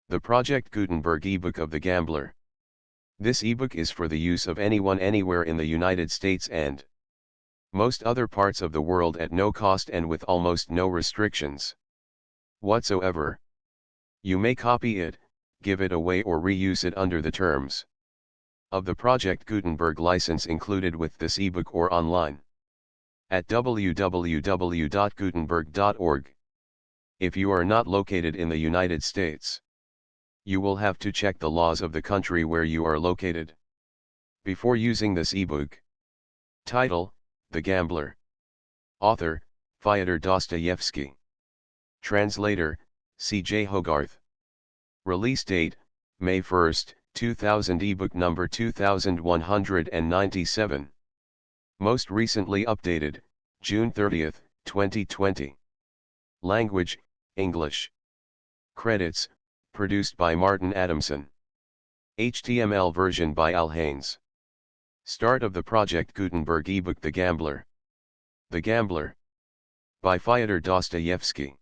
The Project Gutenberg ebook of The Gambler. This ebook is for the use of anyone anywhere in the United States and most other parts of the world at no cost and with almost no restrictions whatsoever. You may copy it, give it away or reuse it under the terms of the Project Gutenberg license included with this ebook or online at www.gutenberg.org. If you are not located in the United States, you will have to check the laws of the country where you are located before using this ebook. Title: The Gambler. Author: Fyodor Dostoyevsky. Translator: C.J. Hogarth. Release date: May 1, 2000. Ebook number 2197. Most recently updated, June 30, 2020. Language: English. Credits: produced by Martin Adamson. HTML version by Al Haynes. Start of the Project Gutenberg ebook The Gambler. The Gambler. By Fyodor Dostoyevsky.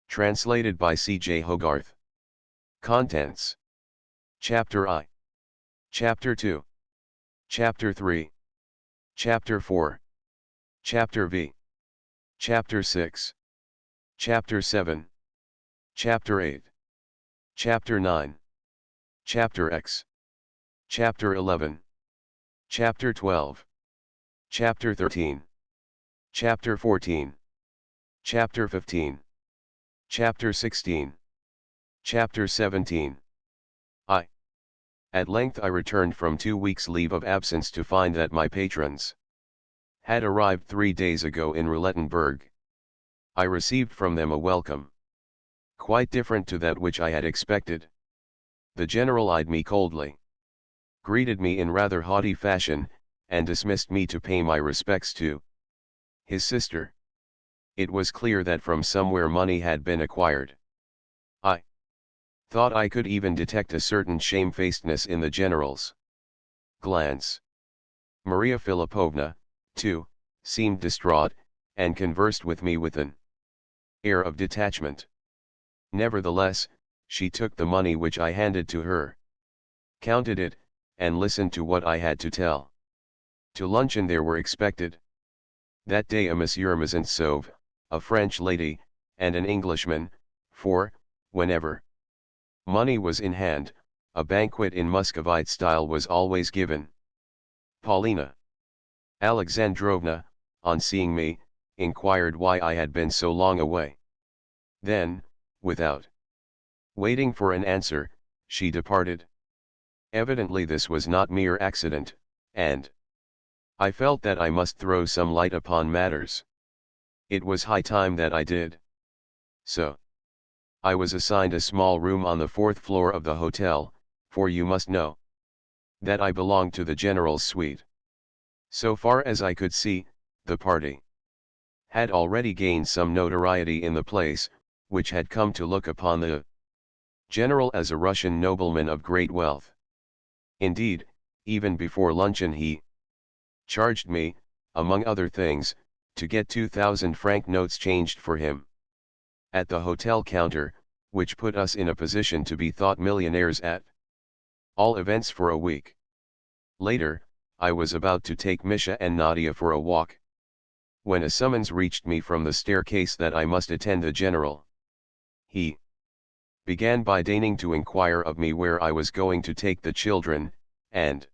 Translated by C.J. Hogarth. Contents. Chapter I. Chapter 2. Chapter 3. Chapter 4. Chapter V. Chapter 6. Chapter 7. Chapter 8. Chapter 9. Chapter X. Chapter 11. Chapter 12. Chapter 13. Chapter 14. Chapter 15. Chapter 16. Chapter 17. At length I returned from 2 weeks' leave of absence to find that my patrons had arrived 3 days ago in Roulettenberg. I received from them a welcome quite different to that which I had expected. The general eyed me coldly, greeted me in rather haughty fashion, and dismissed me to pay my respects to his sister. It was clear that from somewhere money had been acquired. I thought I could even detect a certain shamefacedness in the general's glance. Maria Philipovna, too, seemed distraught, and conversed with me with an air of detachment. Nevertheless, she took the money which I handed to her, counted it, and listened to what I had to tell. To luncheon there were expected that day a Monsieur Mazentsov, a French lady, and an Englishman, for, whenever money was in hand, a banquet in Muscovite style was always given. Paulina Alexandrovna, on seeing me, inquired why I had been so long away. Then, without waiting for an answer, she departed. Evidently this was not mere accident, and I felt that I must throw some light upon matters. It was high time that I did so. I was assigned a small room on the 4th floor of the hotel, for you must know that I belonged to the general's suite. So far as I could see, the party had already gained some notoriety in the place, which had come to look upon the general as a Russian nobleman of great wealth. Indeed, even before luncheon he charged me, among other things, to get 2,000-franc notes changed for him at the hotel counter, which put us in a position to be thought millionaires at all events for a week. Later, I was about to take Misha and Nadia for a walk, when a summons reached me from the staircase that I must attend the general. He began by deigning to inquire of me where I was going to take the children, and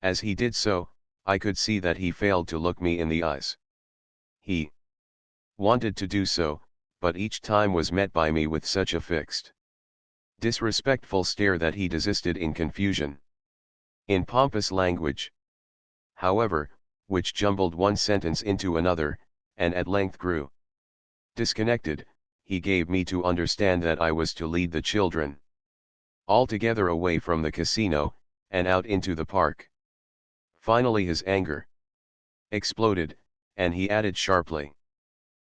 as he did so, I could see that he failed to look me in the eyes. He wanted to do so, but each time was met by me with such a fixed, disrespectful stare that he desisted in confusion. In pompous language, however, which jumbled one sentence into another, and at length grew disconnected, he gave me to understand that I was to lead the children altogether away from the casino, and out into the park. Finally his anger exploded, and he added sharply,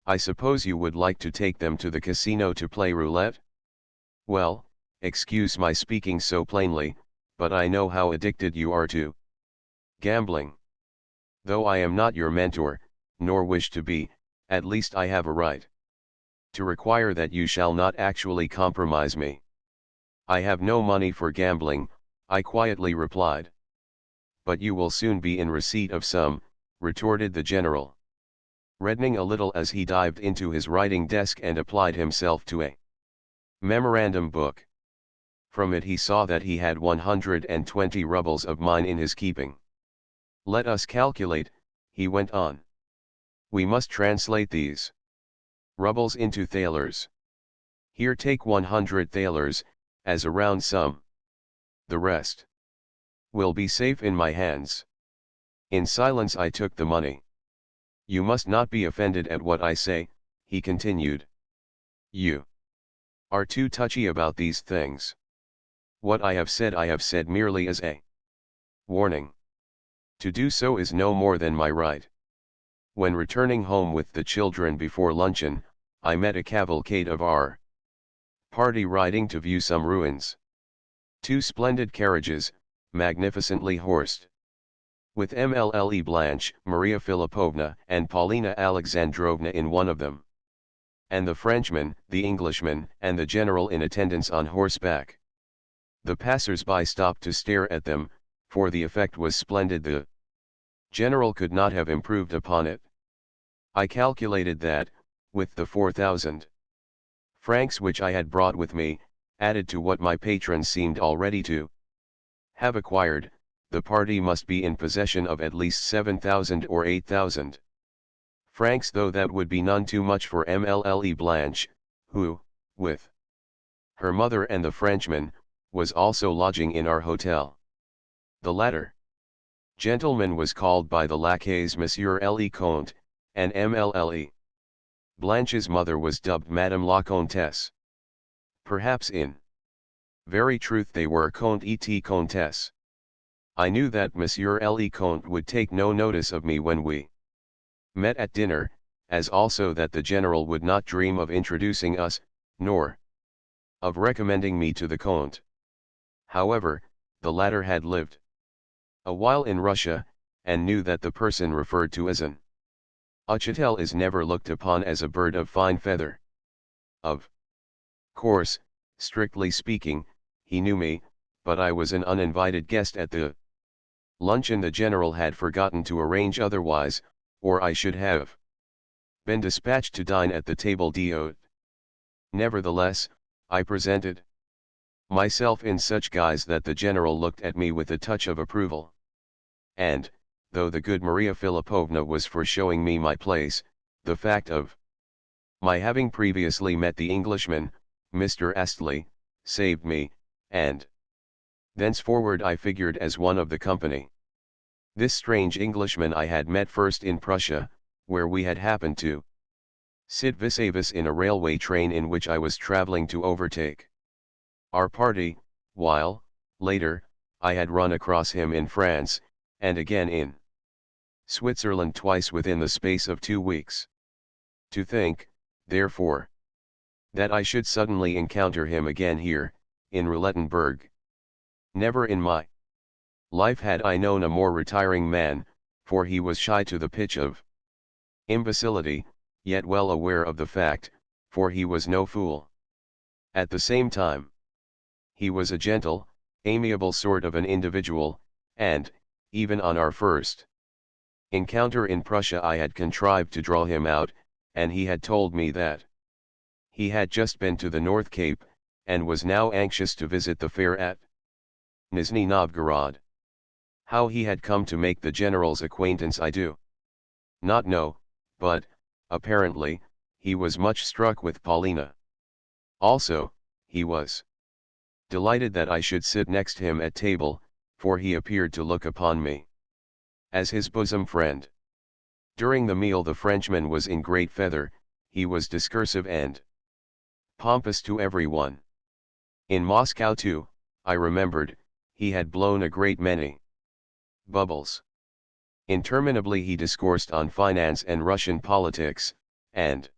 "I suppose you would like to take them to the casino to play roulette? Well, excuse my speaking so plainly, but I know how addicted you are to gambling. Though I am not your mentor, nor wish to be, at least I have a right to require that you shall not actually compromise me. I have no money for gambling, I quietly replied. But you will soon be in receipt of some, retorted the general, reddening a little as he dived into his writing desk and applied himself to a memorandum book. From it he saw that he had 120 rubles of mine in his keeping. Let us calculate, he went on. We must translate these rubles into thalers. Here take 100 thalers, as a round sum. The rest will be safe in my hands. In silence I took the money. You must not be offended at what I say, he continued. You are too touchy about these things. What I have said merely as a warning. To do so is no more than my right. When returning home with the children before luncheon, I met a cavalcade of our party riding to view some ruins. 2 splendid carriages, magnificently horsed, with Mlle Blanche, Maria Philipovna, and Paulina Alexandrovna in one of them, and the Frenchman, the Englishman, and the general in attendance on horseback. The passers-by stopped to stare at them, for the effect was splendid. The general could not have improved upon it. I calculated that, with the 4,000 francs which I had brought with me, added to what my patrons seemed already to have acquired, the party must be in possession of at least 7,000 or 8,000 francs, though that would be none too much for Mlle Blanche, who, with her mother and the Frenchman, was also lodging in our hotel. The latter gentleman was called by the lackeys Monsieur le Comte, and Mlle Blanche's mother was dubbed Madame la Comtesse. Perhaps in very truth they were Comte et Comtesse. I knew that Monsieur le Comte would take no notice of me when we met at dinner, as also that the general would not dream of introducing us, nor of recommending me to the Comte. However, the latter had lived a while in Russia, and knew that the person referred to as an Uchitel is never looked upon as a bird of fine feather. Of course, strictly speaking, he knew me, but I was an uninvited guest at the luncheon. The general had forgotten to arrange otherwise, or I should have been dispatched to dine at the table d'hôte. Nevertheless, I presented myself in such guise that the general looked at me with a touch of approval. And, though the good Maria Philipovna was for showing me my place, the fact of my having previously met the Englishman, Mr. Astley, saved me, and thenceforward I figured as one of the company. This strange Englishman I had met first in Prussia, where we had happened to sit vis-a-vis in a railway train in which I was traveling to overtake our party, while, later, I had run across him in France, and again in Switzerland twice within the space of 2 weeks. To think, therefore, that I should suddenly encounter him again here, in Roulettenberg. Never in my life had I known a more retiring man, for he was shy to the pitch of imbecility, yet well aware of the fact, for he was no fool. At the same time, he was a gentle, amiable sort of an individual, and, even on our first encounter in Prussia, I had contrived to draw him out, and he had told me that he had just been to the North Cape, and was now anxious to visit the fair at Nizhny Novgorod. How he had come to make the general's acquaintance I do not know, but, apparently, he was much struck with Paulina. Also, he was delighted that I should sit next him at table, for he appeared to look upon me as his bosom friend. During the meal the Frenchman was in great feather, he was discursive and pompous to everyone. In Moscow too, I remembered, he had blown a great many bubbles. Interminably he discoursed on finance and Russian politics, and,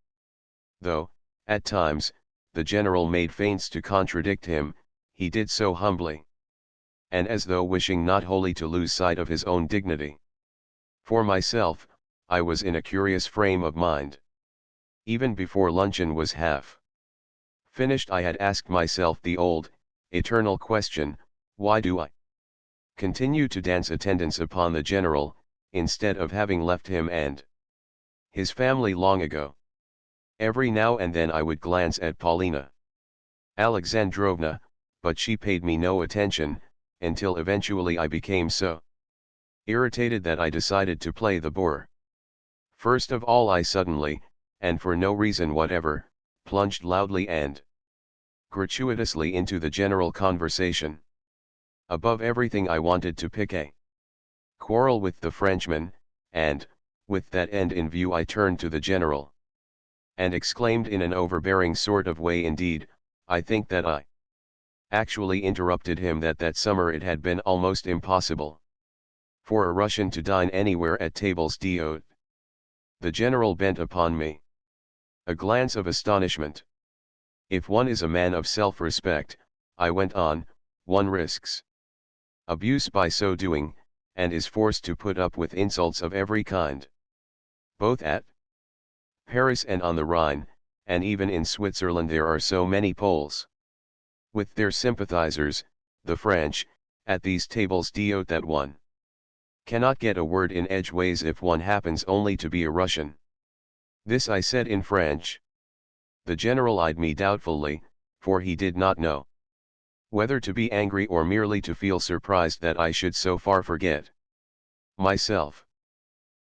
though, at times, the general made feints to contradict him, he did so humbly, and as though wishing not wholly to lose sight of his own dignity. For myself, I was in a curious frame of mind. Even before luncheon was half finished I had asked myself the old, eternal question, why do I continue to dance attendance upon the general, instead of having left him and his family long ago? Every now and then I would glance at Paulina Alexandrovna, but she paid me no attention, until eventually I became so irritated that I decided to play the bore. First of all I suddenly, and for no reason whatever, plunged loudly and gratuitously into the general conversation. Above everything I wanted to pick a quarrel with the Frenchman, and, with that end in view I turned to the general and exclaimed in an overbearing sort of way, indeed, I think that I actually interrupted him, that summer it had been almost impossible for a Russian to dine anywhere at tables d'hôte. The general bent upon me a glance of astonishment. If one is a man of self-respect, I went on, one risks abuse by so doing, and is forced to put up with insults of every kind. Both at Paris and on the Rhine, and even in Switzerland there are so many Poles with their sympathizers, the French, at these tables d'hôte that one cannot get a word in edgeways if one happens only to be a Russian. This I said in French. The general eyed me doubtfully, for he did not know whether to be angry or merely to feel surprised that I should so far forget myself.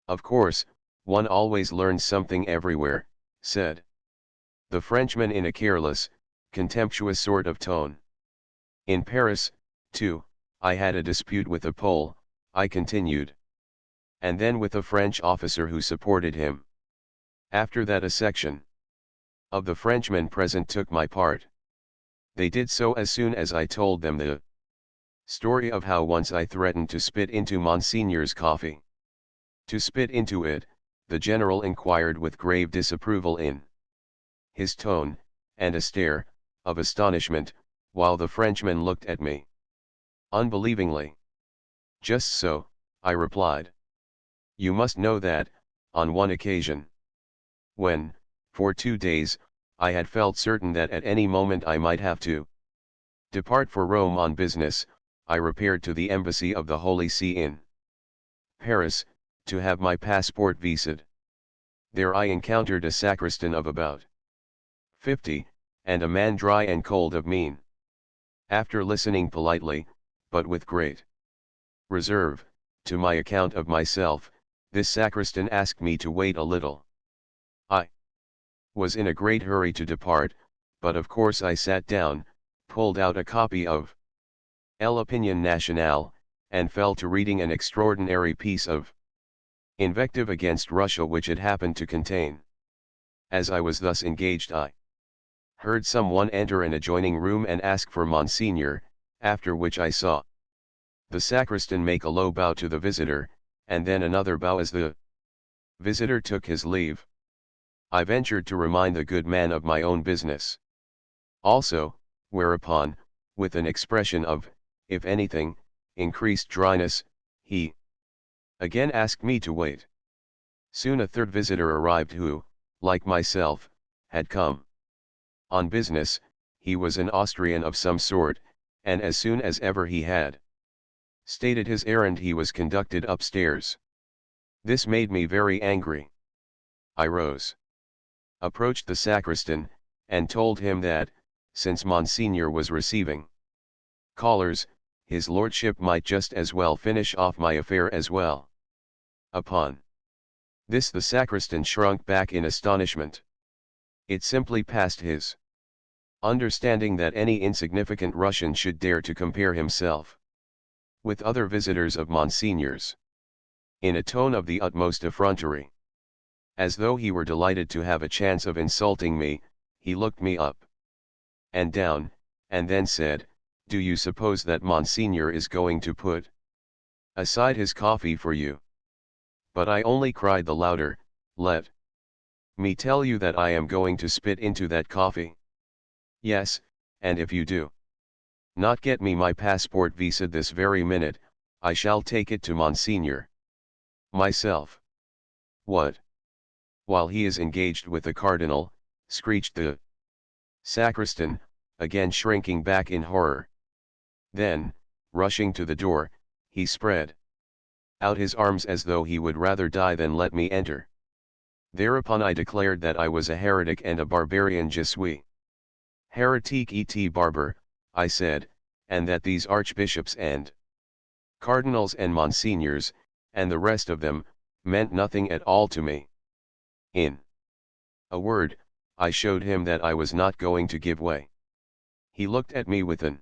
Of course, one always learns something everywhere, said the Frenchman in a careless, contemptuous sort of tone. In Paris, too, I had a dispute with a Pole, I continued. And then with a French officer who supported him. After that a section of the Frenchmen present took my part. They did so as soon as I told them the story of how once I threatened to spit into Monseigneur's coffee. To spit into it, the general inquired with grave disapproval in his tone, and a stare of astonishment, while the Frenchman looked at me unbelievingly. Just so, I replied. You must know that, on one occasion, when, for 2 days, I had felt certain that at any moment I might have to depart for Rome on business, I repaired to the embassy of the Holy See in Paris, to have my passport viséd. There I encountered a sacristan of about 50, and a man dry and cold of mien. After listening politely, but with great reserve, to my account of myself, this sacristan asked me to wait a little. I was in a great hurry to depart, but of course I sat down, pulled out a copy of L'Opinion Nationale, and fell to reading an extraordinary piece of invective against Russia which it happened to contain. As I was thus engaged I heard someone enter an adjoining room and ask for Monseigneur, after which I saw the sacristan make a low bow to the visitor, and then another bow as the visitor took his leave. I ventured to remind the good man of my own business also, whereupon, with an expression of, if anything, increased dryness, he again asked me to wait. Soon a third visitor arrived who, like myself, had come on business. He was an Austrian of some sort, and as soon as ever he had stated his errand he was conducted upstairs. This made me very angry. I rose, approached the sacristan, and told him that, since Monsignor was receiving callers, his lordship might just as well finish off my affair as well. Upon this the sacristan shrunk back in astonishment. It simply passed his understanding that any insignificant Russian should dare to compare himself with other visitors of Monseigneur's. In a tone of the utmost effrontery, as though he were delighted to have a chance of insulting me, he looked me up and down, and then said, "Do you suppose that Monseigneur is going to put aside his coffee for you?" But I only cried the louder, "Let me tell you that I am going to spit into that coffee. Yes, and if you do not get me my passport visa this very minute, I shall take it to Monseigneur myself." "What? While he is engaged with the cardinal?" screeched the sacristan, again shrinking back in horror. Then, rushing to the door, he spread out his arms as though he would rather die than let me enter. Thereupon I declared that I was a heretic and a barbarian je suis. Heretique et barbar, I said, and that these archbishops and cardinals and monsignors, and the rest of them, meant nothing at all to me. In a word, I showed him that I was not going to give way. He looked at me with an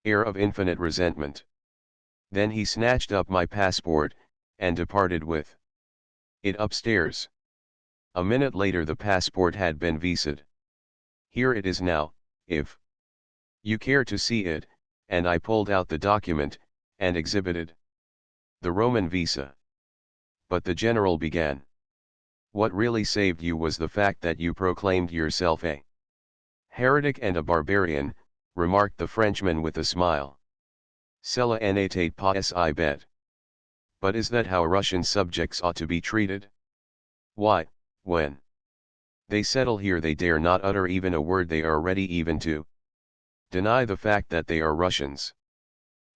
air of infinite resentment. Then he snatched up my passport, and departed with it upstairs. A minute later the passport had been visaed. Here it is now, if you care to see it, and I pulled out the document, and exhibited the Roman visa. But the general began. What really saved you was the fact that you proclaimed yourself a heretic and a barbarian, remarked the Frenchman with a smile. Cela n'était pas si bête. But is that how Russian subjects ought to be treated? Why, when they settle here they dare not utter even a word, they are ready even to deny the fact that they are Russians.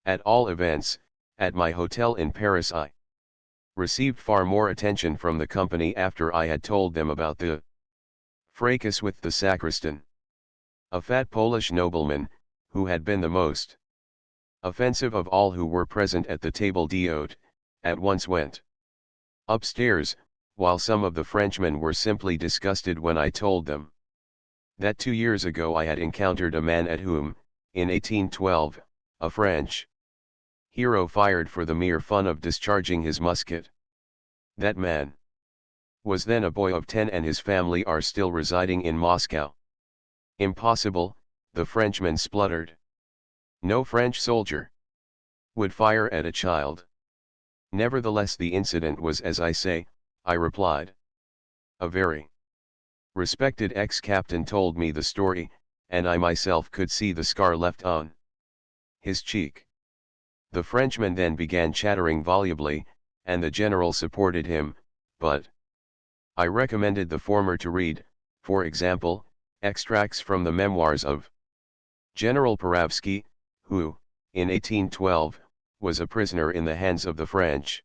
At all events, at my hotel in Paris I received far more attention from the company after I had told them about the fracas with the sacristan. A fat Polish nobleman, who had been the most offensive of all who were present at the table d'hôte, at once went upstairs, while some of the Frenchmen were simply disgusted when I told them that 2 years ago I had encountered a man at whom, in 1812, a French hero fired for the mere fun of discharging his musket. That man was then a boy of 10 and his family are still residing in Moscow. Impossible, the Frenchman spluttered. No French soldier would fire at a child. Nevertheless the incident was as I say, I replied. A very respected ex-captain told me the story, and I myself could see the scar left on his cheek. The Frenchman then began chattering volubly, and the general supported him, but I recommended the former to read, for example, extracts from the memoirs of General Peravsky, who, in 1812, was a prisoner in the hands of the French.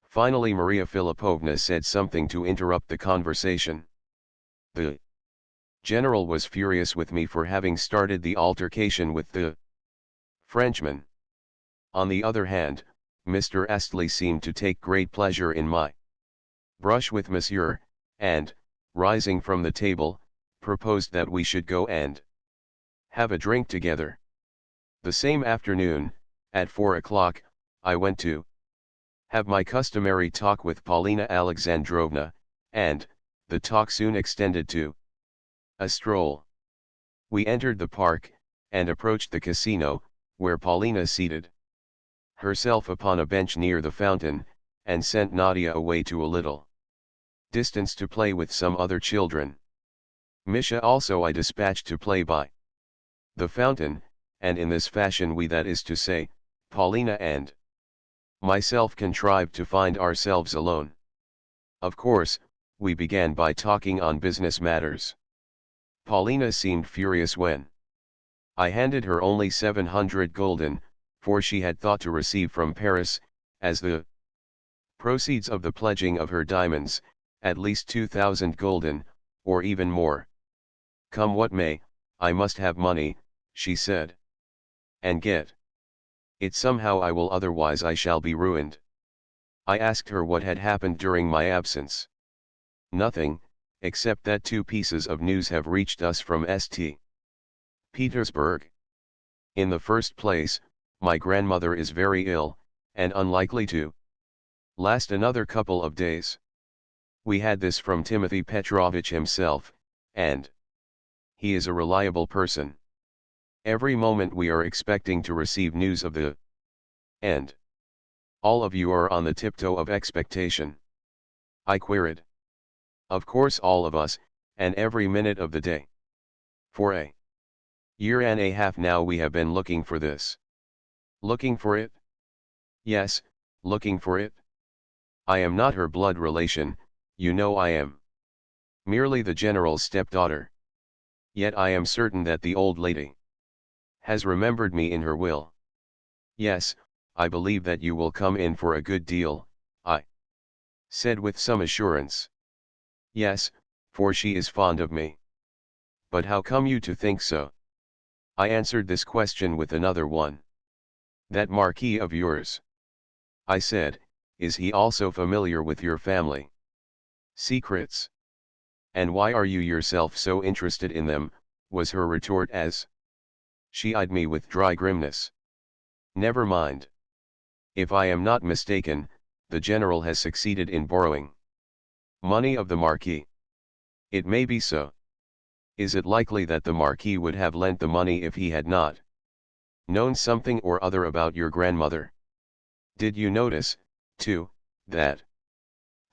Finally Maria Filipovna said something to interrupt the conversation. The general was furious with me for having started the altercation with the Frenchman. On the other hand, Mr. Astley seemed to take great pleasure in my brush with Monsieur, and, rising from the table, proposed that we should go and have a drink together. The same afternoon, at 4 o'clock, I went to have my customary talk with Paulina Alexandrovna, and the talk soon extended to a stroll. We entered the park, and approached the casino, where Paulina seated herself upon a bench near the fountain, and sent Nadia away to a little distance to play with some other children. Misha also I dispatched to play by the fountain, and in this fashion we, that is to say, Paulina and myself, contrived to find ourselves alone. Of course, we began by talking on business matters. Paulina seemed furious when I handed her only 700 gulden, for she had thought to receive from Paris, as the proceeds of the pledging of her diamonds, at least 2,000 gulden, or even more. Come what may, I must have money, she said. And get it somehow I will, otherwise I shall be ruined. I asked her what had happened during my absence. Nothing, except that 2 pieces of news have reached us from St. Petersburg. In the first place, my grandmother is very ill, and unlikely to last another couple of days. We had this from Timothy Petrovitch himself, and he is a reliable person. Every moment we are expecting to receive news of the end. All of you are on the tiptoe of expectation. I queried. Of course all of us, and every minute of the day. For a year and a half now we have been looking for this. Looking for it? Yes, looking for it. I am not her blood relation, you know I am merely the general's stepdaughter. Yet I am certain that the old lady Has remembered me in her will. Yes, I believe that you will come in for a good deal, I said with some assurance. Yes, for she is fond of me. But how come you to think so? I answered this question with another one. That Marquis of yours, I said, is he also familiar with your family secrets? And why are you yourself so interested in them, was her retort as she eyed me with dry grimness. Never mind. If I am not mistaken, the general has succeeded in borrowing money of the Marquis. It may be so. Is it likely that the Marquis would have lent the money if he had not known something or other about your grandmother? Did you notice, too, that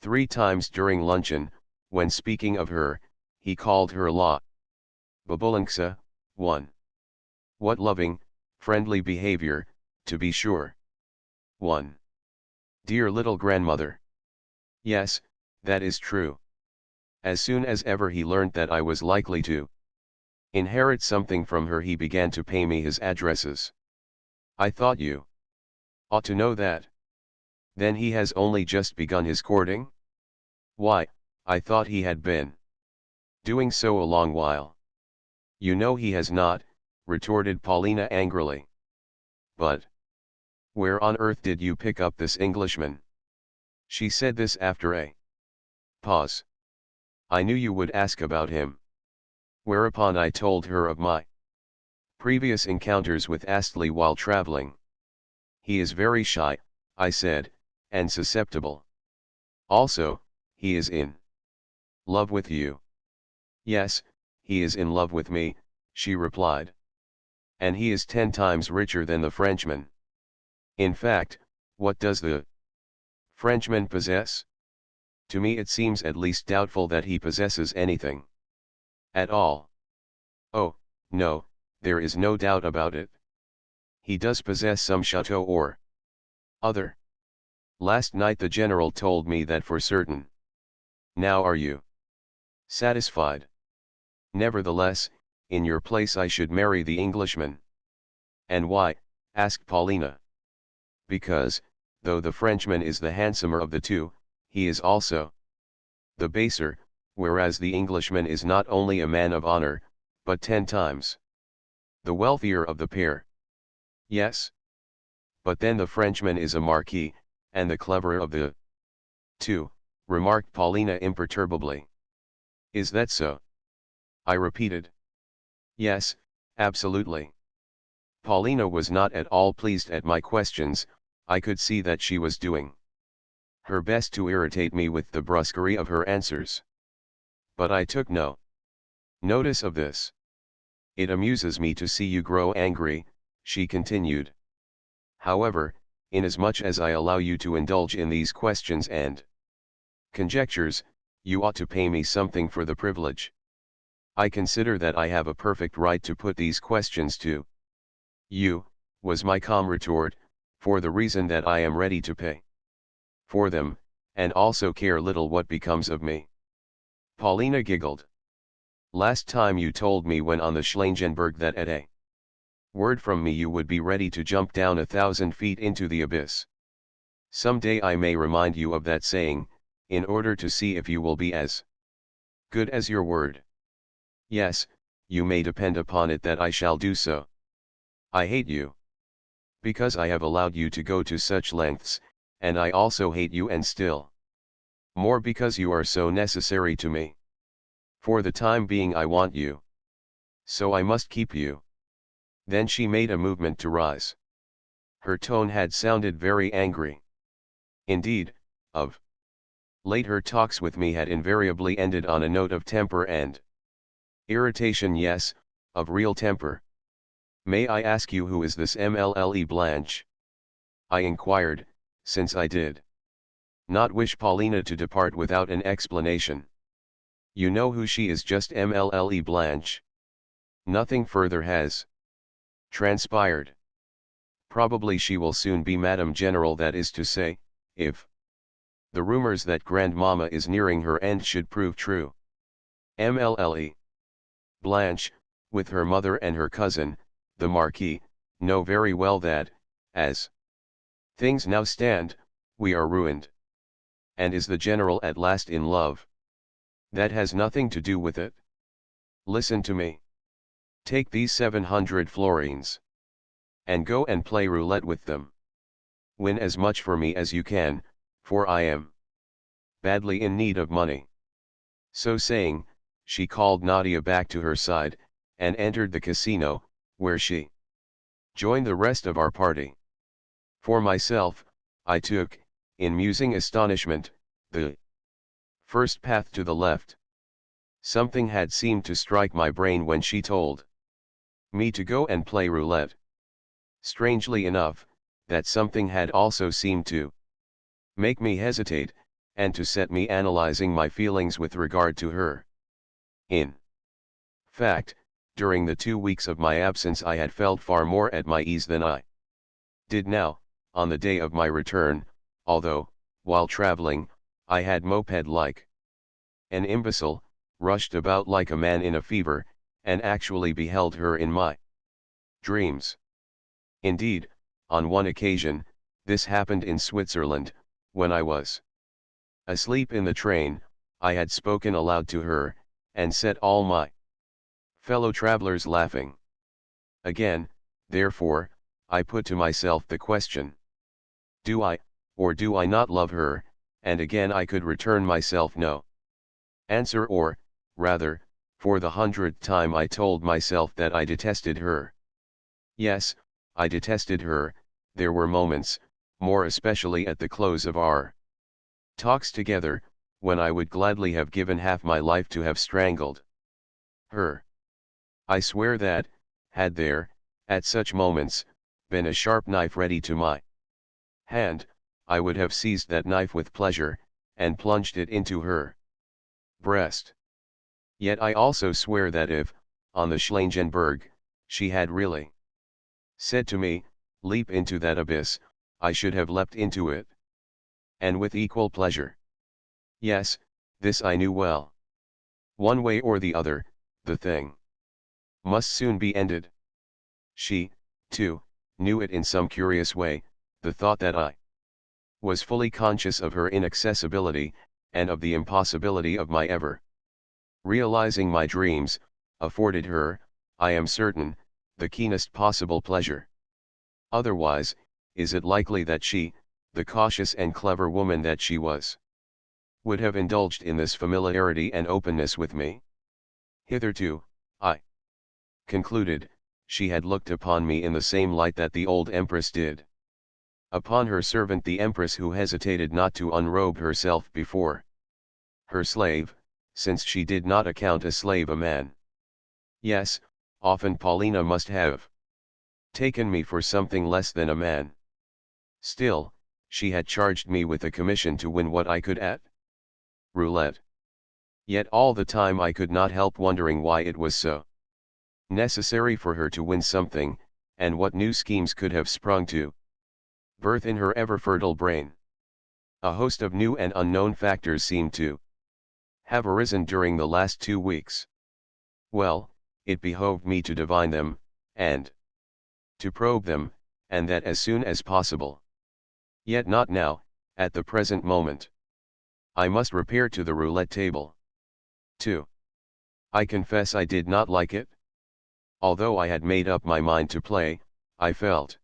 3 times during luncheon, when speaking of her, he called her La Babulunxa, 1. What loving, friendly behavior, to be sure. 1. Dear little grandmother. Yes, that is true. As soon as ever he learnt that I was likely to inherit something from her, he began to pay me his addresses. I thought you ought to know that. Then he has only just begun his courting? Why, I thought he had been doing so a long while. You know he has not, retorted Paulina angrily. But where on earth did you pick up this Englishman? She said this after a pause. I knew you would ask about him. Whereupon I told her of my previous encounters with Astley while traveling. He is very shy, I said, and susceptible. Also, he is in love with you. Yes, he is in love with me, she replied. And he is 10 times richer than the Frenchman. In fact, what does the Frenchman possess? To me it seems at least doubtful that he possesses anything at all. Oh, no, there is no doubt about it. He does possess some chateau or other. Last night the general told me that for certain. Now are you satisfied? Nevertheless, in your place I should marry the Englishman. And why? Asked Paulina. Because, though the Frenchman is the handsomer of the two, he is also the baser, whereas the Englishman is not only a man of honor, but 10 times the wealthier of the pair. Yes. But then the Frenchman is a marquis, and the cleverer of the two, remarked Paulina imperturbably. Is that so? I repeated. Yes, absolutely. Paulina was not at all pleased at my questions. I could see that she was doing her best to irritate me with the brusquerie of her answers. But I took no notice of this. It amuses me to see you grow angry, she continued. However, inasmuch as I allow you to indulge in these questions and conjectures, you ought to pay me something for the privilege. I consider that I have a perfect right to put these questions to you, was my calm retort, for the reason that I am ready to pay for them, and also care little what becomes of me. Paulina giggled. Last time you told me when on the Schlangenberg that at a word from me you would be ready to jump down 1,000 feet into the abyss. Some day I may remind you of that saying, in order to see if you will be as good as your word. Yes, you may depend upon it that I shall do so. I hate you because I have allowed you to go to such lengths, and I also hate you and still more because you are so necessary to me. For the time being I want you. So I must keep you. Then she made a movement to rise. Her tone had sounded very angry. Indeed, of late her talks with me had invariably ended on a note of temper and irritation, yes, of real temper. May I ask you who is this Mlle Blanche? I inquired, since I did not wish Paulina to depart without an explanation. You know who she is, just Mlle Blanche. Nothing further has transpired. Probably she will soon be Madame General, that is to say, if the rumors that Grandmama is nearing her end should prove true. Mlle Blanche, with her mother and her cousin, the Marquis, know very well that, as things now stand, we are ruined. And is the General at last in love? That has nothing to do with it. Listen to me. Take these 700 florins. And go and play roulette with them. Win as much for me as you can, for I am badly in need of money. So saying, she called Nadia back to her side, and entered the casino, where she joined the rest of our party. For myself, I took, in musing astonishment, the first path to the left. Something had seemed to strike my brain when she told me to go and play roulette. Strangely enough, that something had also seemed to make me hesitate, and to set me analyzing my feelings with regard to her. In fact, during the 2 weeks of my absence I had felt far more at my ease than I did now, on the day of my return, although, while traveling, I had moped like an imbecile, rushed about like a man in a fever, and actually beheld her in my dreams. Indeed, on one occasion, this happened in Switzerland, when I was asleep in the train, I had spoken aloud to her, and set all my fellow travelers laughing. Again, therefore, I put to myself the question: do I, or do I not love her? And again I could return myself no answer, or, rather, for the 100th time I told myself that I detested her. Yes, I detested her. There were moments, more especially at the close of our talks together, when I would gladly have given half my life to have strangled her. I swear that, had there, at such moments, been a sharp knife ready to my hand, I would have seized that knife with pleasure, and plunged it into her breast. Yet I also swear that if, on the Schlangenberg, she had really said to me, leap into that abyss, I should have leapt into it. And with equal pleasure. Yes, this I knew well. One way or the other, the thing must soon be ended. She, too, knew it in some curious way. The thought that I was fully conscious of her inaccessibility, and of the impossibility of my ever realizing my dreams, afforded her, I am certain, the keenest possible pleasure. Otherwise, is it likely that she, the cautious and clever woman that she was, would have indulged in this familiarity and openness with me? Hitherto, I concluded, she had looked upon me in the same light that the old Empress did upon her servant, the Empress who hesitated not to unrobe herself before her slave, since she did not account a slave a man. Yes, often Paulina must have taken me for something less than a man. Still, she had charged me with a commission to win what I could at roulette. Yet all the time I could not help wondering why it was so necessary for her to win something, and what new schemes could have sprung to birth in her ever-fertile brain. A host of new and unknown factors seemed to have arisen during the last 2 weeks. Well, it behoved me to divine them, and to probe them, and that as soon as possible. Yet not now, at the present moment. I must repair to the roulette table. 2. I confess I did not like it. Although I had made up my mind to play, I felt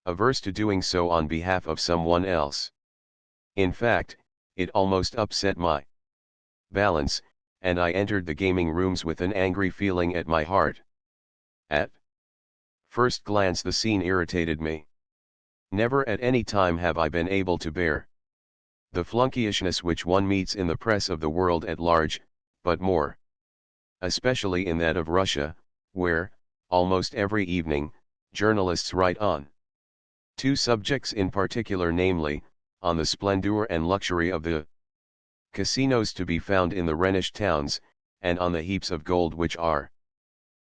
averse to doing so on behalf of someone else. In fact, it almost upset my balance, and I entered the gaming rooms with an angry feeling at my heart. At first glance the scene irritated me. Never at any time have I been able to bear the flunkeyishness which one meets in the press of the world at large, but more especially in that of Russia, where, almost every evening, journalists write on 2 subjects in particular, namely, on the splendor and luxury of the casinos to be found in the Rhenish towns, and on the heaps of gold which are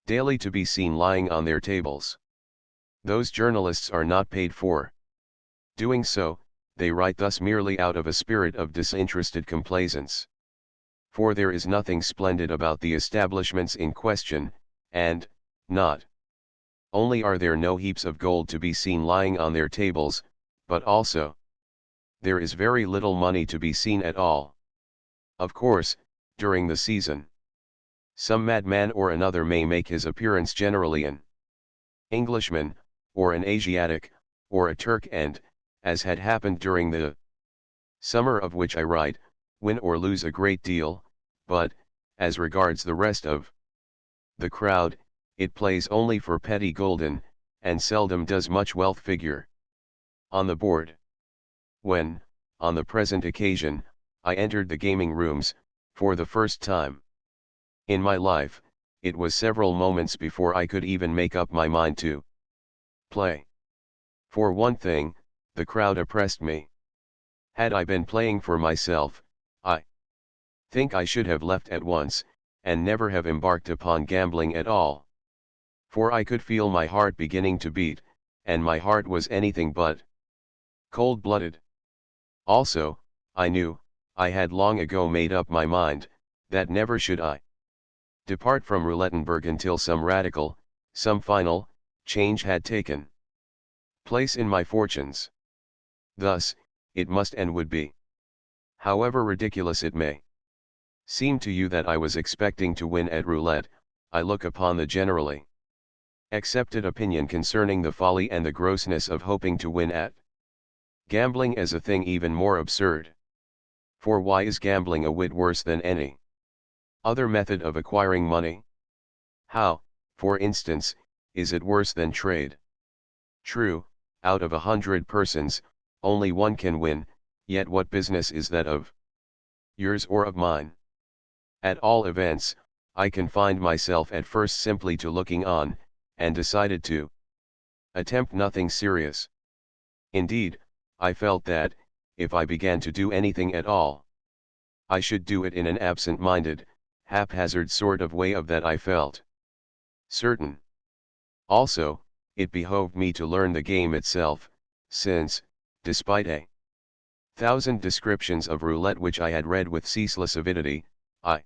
daily to be seen lying on their tables. Those journalists are not paid for doing so, they write thus merely out of a spirit of disinterested complaisance. For there is nothing splendid about the establishments in question, and, not Only are there no heaps of gold to be seen lying on their tables, but also there is very little money to be seen at all. Of course, during the season, some madman or another may make his appearance, generally an Englishman, or an Asiatic, or a Turk, and, as had happened during the summer of which I write, win or lose a great deal, but, as regards the rest of the crowd, it plays only for petty gulden, and seldom does much wealth figure on the board. When, on the present occasion, I entered the gaming rooms, for the first time in my life, it was several moments before I could even make up my mind to play. For one thing, the crowd oppressed me. Had I been playing for myself, I think I should have left at once, and never have embarked upon gambling at all. For I could feel my heart beginning to beat, and my heart was anything but cold-blooded. Also, I knew, I had long ago made up my mind, that never should I depart from Roulettenberg until some radical, some final, change had taken place in my fortunes. Thus, it must and would be. However ridiculous it may seem to you that I was expecting to win at roulette, I look upon the generally accepted opinion concerning the folly and the grossness of hoping to win at gambling as a thing even more absurd. For why is gambling a whit worse than any other method of acquiring money? How, for instance, is it worse than trade? True, out of 100 persons, only one can win, yet what business is that of yours or of mine? At all events, I confined myself at first simply to looking on, and decided to attempt nothing serious. Indeed, I felt that, if I began to do anything at all, I should do it in an absent-minded, haphazard sort of way. Of that I felt certain. Also, it behoved me to learn the game itself, since, despite a thousand descriptions of roulette which I had read with ceaseless avidity, I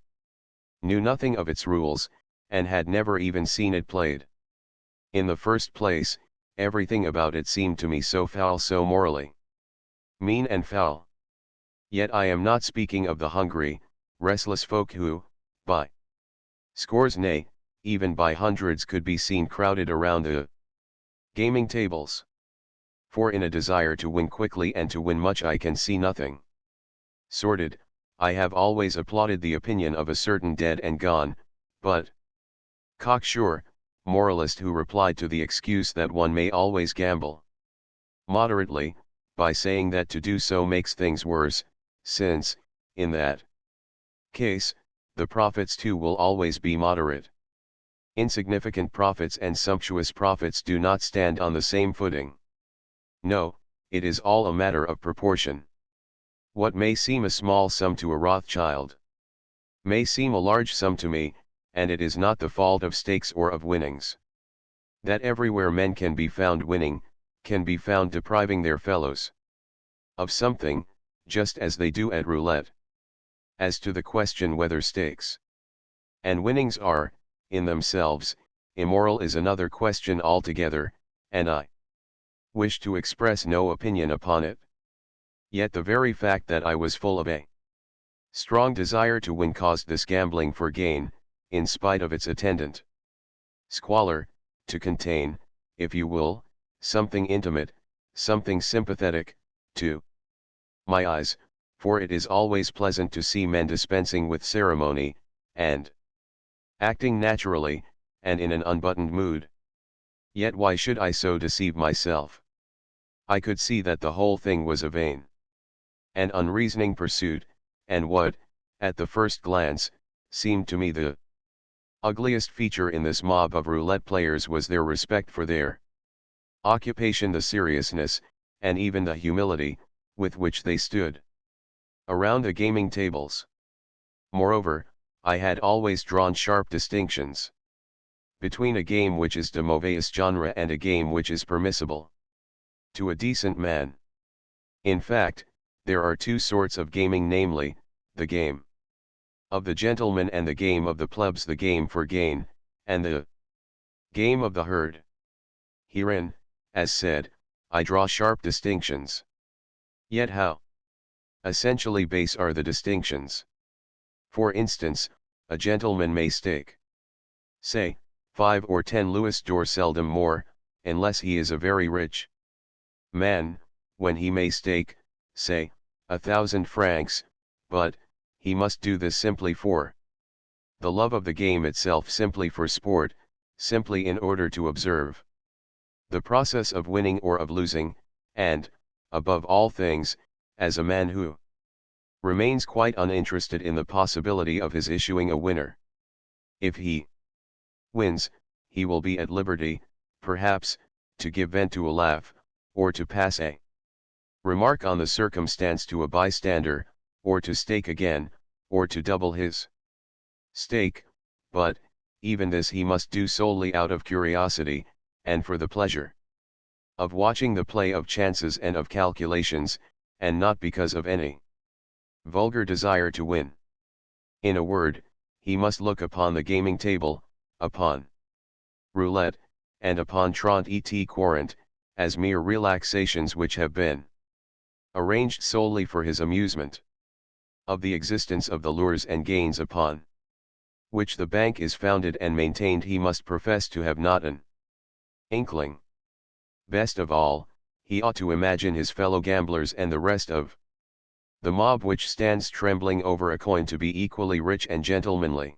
knew nothing of its rules, and had never even seen it played. In the first place, everything about it seemed to me so foul, so morally mean and foul. Yet I am not speaking of the hungry, restless folk who, by scores, nay, even by hundreds, could be seen crowded around the gaming tables. For in a desire to win quickly and to win much I can see nothing sordid. I have always applauded the opinion of a certain dead and gone, but cocksure, moralist, who replied to the excuse that one may always gamble moderately, by saying that to do so makes things worse, since, in that case, the profits too will always be moderate. Insignificant profits and sumptuous profits do not stand on the same footing. No, it is all a matter of proportion. What may seem a small sum to a Rothschild may seem a large sum to me, and it is not the fault of stakes or of winnings. That everywhere men can be found winning, can be found depriving their fellows of something, just as they do at roulette. As to the question whether stakes and winnings are, in themselves, immoral is another question altogether, and I wish to express no opinion upon it. Yet the very fact that I was full of a strong desire to win caused this gambling for gain, in spite of its attendant squalor, to contain, if you will, something intimate, something sympathetic, to my eyes, for it is always pleasant to see men dispensing with ceremony, and acting naturally, and in an unbuttoned mood. Yet why should I so deceive myself? I could see that the whole thing was a vain and unreasoning pursuit, and what, at the first glance, seemed to me the ugliest feature in this mob of roulette players was their respect for their occupation, the seriousness, and even the humility, with which they stood around the gaming tables. Moreover, I had always drawn sharp distinctions between a game which is de mauvais genre and a game which is permissible to a decent man. In fact, there are two sorts of gaming, namely, the game of the gentleman and the game of the plebs, the game for gain, and the game of the herd. Herein, as said, I draw sharp distinctions. Yet how essentially base are the distinctions? For instance, a gentleman may stake, say, 5 or 10 louis d'or, seldom more, unless he is a very rich man, when he may stake, say, 1,000 francs, but he must do this simply for the love of the game itself, simply for sport, simply in order to observe the process of winning or of losing, and, above all things, as a man who remains quite uninterested in the possibility of his issuing a winner. If he wins, he will be at liberty, perhaps, to give vent to a laugh, or to pass a remark on the circumstance to a bystander, or to stake again, or to double his stake, but, even this he must do solely out of curiosity, and for the pleasure of watching the play of chances and of calculations, and not because of any vulgar desire to win. In a word, he must look upon the gaming table, upon roulette, and upon trente et quarante, as mere relaxations which have been arranged solely for his amusement. Of the existence of the lures and gains upon which the bank is founded and maintained he must profess to have not an inkling. Best of all, he ought to imagine his fellow gamblers and the rest of the mob which stands trembling over a coin to be equally rich and gentlemanly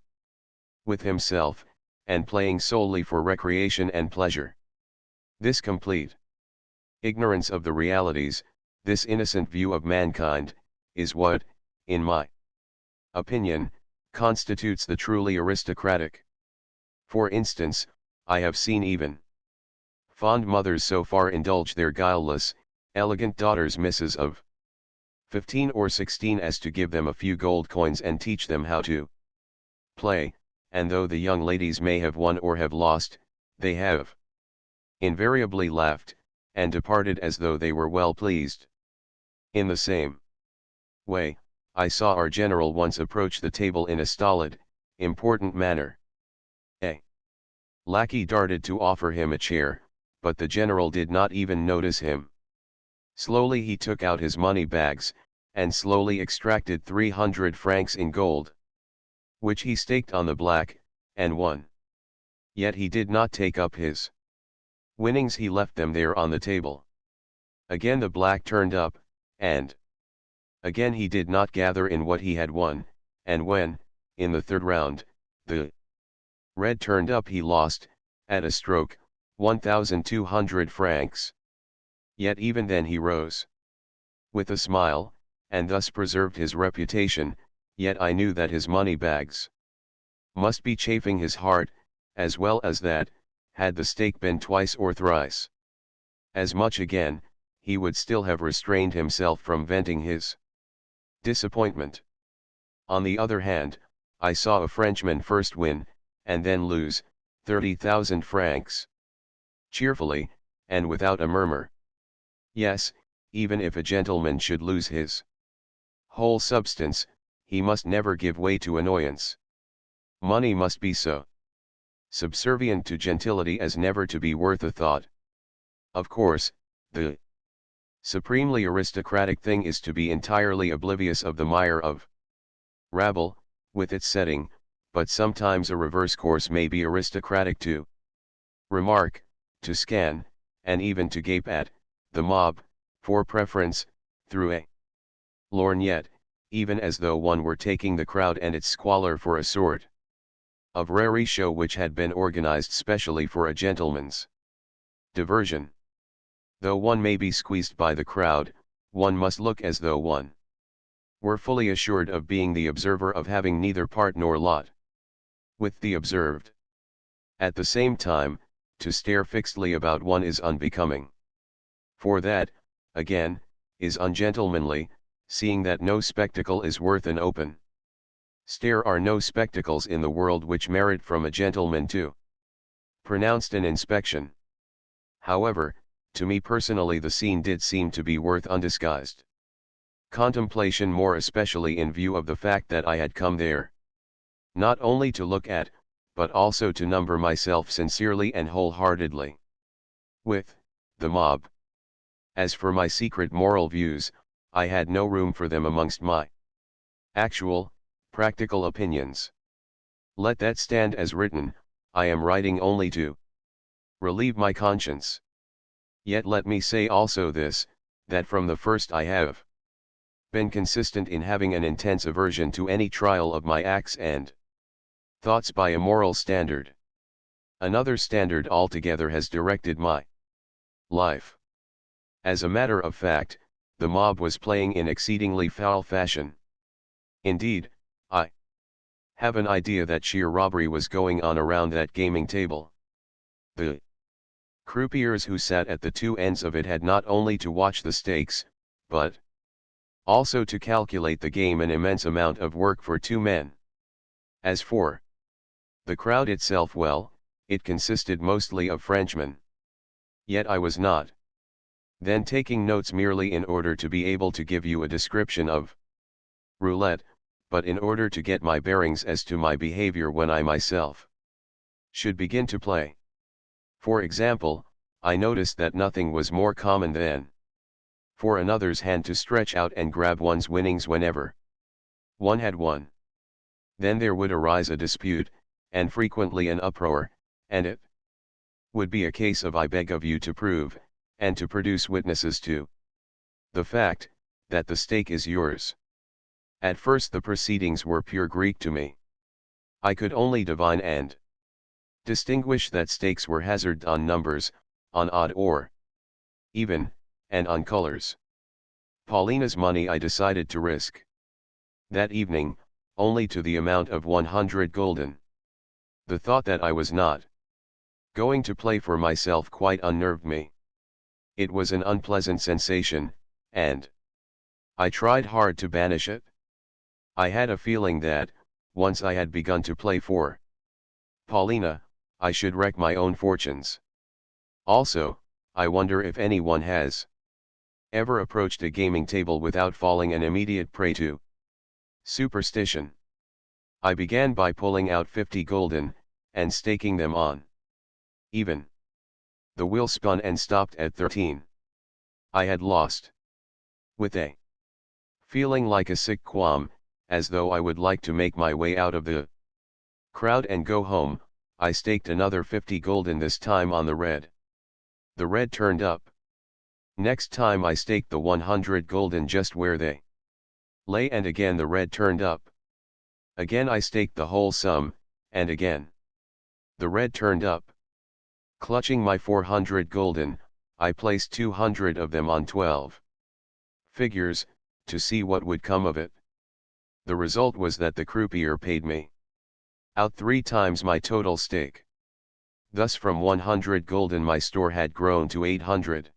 with himself, and playing solely for recreation and pleasure. This complete ignorance of the realities, this innocent view of mankind, is what, in my opinion, constitutes the truly aristocratic. For instance, I have seen even fond mothers so far indulge their guileless, elegant daughters, misses of 15 or 16, as to give them a few gold coins and teach them how to play, and though the young ladies may have won or have lost, they have invariably laughed, and departed as though they were well pleased. In the same way, I saw our general once approach the table in a stolid, important manner. A lackey darted to offer him a chair, but the general did not even notice him. Slowly he took out his money bags, and slowly extracted 300 francs in gold, which he staked on the black, and won. Yet he did not take up his winnings, he left them there on the table. Again the black turned up, and again he did not gather in what he had won, and when, in the third round, the red turned up, he lost, at a stroke, 1,200 francs. Yet even then he rose with a smile, and thus preserved his reputation. Yet I knew that his money bags must be chafing his heart, as well as that, had the stake been twice or thrice as much again, he would still have restrained himself from venting his disappointment. On the other hand, I saw a Frenchman first win, and then lose, 30,000 francs. Cheerfully, and without a murmur. Yes, even if a gentleman should lose his whole substance, he must never give way to annoyance. Money must be so subservient to gentility as never to be worth a thought. Of course, the supremely aristocratic thing is to be entirely oblivious of the mire of rabble, with its setting, but sometimes a reverse course may be aristocratic to remark, to scan, and even to gape at, the mob, for preference, through a lorgnette, even as though one were taking the crowd and its squalor for a sort of raree show which had been organized specially for a gentleman's diversion. Though one may be squeezed by the crowd, one must look as though one were fully assured of being the observer, of having neither part nor lot with the observed. At the same time, to stare fixedly about one is unbecoming. For that, again, is ungentlemanly, seeing that no spectacle is worth an open stare. Are no spectacles in the world which merit from a gentleman to pronounced an inspection. However, to me personally the scene did seem to be worth undisguised contemplation, more especially in view of the fact that I had come there not only to look at, but also to number myself sincerely and wholeheartedly. with the mob. As for my secret moral views, I had no room for them amongst my actual, practical opinions. Let that stand as written. I am writing only to relieve my conscience. Yet let me say also this, that from the first I have been consistent in having an intense aversion to any trial of my acts and thoughts by a moral standard. Another standard altogether has directed my life. As a matter of fact, the mob was playing in exceedingly foul fashion. Indeed, I have an idea that sheer robbery was going on around that gaming table. The croupiers who sat at the two ends of it had not only to watch the stakes, but also to calculate the game, an immense amount of work for two men. As for the crowd itself, well, it consisted mostly of Frenchmen. Yet I was not then taking notes merely in order to be able to give you a description of roulette, but in order to get my bearings as to my behavior when I myself should begin to play. For example, I noticed that nothing was more common than for another's hand to stretch out and grab one's winnings whenever one had won. Then there would arise a dispute, and frequently an uproar, and it would be a case of I beg of you to prove, and to produce witnesses to the fact, that the stake is yours. At first the proceedings were pure Greek to me. I could only divine and distinguish that stakes were hazarded on numbers, on odd or even, and on colors. Paulina's money I decided to risk that evening, only to the amount of 100 gulden. The thought that I was not going to play for myself quite unnerved me. It was an unpleasant sensation, and I tried hard to banish it. I had a feeling that, once I had begun to play for Paulina, I should wreck my own fortunes. Also, I wonder if anyone has ever approached a gaming table without falling an immediate prey to superstition. I began by pulling out 50 gulden, and staking them on even. The wheel spun and stopped at 13. I had lost. With a feeling like a sick qualm, as though I would like to make my way out of the crowd and go home, I staked another 50 gulden, this time on the red. The red turned up. Next time I staked the 100 gulden just where they lay, and again the red turned up. Again I staked the whole sum, and again the red turned up. Clutching my 400 gulden, I placed 200 of them on 12 figures, to see what would come of it. The result was that the croupier paid me out 3 times my total stake. Thus from 100 gulden my store had grown to 800.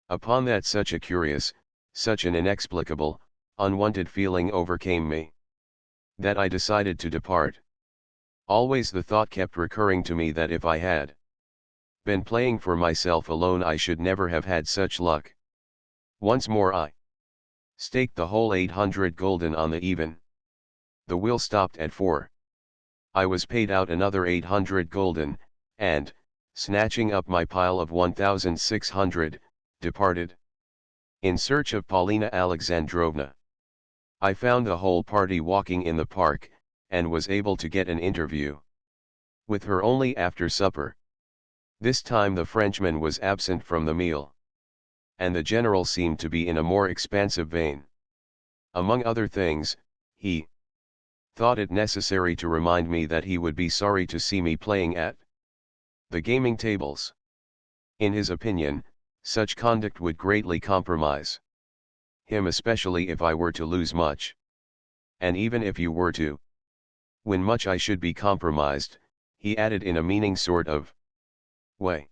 Upon that such a curious, such an inexplicable, unwanted feeling overcame me, that I decided to depart. Always the thought kept recurring to me that if I had been playing for myself alone I should never have had such luck. Once more I staked the whole 800 gulden on the even. The wheel stopped at 4. I was paid out another 800 gulden, and, snatching up my pile of 1,600, departed in search of Paulina Alexandrovna. I found the whole party walking in the park, and was able to get an interview with her only after supper. This time the Frenchman was absent from the meal, and the general seemed to be in a more expansive vein. Among other things, he thought it necessary to remind me that he would be sorry to see me playing at the gaming tables. In his opinion, such conduct would greatly compromise him, especially if I were to lose much. And even if you were to win much I should be compromised, he added in a meaning sort of way.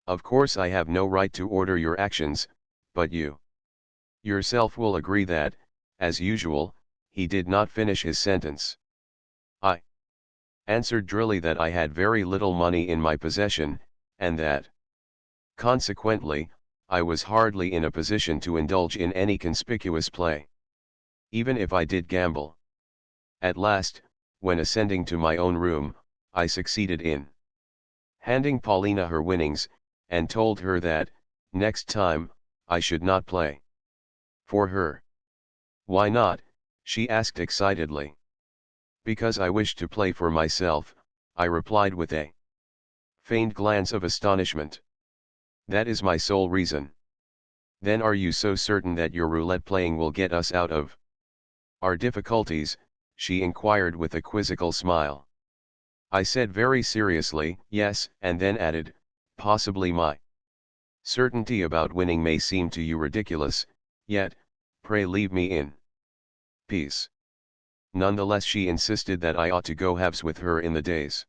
Of course I have no right to order your actions, but you yourself will agree that, as usual, he did not finish his sentence. I answered drily that I had very little money in my possession, and that, consequently, I was hardly in a position to indulge in any conspicuous play, even if I did gamble. At last, when ascending to my own room, I succeeded in handing Paulina her winnings, and told her that, next time, I should not play for her. Why not? She asked excitedly. Because I wish to play for myself, I replied with a feigned glance of astonishment. That is my sole reason. Then are you so certain that your roulette playing will get us out of our difficulties? She inquired with a quizzical smile. I said very seriously, yes, and then added, possibly my certainty about winning may seem to you ridiculous, yet, pray leave me in peace. Nonetheless, she insisted that I ought to go halves with her in the day's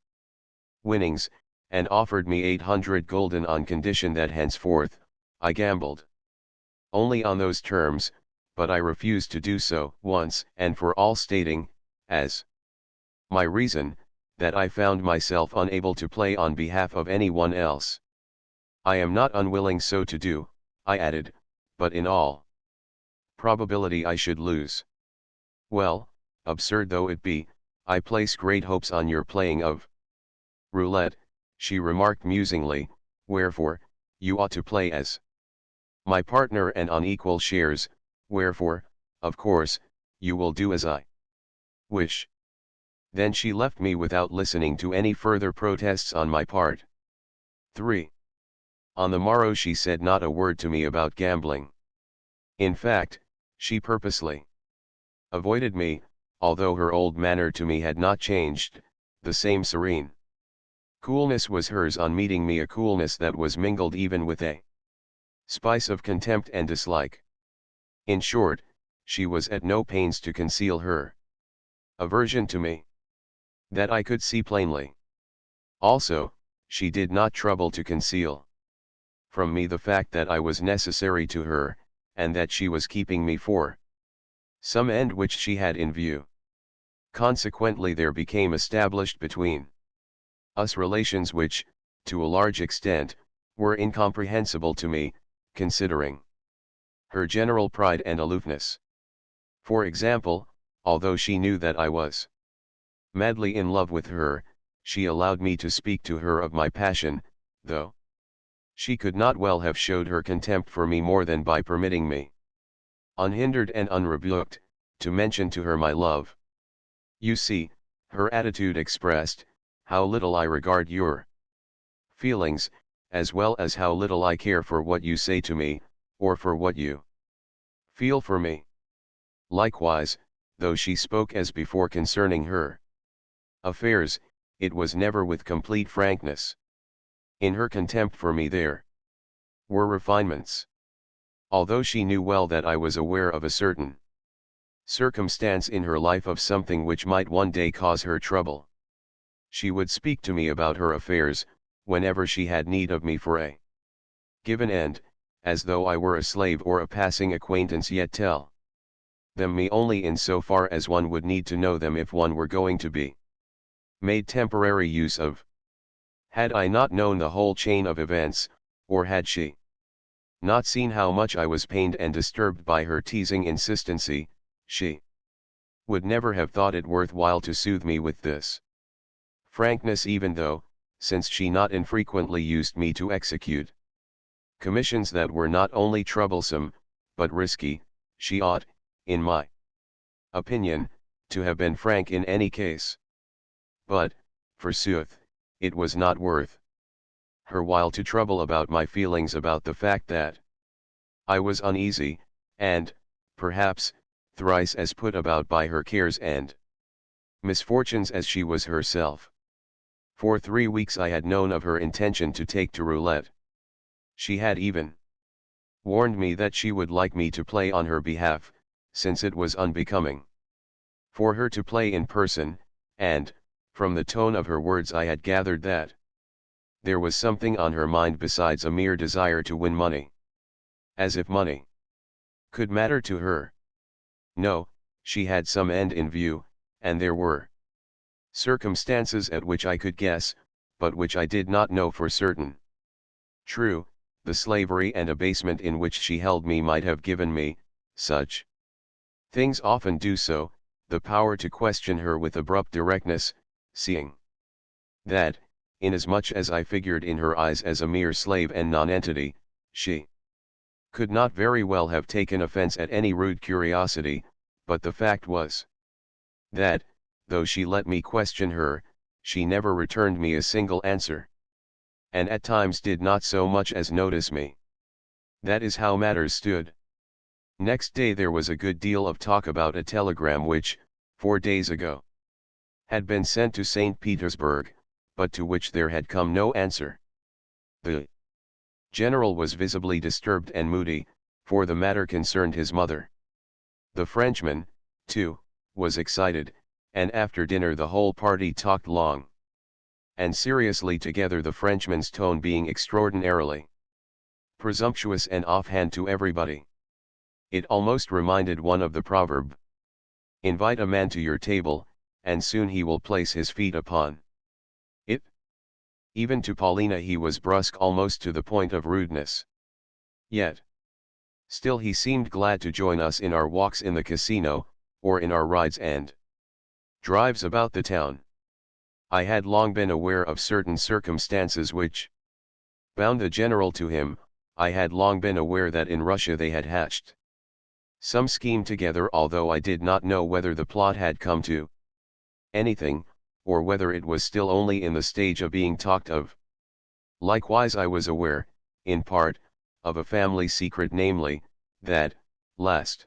winnings, and offered me 800 gulden on condition that henceforth, I gambled only on those terms, but I refused to do so once and for all, stating, as my reason, that I found myself unable to play on behalf of anyone else. I am not unwilling so to do, I added, but in all probability I should lose. Well, absurd though it be, I place great hopes on your playing of roulette, she remarked musingly, wherefore, you ought to play as my partner and on equal shares, wherefore, of course, you will do as I wish. Then she left me without listening to any further protests on my part. 3. On the morrow she said not a word to me about gambling. In fact, she purposely avoided me, although her old manner to me had not changed. The same serene coolness was hers on meeting me, a coolness that was mingled even with a spice of contempt and dislike. In short, she was at no pains to conceal her aversion to me. That I could see plainly. Also, she did not trouble to conceal from me the fact that I was necessary to her, and that she was keeping me for some end which she had in view. Consequently there became established between us relations which, to a large extent, were incomprehensible to me, considering her general pride and aloofness. For example, although she knew that I was madly in love with her, she allowed me to speak to her of my passion, though she could not well have showed her contempt for me more than by permitting me, unhindered and unrebuked, to mention to her my love. You see, her attitude expressed, how little I regard your feelings, as well as how little I care for what you say to me, or for what you feel for me. Likewise, though she spoke as before concerning her affairs, it was never with complete frankness. In her contempt for me there were refinements. Although she knew well that I was aware of a certain circumstance in her life of something which might one day cause her trouble, she would speak to me about her affairs, whenever she had need of me for a given end, as though I were a slave or a passing acquaintance, yet tell them me only in so far as one would need to know them if one were going to be made temporary use of. Had I not known the whole chain of events, or had she not seen how much I was pained and disturbed by her teasing insistency, she would never have thought it worth while to soothe me with this frankness, even though, since she not infrequently used me to execute commissions that were not only troublesome, but risky, she ought, in my opinion, to have been frank in any case. But, forsooth, it was not worth her while to trouble about my feelings about the fact that I was uneasy, and, perhaps, thrice as put about by her cares and misfortunes as she was herself. For 3 weeks I had known of her intention to take to roulette. She had even warned me that she would like me to play on her behalf, since it was unbecoming for her to play in person, and, from the tone of her words I had gathered that there was something on her mind besides a mere desire to win money. As if money could matter to her. No, she had some end in view, and there were circumstances at which I could guess, but which I did not know for certain. True, the slavery and abasement in which she held me might have given me, such things often do so, the power to question her with abrupt directness, seeing that, inasmuch as I figured in her eyes as a mere slave and nonentity. She could not very well have taken offense at any rude curiosity, but the fact was that, though she let me question her, she never returned me a single answer, and at times did not so much as notice me. That is how matters stood. Next day there was a good deal of talk about a telegram which, 4 days ago, had been sent to St. Petersburg, but to which there had come no answer. The general was visibly disturbed and moody, for the matter concerned his mother. The Frenchman, too, was excited, and after dinner the whole party talked long and seriously together, the Frenchman's tone being extraordinarily presumptuous and offhand to everybody. It almost reminded one of the proverb, "Invite a man to your table, and soon he will place his feet upon it." Even to Paulina he was brusque almost to the point of rudeness. Yet still he seemed glad to join us in our walks in the casino, or in our rides and drives about the town. I had long been aware of certain circumstances which bound the general to him. I had long been aware that in Russia they had hatched some scheme together, although I did not know whether the plot had come to anything, or whether it was still only in the stage of being talked of. Likewise I was aware, in part, of a family secret, namely, that, last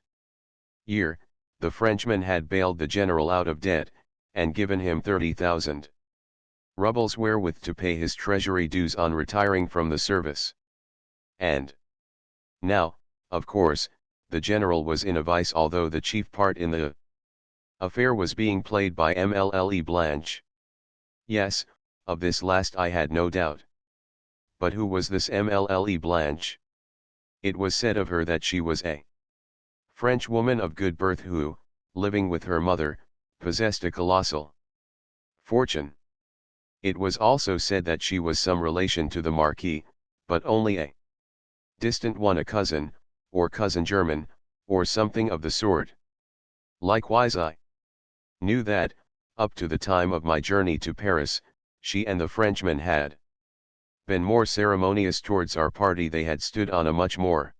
year, the Frenchman had bailed the general out of debt, and given him 30,000 rubles wherewith to pay his treasury dues on retiring from the service. And now, of course, the general was in a vice, although the chief part in the affair was being played by Mlle Blanche. Yes, of this last I had no doubt. But who was this Mlle Blanche? It was said of her that she was a French woman of good birth who, living with her mother, possessed a colossal fortune. It was also said that she was some relation to the Marquis, but only a distant one, a cousin, or cousin german, or something of the sort. Likewise I knew that, up to the time of my journey to Paris, she and the Frenchman had been more ceremonious towards our party. They had stood on a much more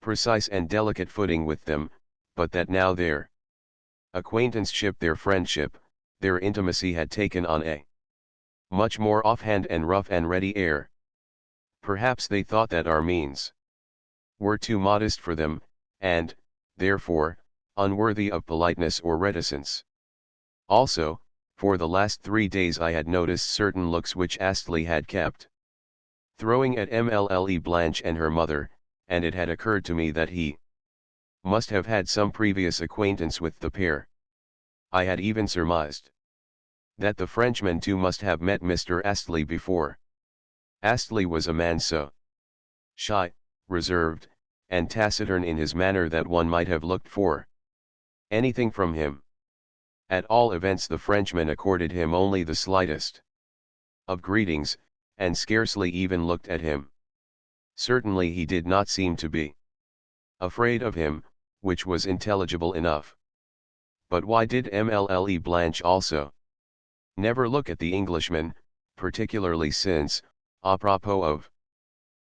precise and delicate footing with them, but that now their acquaintanceship, their friendship, their intimacy had taken on a much more offhand and rough and ready air. Perhaps they thought that our means were too modest for them, and, therefore, unworthy of politeness or reticence. Also, for the last 3 days I had noticed certain looks which Astley had kept throwing at Mlle Blanche and her mother, and it had occurred to me that he must have had some previous acquaintance with the pair. I had even surmised that the Frenchman too must have met Mr. Astley before. Astley was a man so shy, reserved, and taciturn in his manner that one might have looked for anything from him. At all events the Frenchman accorded him only the slightest of greetings, and scarcely even looked at him. Certainly he did not seem to be afraid of him, which was intelligible enough. But why did Mlle Blanche also never look at the Englishman, particularly since, à propos of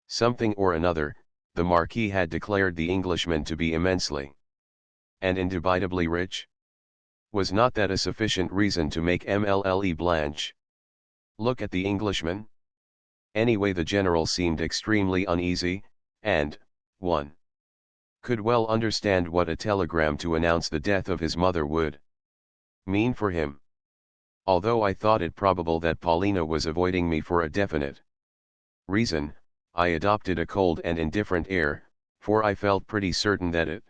something or another, the Marquis had declared the Englishman to be immensely and indubitably rich? Was not that a sufficient reason to make Mlle Blanche look at the Englishman? Anyway, the general seemed extremely uneasy, and, one could well understand what a telegram to announce the death of his mother would mean for him. Although I thought it probable that Paulina was avoiding me for a definite reason, I adopted a cold and indifferent air, for I felt pretty certain that it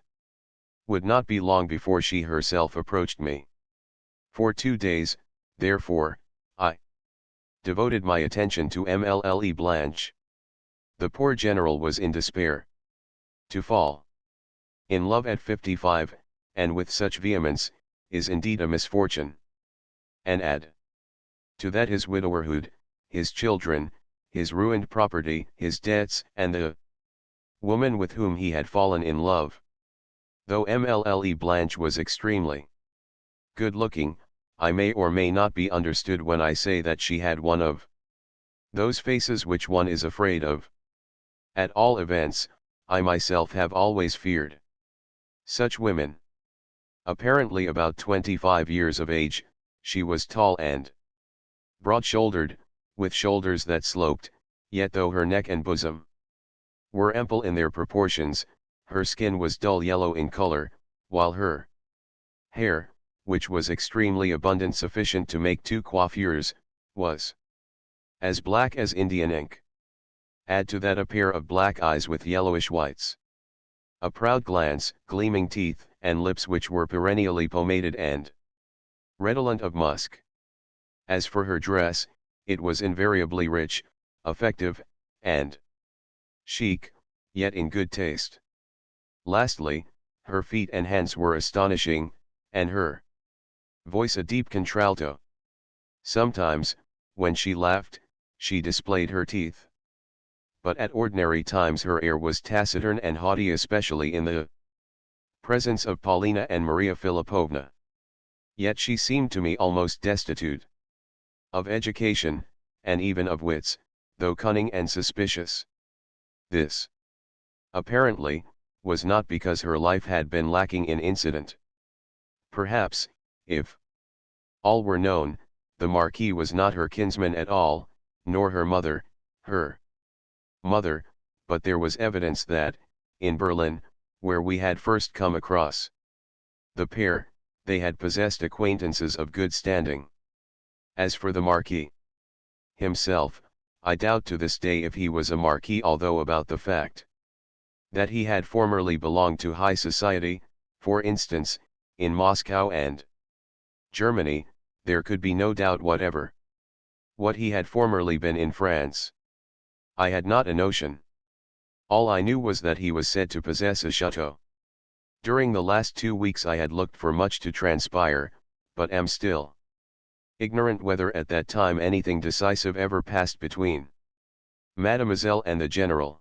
would not be long before she herself approached me. For 2 days, therefore, I devoted my attention to Mlle Blanche. The poor general was in despair. To fall in love at 55, and with such vehemence, is indeed a misfortune. And add to that his widowerhood, his children, his ruined property, his debts, and the woman with whom he had fallen in love. Though Mlle Blanche was extremely good-looking, I may or may not be understood when I say that she had one of Those faces which one is afraid of. At all events, I myself have always feared such women. Apparently about 25 years of age, she was tall and broad-shouldered, with shoulders that sloped, yet though her neck and bosom were ample in their proportions, her skin was dull yellow in color, while her hair, which was extremely abundant sufficient to make 2 coiffures, was as black as Indian ink. Add to that a pair of black eyes with yellowish whites, a proud glance, gleaming teeth, and lips which were perennially pomaded and redolent of musk. As for her dress, it was invariably rich, effective, and chic, yet in good taste. Lastly, her feet and hands were astonishing, and her voice a deep contralto. Sometimes, when she laughed, she displayed her teeth. But at ordinary times her air was taciturn and haughty, especially in the presence of Paulina and Maria Philippovna. Yet she seemed to me almost destitute of education, and even of wits, though cunning and suspicious. This, apparently, was not because her life had been lacking in incident. Perhaps, if all were known, the Marquis was not her kinsman at all, nor her mother, but there was evidence that, in Berlin, where we had first come across the pair, they had possessed acquaintances of good standing. As for the Marquis himself, I doubt to this day if he was a Marquis, although about the fact that he had formerly belonged to high society, for instance, in Moscow and Germany, there could be no doubt whatever. What he had formerly been in France, I had not a notion. All I knew was that he was said to possess a chateau. During the last 2 weeks I had looked for much to transpire, but am still ignorant whether at that time anything decisive ever passed between Mademoiselle and the General.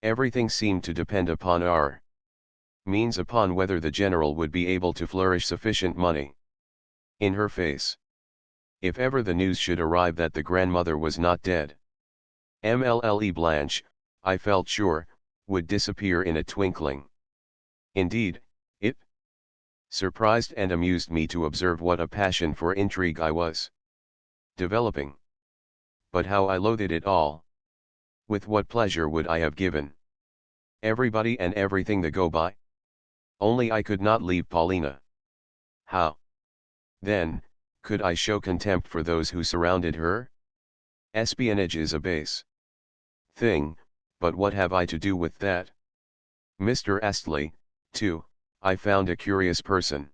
Everything seemed to depend upon our means, upon whether the General would be able to flourish sufficient money in her face. If ever the news should arrive that the grandmother was not dead, Mlle Blanche, I felt sure, would disappear in a twinkling. Indeed, it surprised and amused me to observe what a passion for intrigue I was developing. But how I loathed it all! With what pleasure would I have given everybody and everything the go by? Only I could not leave Paulina. How, then, could I show contempt for those who surrounded her? Espionage is a base thing, but what have I to do with that? Mr. Astley, too, I found a curious person.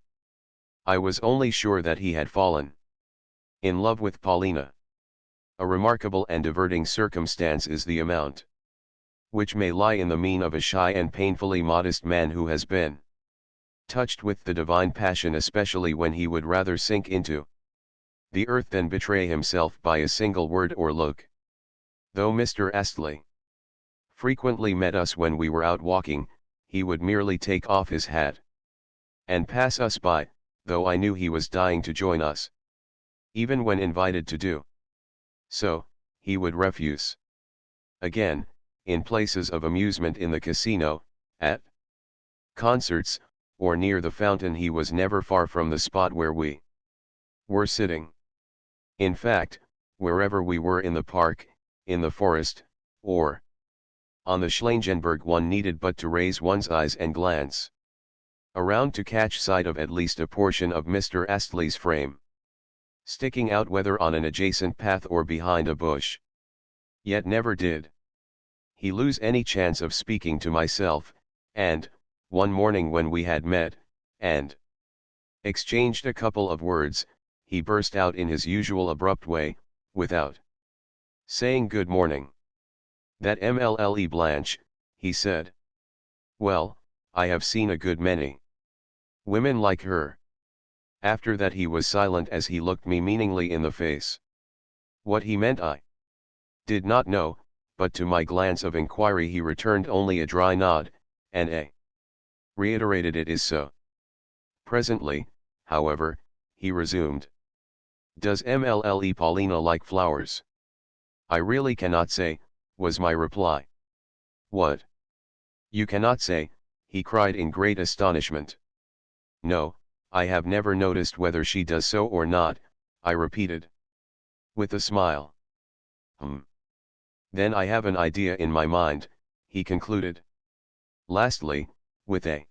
I was only sure that he had fallen in love with Paulina. A remarkable and diverting circumstance is the amount which may lie in the mien of a shy and painfully modest man who has been touched with the divine passion, especially when he would rather sink into the earth than betray himself by a single word or look. Though Mr. Astley frequently met us when we were out walking, he would merely take off his hat and pass us by, though I knew he was dying to join us. Even when invited to do so, he would refuse. Again, in places of amusement, in the casino, at concerts, or near the fountain, he was never far from the spot where we were sitting. In fact, wherever we were, in the park, in the forest, or on the Schlangenberg, one needed but to raise one's eyes and glance around to catch sight of at least a portion of Mr. Astley's frame, sticking out whether on an adjacent path or behind a bush. Yet never did he lose any chance of speaking to myself, and, one morning when we had met, and exchanged a couple of words, he burst out in his usual abrupt way, without saying good morning. "That Mlle Blanche," he said. "Well, I have seen a good many women like her." After that he was silent as he looked me meaningly in the face. What he meant I did not know, but to my glance of inquiry he returned only a dry nod, and reiterated, "It is so." Presently, however, he resumed. "Does Mlle Paulina like flowers?" I really cannot say, was my reply. What? You cannot say, he cried in great astonishment. No, I have never noticed whether she does so or not, I repeated. With a smile. Then I have an idea in my mind, he concluded. Lastly, with a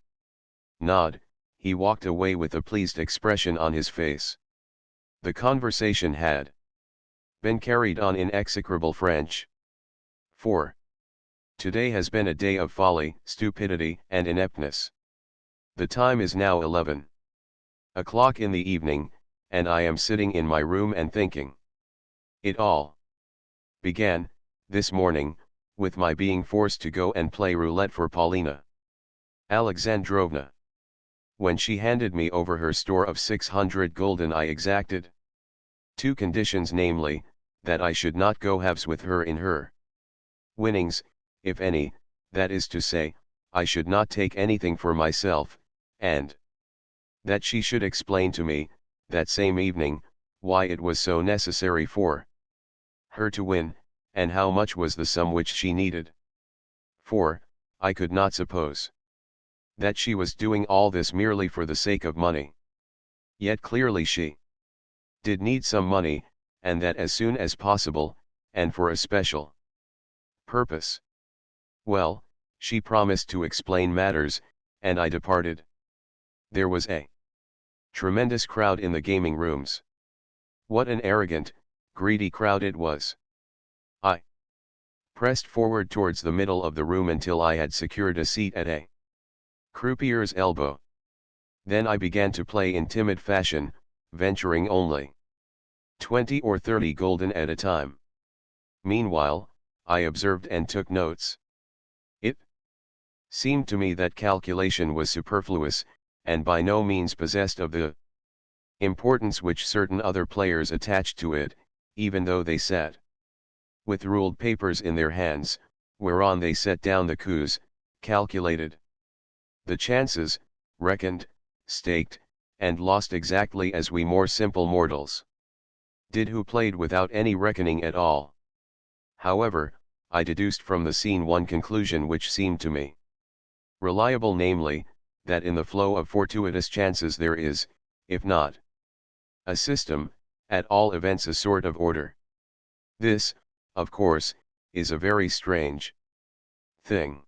nod, he walked away with a pleased expression on his face. The conversation had been carried on in execrable French. 4. Today has been a day of folly, stupidity, and ineptness. The time is now 11 o'clock in the evening, and I am sitting in my room and thinking. It all began, this morning, with my being forced to go and play roulette for Paulina Alexandrovna. When she handed me over her store of 600 gulden, I exacted two conditions, namely, that I should not go halves with her in her winnings, if any, that is to say, I should not take anything for myself, and that she should explain to me, that same evening, why it was so necessary for her to win, and how much was the sum which she needed. For, I could not suppose that she was doing all this merely for the sake of money. Yet clearly she did need some money, and that as soon as possible, and for a special purpose. Well, she promised to explain matters, and I departed. There was a tremendous crowd in the gaming rooms. What an arrogant, greedy crowd it was. I pressed forward towards the middle of the room until I had secured a seat at a croupier's elbow. Then I began to play in timid fashion, venturing only 20 or 30 gulden at a time. Meanwhile, I observed and took notes. It seemed to me that calculation was superfluous, and by no means possessed of the importance which certain other players attached to it, even though they sat with ruled papers in their hands, whereon they set down the coups, calculated the chances, reckoned, staked, and lost exactly as we more simple mortals did, who played without any reckoning at all. However, I deduced from the scene one conclusion which seemed to me reliable, namely, that in the flow of fortuitous chances there is, if not a system, at all events a sort of order. This, of course, is a very strange thing.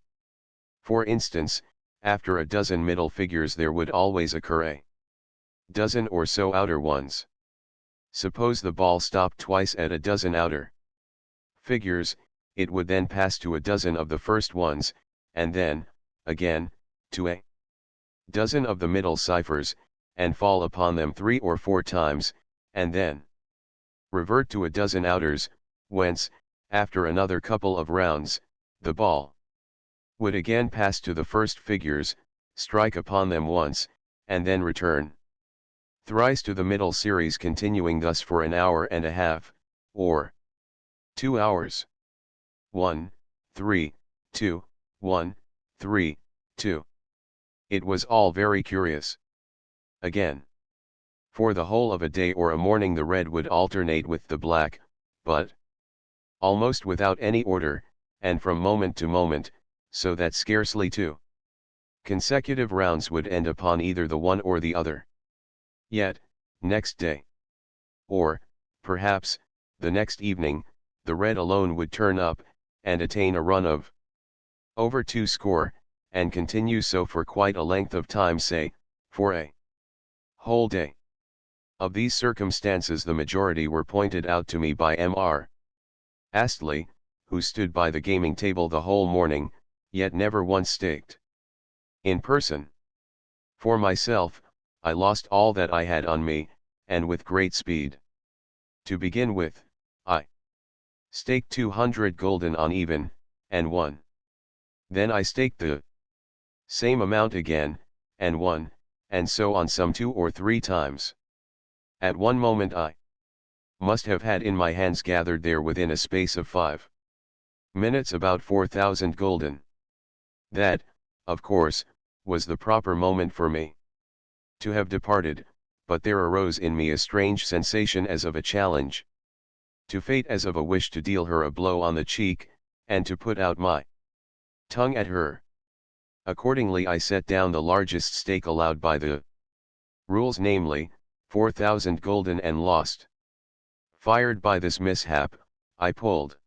For instance, after a dozen middle figures there would always occur a dozen or so outer ones. Suppose the ball stopped twice at a dozen outer figures, it would then pass to a dozen of the first ones, and then, again, to a dozen of the middle ciphers, and fall upon them 3 or 4 times, and then revert to a dozen outers, whence, after another couple of rounds, the ball would again pass to the first figures, strike upon them once, and then return thrice to the middle series, continuing thus for an hour and a half, or 2 hours. 1, 3, 2, 1, 3, 2. It was all very curious. Again, for the whole of a day or a morning the red would alternate with the black, but almost without any order, and from moment to moment, so that scarcely 2 consecutive rounds would end upon either the one or the other. Yet, next day, or, perhaps, the next evening, the red alone would turn up, and attain a run of over 2 score, and continue so for quite a length of time, say, for a whole day. Of these circumstances the majority were pointed out to me by Mr. Astley, who stood by the gaming table the whole morning, yet never once staked in person. For myself, I lost all that I had on me, and with great speed. To begin with, I staked 200 gulden on even, and won. Then I staked the same amount again, and won, and so on some 2 or 3 times. At one moment I must have had in my hands gathered there within a space of 5 minutes about 4,000 gulden. That, of course, was the proper moment for me to have departed, but there arose in me a strange sensation as of a challenge. to fate as of a wish to deal her a blow on the cheek, and to put out my tongue at her. Accordingly I set down the largest stake allowed by the rules, namely, 4,000 gulden, and lost. Fired by this mishap, I pulled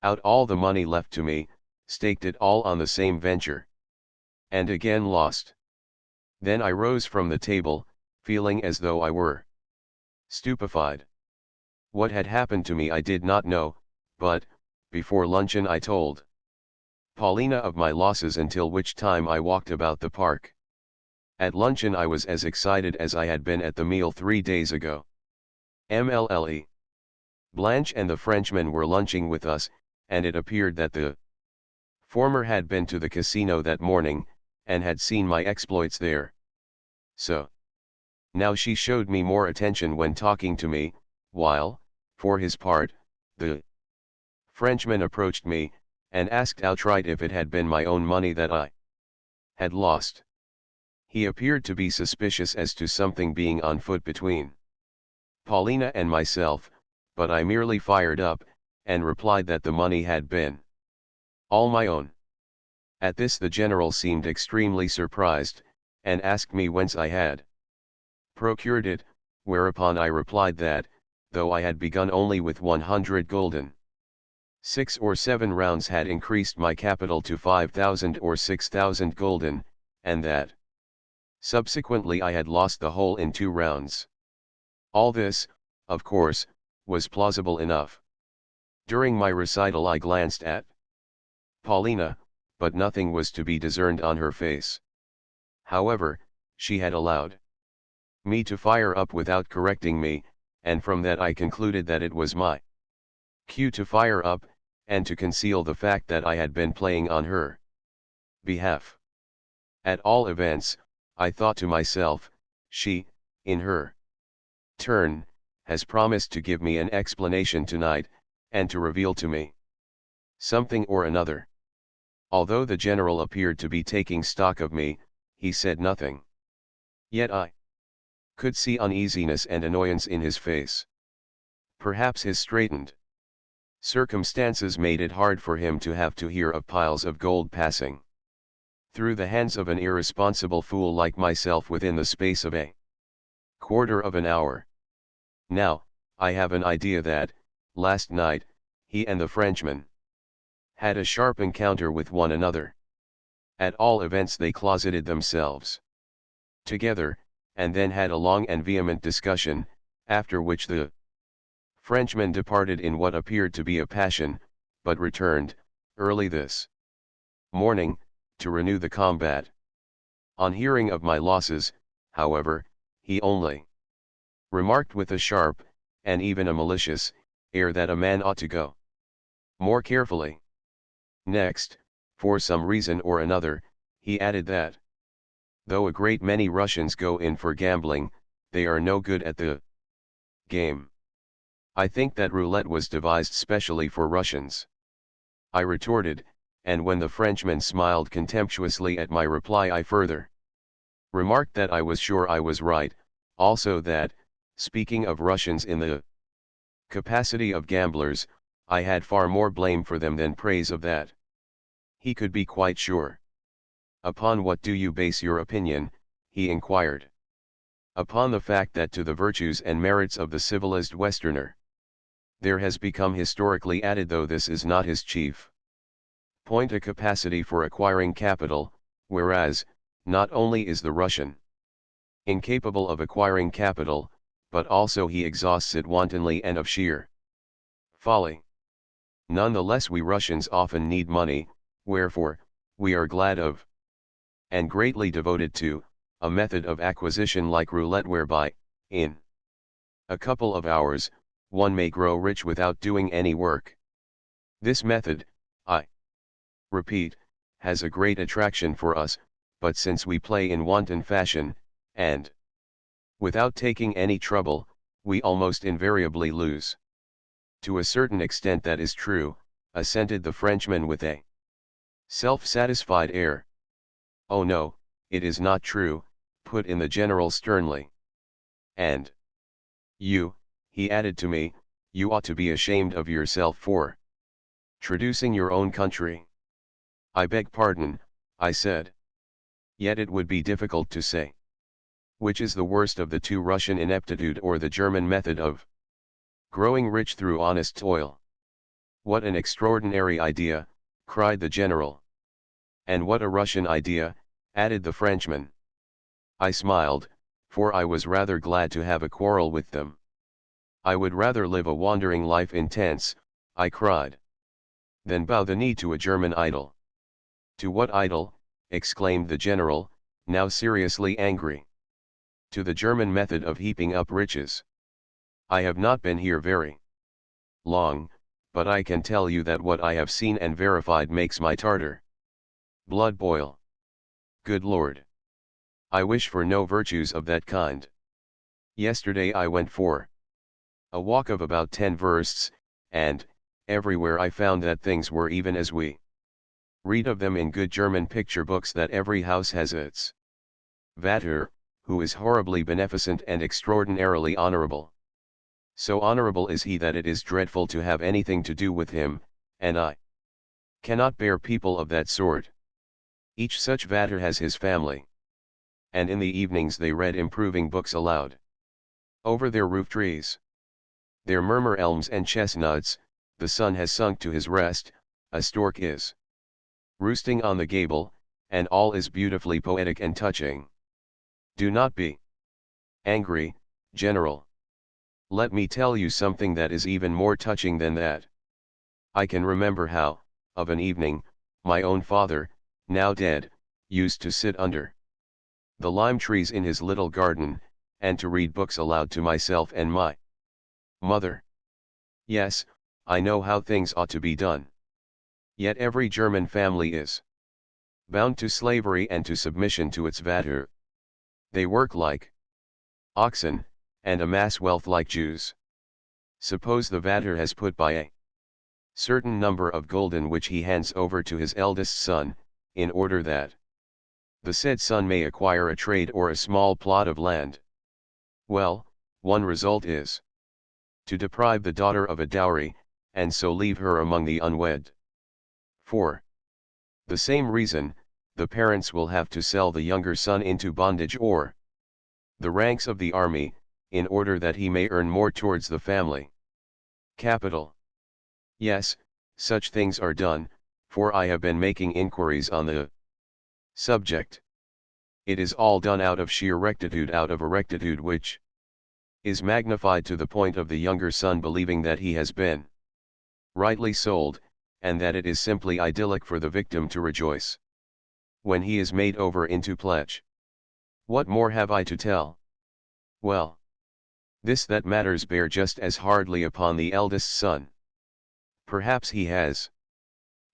out all the money left to me, staked it all on the same venture, and again lost. Then I rose from the table, feeling as though I were stupefied. What had happened to me I did not know, but, before luncheon I told Paulina of my losses, until which time I walked about the park. At luncheon I was as excited as I had been at the meal 3 days ago. MLLE. Blanche and the Frenchman were lunching with us, and it appeared that the former had been to the casino that morning, and had seen my exploits there. So now she showed me more attention when talking to me, while, for his part, the Frenchman approached me, and asked outright if it had been my own money that I had lost. He appeared to be suspicious as to something being on foot between Paulina and myself, but I merely fired up, and replied that the money had been all my own. At this the general seemed extremely surprised, and asked me whence I had procured it, whereupon I replied that, though I had begun only with 100 gulden, 6 or 7 rounds had increased my capital to 5,000 or 6,000 gulden, and that subsequently I had lost the whole in 2 rounds. All this, of course, was plausible enough. During my recital I glanced at Paulina, but nothing was to be discerned on her face. However, she had allowed me to fire up without correcting me, and from that I concluded that it was my cue to fire up, and to conceal the fact that I had been playing on her behalf. At all events, I thought to myself, she, in her turn, has promised to give me an explanation tonight, and to reveal to me something or another. Although the general appeared to be taking stock of me, he said nothing. Yet I could see uneasiness and annoyance in his face. Perhaps his straitened circumstances made it hard for him to have to hear of piles of gold passing through the hands of an irresponsible fool like myself within the space of a quarter of an hour. Now, I have an idea that, last night, he and the Frenchman had a sharp encounter with one another. At all events they closeted themselves together, and then had a long and vehement discussion, after which the Frenchman departed in what appeared to be a passion, but returned, early this morning, to renew the combat. On hearing of my losses, however, he only remarked with a sharp, and even a malicious, air that a man ought to go more carefully. Next, for some reason or another, he added that, though a great many Russians go in for gambling, they are no good at the game. I think that roulette was devised specially for Russians. I retorted, and when the Frenchman smiled contemptuously at my reply I further remarked that I was sure I was right, also that, speaking of Russians in the capacity of gamblers, I had far more blame for them than praise of that. He could be quite sure. Upon what do you base your opinion? He inquired. Upon the fact that to the virtues and merits of the civilized Westerner there has become historically added, though this is not his chief point, a capacity for acquiring capital, whereas, not only is the Russian incapable of acquiring capital, but also he exhausts it wantonly and of sheer folly. None the less we Russians often need money, wherefore, we are glad of, and greatly devoted to, a method of acquisition like roulette, whereby, in a couple of hours, one may grow rich without doing any work. This method, I repeat, has a great attraction for us, but since we play in wanton fashion, and without taking any trouble, we almost invariably lose. To a certain extent that is true, assented the Frenchman with a self-satisfied air. Oh no, it is not true, put in the general sternly. And you, he added to me, you ought to be ashamed of yourself for traducing your own country. I beg pardon, I said. Yet it would be difficult to say. Which is the worst of the two, Russian ineptitude or the German method of growing rich through honest toil? What an extraordinary idea, cried the general. And what a Russian idea, added the Frenchman. I smiled, for I was rather glad to have a quarrel with them. I would rather live a wandering life in tents, I cried, than bow the knee to a German idol. To what idol? Exclaimed the general, now seriously angry. To the German method of heaping up riches. I have not been here very long, but I can tell you that what I have seen and verified makes my Tartar blood boil. Good Lord! I wish for no virtues of that kind. Yesterday I went for a walk of about 10 versts, and, everywhere I found that things were even as we read of them in good German picture books, that every house has its Vater, who is horribly beneficent and extraordinarily honorable. So honorable is he that it is dreadful to have anything to do with him, and I cannot bear people of that sort. Each such Vater has his family. And in the evenings they read improving books aloud. Over their roof trees there murmur elms and chestnuts, the sun has sunk to his rest, a stork is roosting on the gable, and all is beautifully poetic and touching. Do not be angry, General. Let me tell you something that is even more touching than that. I can remember how, of an evening, my own father, now dead, used to sit under the lime trees in his little garden, and to read books aloud to myself and my mother. Yes, I know how things ought to be done. Yet every German family is bound to slavery and to submission to its Vater. They work like oxen, and amass wealth like Jews. Suppose the Vater has put by a certain number of gulden which he hands over to his eldest son, in order that the said son may acquire a trade or a small plot of land. Well, one result is to deprive the daughter of a dowry, and so leave her among the unwed. For the same reason, the parents will have to sell the younger son into bondage or the ranks of the army, in order that he may earn more towards the family capital. Yes, such things are done, for I have been making inquiries on the subject. It is all done out of sheer rectitude, out of a rectitude which is magnified to the point of the younger son believing that he has been rightly sold, and that it is simply idyllic for the victim to rejoice when he is made over into pledge. What more have I to tell? Well, this, that matters bear just as hardly upon the eldest son. Perhaps he has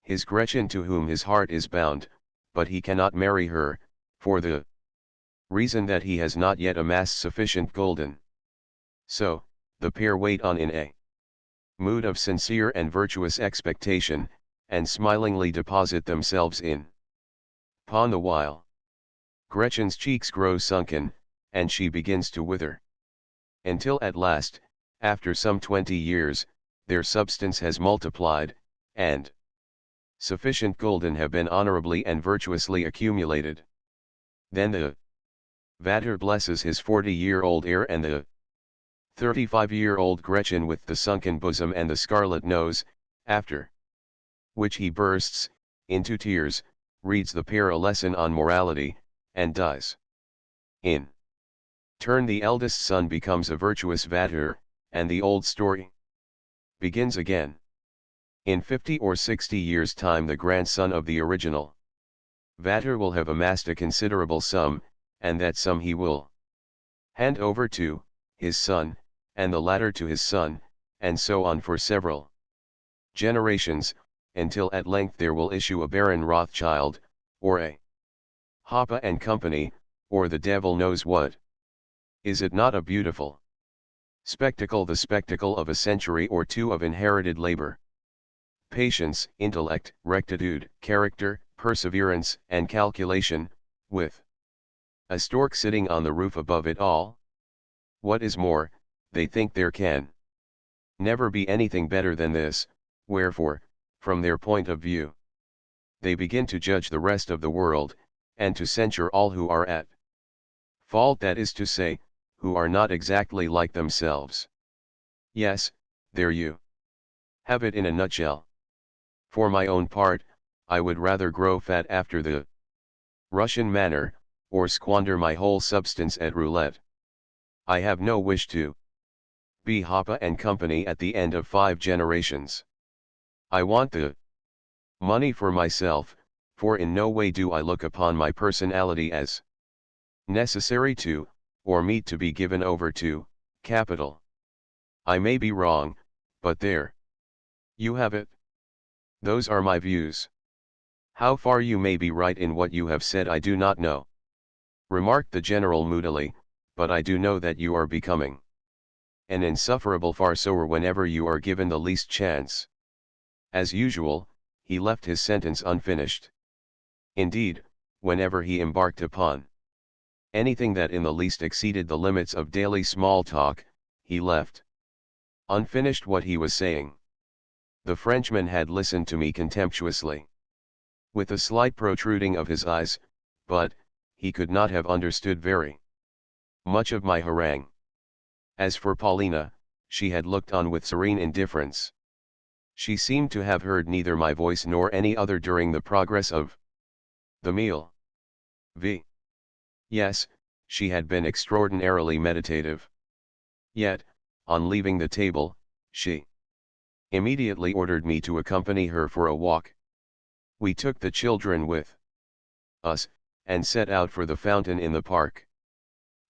his Gretchen to whom his heart is bound, but he cannot marry her, for the reason that he has not yet amassed sufficient gulden. So, the pair wait on in a mood of sincere and virtuous expectation, and smilingly deposit themselves in pawn the while. Gretchen's cheeks grow sunken, and she begins to wither. Until at last, after some 20 years, their substance has multiplied, and sufficient gulden have been honorably and virtuously accumulated. Then the Vater blesses his 40-year-old heir and the 35-year-old Gretchen with the sunken bosom and the scarlet nose, after which he bursts into tears, reads the pair a lesson on morality, and does. In turn the eldest son becomes a virtuous Vater, and the old story begins again. In 50 or 60 years' time the grandson of the original Vater will have amassed a considerable sum, and that sum he will hand over to his son, and the latter to his son, and so on for several generations, until at length there will issue a Baron Rothschild, or a Hoppe and Company, or the devil knows what. Is it not a beautiful spectacle, the spectacle of a century or two of inherited labor, patience, intellect, rectitude, character, perseverance, and calculation, with a stork sitting on the roof above it all? What is more, they think there can never be anything better than this, wherefore, from their point of view, they begin to judge the rest of the world, and to censure all who are at fault, that is to say, who are not exactly like themselves. Yes, there you have it in a nutshell. For my own part, I would rather grow fat after the Russian manner, or squander my whole substance at roulette. I have no wish to be Hoppe and company at the end of 5 generations. I want the money for myself, for in no way do I look upon my personality as necessary to, or meet to be given over to, capital. I may be wrong, but there you have it. Those are my views. How far you may be right in what you have said I do not know, remarked the general moodily, but I do know that you are becoming an insufferable farsower whenever you are given the least chance. As usual, he left his sentence unfinished. Indeed, whenever he embarked upon anything that in the least exceeded the limits of daily small talk, he left unfinished what he was saying. The Frenchman had listened to me contemptuously, with a slight protruding of his eyes, but he could not have understood very much of my harangue. As for Paulina, she had looked on with serene indifference. She seemed to have heard neither my voice nor any other during the progress of the meal. Yes, she had been extraordinarily meditative. Yet, on leaving the table, she immediately ordered me to accompany her for a walk. We took the children with us, and set out for the fountain in the park.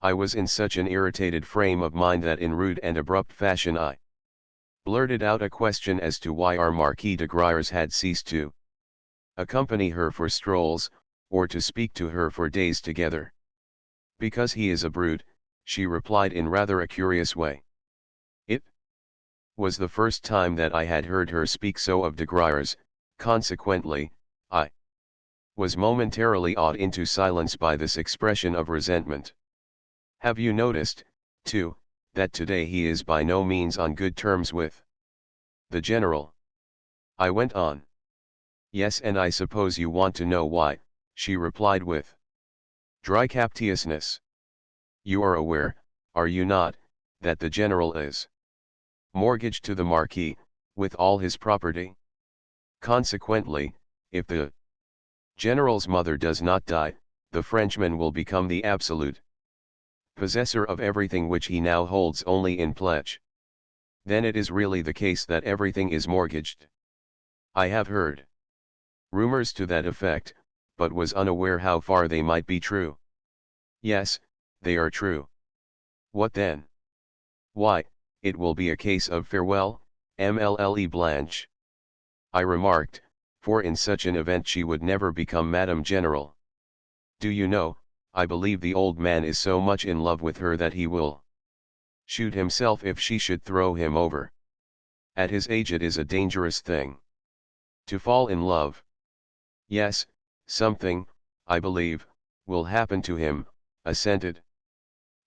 I was in such an irritated frame of mind that in rude and abrupt fashion I blurted out a question as to why our Marquis de Griers had ceased to accompany her for strolls, or to speak to her for days together. Because he is a brute, she replied in rather a curious way. It was the first time that I had heard her speak so of de Griers, consequently, I was momentarily awed into silence by this expression of resentment. Have you noticed, too, that today he is by no means on good terms with the general? I went on. Yes, and I suppose you want to know why, she replied with dry captiousness. You are aware, are you not, that the general is mortgaged to the Marquis, with all his property? Consequently, if the general's mother does not die, the Frenchman will become the absolute possessor of everything which he now holds only in pledge. Then it is really the case that everything is mortgaged. I have heard rumors to that effect, but was unaware how far they might be true. Yes, they are true. What then? Why, it will be a case of farewell, Mlle Blanche, I remarked, for in such an event she would never become Madame General. Do you know, I believe the old man is so much in love with her that he will shoot himself if she should throw him over. At his age it is a dangerous thing to fall in love. Yes, something, I believe, will happen to him, assented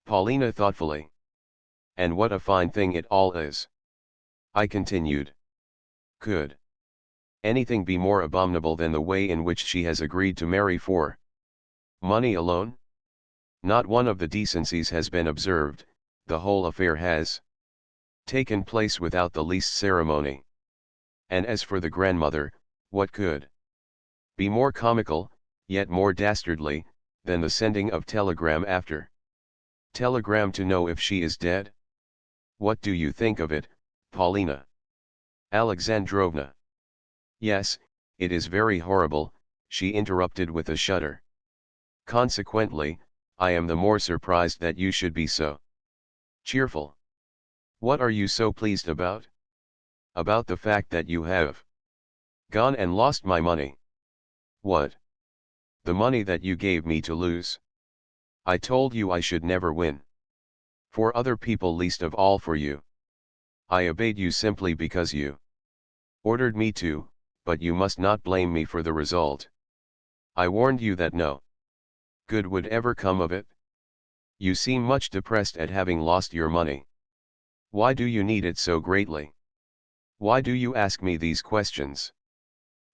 Paulina thoughtfully. And what a fine thing it all is, I continued. Could anything be more abominable than the way in which she has agreed to marry for money alone? Not one of the decencies has been observed, the whole affair has taken place without the least ceremony. And as for the grandmother, what could be more comical, yet more dastardly, than the sending of telegram after telegram to know if she is dead? What do you think of it, Paulina Alexandrovna? Yes, it is very horrible, she interrupted with a shudder. Consequently, I am the more surprised that you should be so cheerful. What are you so pleased about? About the fact that you have gone and lost my money. What? The money that you gave me to lose? I told you I should never win. For other people, least of all for you. I obeyed you simply because you ordered me to, but you must not blame me for the result. I warned you that no good would ever come of it. You seem much depressed at having lost your money. Why do you need it so greatly? Why do you ask me these questions?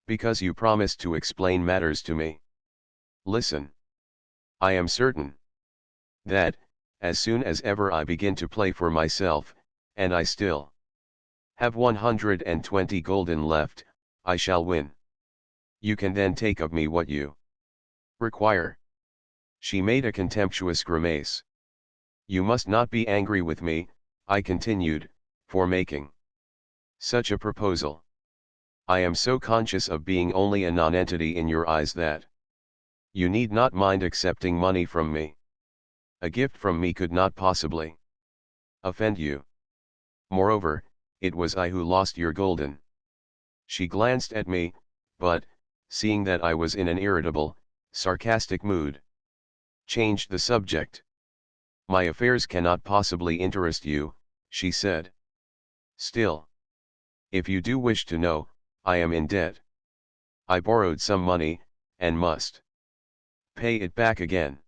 Because you promised to explain matters to me. Listen. I am certain that, as soon as ever I begin to play for myself, and I still have 120 gulden left, I shall win. You can then take of me what you require. She made a contemptuous grimace. You must not be angry with me, I continued, for making such a proposal. I am so conscious of being only a nonentity in your eyes that you need not mind accepting money from me. A gift from me could not possibly offend you. Moreover, it was I who lost your gulden. She glanced at me, but, seeing that I was in an irritable, sarcastic mood, changed the subject. My affairs cannot possibly interest you, she said. Still, if you do wish to know, I am in debt. I borrowed some money, and must pay it back again.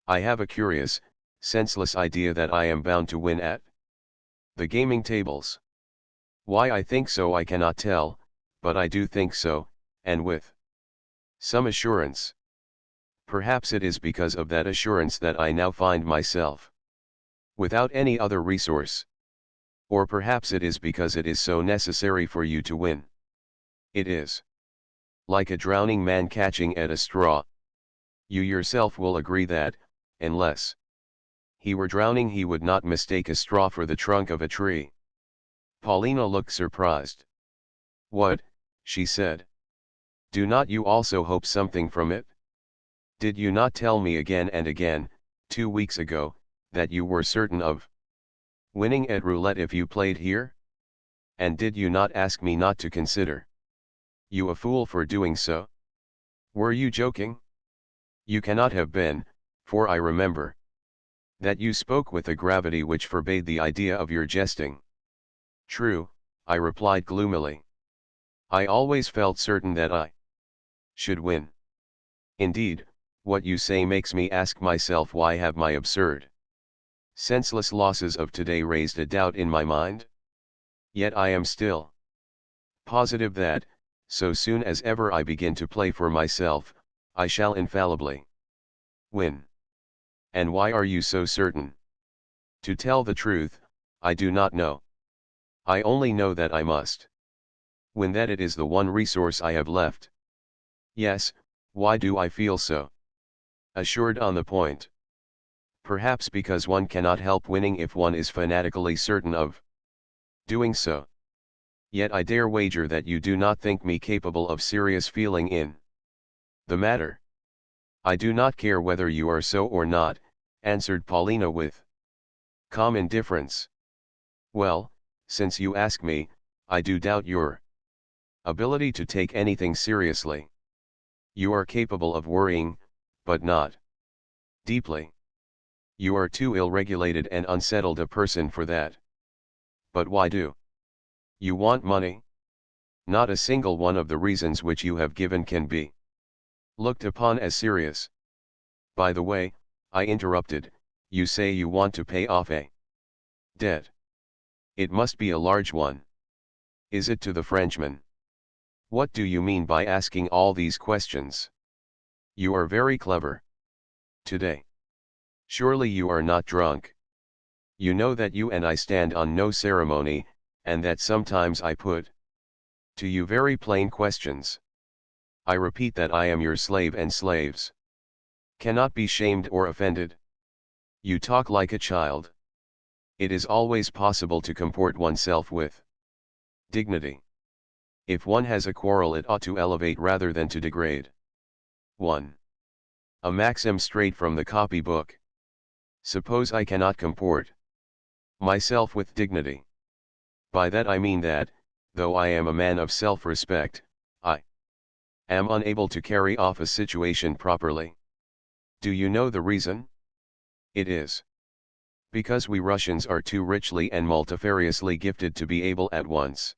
I have a curious, senseless idea that I am bound to win at the gaming tables. Why I think so I cannot tell, but I do think so, and with some assurance. Perhaps it is because of that assurance that I now find myself without any other resource. Or perhaps it is because it is so necessary for you to win. It is like a drowning man catching at a straw. You yourself will agree that, unless he were drowning, he would not mistake a straw for the trunk of a tree. Paulina looked surprised. What, she said. Do not you also hope something from it? Did you not tell me again and again, 2 weeks ago, that you were certain of winning at roulette if you played here? And did you not ask me not to consider you a fool for doing so? Were you joking? You cannot have been, for I remember that you spoke with a gravity which forbade the idea of your jesting. True, I replied gloomily. I always felt certain that I should win. Indeed, what you say makes me ask myself why have my absurd, senseless losses of today raised a doubt in my mind? Yet I am still positive that, so soon as ever I begin to play for myself, I shall infallibly win. And why are you so certain? To tell the truth, I do not know. I only know that I must win, that it is the one resource I have left. Yes, why do I feel so assured on the point? Perhaps because one cannot help winning if one is fanatically certain of doing so. Yet I dare wager that you do not think me capable of serious feeling in the matter. I do not care whether you are so or not, answered Paulina with calm indifference. Well, since you ask me, I do doubt your ability to take anything seriously. You are capable of worrying, but not deeply. You are too ill-regulated and unsettled a person for that. But why do you want money? Not a single one of the reasons which you have given can be looked upon as serious. By the way, I interrupted, you say you want to pay off a debt. It must be a large one. Is it to the Frenchman? What do you mean by asking all these questions? You are very clever today. Surely you are not drunk. You know that you and I stand on no ceremony, and that sometimes I put to you very plain questions. I repeat that I am your slave, and slaves cannot be shamed or offended. You talk like a child. It is always possible to comport oneself with dignity. If one has a quarrel, it ought to elevate rather than to degrade 1. A maxim straight from the copybook. Suppose I cannot comport myself with dignity. By that I mean that, though I am a man of self-respect, I am unable to carry off a situation properly. Do you know the reason? It is because we Russians are too richly and multifariously gifted to be able at once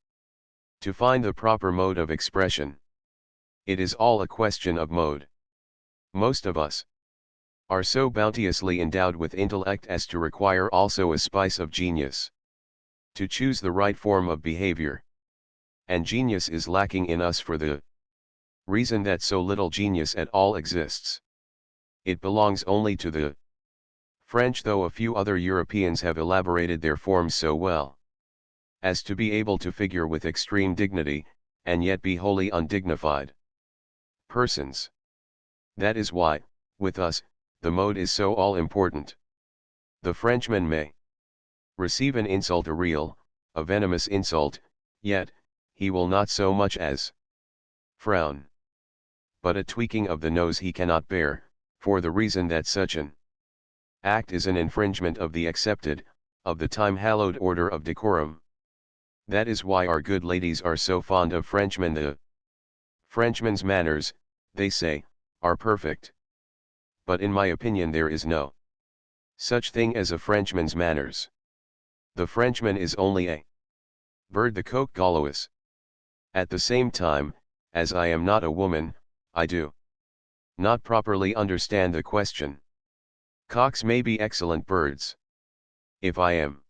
to find the proper mode of expression. It is all a question of mode. Most of us are so bounteously endowed with intellect as to require also a spice of genius to choose the right form of behavior. and genius is lacking in us for the reason that so little genius at all exists. It belongs only to the French, though a few other Europeans have elaborated their forms so well as to be able to figure with extreme dignity, and yet be wholly undignified persons. That is why, with us, the mode is so all-important. The Frenchman may receive an insult, a real, a venomous insult, yet, he will not so much as frown. But a tweaking of the nose he cannot bear, for the reason that such an act is an infringement of the accepted, of the time-hallowed order of decorum. That is why our good ladies are so fond of Frenchmen. The Frenchman's manners, they say, are perfect. But in my opinion there is no such thing as a Frenchman's manners. The Frenchman is only a bird, the coq gaulois. At the same time, as I am not a woman, I do not properly understand the question. Cocks may be excellent birds. If I am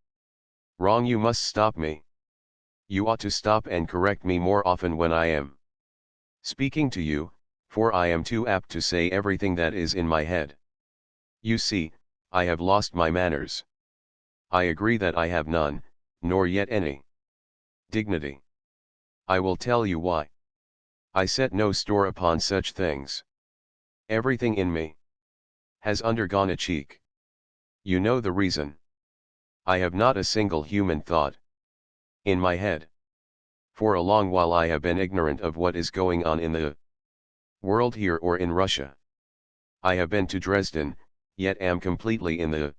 wrong, you must stop me. You ought to stop and correct me more often when I am speaking to you, for I am too apt to say everything that is in my head. You see, I have lost my manners. I agree that I have none, nor yet any dignity. I will tell you why. I set no store upon such things. Everything in me has undergone a cheek. You know the reason. I have not a single human thought in my head. For a long while I have been ignorant of what is going on in the world here or in Russia. I have been to Dresden, yet am completely in the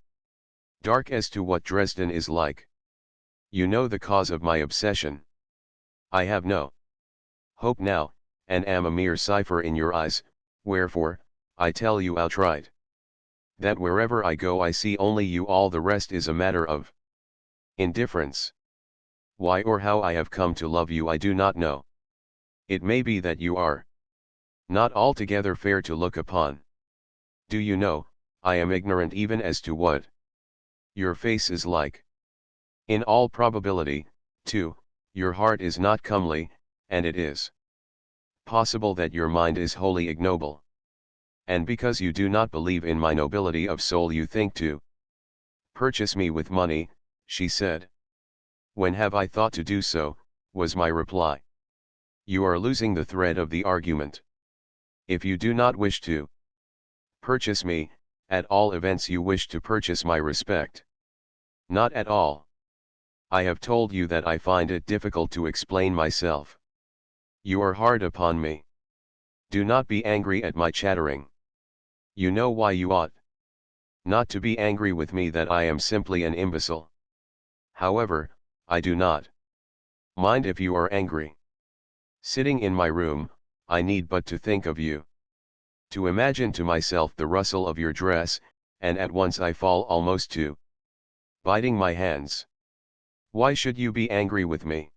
dark as to what Dresden is like. You know the cause of my obsession. I have no hope now, and am a mere cipher in your eyes, wherefore, I tell you outright that wherever I go I see only you, all the rest is a matter of indifference. Why or how I have come to love you I do not know. It may be that you are not altogether fair to look upon. Do you know, I am ignorant even as to what your face is like. In all probability, too, your heart is not comely, and it is possible that your mind is wholly ignoble. And because you do not believe in my nobility of soul you think to purchase me with money, she said. When have I thought to do so, was my reply. You are losing the thread of the argument. If you do not wish to purchase me, at all events you wish to purchase my respect. Not at all. I have told you that I find it difficult to explain myself. You are hard upon me. Do not be angry at my chattering. You know why you ought not to be angry with me, that I am simply an imbecile. However, I do not mind if you are angry. Sitting in my room, I need but to think of you, to imagine to myself the rustle of your dress, and at once I fall almost to biting my hands. Why should you be angry with me?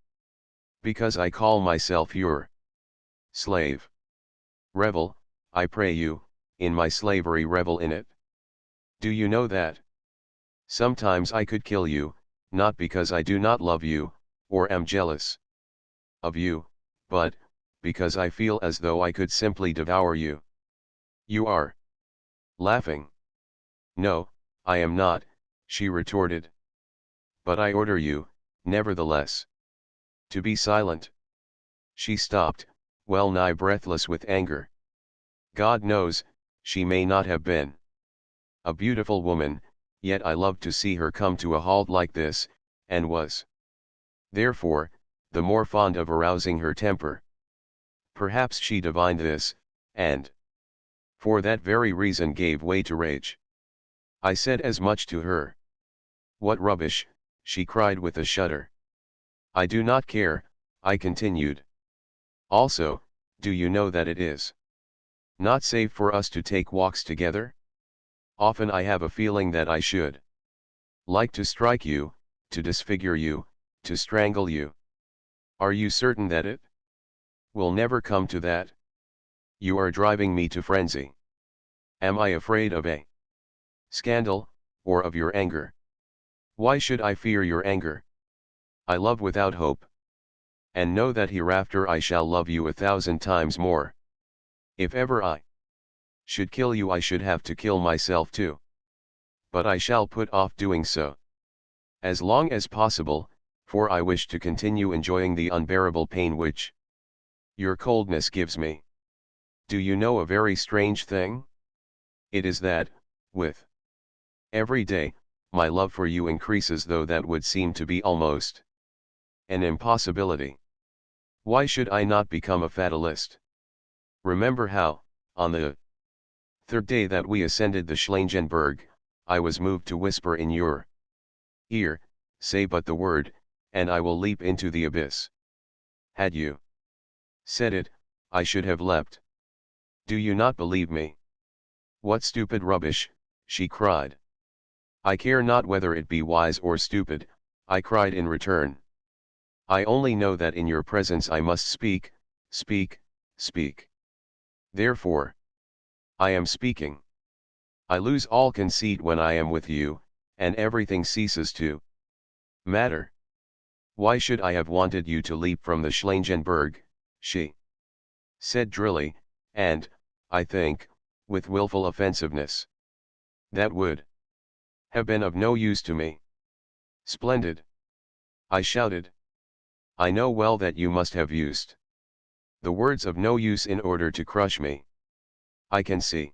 Because I call myself your slave. Revel, I pray you, in my slavery, revel in it. Do you know that sometimes I could kill you, not because I do not love you, or am jealous of you, but because I feel as though I could simply devour you. You are laughing. No, I am not, she retorted. But I order you, nevertheless, to be silent. She stopped, well nigh breathless with anger. God knows, she may not have been a beautiful woman, yet I loved to see her come to a halt like this, and was therefore the more fond of arousing her temper. Perhaps she divined this, and for that very reason gave way to rage. I said as much to her. What rubbish, she cried with a shudder. I do not care, I continued. Also, do you know that it is not safe for us to take walks together? Often I have a feeling that I should like to strike you, to disfigure you, to strangle you. Are you certain that it will never come to that? You are driving me to frenzy. Am I afraid of a scandal, or of your anger? Why should I fear your anger? I love without hope. and know that hereafter I shall love you 1,000 times more. If ever I should kill you, I should have to kill myself too. But I shall put off doing so as long as possible, for I wish to continue enjoying the unbearable pain which your coldness gives me. Do you know a very strange thing? It is that, with every day, my love for you increases, though that would seem to be almost an impossibility. Why should I not become a fatalist? Remember how, on the third day that we ascended the Schlangenberg, I was moved to whisper in your ear, say but the word, and I will leap into the abyss. Had you said it, I should have leapt. Do you not believe me? What stupid rubbish, she cried. I care not whether it be wise or stupid, I cried in return. I only know that in your presence I must speak, speak, speak. Therefore, I am speaking. I lose all conceit when I am with you, and everything ceases to matter. Why should I have wanted you to leap from the Schlangenberg, she said drily, and, I think, with wilful offensiveness. That would have been of no use to me. Splendid! I shouted. I know well that you must have used the words of no use in order to crush me. I can see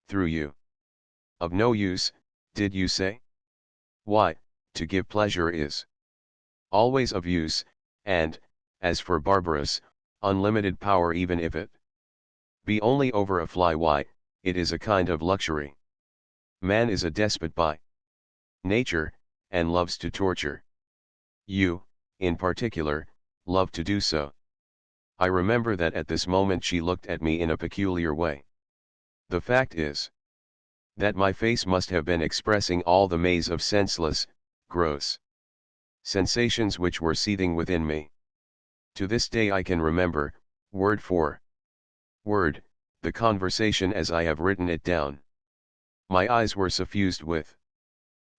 through you. Of no use, did you say? Why, to give pleasure is always of use, and, as for barbarous, unlimited power, even if it be only over a fly, why, it is a kind of luxury. Man is a despot by nature, and loves to torture. You, in particular, love to do so. I remember that at this moment she looked at me in a peculiar way. The fact is that my face must have been expressing all the maze of senseless, gross sensations which were seething within me. To this day I can remember, word for word, the conversation as I have written it down. My eyes were suffused with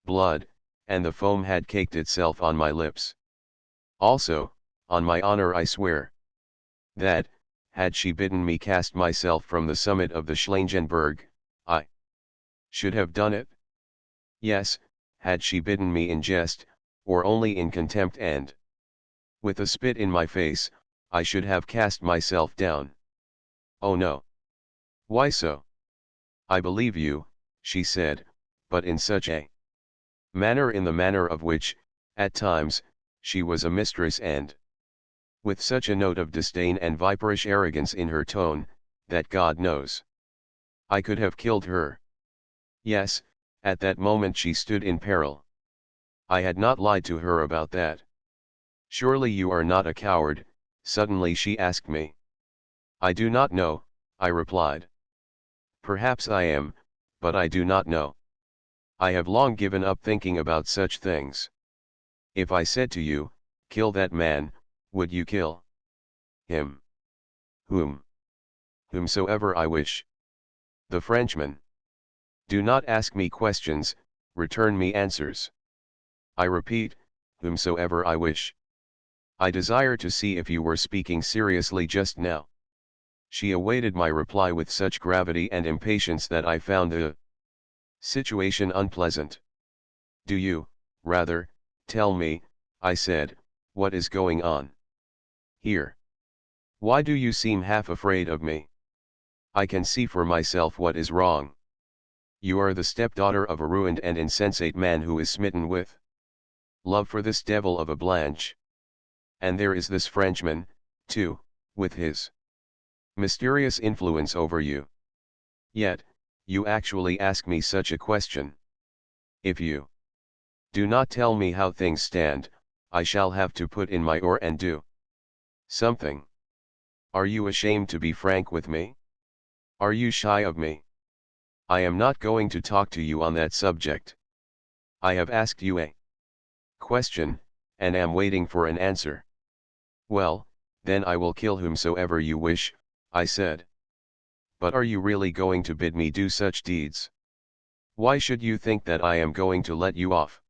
blood, and the foam had caked itself on my lips. Also, on my honor I swear that, had she bidden me cast myself from the summit of the Schlangenberg, I should have done it. Yes, had she bidden me in jest, or only in contempt, and with a spit in my face, I should have cast myself down. Oh no. Why so? I believe you, she said, but in such a manner, in the manner of which, at times, she was a mistress, and with such a note of disdain and viperish arrogance in her tone, that God knows I could have killed her. Yes, at that moment she stood in peril. I had not lied to her about that. Surely you are not a coward, suddenly she asked me. I do not know, I replied. Perhaps I am, but I do not know. I have long given up thinking about such things. If I said to you, kill that man, would you kill him? Whom? Whomsoever I wish. The Frenchman. Do not ask me questions, return me answers. I repeat, whomsoever I wish. I desire to see if you were speaking seriously just now. She awaited my reply with such gravity and impatience that I found the situation unpleasant. Do you, rather, tell me, I said, what is going on here? Why do you seem half afraid of me? I can see for myself what is wrong. You are the stepdaughter of a ruined and insensate man who is smitten with love for this devil of a Blanche. And there is this Frenchman, too, with his mysterious influence over you. Yet, you actually ask me such a question. If you do not tell me how things stand, I shall have to put in my oar and do something. Are you ashamed to be frank with me? Are you shy of me? I am not going to talk to you on that subject. I have asked you a question, and am waiting for an answer. Well, then I will kill whomsoever you wish, I said. But are you really going to bid me do such deeds? Why should you think that I am going to let you off?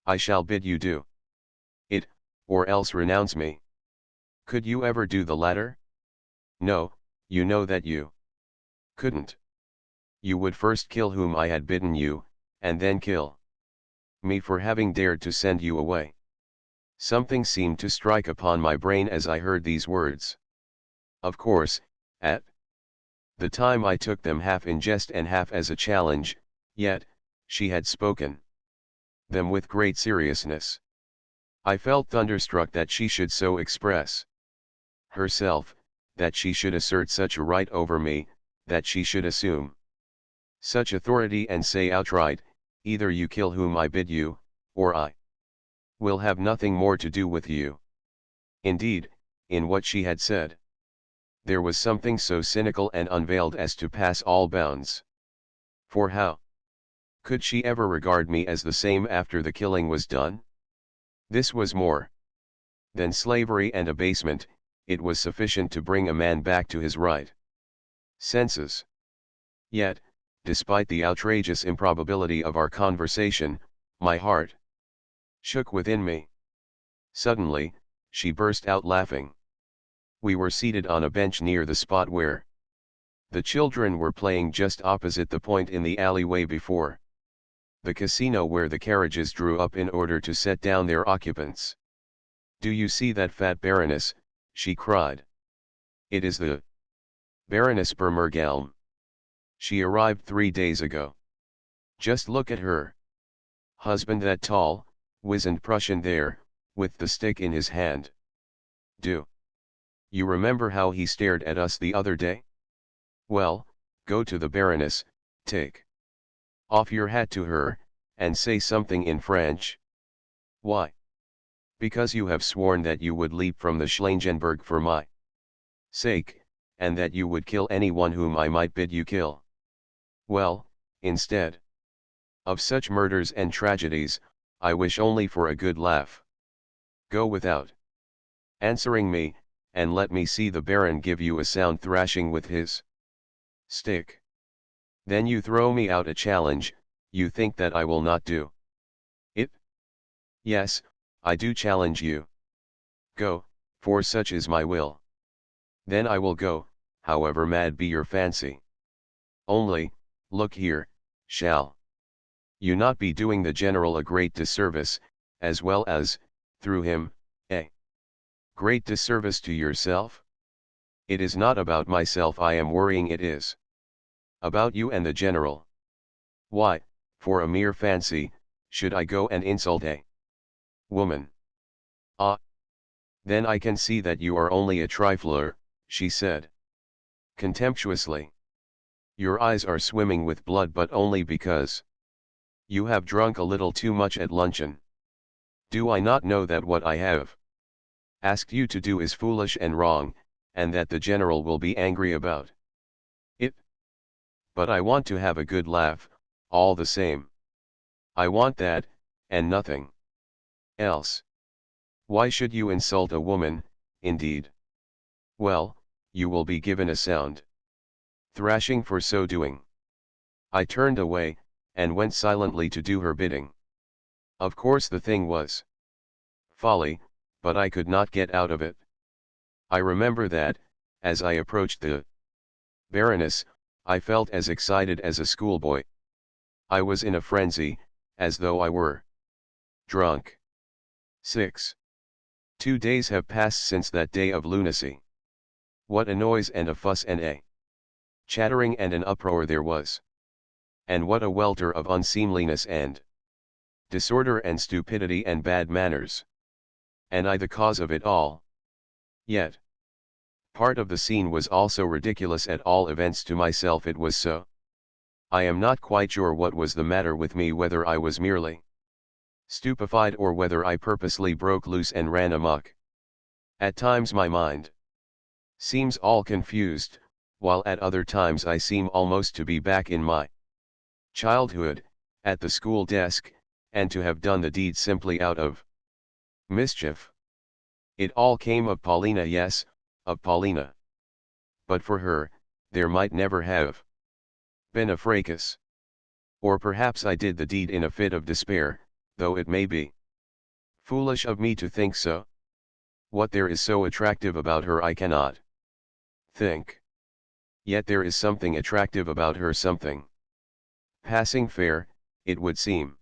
I shall bid you do it, or else renounce me. Could you ever do the latter? No, you know that you couldn't. You would first kill whom I had bidden you, and then kill me for having dared to send you away. Something seemed to strike upon my brain as I heard these words. Of course, at the time I took them half in jest and half as a challenge, yet, she had spoken them with great seriousness. I felt thunderstruck that she should so express herself, that she should assert such a right over me, that she should assume such authority and say outright, either you kill whom I bid you, or I will have nothing more to do with you. Indeed, in what she had said, there was something so cynical and unveiled as to pass all bounds. For how could she ever regard me as the same after the killing was done? This was more than slavery and abasement, it was sufficient to bring a man back to his right senses. Yet, despite the outrageous improbability of our conversation, my heart shook within me. Suddenly, she burst out laughing. We were seated on a bench near the spot where the children were playing, just opposite the point in the alleyway before the casino where the carriages drew up in order to set down their occupants. "Do you see that fat Baroness?" she cried. "It is the Baroness Bermergelm. She arrived 3 days ago. Just look at her husband, that tall, wizened Prussian there, with the stick in his hand. Do you remember how he stared at us the other day? Well, go to the Baroness, take off your hat to her, and say something in French. Why? Because you have sworn that you would leap from the Schlangenberg for my sake, and that you would kill anyone whom I might bid you kill. Well, instead of such murders and tragedies, I wish only for a good laugh. Go without answering me, and let me see the Baron give you a sound thrashing with his stick. Then you throw me out a challenge. You think that I will not do it? Yes, I do challenge you. Go, for such is my will. Then I will go, however mad be your fancy. Only, look here, shall you not be doing the general a great disservice, as well as, through him, a great disservice to yourself? It is not about myself I am worrying, it is about you and the general. Why, for a mere fancy, should I go and insult a woman? Ah! Then I can see that you are only a trifler, she said contemptuously. Your eyes are swimming with blood, but only because you have drunk a little too much at luncheon. Do I not know that what I have asked you to do is foolish and wrong, and that the general will be angry about it? But I want to have a good laugh, all the same. I want that, and nothing else. Why should you insult a woman, indeed? Well, you will be given a sound thrashing for so doing. I turned away, and went silently to do her bidding. Of course the thing was folly, but I could not get out of it. I remember that, as I approached the Baroness, I felt as excited as a schoolboy. I was in a frenzy, as though I were drunk. 6. 2 days have passed since that day of lunacy. What a noise and a fuss and a chattering and an uproar there was! And what a welter of unseemliness and disorder and stupidity and bad manners! And I the cause of it all. Yet part of the scene was also ridiculous, at all events to myself it was so. I am not quite sure what was the matter with me, whether I was merely stupefied or whether I purposely broke loose and ran amok. At times my mind seems all confused, while at other times I seem almost to be back in my childhood, at the school desk, and to have done the deed simply out of mischief. It all came of Paulina, yes, of Paulina. But for her, there might never have been a fracas. Or perhaps I did the deed in a fit of despair, though it may be foolish of me to think so. What there is so attractive about her I cannot think. Yet there is something attractive about her, something passing fair, it would seem.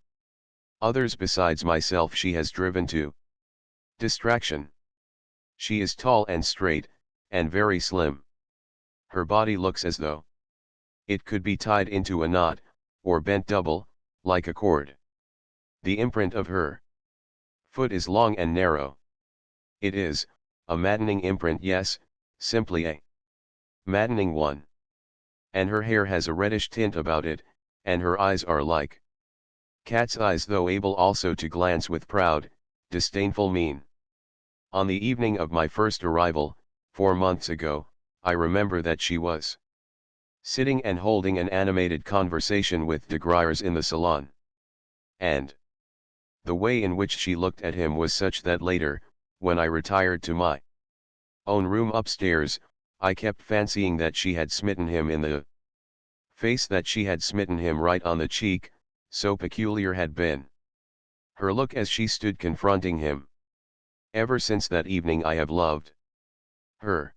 Others besides myself she has driven to distraction. She is tall and straight, and very slim. Her body looks as though it could be tied into a knot, or bent double, like a cord. The imprint of her foot is long and narrow. It is a maddening imprint, yes, simply a maddening one. And her hair has a reddish tint about it, and her eyes are like cat's eyes, though able also to glance with proud, disdainful mien. On the evening of my first arrival, 4 months ago, I remember that she was sitting and holding an animated conversation with de Griers in the salon. And the way in which she looked at him was such that later, when I retired to my own room upstairs, I kept fancying that she had smitten him in the face, that she had smitten him right on the cheek, so peculiar had been her look as she stood confronting him. Ever since that evening I have loved her.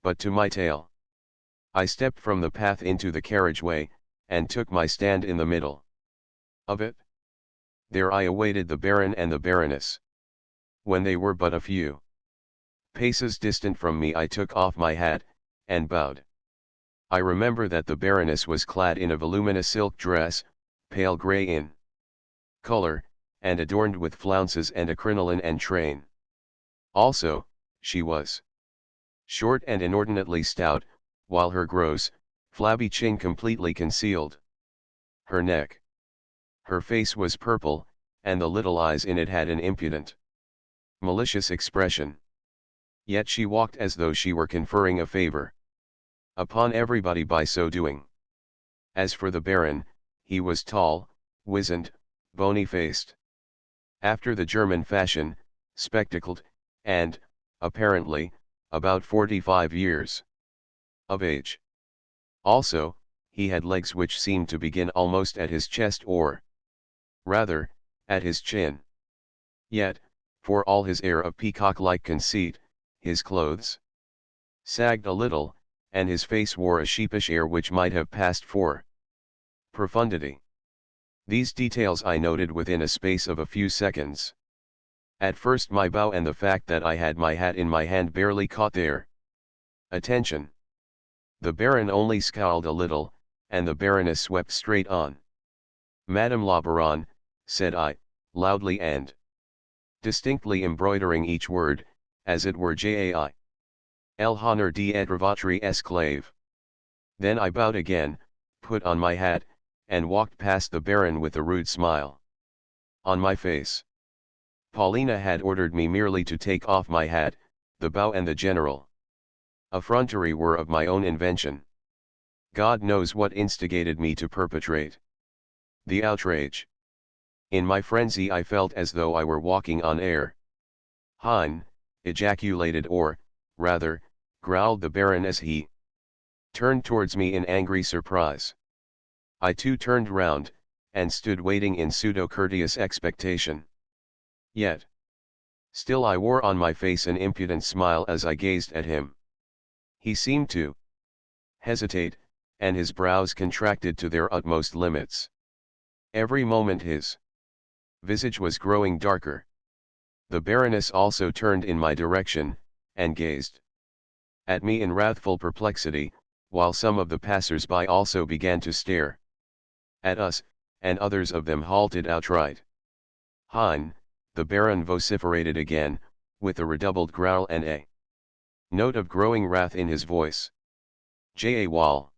But to my tale. I stepped from the path into the carriageway, and took my stand in the middle of it. There I awaited the Baron and the Baroness. When they were but a few paces distant from me, I took off my hat, and bowed. I remember that the Baroness was clad in a voluminous silk dress, pale grey in color, and adorned with flounces and a crinoline and train. Also, she was short and inordinately stout, while her gross, flabby chin completely concealed her neck. Her face was purple, and the little eyes in it had an impudent, malicious expression. Yet she walked as though she were conferring a favor upon everybody by so doing. As for the Baron, he was tall, wizened, bony-faced, after the German fashion, spectacled, and, apparently, about 45 years of age. Also, he had legs which seemed to begin almost at his chest, or rather, at his chin. Yet, for all his air of peacock-like conceit, his clothes sagged a little, and his face wore a sheepish air which might have passed for profundity. These details I noted within a space of a few seconds. At first my bow and the fact that I had my hat in my hand barely caught their attention. The Baron only scowled a little, and the Baroness swept straight on. "Madame la Baronne," said I, loudly and distinctly, embroidering each word, as it were Jai. L'honneur d'être votre esclave. Then I bowed again, put on my hat, and walked past the Baron with a rude smile on my face. Paulina had ordered me merely to take off my hat. The bow and the general effrontery were of my own invention. God knows what instigated me to perpetrate the outrage. In my frenzy I felt as though I were walking on air. "Hein!" ejaculated, or, rather, growled the Baron as he turned towards me in angry surprise. I too turned round, and stood waiting in pseudo-courteous expectation. Yet still I wore on my face an impudent smile as I gazed at him. He seemed to hesitate, and his brows contracted to their utmost limits. Every moment his visage was growing darker. The Baroness also turned in my direction, and gazed at me in wrathful perplexity, while some of the passers-by also began to stare at us, and others of them halted outright. "Hein!" the Baron vociferated again, with a redoubled growl and a note of growing wrath in his voice. "Jai wall,"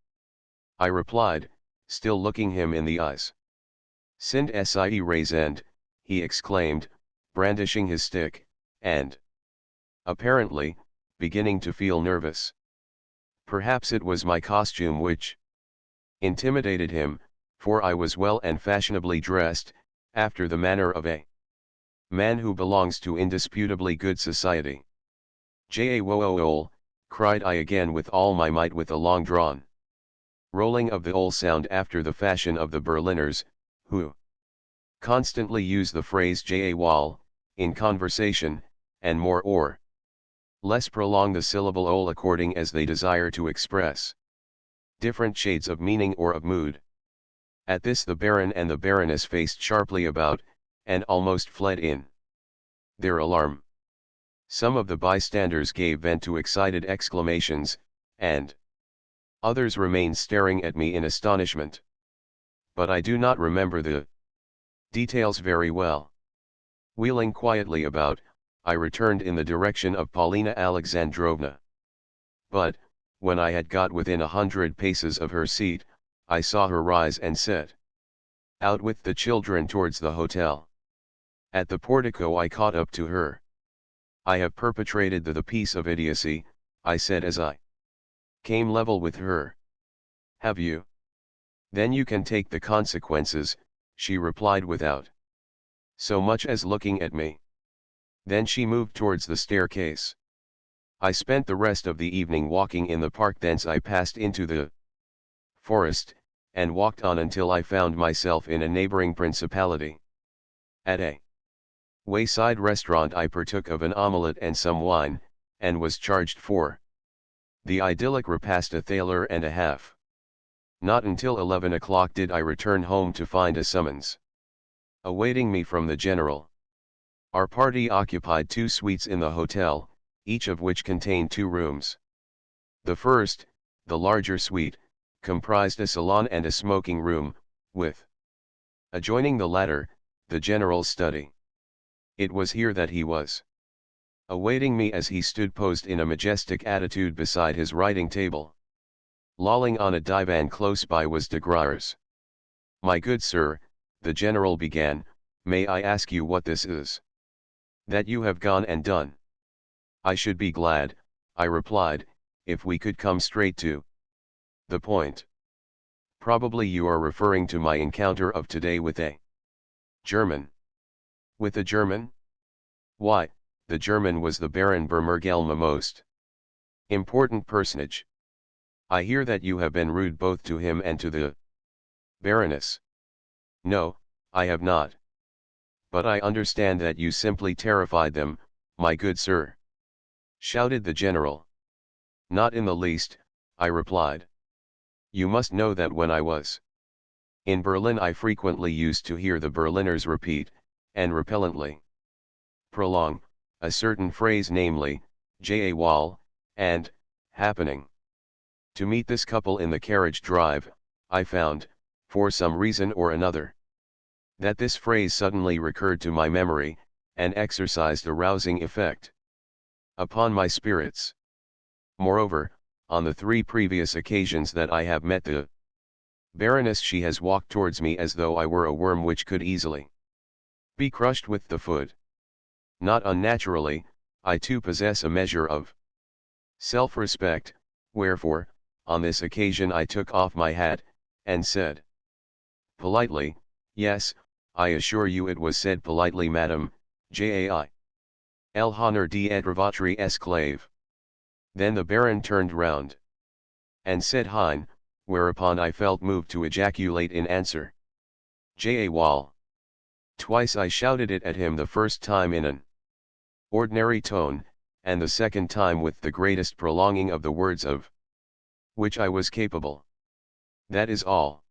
I replied, still looking him in the eyes. "Sind sie rasend," he exclaimed, brandishing his stick, and apparently beginning to feel nervous. Perhaps it was my costume which intimidated him, for I was well and fashionably dressed, after the manner of a man who belongs to indisputably good society. "Jai-wo-o-ol," cried I again with all my might, with a long-drawn rolling of the ol sound after the fashion of the Berliners, who constantly use the phrase "Jai-wall" in conversation, and more or Less prolong the syllable ol according as they desire to express different shades of meaning or of mood. At this the Baron and the Baroness faced sharply about, and almost fled in their alarm. Some of the bystanders gave vent to excited exclamations, and others remained staring at me in astonishment. But I do not remember the details very well. Wheeling quietly about, I returned in the direction of Paulina Alexandrovna. But, when I had got within 100 paces of her seat, I saw her rise and set out with the children towards the hotel. At the portico I caught up to her. "I have perpetrated the piece of idiocy," I said as I came level with her. "Have you? Then you can take the consequences," she replied without so much as looking at me. Then she moved towards the staircase. I spent the rest of the evening walking in the park, thence I passed into the forest, and walked on until I found myself in a neighboring principality. At a wayside restaurant I partook of an omelette and some wine, and was charged for the idyllic repast a thaler and a half. Not until 11 o'clock did I return home to find a summons awaiting me from the general. Our party occupied 2 suites in the hotel, each of which contained 2 rooms. The first, the larger suite, comprised a salon and a smoking room, with, adjoining the latter, the general's study. It was here that he was awaiting me as he stood posed in a majestic attitude beside his writing table. Lolling on a divan close by was de Gruyers. "My good sir," the general began, "may I ask you what this is that you have gone and done?" "I should be glad," I replied, "if we could come straight to the point. Probably you are referring to my encounter of today with a German." "With a German? Why, the German was the Baron Bermergelm, a most important personage. I hear that you have been rude both to him and to the Baroness." "No, I have not. But I understand that you simply terrified them, my good sir," shouted the general. "Not in the least," I replied. "You must know that when I was in Berlin I frequently used to hear the Berliners repeat, and repellently prolong, a certain phrase, namely, Jawohl, and, happening to meet this couple in the carriage drive, I found, for some reason or another, that this phrase suddenly recurred to my memory, and exercised a rousing effect upon my spirits. Moreover, on the 3 previous occasions that I have met the Baroness, she has walked towards me as though I were a worm which could easily be crushed with the foot. Not unnaturally, I too possess a measure of self-respect, wherefore, on this occasion I took off my hat, and said politely, "Yes, I assure you it was said politely, madam, Jai. El honor d'être votre esclave." Then the Baron turned round and said Hein, whereupon I felt moved to ejaculate in answer, "Jawohl." Twice I shouted it at him, the first time in an ordinary tone, and the second time with the greatest prolonging of the words of which I was capable. That is all.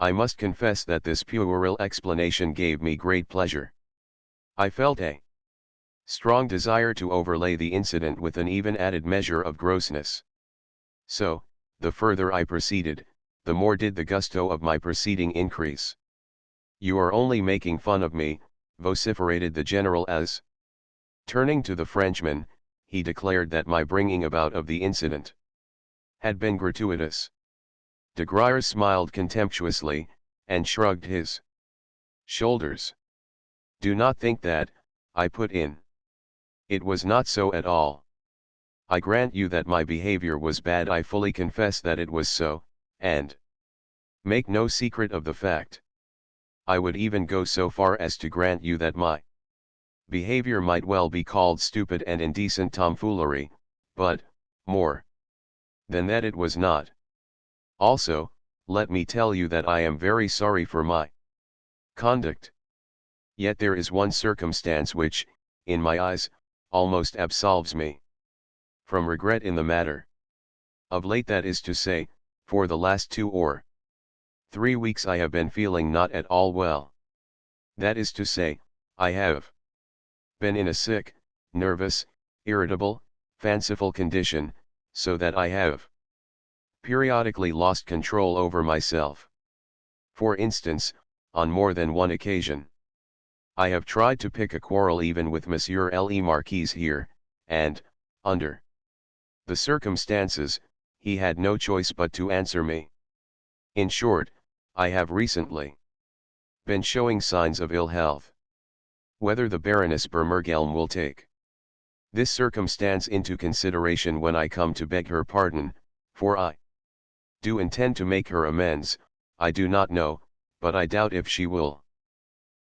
I must confess that this puerile explanation gave me great pleasure. I felt a strong desire to overlay the incident with an even added measure of grossness. So, the further I proceeded, the more did the gusto of my proceeding increase. "You are only making fun of me," vociferated the general as, turning to the Frenchman, he declared that my bringing about of the incident had been gratuitous. De Gruyers smiled contemptuously, and shrugged his shoulders. "Do not think that," I put in. "It was not so at all. I grant you that my behavior was bad, I fully confess that it was so, and make no secret of the fact. I would even go so far as to grant you that my behavior might well be called stupid and indecent tomfoolery, but, more than that, it was not. Also, let me tell you that I am very sorry for my conduct. Yet there is one circumstance which, in my eyes, almost absolves me. from regret in the matter. Of late, that is to say, for the last 2 or 3 weeks, I have been feeling not at all well. That is to say, I have been in a sick, nervous, irritable, fanciful condition, so that I have periodically lost control over myself. For instance, on more than one occasion, I have tried to pick a quarrel even with Monsieur Le Marquis here, and, under the circumstances, he had no choice but to answer me. In short, I have recently been showing signs of ill health. Whether the Baroness Bermergelm will take this circumstance into consideration when I come to beg her pardon, for I do intend to make her amends, I do not know, but I doubt if she will.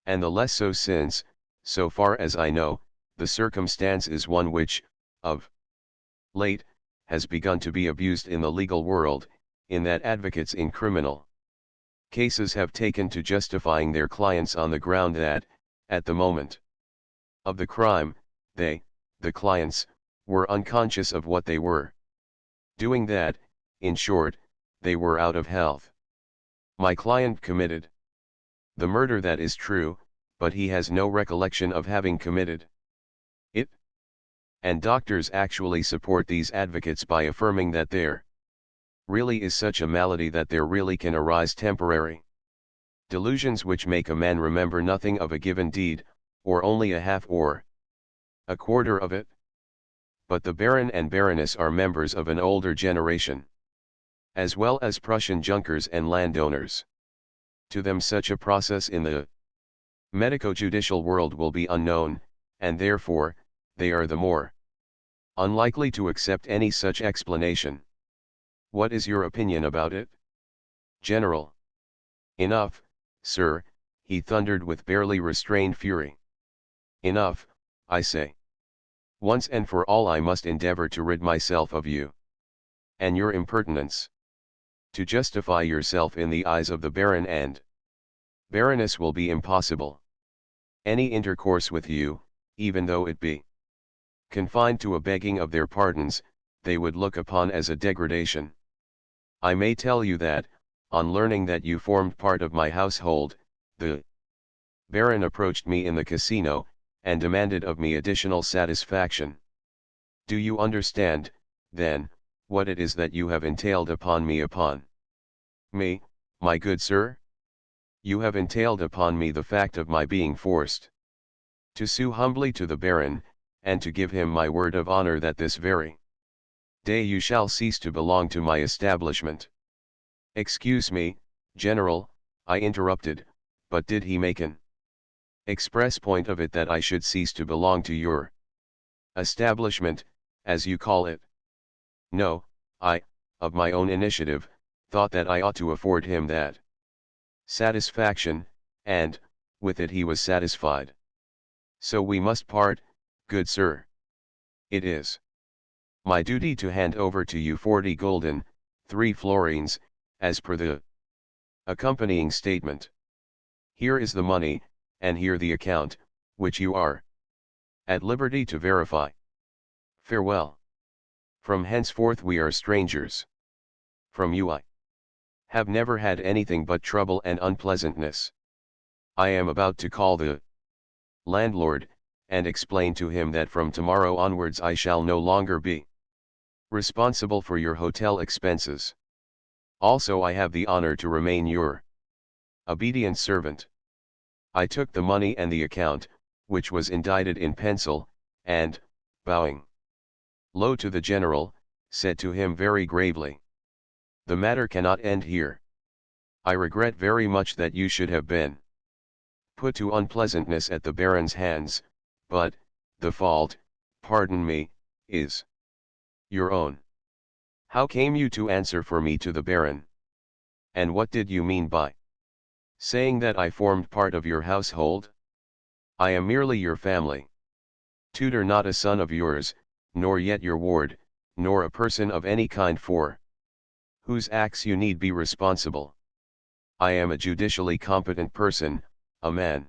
And the less so since, so far as I know, the circumstance is one which, of late, has begun to be abused in the legal world, in that advocates in criminal cases have taken to justifying their clients on the ground that, at the moment of the crime, they, the clients, were unconscious of what they were doing, that, in short, they were out of health. My client committed the murder, that is true, but he has no recollection of having committed it. And doctors actually support these advocates by affirming that there really is such a malady, that there really can arise temporary delusions which make a man remember nothing of a given deed, or only a half or a quarter of it. But the Baron and Baroness are members of an older generation, as well as Prussian junkers and landowners. To them such a process in the medico-judicial world will be unknown, and therefore, they are the more unlikely to accept any such explanation. What is your opinion about it, General? Enough, sir, he thundered with barely restrained fury. Enough, I say. Once and for all, I must endeavor to rid myself of you and your impertinence. To justify yourself in the eyes of the Baron and Baroness will be impossible. Any intercourse with you, even though it be confined to a begging of their pardons, they would look upon as a degradation. I may tell you that, on learning that you formed part of my household, the Baron approached me in the casino, and demanded of me additional satisfaction. Do you understand, then, what it is that you have entailed upon me, my good sir? You have entailed upon me the fact of my being forced to sue humbly to the Baron, and to give him my word of honor that this very day you shall cease to belong to my establishment. Excuse me, General, I interrupted, but did he make an express point of it that I should cease to belong to your establishment, as you call it? No, I, of my own initiative, thought that I ought to afford him that satisfaction, and, with it he was satisfied. So we must part, good sir. It is my duty to hand over to you 40 gulden, 3 florins, as per the accompanying statement. Here is the money, and here the account, which you are at liberty to verify. Farewell. From henceforth we are strangers. From you I have never had anything but trouble and unpleasantness. I am about to call the landlord, and explain to him that from tomorrow onwards I shall no longer be responsible for your hotel expenses. Also, I have the honor to remain your obedient servant. I took the money and the account, which was indited in pencil, and, bowing low to the general, said to him very gravely, "The matter cannot end here. I regret very much that you should have been put to unpleasantness at the Baron's hands, but, the fault, pardon me, is your own. How came you to answer for me to the Baron? And what did you mean by saying that I formed part of your household? I am merely your family tutor, not a son of yours, nor yet your ward, nor a person of any kind for whose acts you need be responsible. I am a judicially competent person, a man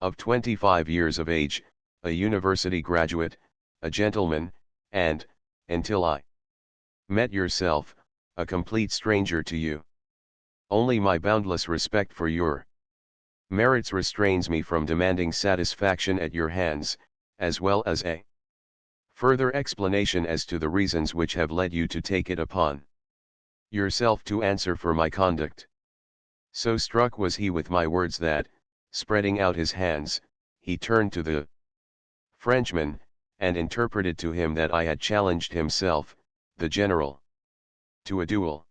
of 25 years of age, a university graduate, a gentleman, and, until I met yourself, a complete stranger to you. Only my boundless respect for your merits restrains me from demanding satisfaction at your hands, as well as a further explanation as to the reasons which have led you to take it upon yourself to answer for my conduct. So struck was he with my words that, spreading out his hands, he turned to the Frenchman, and interpreted to him that I had challenged himself, the general, to a duel.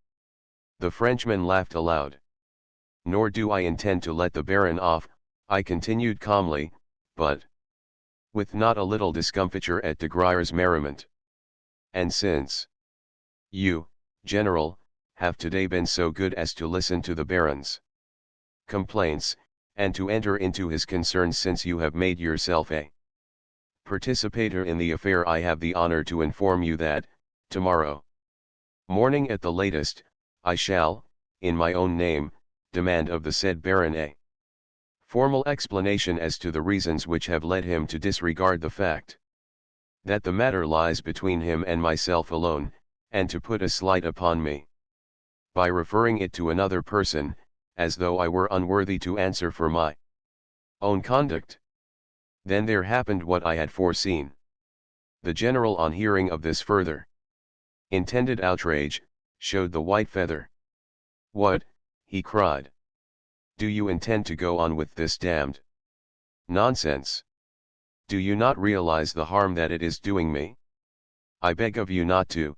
The Frenchman laughed aloud. Nor do I intend to let the Baron off, I continued calmly, but with not a little discomfiture at de Grier's merriment. And since you, General, have today been so good as to listen to the Baron's complaints, and to enter into his concerns, since you have made yourself a participator in the affair, I have the honor to inform you that, tomorrow morning at the latest, I shall, in my own name, demand of the said Baron a formal explanation as to the reasons which have led him to disregard the fact that the matter lies between him and myself alone, and to put a slight upon me by referring it to another person, as though I were unworthy to answer for my own conduct. Then there happened what I had foreseen. The general, on hearing of this further intended outrage, showed the white feather. "What," he cried, "do you intend to go on with this damned nonsense? Do you not realize the harm that it is doing me? I beg of you not to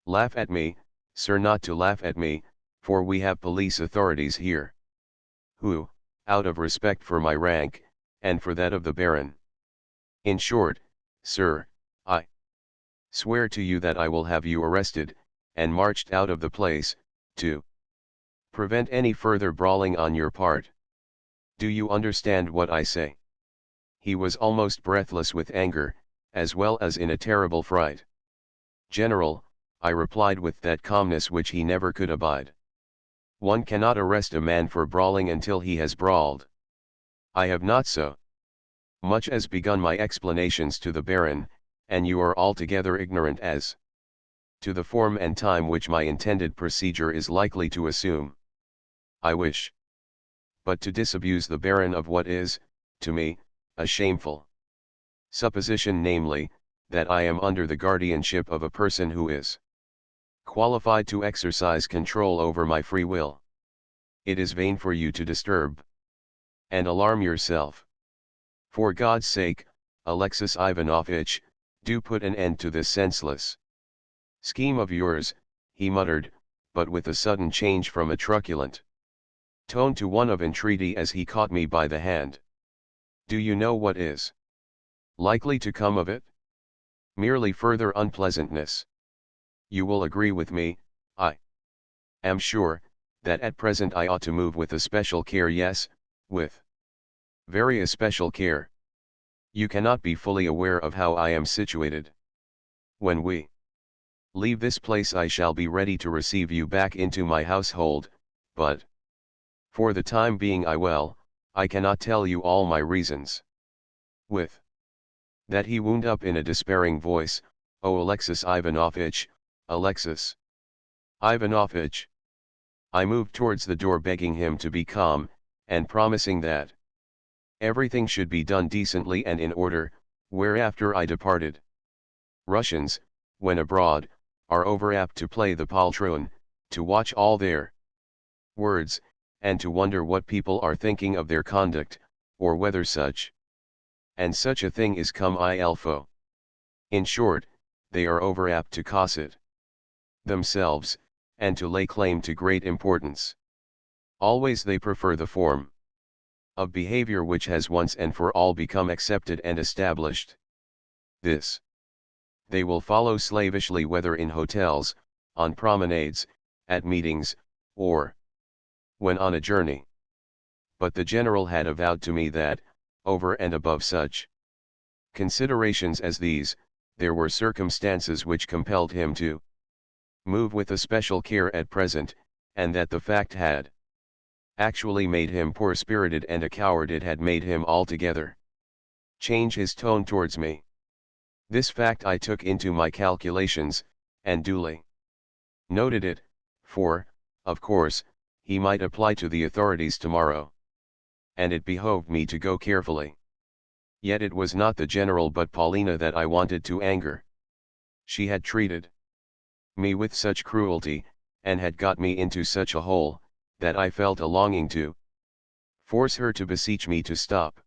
laugh at me, sir, not to laugh at me, for we have police authorities here, who, out of respect for my rank, and for that of the Baron. In short, sir, I swear to you that I will have you arrested, and marched out of the place, to prevent any further brawling on your part. Do you understand what I say?" He was almost breathless with anger, as well as in a terrible fright. "General," I replied with that calmness which he never could abide, "one cannot arrest a man for brawling until he has brawled. I have not so much as begun my explanations to the Baron, and you are altogether ignorant as to the form and time which my intended procedure is likely to assume. I wish but to disabuse the Baron of what is, to me, a shameful supposition, namely, that I am under the guardianship of a person who is qualified to exercise control over my free will. It is vain for you to disturb and alarm yourself. For God's sake, Alexis Ivanovitch, do put an end to this senseless scheme of yours," he muttered, but with a sudden change from a truculent tone to one of entreaty as he caught me by the hand. "Do you know what is likely to come of it? Merely further unpleasantness. You will agree with me, I am sure, that at present I ought to move with especial care, yes, with very especial care. You cannot be fully aware of how I am situated. When we leave this place I shall be ready to receive you back into my household, but for the time being I cannot tell you all my reasons." With that he wound up in a despairing voice, "Oh, Alexis Ivanovitch, Alexis Ivanovitch." I moved towards the door, begging him to be calm, and promising that everything should be done decently and in order, whereafter I departed. Russians, when abroad, are overapt to play the poltroon, to watch all their words, and to wonder what people are thinking of their conduct, or whether such and such a thing is comme il faut. In short, they are overapt to cosset themselves, and to lay claim to great importance. Always they prefer the form of behavior which has once and for all become accepted and established. This they will follow slavishly, whether in hotels, on promenades, at meetings, or when on a journey. But the general had avowed to me that, over and above such considerations as these, there were circumstances which compelled him to move with especial care at present, and that the fact had actually made him poor-spirited and a coward. It had made him altogether change his tone towards me. This fact I took into my calculations, and duly noted it, for, of course, he might apply to the authorities tomorrow. And it behoved me to go carefully. Yet it was not the general but Paulina that I wanted to anger. She had treated me with such cruelty, and had got me into such a hole, that I felt a longing to force her to beseech me to stop.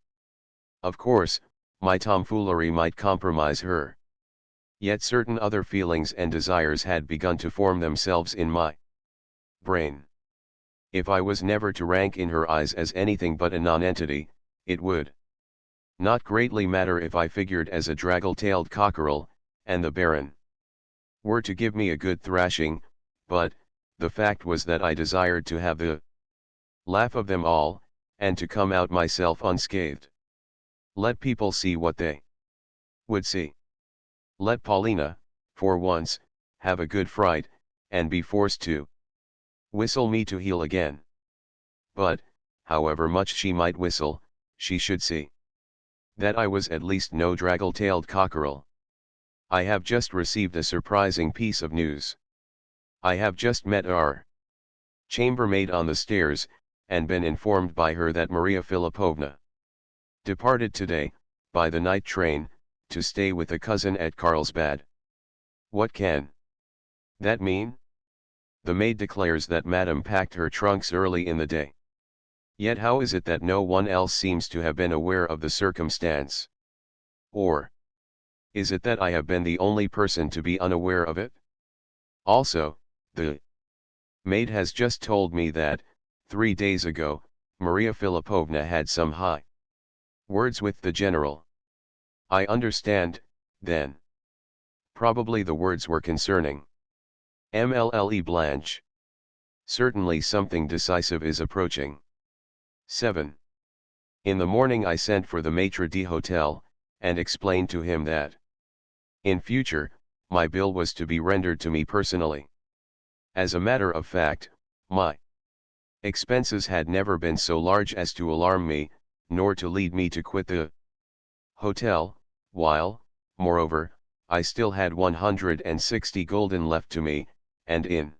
Of course, my tomfoolery might compromise her. Yet certain other feelings and desires had begun to form themselves in my brain. If I was never to rank in her eyes as anything but a nonentity, it would not greatly matter if I figured as a draggle-tailed cockerel, and the Baron were to give me a good thrashing, but, the fact was that I desired to have the laugh of them all, and to come out myself unscathed. Let people see what they would see. Let Paulina, for once, have a good fright, and be forced to whistle me to heel again. But, however much she might whistle, she should see that I was at least no draggle-tailed cockerel. I have just received a surprising piece of news. I have just met our chambermaid on the stairs, and been informed by her that Maria Philipovna departed today, by the night train, to stay with a cousin at Carlsbad. What can that mean? The maid declares that Madame packed her trunks early in the day. Yet how is it that no one else seems to have been aware of the circumstance? Or is it that I have been the only person to be unaware of it? Also, the maid has just told me that, 3 days ago, Maria Philipovna had some high words with the general. I understand, then. Probably the words were concerning Mlle Blanche. Certainly something decisive is approaching. 7. In the morning I sent for the maitre d'hotel, and explained to him that, in future, my bill was to be rendered to me personally. As a matter of fact, my expenses had never been so large as to alarm me, nor to lead me to quit the hotel, while, moreover, I still had 160 gulden left to me, and in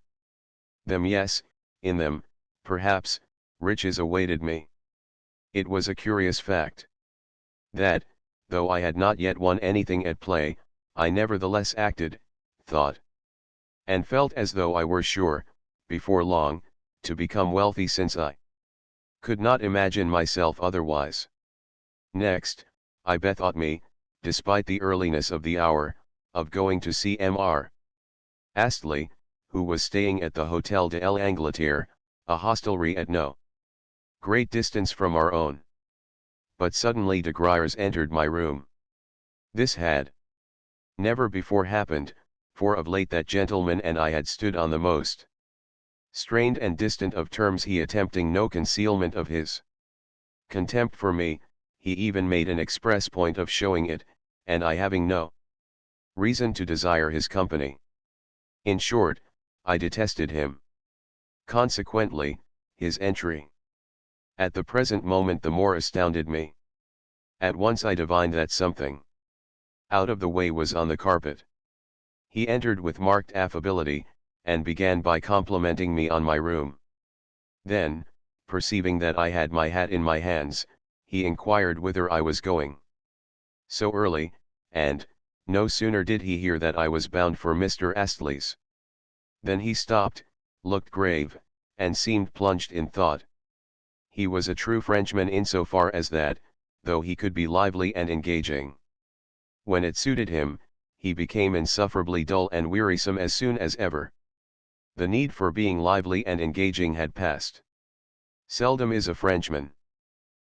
them, yes, in them, perhaps, riches awaited me. It was a curious fact that, though I had not yet won anything at play, I nevertheless acted, thought, and felt as though I were sure, before long, to become wealthy, since I could not imagine myself otherwise. Next, I bethought me, despite the earliness of the hour, of going to see Mr. Astley, who was staying at the Hotel de l'Angleterre, a hostelry at no great distance from our own. But suddenly de Griers entered my room. This had never before happened, for of late that gentleman and I had stood on the most strained and distant of terms, he attempting no concealment of his contempt for me, he even made an express point of showing it, and I having no reason to desire his company. In short, I detested him. Consequently, his entry at the present moment the more astounded me. At once I divined that something out of the way was on the carpet. He entered with marked affability, and began by complimenting me on my room. Then, perceiving that I had my hat in my hands, he inquired whither I was going so early, and, no sooner did he hear that I was bound for Mr. Astley's than he stopped, looked grave, and seemed plunged in thought. He was a true Frenchman insofar as that, though he could be lively and engaging when it suited him, he became insufferably dull and wearisome as soon as ever the need for being lively and engaging had passed. Seldom is a Frenchman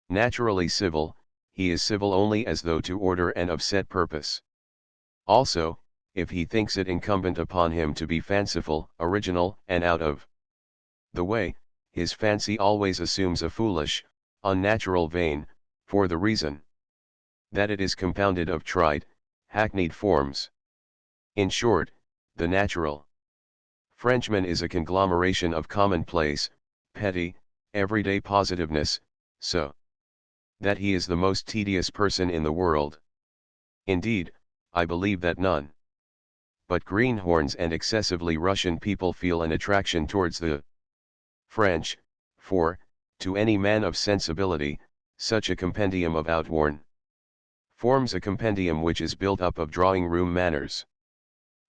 naturally civil, he is civil only as though to order and of set purpose. Also, if he thinks it incumbent upon him to be fanciful, original, and out of the way, his fancy always assumes a foolish, unnatural vein, for the reason that it is compounded of trite, hackneyed forms. In short, the natural Frenchman is a conglomeration of commonplace, petty, everyday positiveness, so that he is the most tedious person in the world. Indeed, I believe that none but greenhorns and excessively Russian people feel an attraction towards the French, for, to any man of sensibility, such a compendium of outworn forms a compendium which is built up of drawing-room manners.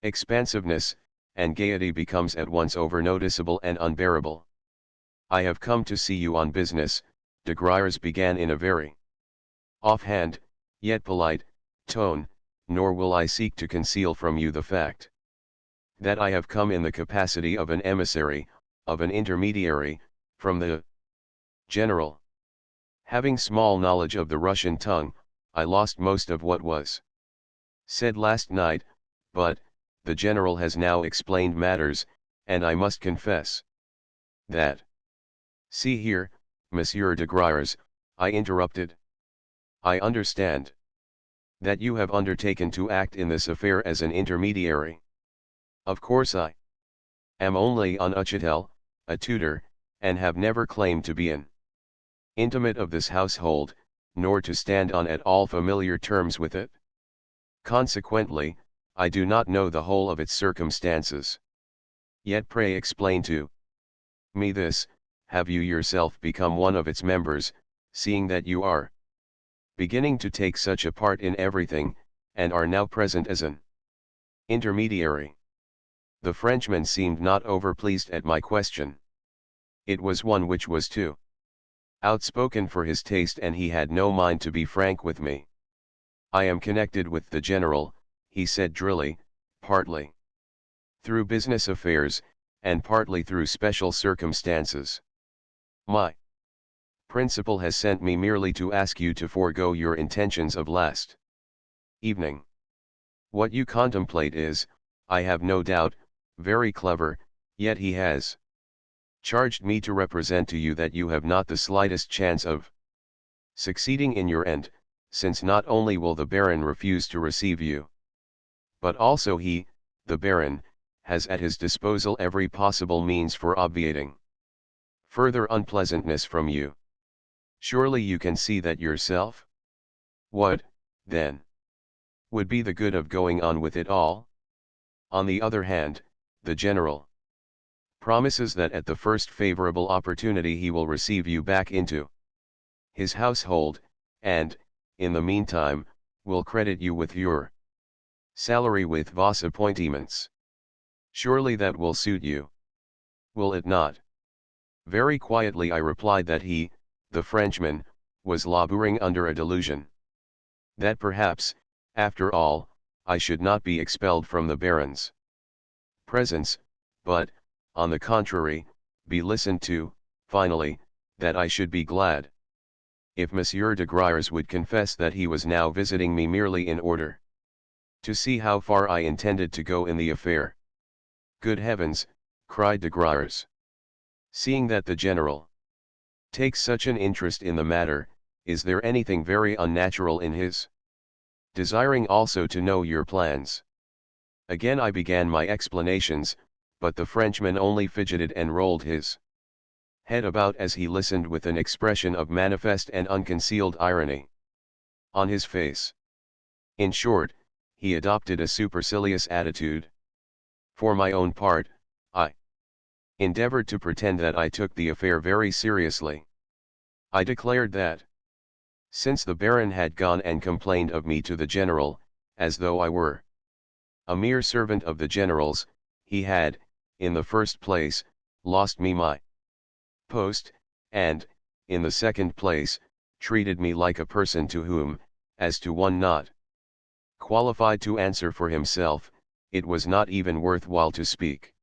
Expansiveness, and gaiety becomes at once over-noticeable and unbearable. I have come to see you on business, de Griers began in a very offhand, yet polite, tone, nor will I seek to conceal from you the fact that I have come in the capacity of an emissary, of an intermediary, from the general. Having small knowledge of the Russian tongue, I lost most of what was said last night, but, the general has now explained matters, and I must confess that. See here, Monsieur de Griers, I interrupted. I understand that you have undertaken to act in this affair as an intermediary. Of course I am only un uchitel, a tutor, and have never claimed to be an intimate of this household, nor to stand on at all familiar terms with it. Consequently, I do not know the whole of its circumstances. Yet pray explain to me this, have you yourself become one of its members, seeing that you are beginning to take such a part in everything, and are now present as an intermediary? The Frenchman seemed not overpleased at my question. It was one which was too outspoken for his taste, and he had no mind to be frank with me. I am connected with the general, he said drily, partly through business affairs, and partly through special circumstances. My principal has sent me merely to ask you to forego your intentions of last evening. What you contemplate is, I have no doubt, very clever, yet he has charged me to represent to you that you have not the slightest chance of succeeding in your end, since not only will the Baron refuse to receive you, but also he, the Baron, has at his disposal every possible means for obviating further unpleasantness from you. Surely you can see that yourself? What, then, would be the good of going on with it all? On the other hand, the general promises that at the first favorable opportunity he will receive you back into his household, and, in the meantime, will credit you with your salary with vos appointements. Surely that will suit you. Will it not? Very quietly I replied that he, the Frenchman, was laboring under a delusion. That perhaps, after all, I should not be expelled from the Baron's presence, but, on the contrary, be listened to, finally, that I should be glad if Monsieur de Griers would confess that he was now visiting me merely in order to see how far I intended to go in the affair. Good heavens, cried de Griers. Seeing that the general takes such an interest in the matter, is there anything very unnatural in his desiring also to know your plans? Again I began my explanations, but the Frenchman only fidgeted and rolled his head about as he listened with an expression of manifest and unconcealed irony on his face. In short, he adopted a supercilious attitude. For my own part, I endeavored to pretend that I took the affair very seriously. I declared that, since the Baron had gone and complained of me to the general, as though I were a mere servant of the general's, he had, in the first place, lost me my post, and, in the second place, treated me like a person to whom, as to one not qualified to answer for himself, it was not even worth while to speak.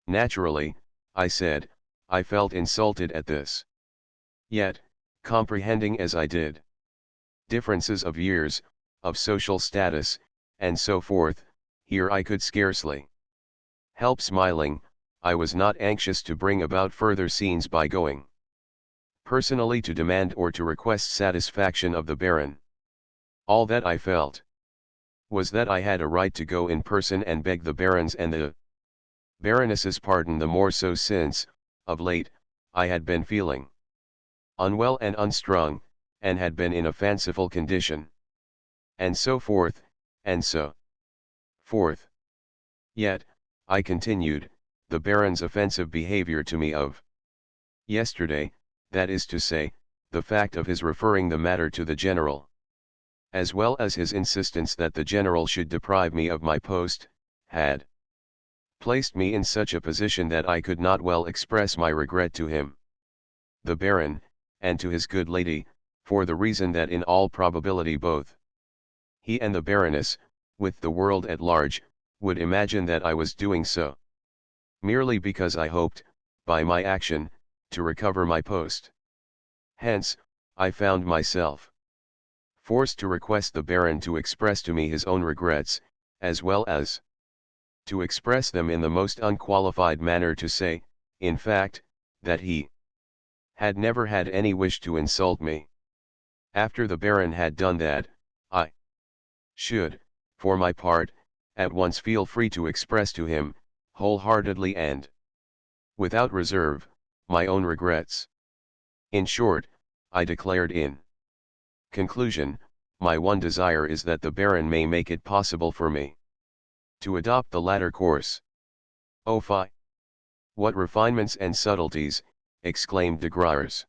Naturally, I said, I felt insulted at this. Yet, comprehending as I did differences of years, of social status, and so forth, here I could scarcely help smiling. I was not anxious to bring about further scenes by going personally to demand or to request satisfaction of the Baron. All that I felt was that I had a right to go in person and beg the Baron's and the Baroness's pardon, the more so since, of late, I had been feeling unwell and unstrung, and had been in a fanciful condition. And so forth, and so forth. Yet, I continued, the Baron's offensive behavior to me of yesterday, that is to say, the fact of his referring the matter to the general, as well as his insistence that the general should deprive me of my post, had placed me in such a position that I could not well express my regret to him, the Baron, and to his good lady, for the reason that in all probability both he and the Baroness, with the world at large, would imagine that I was doing so merely because I hoped, by my action, to recover my post. Hence, I found myself forced to request the Baron to express to me his own regrets, as well as to express them in the most unqualified manner, to say, in fact, that he had never had any wish to insult me. After the Baron had done that, I should, for my part, at once feel free to express to him, wholeheartedly and without reserve, my own regrets. In short, I declared in conclusion, my one desire is that the Baron may make it possible for me to adopt the latter course. Oh fie! What refinements and subtleties, exclaimed de Griers.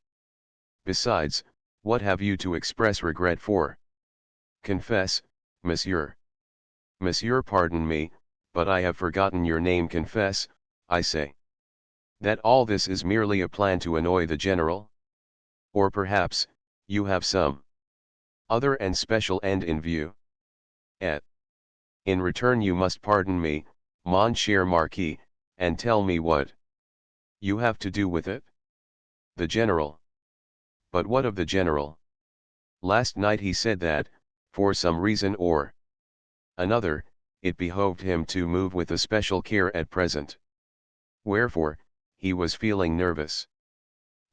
Besides, what have you to express regret for? Confess, monsieur. Monsieur, pardon me, but I have forgotten your name. Confess, I say, that all this is merely a plan to annoy the general? Or perhaps, you have some other and special end in view? Et in return you must pardon me, mon cher Marquis, and tell me what you have to do with it? The general. But what of the general? Last night he said that, for some reason or another, it behoved him to move with especial care at present. Wherefore, he was feeling nervous.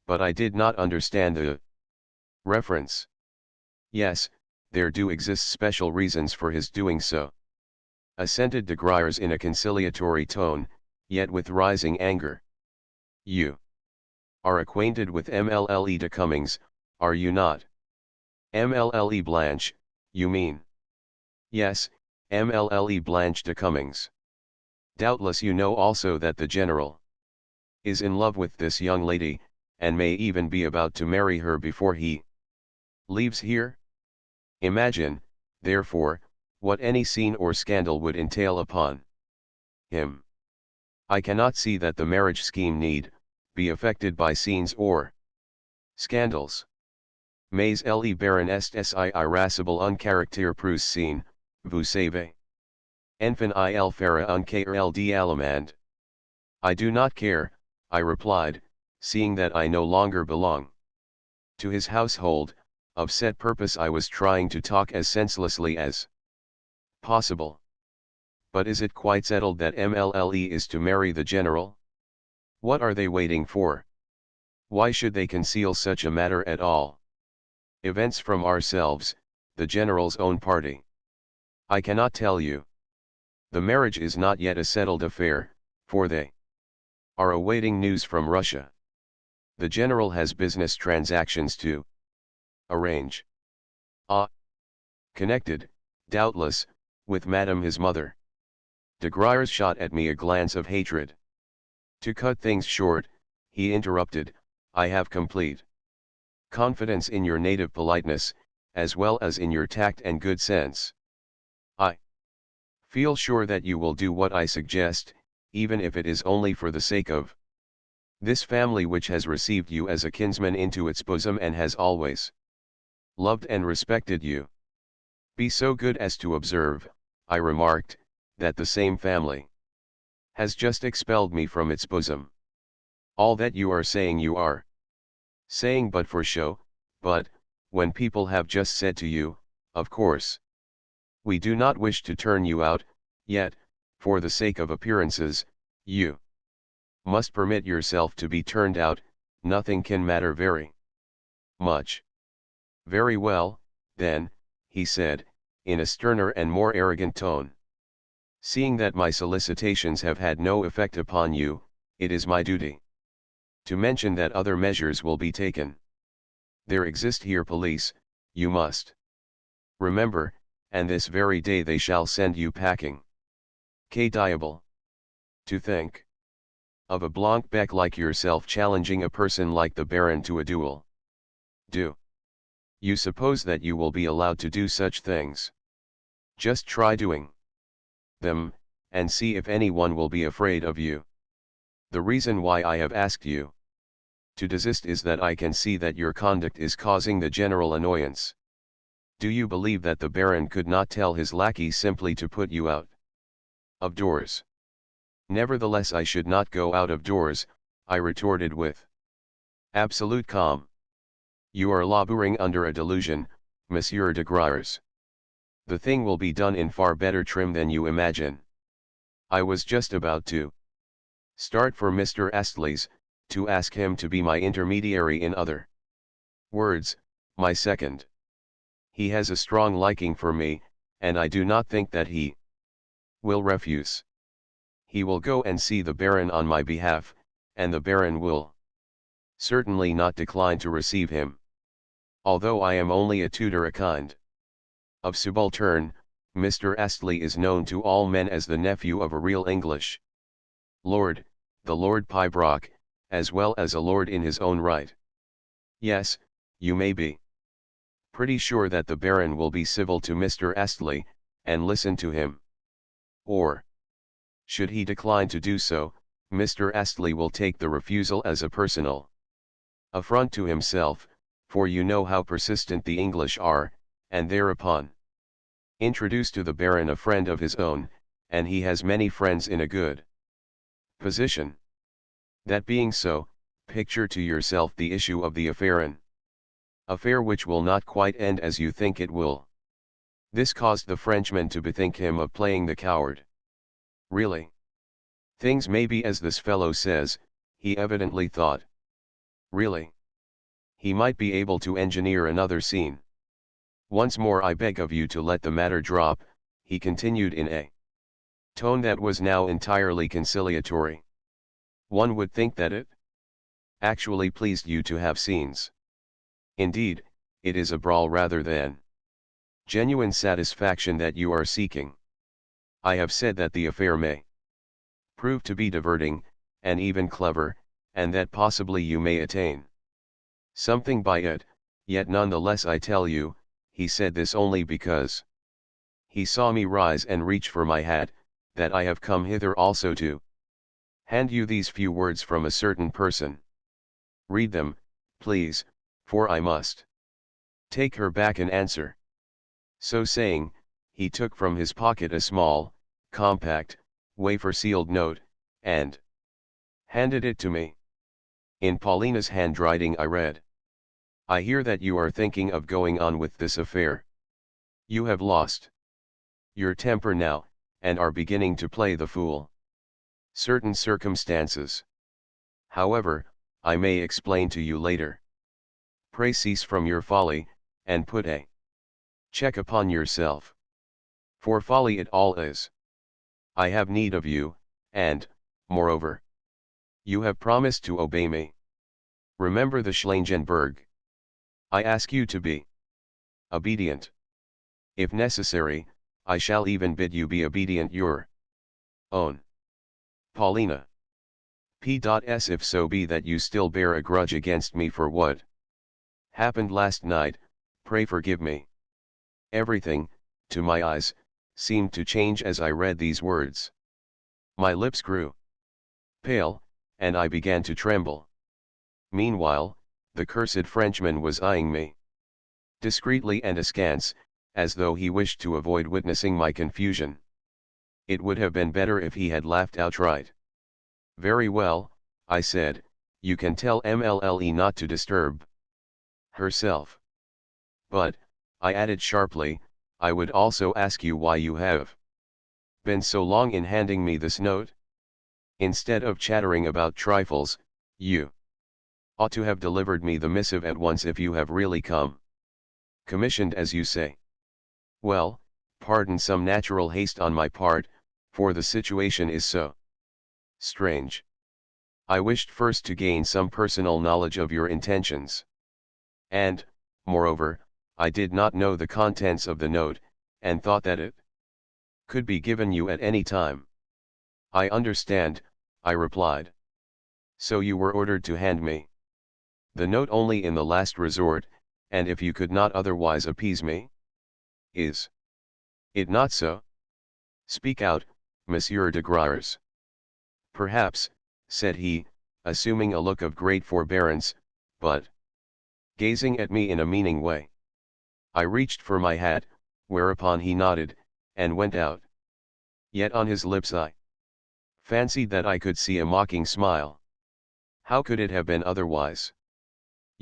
But I did not understand the reference. Yes, there do exist special reasons for his doing so, assented de Griers in a conciliatory tone, yet with rising anger. You are acquainted with Mlle de Cummings, are you not? Mlle Blanche, you mean? Yes, Mlle Blanche de Cummings. Doubtless you know also that the general is in love with this young lady, and may even be about to marry her before he leaves here? Imagine, therefore, what any scene or scandal would entail upon him. I cannot see that the marriage scheme need be affected by scenes or scandals. Mais le baron est si irascible un caractère prussien, vous savez. Enfin il fera un querelle d'allemand. I do not care, I replied, seeing that I no longer belong to his household. Of set purpose I was trying to talk as senselessly as possible. But is it quite settled that Mlle is to marry the general? What are they waiting for? Why should they conceal such a matter at all? Events from ourselves, the general's own party. I cannot tell you. The marriage is not yet a settled affair, for they are awaiting news from Russia. The general has business transactions to arrange. Connected, doubtless, with Madame his mother. De Griers shot at me a glance of hatred. To cut things short, he interrupted, I have complete confidence in your native politeness, as well as in your tact and good sense. I feel sure that you will do what I suggest, even if it is only for the sake of this family which has received you as a kinsman into its bosom and has always loved and respected you. Be so good as to observe, I remarked, that the same family has just expelled me from its bosom. All that you are saying but for show, but, when people have just said to you, of course, we do not wish to turn you out, yet, for the sake of appearances, you must permit yourself to be turned out, nothing can matter very much. Very well, then, he said, in a sterner and more arrogant tone. Seeing that my solicitations have had no effect upon you, it is my duty to mention that other measures will be taken. There exist here police, you must remember, and this very day they shall send you packing. Que diable! To think of a Blancbec like yourself challenging a person like the Baron to a duel. Do you suppose that you will be allowed to do such things? Just try doing them, and see if anyone will be afraid of you. The reason why I have asked you to desist is that I can see that your conduct is causing the general annoyance. Do you believe that the Baron could not tell his lackey simply to put you out of doors? Nevertheless, I should not go out of doors, I retorted with absolute calm. You are laboring under a delusion, Monsieur de Graers. The thing will be done in far better trim than you imagine. I was just about to start for Mr. Astley's, to ask him to be my intermediary, in other words, my second. He has a strong liking for me, and I do not think that he will refuse. He will go and see the Baron on my behalf, and the Baron will certainly not decline to receive him. Although I am only a tutor, a kind of subaltern, Mr. Astley is known to all men as the nephew of a real English lord, the Lord Pibroch, as well as a lord in his own right. Yes, you may be pretty sure that the Baron will be civil to Mr. Astley, and listen to him. Or, should he decline to do so, Mr. Astley will take the refusal as a personal affront to himself, for you know how persistent the English are, and thereupon introduce to the Baron a friend of his own, and he has many friends in a good position. That being so, picture to yourself the issue of the affair, an affair which will not quite end as you think it will. This caused the Frenchman to bethink him of playing the coward. Really, things may be as this fellow says, he evidently thought. Really, he might be able to engineer another scene. Once more I beg of you to let the matter drop, he continued in a tone that was now entirely conciliatory. One would think that it actually pleased you to have scenes. Indeed, it is a brawl rather than genuine satisfaction that you are seeking. I have said that the affair may prove to be diverting, and even clever, and that possibly you may attain something by it, yet none the less I tell you, he said this only because he saw me rise and reach for my hat, that I have come hither also to hand you these few words from a certain person. Read them, please, for I must take her back an answer. So saying, he took from his pocket a small, compact, wafer-sealed note, and handed it to me. In Paulina's handwriting I read: I hear that you are thinking of going on with this affair. You have lost your temper now, and are beginning to play the fool. Certain circumstances, however, I may explain to you later. Pray cease from your folly, and put a check upon yourself. For folly it all is. I have need of you, and, moreover, you have promised to obey me. Remember the Schlangenberg. I ask you to be obedient. If necessary, I shall even bid you be obedient your own. Paulina. P.S. If so be that you still bear a grudge against me for what happened last night, pray forgive me. Everything, to my eyes, seemed to change as I read these words. My lips grew pale, and I began to tremble. Meanwhile, the cursed Frenchman was eyeing me discreetly and askance, as though he wished to avoid witnessing my confusion. It would have been better if he had laughed outright. Very well, I said, you can tell MLLE not to disturb herself. But, I added sharply, I would also ask you why you have been so long in handing me this note. Instead of chattering about trifles, you ought to have delivered me the missive at once if you have really come commissioned as you say. Well, pardon some natural haste on my part, for the situation is so strange. I wished first to gain some personal knowledge of your intentions. And, moreover, I did not know the contents of the note, and thought that it could be given you at any time. I understand, I replied. So you were ordered to hand me the note only in the last resort, and if you could not otherwise appease me? Is it not so? Speak out, Monsieur de Graers. Perhaps, said he, assuming a look of great forbearance, but gazing at me in a meaning way. I reached for my hat, whereupon he nodded, and went out. Yet on his lips I fancied that I could see a mocking smile. How could it have been otherwise?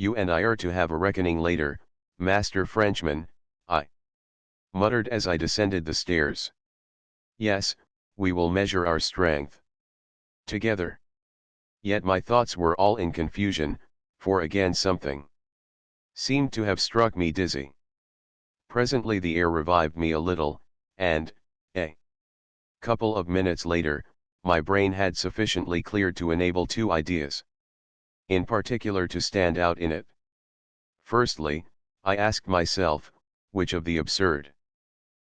You and I are to have a reckoning later, Master Frenchman, I muttered as I descended the stairs. Yes, we will measure our strength together. Yet my thoughts were all in confusion, for again something seemed to have struck me dizzy. Presently the air revived me a little, and, a couple of minutes later, my brain had sufficiently cleared to enable two ideas in particular to stand out in it. Firstly, I asked myself, which of the absurd,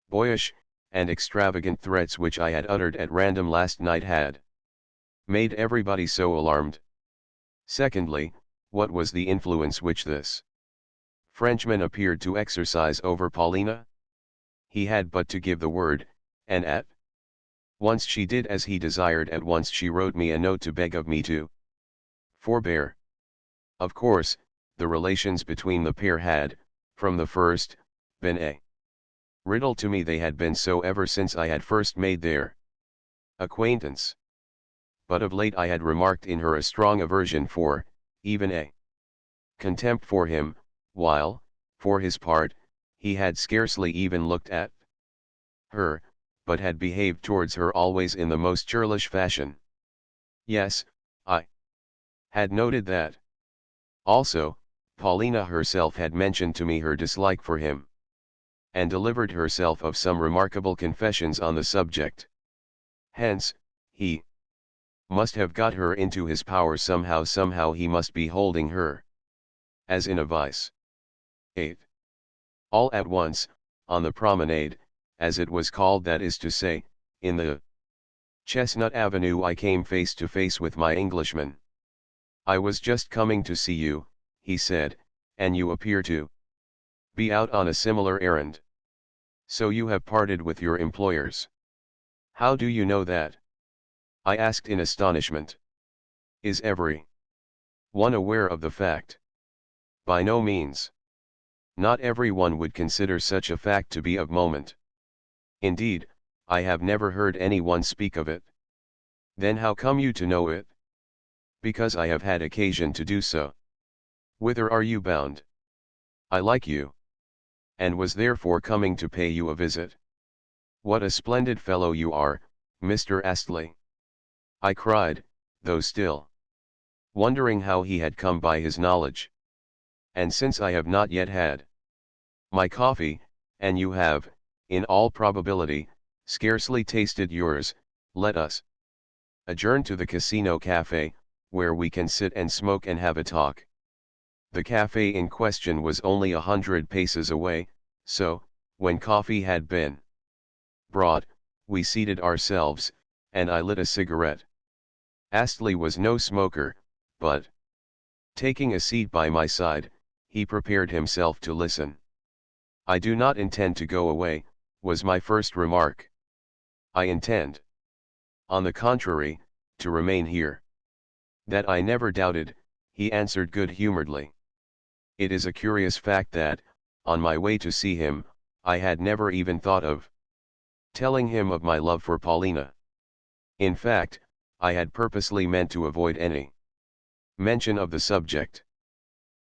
boyish, and extravagant threats which I had uttered at random last night had made everybody so alarmed? Secondly, what was the influence which this Frenchman appeared to exercise over Paulina? He had but to give the word, and at once she did as he desired. At once she wrote me a note to beg of me to forbear. Of course, the relations between the pair had, from the first, been a riddle to me. They had been so ever since I had first made their acquaintance. But of late I had remarked in her a strong aversion for, even a contempt for him, while, for his part, he had scarcely even looked at her, but had behaved towards her always in the most churlish fashion. Yes, I had noted that. Also, Paulina herself had mentioned to me her dislike for him, and delivered herself of some remarkable confessions on the subject. Hence, he must have got her into his power somehow. Somehow he must be holding her as in a vice. 8. All at once, on the promenade, as it was called, that is to say, in the Chestnut Avenue, I came face to face with my Englishman. I was just coming to see you, he said, and you appear to be out on a similar errand. So you have parted with your employers. How do you know that? I asked in astonishment. Is every one aware of the fact? By no means. Not everyone would consider such a fact to be of moment. Indeed, I have never heard anyone speak of it. Then how come you to know it? Because I have had occasion to do so. Whither are you bound? I like you, and was therefore coming to pay you a visit. What a splendid fellow you are, Mr. Astley! I cried, though still wondering how he had come by his knowledge. And since I have not yet had my coffee, and you have, in all probability, scarcely tasted yours, let us adjourn to the Casino Café, where we can sit and smoke and have a talk. The café in question was only 100 paces away, so, when coffee had been brought, we seated ourselves, and I lit a cigarette. Astley was no smoker, but, taking a seat by my side, he prepared himself to listen. I do not intend to go away, was my first remark. I intend, on the contrary, to remain here. That I never doubted, he answered good-humoredly. It is a curious fact that, on my way to see him, I had never even thought of telling him of my love for Paulina. In fact, I had purposely meant to avoid any mention of the subject.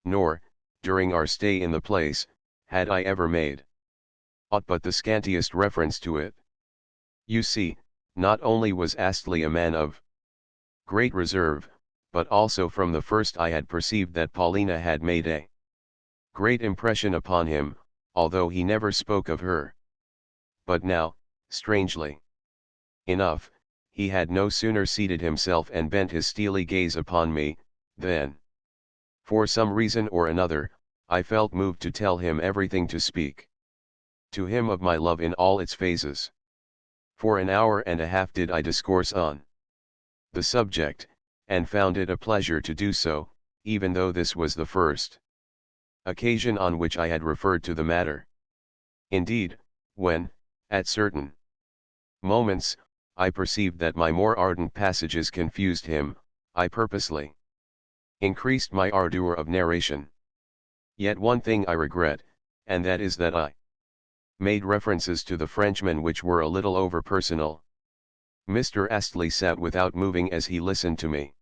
Nor, during our stay in the place, had I ever made aught but the scantiest reference to it. You see, not only was Astley a man of great reserve, but also from the first I had perceived that Paulina had made a great impression upon him, although he never spoke of her. But now, strangely enough, he had no sooner seated himself and bent his steely gaze upon me, than, for some reason or another, I felt moved to tell him everything, to speak To him of my love in all its phases. For an hour and a half did I discourse on the subject, and found it a pleasure to do so, even though this was the first occasion on which I had referred to the matter. Indeed, when, at certain moments, I perceived that my more ardent passages confused him, I purposely increased my ardor of narration. Yet one thing I regret, and that is that I made references to the Frenchman which were a little over-personal. Mr. Astley sat without moving as he listened to me.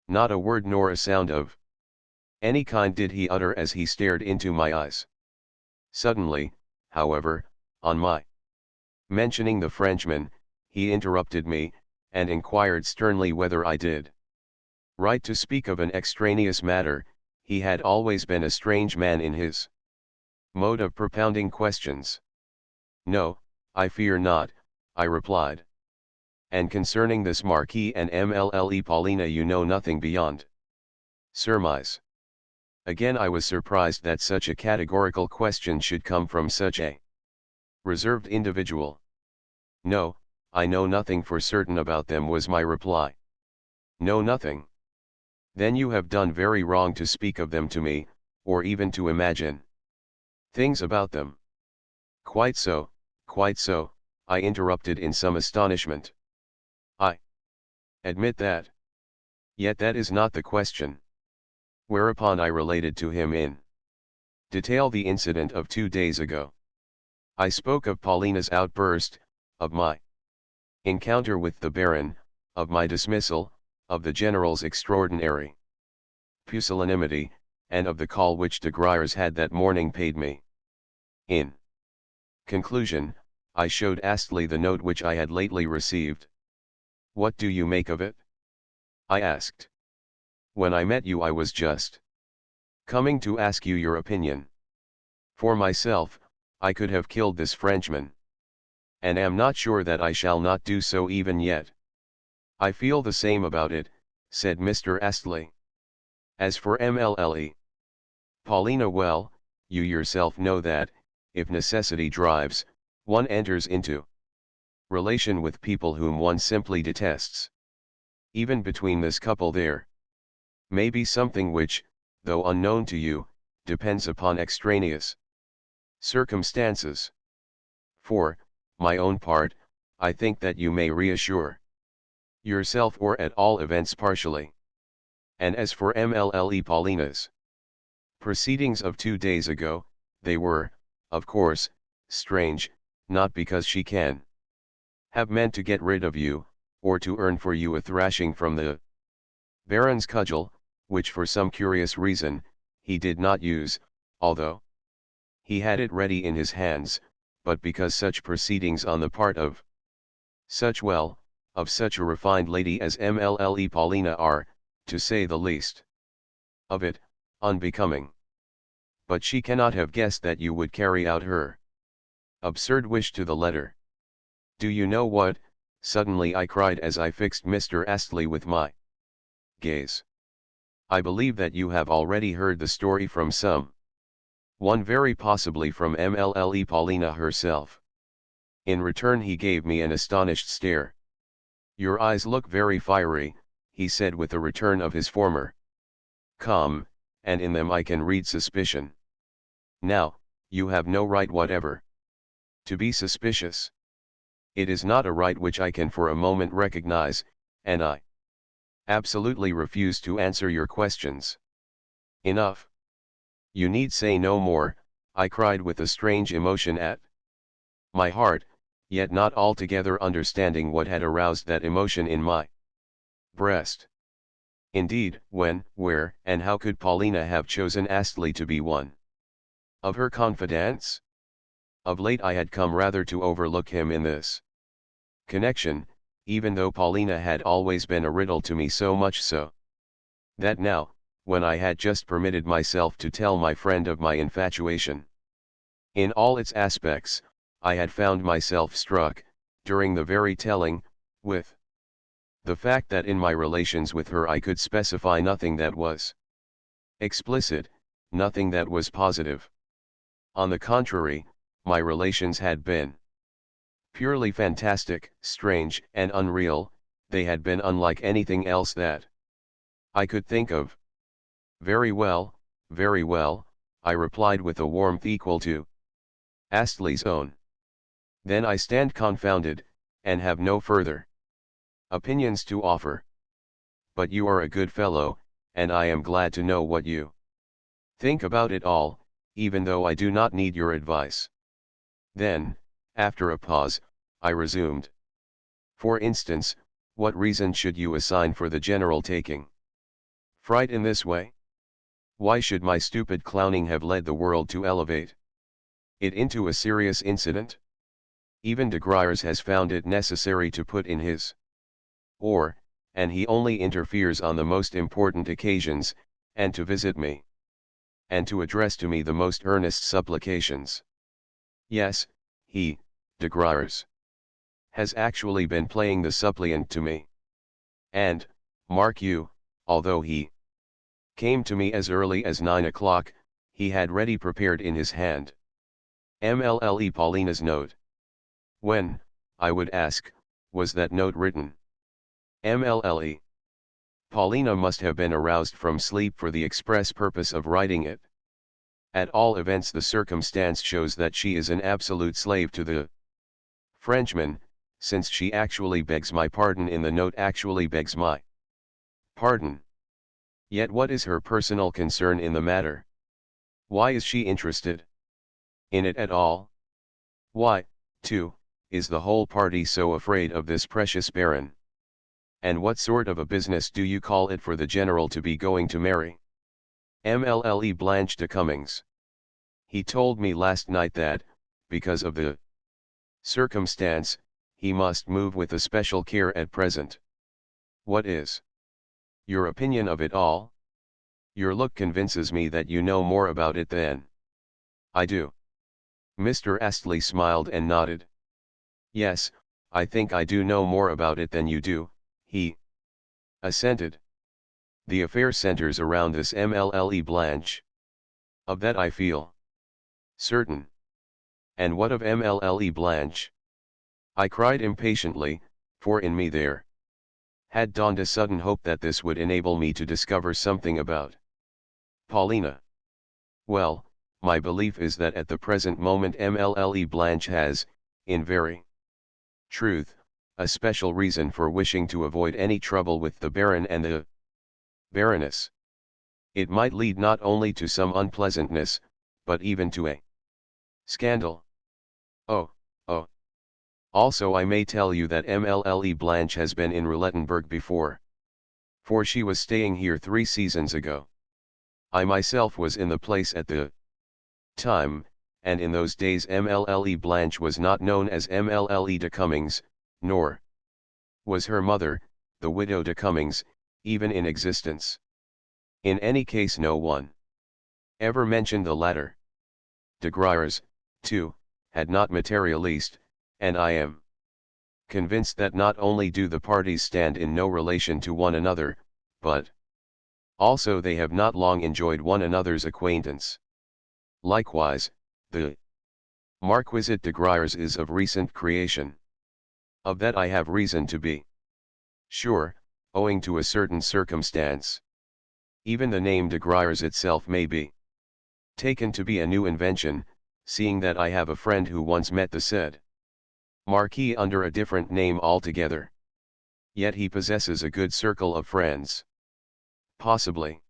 Not a word nor a sound of any kind did he utter as he stared into my eyes. Suddenly, however, on my mentioning the Frenchman, he interrupted me, and inquired sternly whether I did right to speak of an extraneous matter. He had always been a strange man in his mode of propounding questions. No, I fear not, I replied. And concerning this Marquis and Mlle Paulina you know nothing beyond surmise. Again I was surprised that such a categorical question should come from such a reserved individual. No, I know nothing for certain about them, was my reply. Know nothing? Then you have done very wrong to speak of them to me, or even to imagine things about them. Quite so, I interrupted in some astonishment. I admit that. Yet that is not the question. Whereupon I related to him in detail the incident of 2 days ago. I spoke of Paulina's outburst, of my encounter with the Baron, of my dismissal, of the General's extraordinary pusillanimity, and of the call which de Griers had that morning paid me. In conclusion, I showed Astley the note which I had lately received. What do you make of it? I asked. When I met you I was just coming to ask you your opinion. For myself, I could have killed this Frenchman. And am not sure that I shall not do so even yet. I feel the same about it, said Mr. Astley. As for Mlle Paulina, well, you yourself know that, if necessity drives, one enters into relation with people whom one simply detests. Even between this couple there may be something which, though unknown to you, depends upon extraneous circumstances. For my own part, I think that you may reassure yourself, or at all events partially. And as for Mlle Paulina's proceedings of 2 days ago, they were, of course, strange, not because she can have meant to get rid of you, or to earn for you a thrashing from the Baron's cudgel, which for some curious reason, he did not use, although he had it ready in his hands, but because such proceedings on the part of such a refined lady as Mlle Paulina are, to say the least of it, unbecoming. But she cannot have guessed that you would carry out her absurd wish to the letter. Do you know what, suddenly I cried as I fixed Mr. Astley with my gaze. I believe that you have already heard the story from some one, very possibly from Mlle Paulina herself. In return he gave me an astonished stare. Your eyes look very fiery, he said with a return of his former calm, and in them I can read suspicion. Now, you have no right whatever to be suspicious. It is not a right which I can for a moment recognize, and I absolutely refuse to answer your questions. Enough. You need say no more, I cried with a strange emotion at my heart, yet not altogether understanding what had aroused that emotion in my breast. Indeed, when, where, and how could Paulina have chosen Astley to be one of her confidants? Of late I had come rather to overlook him in this connection, even though Paulina had always been a riddle to me, so much so that now, when I had just permitted myself to tell my friend of my infatuation in all its aspects, I had found myself struck, during the very telling, with the fact that in my relations with her I could specify nothing that was explicit, nothing that was positive. On the contrary, my relations had been purely fantastic, strange, and unreal. They had been unlike anything else that I could think of. Very well, I replied with a warmth equal to Astley's own. Then I stand confounded, and have no further opinions to offer. But you are a good fellow, and I am glad to know what you think about it all, even though I do not need your advice. Then, after a pause, I resumed. For instance, what reason should you assign for the general taking fright in this way? Why should my stupid clowning have led the world to elevate it into a serious incident? Even de Griers has found it necessary to put in his oar, and he only interferes on the most important occasions, and to visit me, and to address to me the most earnest supplications. Yes, he, de Griers, has actually been playing the suppliant to me. And, mark you, although he came to me as early as 9 o'clock, he had ready prepared in his hand MLLE Paulina's note. When, I would ask, was that note written? MLLE. Paulina must have been aroused from sleep for the express purpose of writing it. At all events the circumstance shows that she is an absolute slave to the Frenchman, since she actually begs my pardon in the note, actually begs my pardon. Yet what is her personal concern in the matter? Why is she interested in it at all? Why, too, is the whole party so afraid of this precious baron? And what sort of a business do you call it for the general to be going to marry MLLE Blanche de Cummings? He told me last night that, because of the circumstance, he must move with especial care at present. What is your opinion of it all? Your look convinces me that you know more about it than I do. Mr. Astley smiled and nodded. Yes, I think I do know more about it than you do, he assented. The affair centers around this MLLE Blanche. Of that I feel certain. And what of MLLE Blanche? I cried impatiently, for in me there had dawned a sudden hope that this would enable me to discover something about Paulina. Well, my belief is that at the present moment MLLE Blanche has, in very truth, a special reason for wishing to avoid any trouble with the Baron and the Baroness. It might lead not only to some unpleasantness, but even to a scandal. Oh, oh. Also I may tell you that MLLE Blanche has been in Roulettenberg before. For she was staying here 3 seasons ago. I myself was in the place at the time, and in those days MLLE Blanche was not known as MLLE de Cummings, nor was her mother, the widow de Cummings, even in existence. In any case no one ever mentioned the latter. De Griers, too, had not materialized, and I am convinced that not only do the parties stand in no relation to one another, but also they have not long enjoyed one another's acquaintance. Likewise, the Marquisate de Griers is of recent creation. Of that I have reason to be sure, owing to a certain circumstance. Even the name de Griers itself may be taken to be a new invention, seeing that I have a friend who once met the said Marquis under a different name altogether. Yet he possesses a good circle of friends. Possibly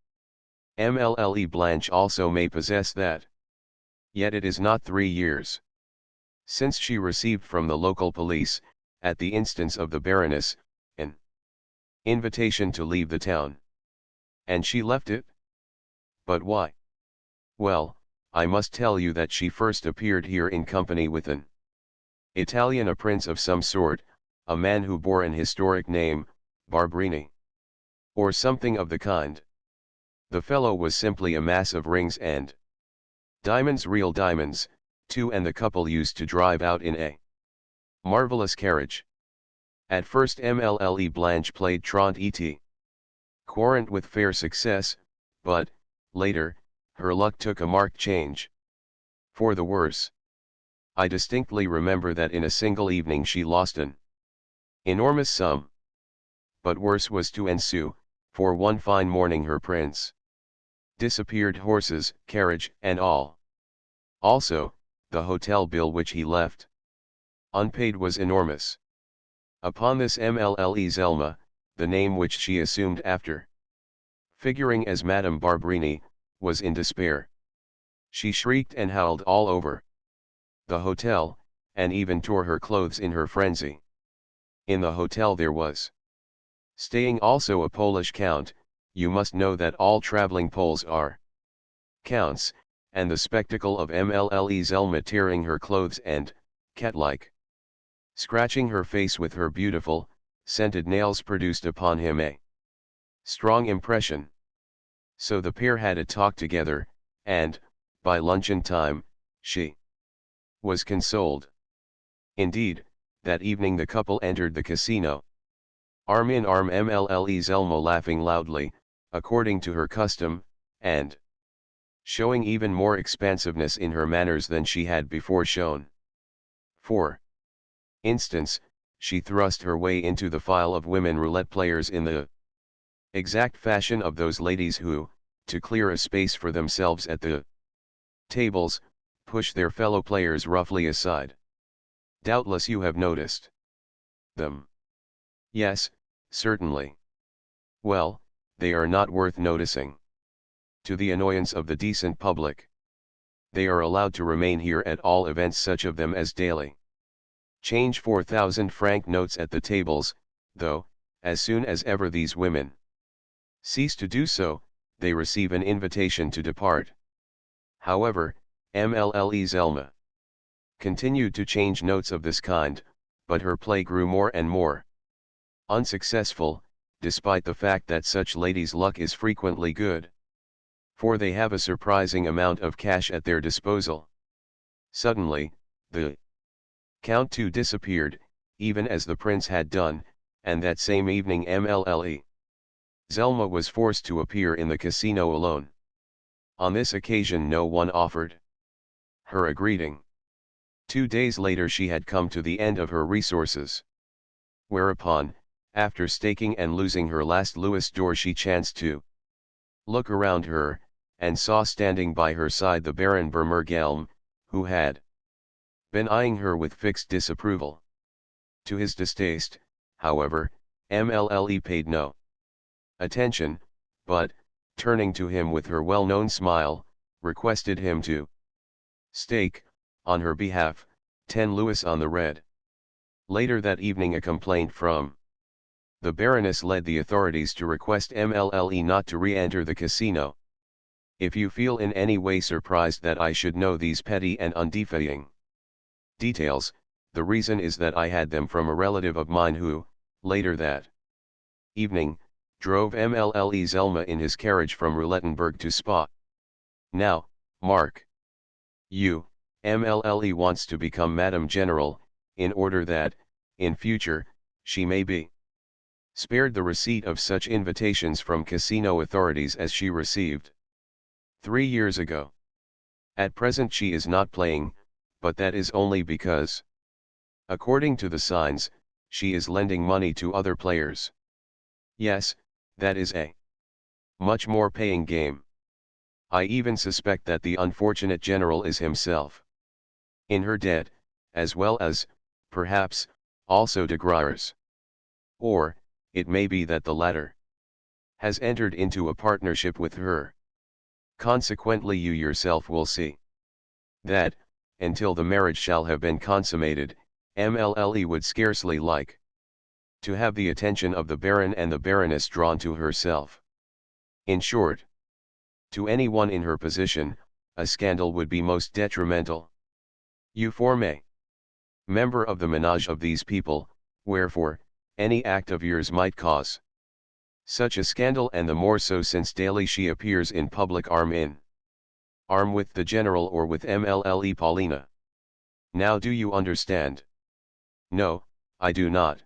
MLLE Blanche also may possess that. Yet it is not 3 years since she received from the local police, at the instance of the Baroness, an invitation to leave the town. And she left it? But why? Well, I must tell you that she first appeared here in company with an Italian, a prince of some sort, a man who bore an historic name, Barbrini, or something of the kind. The fellow was simply a mass of rings and diamonds, real diamonds, too, and the couple used to drive out in a marvelous carriage. At first MLLE Blanche played Trente et Quarante with fair success, but, later, her luck took a marked change for the worse. I distinctly remember that in a single evening she lost an enormous sum. But worse was to ensue, for one fine morning her prince disappeared, horses, carriage, and all. Also, the hotel bill which he left unpaid was enormous. Upon this Mlle Zelma, the name which she assumed after figuring as Madame Barbrini, was in despair. She shrieked and howled all over the hotel, and even tore her clothes in her frenzy. In the hotel there was staying also a Polish count. You must know that all traveling Poles are counts, and the spectacle of Mlle Zelma tearing her clothes and, cat-like, scratching her face with her beautiful, scented nails produced upon him a strong impression. So the pair had a talk together, and, by luncheon time, she was consoled. Indeed, that evening the couple entered the casino. Arm in arm, Mlle Zelma laughing loudly, according to her custom, and showing even more expansiveness in her manners than she had before shown. For instance, she thrust her way into the file of women roulette players in the exact fashion of those ladies who, to clear a space for themselves at the tables, push their fellow players roughly aside. Doubtless you have noticed them. Yes, certainly. Well, they are not worth noticing. To the annoyance of the decent public, they are allowed to remain here, at all events such of them as daily change 4,000-franc notes at the tables, though, as soon as ever these women cease to do so, they receive an invitation to depart. However, Mlle Zelma continued to change notes of this kind, but her play grew more and more unsuccessful, despite the fact that such ladies' luck is frequently good, for they have a surprising amount of cash at their disposal. Suddenly, the Count too disappeared, even as the prince had done, and that same evening Mlle Zelma was forced to appear in the casino alone. On this occasion no one offered her a greeting. 2 days later she had come to the end of her resources. Whereupon, after staking and losing her last louis d'or, she chanced to look around her, and saw standing by her side the Baron Bermergelm, who had been eyeing her with fixed disapproval. To his distaste, however, Mlle paid no attention, but, turning to him with her well-known smile, requested him to stake, on her behalf, 10 louis on the red. Later that evening a complaint from the Baroness led the authorities to request Mlle not to re-enter the casino. If you feel in any way surprised that I should know these petty and undefying details, the reason is that I had them from a relative of mine who, later that evening, drove Mlle Zelma in his carriage from Roulettenberg to Spa. Now, mark you, Mlle wants to become Madame General, in order that, in future, she may be spared the receipt of such invitations from casino authorities as she received 3 years ago. At present she is not playing, but that is only because, according to the signs, she is lending money to other players. Yes, that is a much more paying game. I even suspect that the unfortunate general is himself in her debt, as well as, perhaps, also de Gruyers. Or, it may be that the latter has entered into a partnership with her. Consequently you yourself will see that, until the marriage shall have been consummated, Mlle would scarcely like to have the attention of the Baron and the Baroness drawn to herself. In short, to anyone in her position, a scandal would be most detrimental. You form a member of the menage of these people, wherefore, any act of yours might cause such a scandal, and the more so since daily she appears in public arm in arm with the general or with Mlle Paulina. Now do you understand? No, I do not.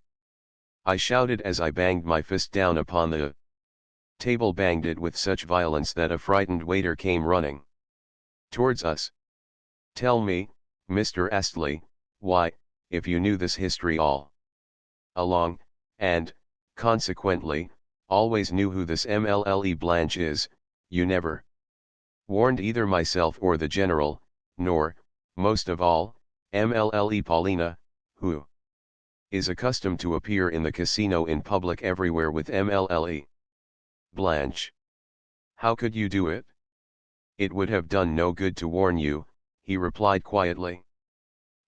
I shouted as I banged my fist down upon the table, banged it with such violence that a frightened waiter came running towards us. Tell me, Mr. Astley, why, if you knew this history all along, and, consequently, always knew who this Mlle Blanche is, you never warned either myself or the general, nor, most of all, Mlle Paulina, who is accustomed to appear in the casino in public everywhere with Mlle Blanche. How could you do it? It would have done no good to warn you, he replied quietly.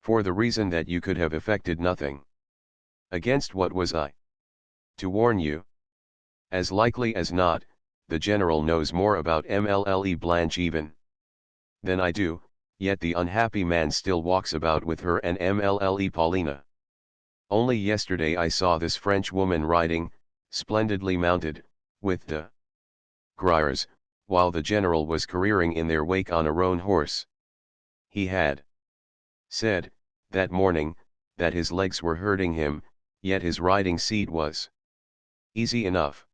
For the reason that you could have effected nothing. Against what was I to warn you? As likely as not, the general knows more about Mlle Blanche even than I do, yet the unhappy man still walks about with her and Mlle Paulina. Only yesterday I saw this French woman riding, splendidly mounted, with de Griers, while the general was careering in their wake on a roan horse. He had said, that morning, that his legs were hurting him, yet his riding seat was easy enough.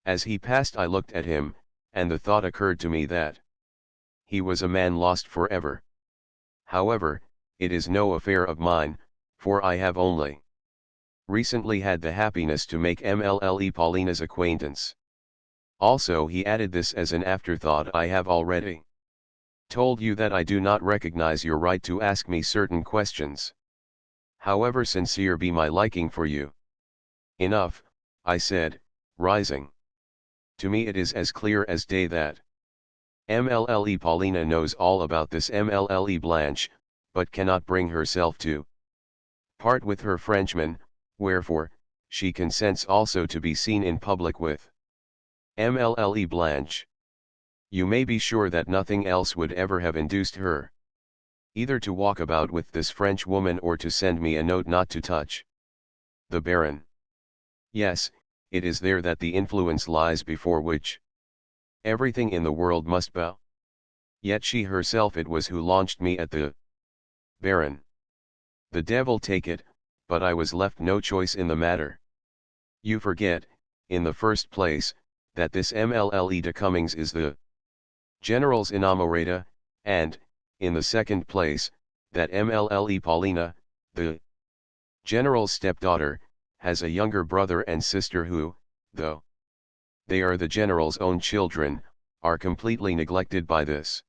As he passed I looked at him, and the thought occurred to me that he was a man lost forever. However, it is no affair of mine, for I have only recently had the happiness to make Mlle Paulina's acquaintance. Also he added this as an afterthought, I have already told you that I do not recognize your right to ask me certain questions, however sincere be my liking for you. Enough, I said, rising. To me it is as clear as day that Mlle Paulina knows all about this Mlle Blanche, but cannot bring herself to part with her Frenchman, wherefore, she consents also to be seen in public with Mlle Blanche. You may be sure that nothing else would ever have induced her either to walk about with this French woman or to send me a note not to touch the Baron. Yes, it is there that the influence lies before which everything in the world must bow. Yet she herself it was who launched me at the Baron. The devil take it, but I was left no choice in the matter. You forget, in the first place, that this Mlle de Cummings is the general's inamorata, and, in the second place, that Mlle Paulina, the general's stepdaughter, has a younger brother and sister who, though they are the general's own children, are completely neglected by this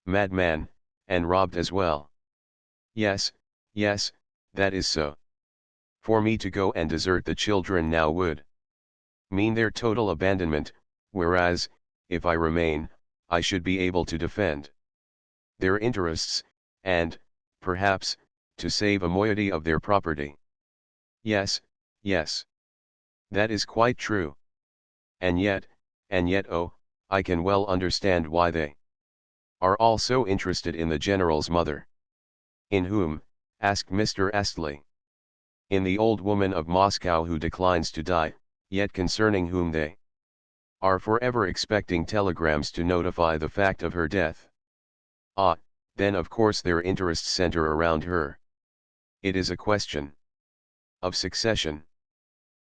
madman, and robbed as well. Yes, yes, that is so. For me to go and desert the children now would mean their total abandonment, whereas, if I remain, I should be able to defend their interests, and, perhaps, to save a moiety of their property. Yes, yes. That is quite true. And yet, oh, I can well understand why they are all so interested in the general's mother. In whom? Asked Mr. Astley. In the old woman of Moscow who declines to die, yet concerning whom they are forever expecting telegrams to notify the fact of her death. Ah, then of course their interests center around her. It is a question of succession.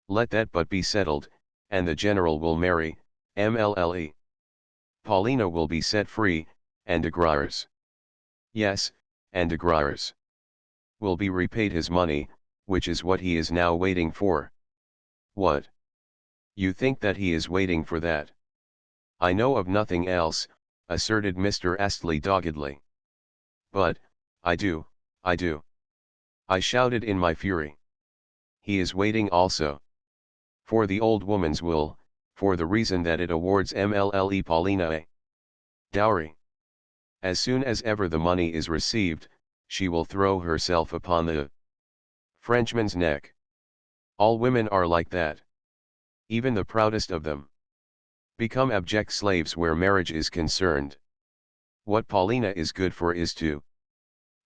Let that but be settled, and the general will marry, Mlle. Paulina will be set free, and de Griers. Yes, and de Griers will be repaid his money, which is what he is now waiting for. What? You think that he is waiting for that? I know of nothing else, asserted Mr. Astley doggedly. But, I do. I shouted in my fury. He is waiting also for the old woman's will, for the reason that it awards Mlle Paulina a dowry. As soon as ever the money is received, she will throw herself upon the Frenchman's neck. All women are like that. Even the proudest of them become abject slaves where marriage is concerned. What Paulina is good for is to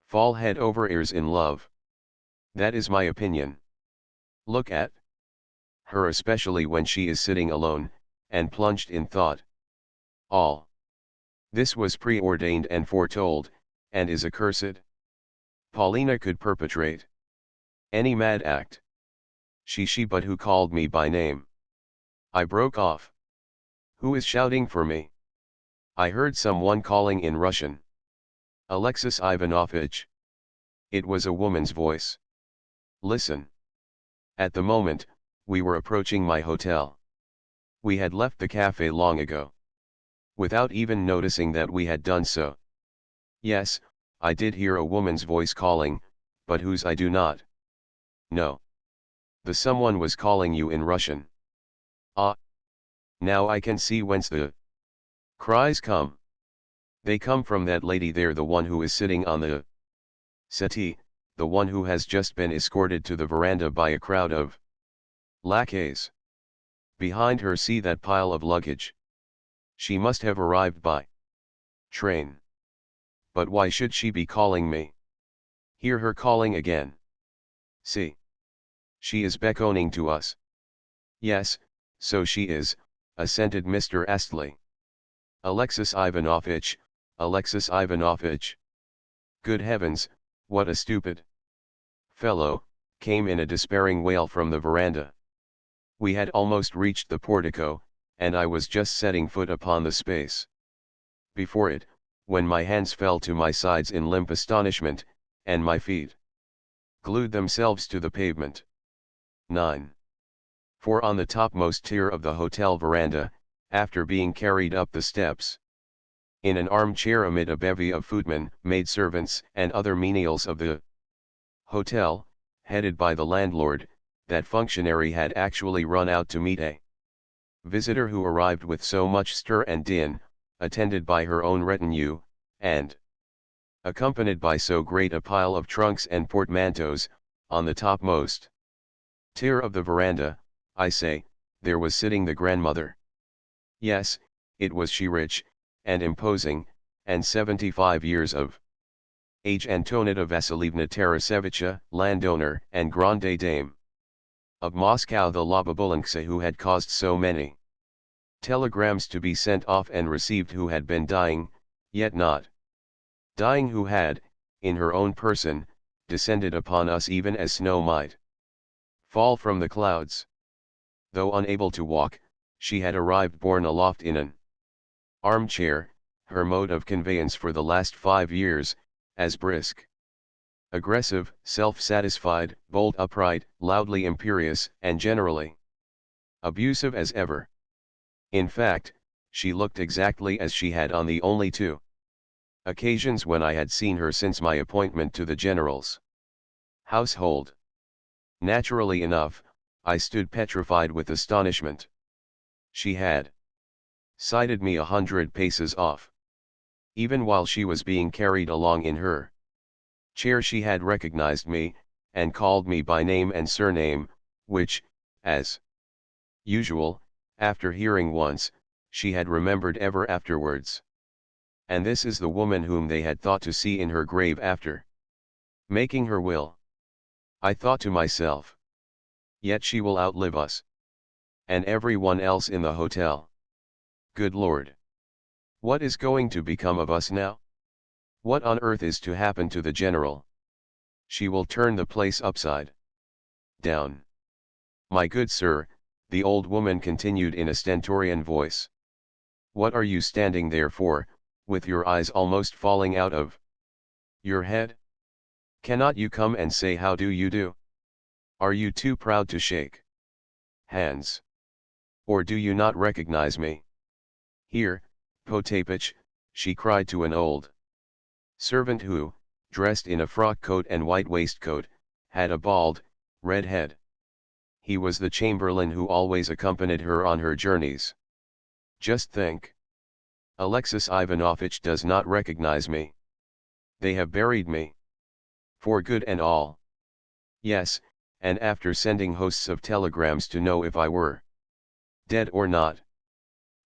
fall head over ears in love. That is my opinion. Look at her, especially when she is sitting alone, and plunged in thought. All this was preordained and foretold, and is accursed. Paulina could perpetrate any mad act. She but who called me by name? I broke off. Who is shouting for me? I heard someone calling in Russian. Alexis Ivanovitch. It was a woman's voice. Listen. At the moment, we were approaching my hotel. We had left the cafe long ago. Without even noticing that we had done so. Yes, I did hear a woman's voice calling, but whose I do not know. The someone was calling you in Russian. Ah. Now I can see whence the cries come. They come from that lady there, the one who is sitting on the settee, the one who has just been escorted to the veranda by a crowd of lackeys. Behind her see that pile of luggage. She must have arrived by train. But why should she be calling me? Hear her calling again. See. She is beckoning to us. Yes, so she is, assented Mr. Astley. Alexis Ivanovitch, Alexis Ivanovitch. Good heavens, what a stupid fellow, came in a despairing wail from the veranda. We had almost reached the portico, and I was just setting foot upon the space before it, when my hands fell to my sides in limp astonishment, and my feet glued themselves to the pavement. 9. For on the topmost tier of the hotel veranda, after being carried up the steps, in an armchair amid a bevy of footmen, maidservants, and other menials of the hotel, headed by the landlord, that functionary had actually run out to meet a visitor who arrived with so much stir and din, attended by her own retinue, and accompanied by so great a pile of trunks and portmanteaus. On the topmost tier of the veranda, I say, there was sitting the grandmother. Yes, it was she, rich, and imposing, and 75 years of age, Antonida Vasilievna Tarasevitcha, landowner and grande dame of Moscow, the Lobobulinka, who had caused so many telegrams to be sent off and received, who had been dying, yet not dying, who had, in her own person, descended upon us even as snow might fall from the clouds. Though unable to walk, she had arrived borne aloft in an armchair, her mode of conveyance for the last 5 years, as brisk, aggressive, self-satisfied, bold, upright, loudly imperious, and generally abusive as ever. In fact, she looked exactly as she had on the only 2 occasions when I had seen her since my appointment to the general's household. Naturally enough, I stood petrified with astonishment. She had sighted me 100 paces off. Even while she was being carried along in her chair, she had recognized me, and called me by name and surname, which, as usual, after hearing once, she had remembered ever afterwards. And this is the woman whom they had thought to see in her grave after making her will. I thought to myself, yet she will outlive us, and every one else in the hotel. Good Lord! What is going to become of us now? What on earth is to happen to the general? She will turn the place upside down. My good sir, the old woman continued in a stentorian voice. What are you standing there for, with your eyes almost falling out of your head? Cannot you come and say how do you do? Are you too proud to shake hands? Or do you not recognize me? Here, Potapych, she cried to an old servant who, dressed in a frock coat and white waistcoat, had a bald, red head. He was the chamberlain who always accompanied her on her journeys. Just think. Alexis Ivanovitch does not recognize me. They have buried me. For good and all. Yes, and after sending hosts of telegrams to know if I were dead or not.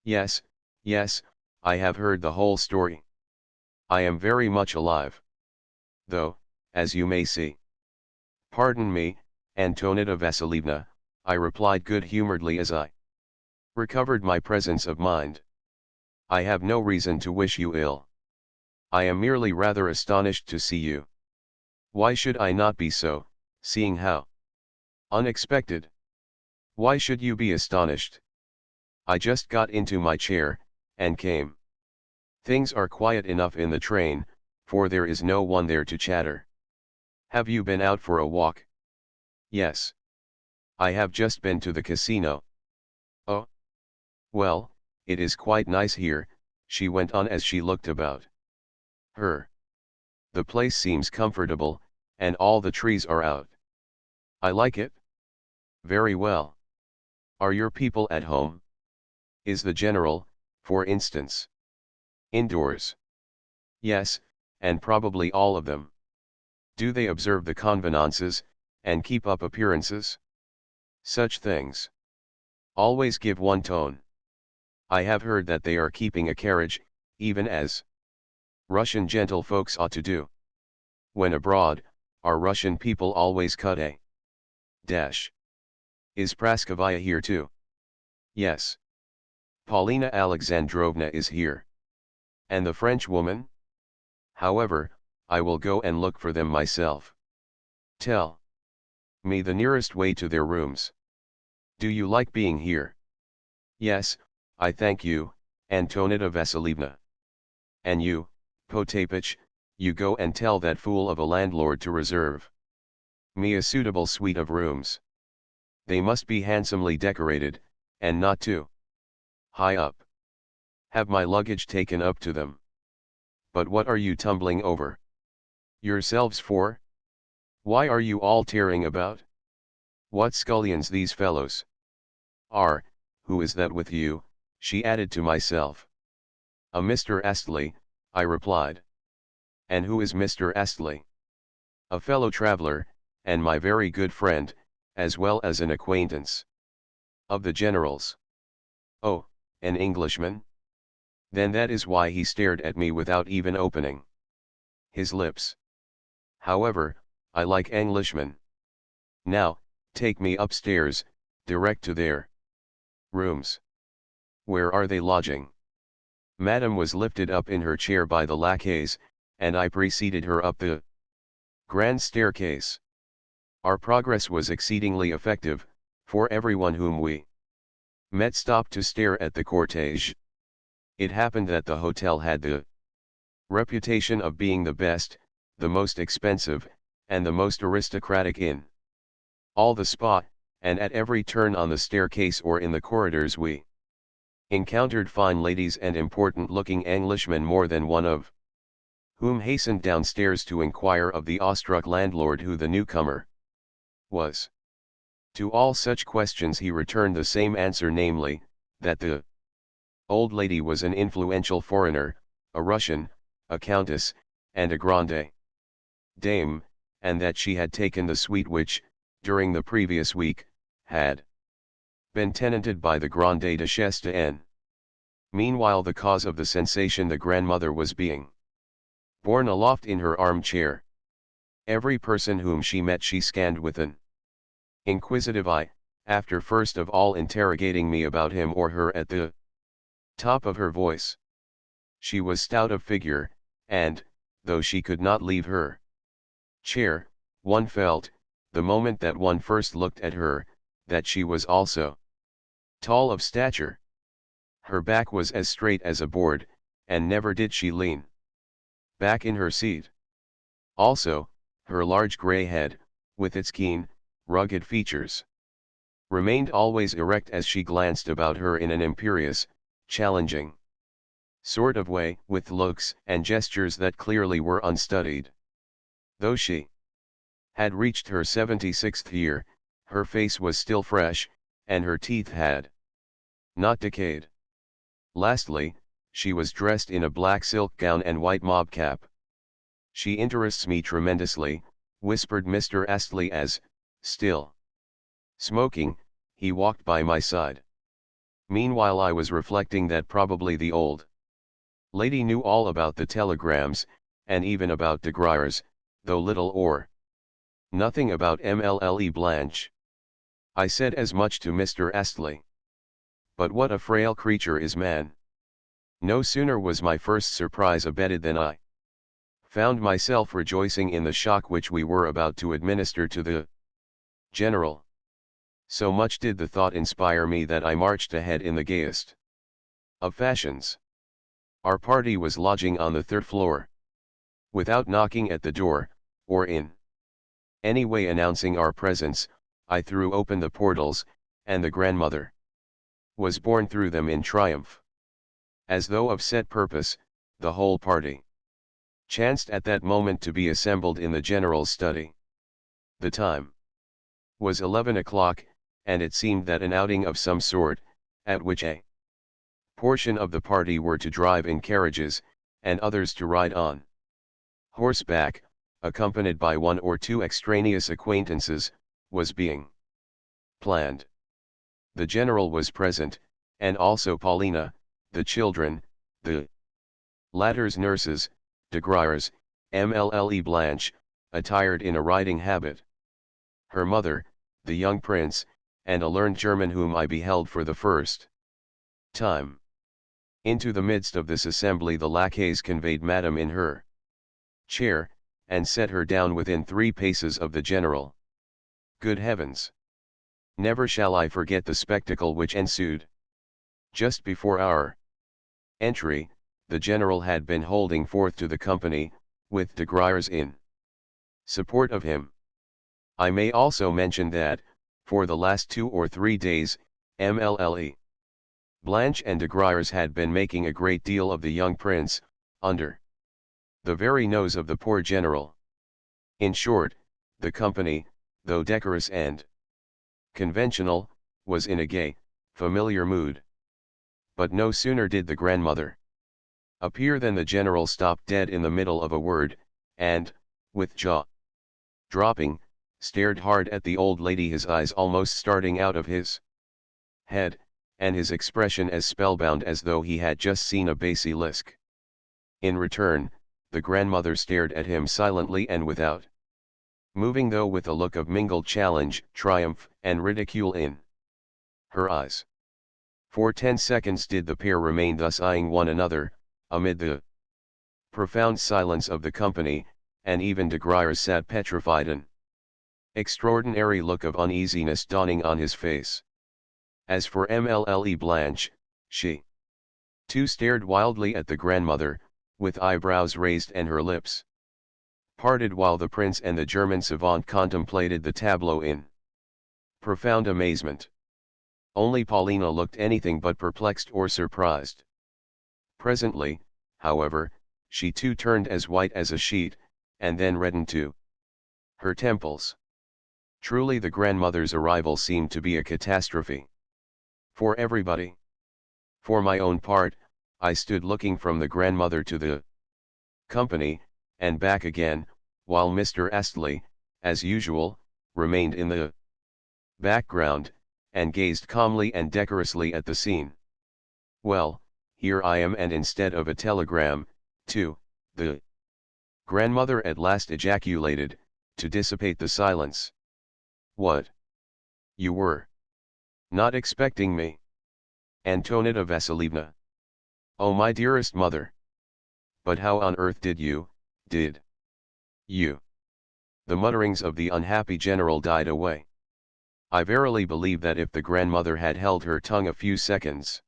Yes, yes, I have heard the whole story. I am very much alive. Though, as you may see. Pardon me, Antonida Vasilievna, I replied good-humoredly as I recovered my presence of mind. I have no reason to wish you ill. I am merely rather astonished to see you. Why should I not be so, seeing how unexpected? Why should you be astonished? I just got into my chair, and came. Things are quiet enough in the train, for there is no one there to chatter. Have you been out for a walk? Yes. I have just been to the casino. Oh. Well, it is quite nice here, she went on as she looked about her. The place seems comfortable, and all the trees are out. I like it. Very well. Are your people at home? Is the general, for instance, indoors? Yes, and probably all of them. Do they observe the convenances, and keep up appearances? Such things. Always give one tone. I have heard that they are keeping a carriage, even as Russian gentlefolks ought to do. When abroad, our Russian people always cut a dash. Is Praskovia here too? Yes. Paulina Alexandrovna is here. And the French woman? However, I will go and look for them myself. Tell me the nearest way to their rooms. Do you like being here? Yes, I thank you, Antonida Vasilievna. And you, Potapych, you go and tell that fool of a landlord to reserve me a suitable suite of rooms. They must be handsomely decorated, and not too high up. Have my luggage taken up to them. But what are you tumbling over yourselves for? Why are you all tearing about? What scullions these fellows are. Who is that with you? She added to myself. A Mr. Astley, I replied. And who is Mr. Astley? A fellow traveler, and my very good friend, as well as an acquaintance of the general's. Oh, an Englishman? Then that is why he stared at me without even opening his lips. However, I like Englishmen. Now, take me upstairs, direct to their rooms. Where are they lodging? Madame was lifted up in her chair by the lackeys, and I preceded her up the grand staircase. Our progress was exceedingly effective, for everyone whom we met stopped to stare at the cortege. It happened that the hotel had the reputation of being the best, the most expensive, and the most aristocratic in all the spa, and at every turn on the staircase or in the corridors we encountered fine ladies and important-looking Englishmen, more than one of whom hastened downstairs to inquire of the awestruck landlord who the newcomer was. To all such questions he returned the same answer, namely, that the old lady was an influential foreigner, a Russian, a countess, and a grande dame, and that she had taken the suite which, during the previous week, had been tenanted by the Grande Duchesse de N. Meanwhile the cause of the sensation, the grandmother, was being borne aloft in her armchair. Every person whom she met she scanned with an inquisitive eye, after first of all interrogating me about him or her at the top of her voice. She was stout of figure, and, though she could not leave her chair, one felt, the moment that one first looked at her, that she was also tall of stature. Her back was as straight as a board, and never did she lean back in her seat. Also, her large grey head, with its keen, rugged features, remained always erect as she glanced about her in an imperious, challenging sort of way, with looks and gestures that clearly were unstudied. Though she had reached her 76th year, her face was still fresh, and her teeth had not decayed. Lastly, she was dressed in a black silk gown and white mob cap. She interests me tremendously, whispered Mr. Astley as, still smoking, he walked by my side. Meanwhile I was reflecting that probably the old lady knew all about the telegrams, and even about de Gruyers, though little or nothing about Mlle Blanche. I said as much to Mr. Astley. But what a frail creature is man! No sooner was my first surprise abated than I found myself rejoicing in the shock which we were about to administer to the general. So much did the thought inspire me that I marched ahead in the gayest of fashions. Our party was lodging on the third floor. Without knocking at the door, or in Anyway, announcing our presence, I threw open the portals, and the grandmother was borne through them in triumph. As though of set purpose, the whole party chanced at that moment to be assembled in the general's study. The time was 11 o'clock, and it seemed that an outing of some sort, at which a portion of the party were to drive in carriages, and others to ride on horseback, accompanied by one or two extraneous acquaintances, was being planned. The general was present, and also Paulina, the children, the latter's nurses, de Griers, Mlle Blanche, attired in a riding habit, her mother, the young prince, and a learned German whom I beheld for the first time. Into the midst of this assembly the lackeys conveyed Madame in her chair, and set her down within 3 paces of the general. Good heavens! Never shall I forget the spectacle which ensued. Just before our entry, the general had been holding forth to the company, with de Griers in support of him. I may also mention that, for the last 2 or 3 days, Mlle Blanche and de Griers had been making a great deal of the young prince, under the very nose of the poor general. In short, the company, though decorous and conventional, was in a gay, familiar mood. But no sooner did the grandmother appear than the general stopped dead in the middle of a word, and, with jaw dropping, stared hard at the old lady, his eyes almost starting out of his head, and his expression as spellbound as though he had just seen a basilisk. In return, the grandmother stared at him silently and without moving, though with a look of mingled challenge, triumph, and ridicule in her eyes. For 10 seconds did the pair remain thus eyeing one another, amid the profound silence of the company, and even de Griers sat petrified, an extraordinary look of uneasiness dawning on his face. As for Mlle Blanche, she too stared wildly at the grandmother, with eyebrows raised and her lips parted, while the prince and the German savant contemplated the tableau in profound amazement. Only Paulina looked anything but perplexed or surprised. Presently, however, she too turned as white as a sheet, and then reddened to her temples. Truly the grandmother's arrival seemed to be a catastrophe for everybody. For my own part, I stood looking from the grandmother to the company, and back again, while Mr. Astley, as usual, remained in the background, and gazed calmly and decorously at the scene. Well, here I am, and instead of a telegram, too, the grandmother at last ejaculated, to dissipate the silence. What? You were not expecting me? Antonida Vasilievna. Oh, my dearest mother! But how on earth did you? The mutterings of the unhappy general died away. I verily believe that if the grandmother had held her tongue a few seconds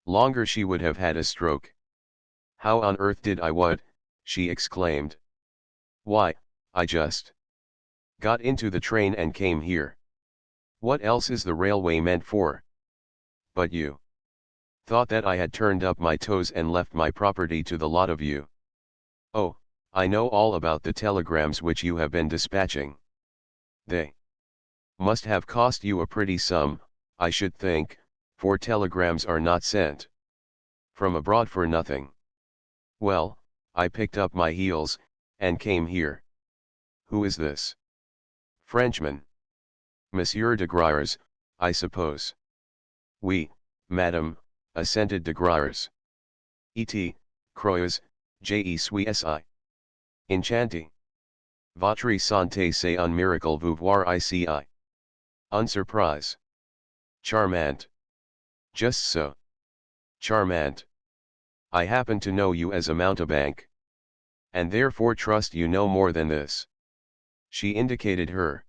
longer she would have had a stroke. How on earth did I what? She exclaimed. Why, I just got into the train and came here. What else is the railway meant for? But you thought that I had turned up my toes and left my property to the lot of you. Oh, I know all about the telegrams which you have been dispatching. They must have cost you a pretty sum, I should think, for telegrams are not sent from abroad for nothing. Well, I picked up my heels, and came here. Who is this Frenchman? Monsieur de Griers, I suppose. Oui, madame, assented de Griers. Et, croyez, je suis si enchanté. Votre santé c'est un miracle vous voir ici. Un surprise. Charmant. Just so. Charmant. I happen to know you as a mountebank, and therefore trust you no more than this. She indicated her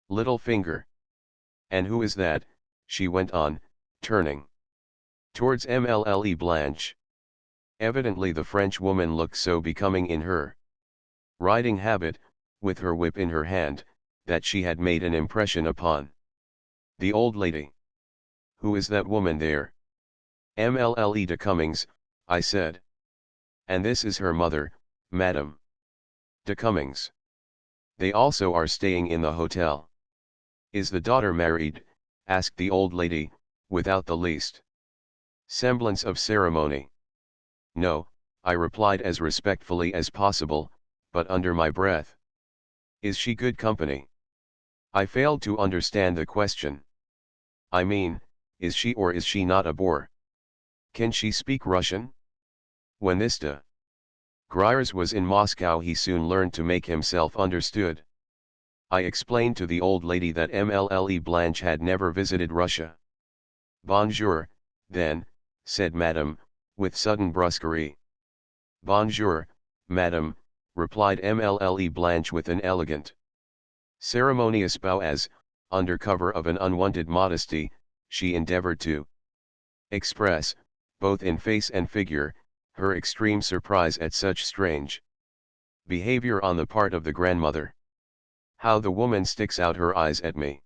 little finger. And who is that? She went on, turning towards Mlle Blanche. Evidently the French woman looked so becoming in her riding habit, with her whip in her hand, that she had made an impression upon the old lady. "Who is that woman there?" "Mlle de Cummings," I said. "And this is her mother, Madame de Cummings. They also are staying in the hotel." "Is the daughter married?" asked the old lady, without the least semblance of ceremony. "No," I replied as respectfully as possible, but under my breath. "Is she good company?" I failed to understand the question. "I mean, is she or is she not a bore? Can she speak Russian?" When this de Griers was in Moscow, he soon learned to make himself understood. I explained to the old lady that Mlle Blanche had never visited Russia. "Bonjour, then," said Madame, with sudden brusquerie. "Bonjour, Madame," replied Mlle Blanche with an elegant, ceremonious bow as, under cover of an unwonted modesty, she endeavored to express, both in face and figure, her extreme surprise at such strange behavior on the part of the grandmother. "How the woman sticks out her eyes at me!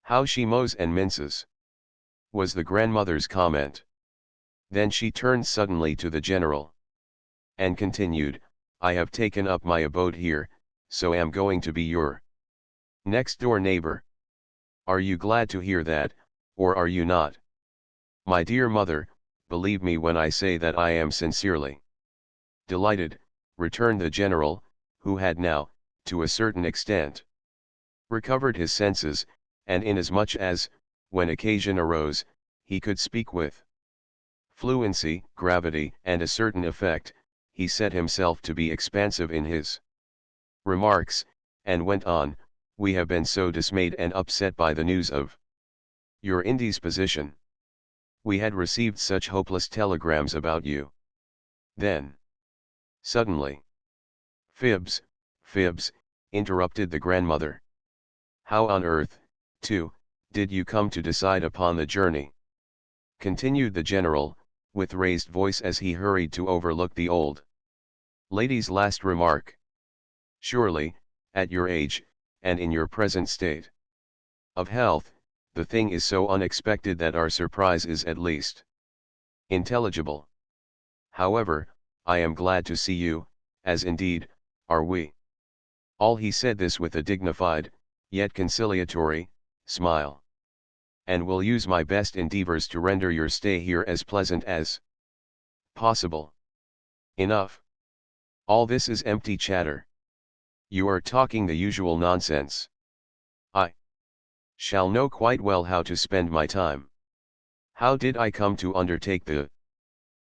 How she mows and minces!" was the grandmother's comment. Then she turned suddenly to the general and continued, "I have taken up my abode here, so am going to be your next-door neighbor. Are you glad to hear that, or are you not?" "My dear mother, believe me when I say that I am sincerely delighted," returned the general, who had now, to a certain extent, recovered his senses, and inasmuch as, when occasion arose, he could speak with fluency, gravity, and a certain effect, he set himself to be expansive in his remarks, and went on, "We have been so dismayed and upset by the news of your indisposition. We had received such hopeless telegrams about you." Then, suddenly, "Fibs, Fibs," interrupted the grandmother. "How on earth, too, did you come to decide upon the journey?" continued the general, with raised voice as he hurried to overlook the old lady's last remark. "Surely, at your age, and in your present state of health, the thing is so unexpected that our surprise is at least intelligible. However, I am glad to see you, as indeed, are we all." He said this with a dignified, yet conciliatory, smile. "And will use my best endeavors to render your stay here as pleasant as possible." "Enough. All this is empty chatter. You are talking the usual nonsense. I shall know quite well how to spend my time." "How did I come to undertake the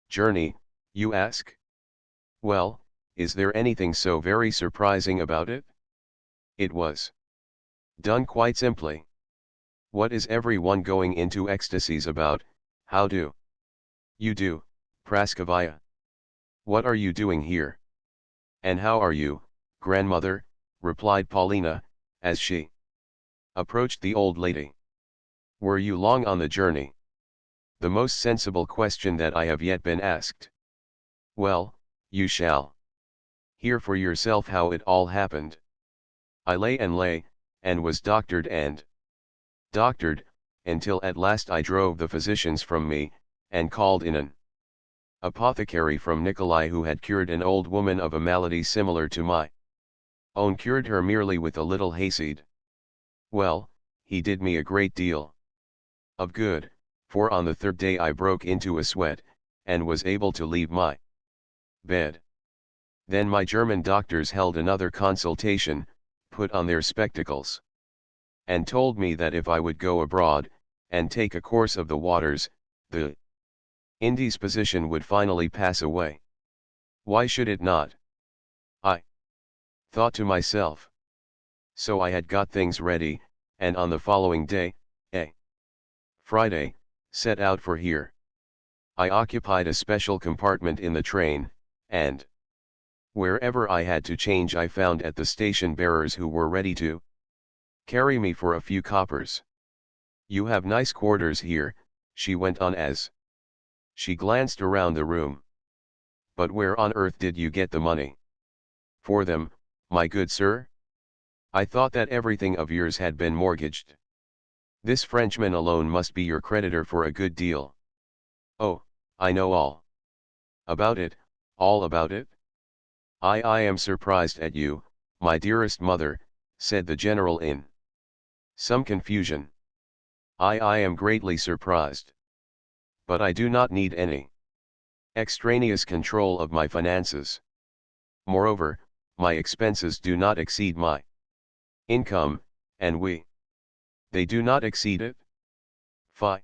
journey, you ask? Well, is there anything so very surprising about it? It was done quite simply. What is everyone going into ecstasies about? How do you do, Praskovia? What are you doing here? And how are you, grandmother?" replied Paulina, as she approached the old lady. "Were you long on the journey?" "The most sensible question that I have yet been asked." "Well, you shall hear for yourself how it all happened. I lay, and was doctored, until at last I drove the physicians from me, and called in an apothecary from Nikolai, who had cured an old woman of a malady similar to my own, cured her merely with a little hayseed. Well, he did me a great deal of good, for on the third day I broke into a sweat, and was able to leave my bed. Then my German doctors held another consultation, put on their spectacles, and told me that if I would go abroad, and take a course of the waters, the indisposition would finally pass away. Why should it not? I thought to myself. So I had got things ready, and on the following day, Friday, set out for here. I occupied a special compartment in the train, and wherever I had to change I found at the station bearers who were ready to carry me for a few coppers. "You have nice quarters here," she went on as she glanced around the room. "But where on earth did you get the money for them, my good sir?" I thought that everything of yours had been mortgaged. This Frenchman alone must be your creditor for a good deal. Oh, I know all about it, all about it. I am surprised at you, my dearest mother, said the general in some confusion. I am greatly surprised. But I do not need any extraneous control of my finances. Moreover, my expenses do not exceed my income, and they do not exceed it. Fie.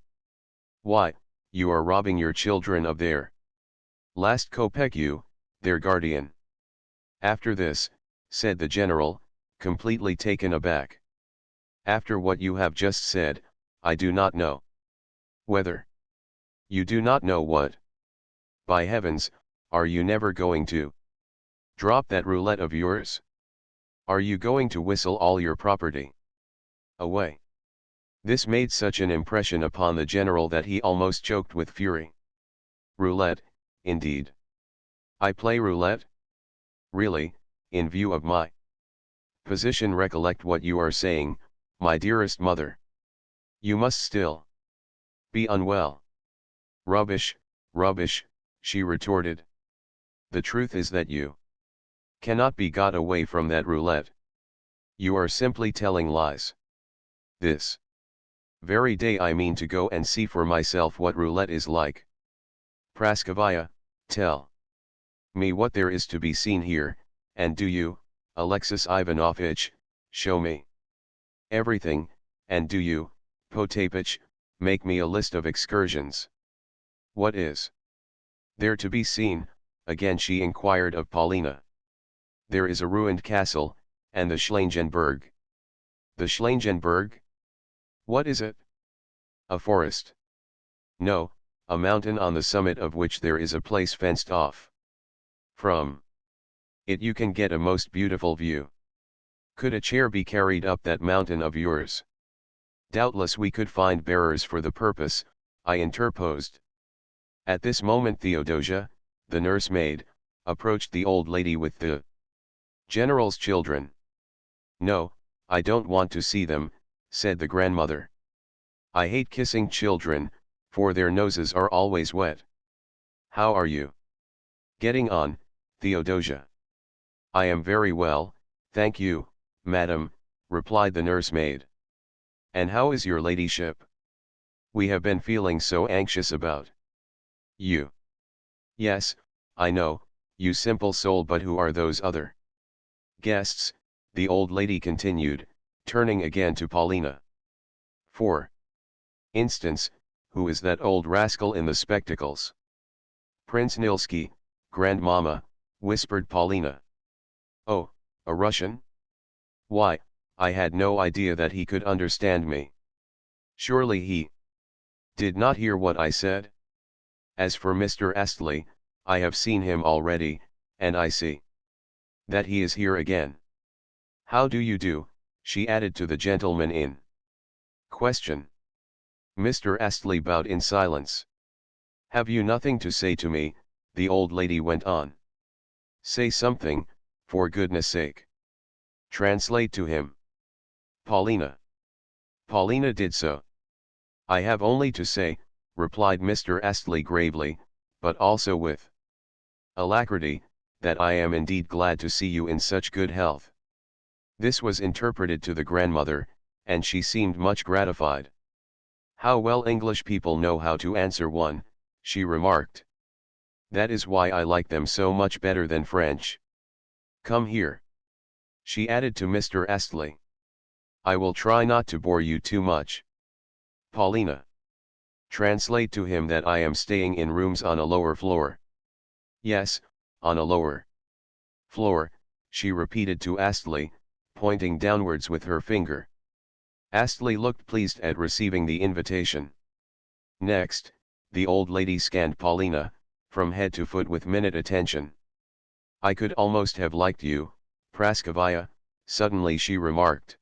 Why, you are robbing your children of their last kopeck, you, their guardian. After this, said the general, completely taken aback. After what you have just said, I do not know whether. You do not know what? By heavens, are you never going to drop that roulette of yours? Are you going to whistle all your property away? This made such an impression upon the general that he almost choked with fury. Roulette, indeed. I play roulette? Really, in view of my position, recollect what you are saying, my dearest mother. You must still be unwell. Rubbish, rubbish, she retorted. The truth is that you cannot be got away from that roulette. You are simply telling lies. This very day I mean to go and see for myself what roulette is like. Praskovaya, tell me what there is to be seen here, and do you, Alexis Ivanovitch, show me everything, and do you, Potapitch, make me a list of excursions. What is there to be seen? Again she inquired of Paulina. There is a ruined castle, and the Schlangenberg. The Schlangenberg? What is it? A forest. No, a mountain on the summit of which there is a place fenced off. From it you can get a most beautiful view. Could a chair be carried up that mountain of yours? Doubtless we could find bearers for the purpose, I interposed. At this moment Theodosia, the nursemaid, approached the old lady with the general's children. No, I don't want to see them, said the grandmother. I hate kissing children, for their noses are always wet. How are you getting on, Theodosia? I am very well, thank you, madam, replied the nursemaid. And how is your ladyship? We have been feeling so anxious about you. Yes, I know, you simple soul, but who are those other guests? The old lady continued, turning again to Paulina. For instance, who is that old rascal in the spectacles? Prince Nilsky, grandmamma, whispered Paulina. Oh, a Russian? Why, I had no idea that he could understand me. Surely he did not hear what I said? As for Mr. Astley, I have seen him already, and I see that he is here again. How do you do? She added to the gentleman in question. Mr. Astley bowed in silence. Have you nothing to say to me? The old lady went on. Say something, for goodness sake. Translate to him. Paulina. Paulina did so. I have only to say, replied Mr. Astley gravely, but also with alacrity, that I am indeed glad to see you in such good health. This was interpreted to the grandmother, and she seemed much gratified. How well English people know how to answer one, she remarked. That is why I like them so much better than French. Come here, she added to Mr. Astley. I will try not to bore you too much. Paulina. Translate to him that I am staying in rooms on a lower floor. Yes, on a lower floor, she repeated to Astley, pointing downwards with her finger. Astley looked pleased at receiving the invitation. Next, the old lady scanned Paulina, from head to foot with minute attention. I could almost have liked you, Praskovaya, suddenly she remarked.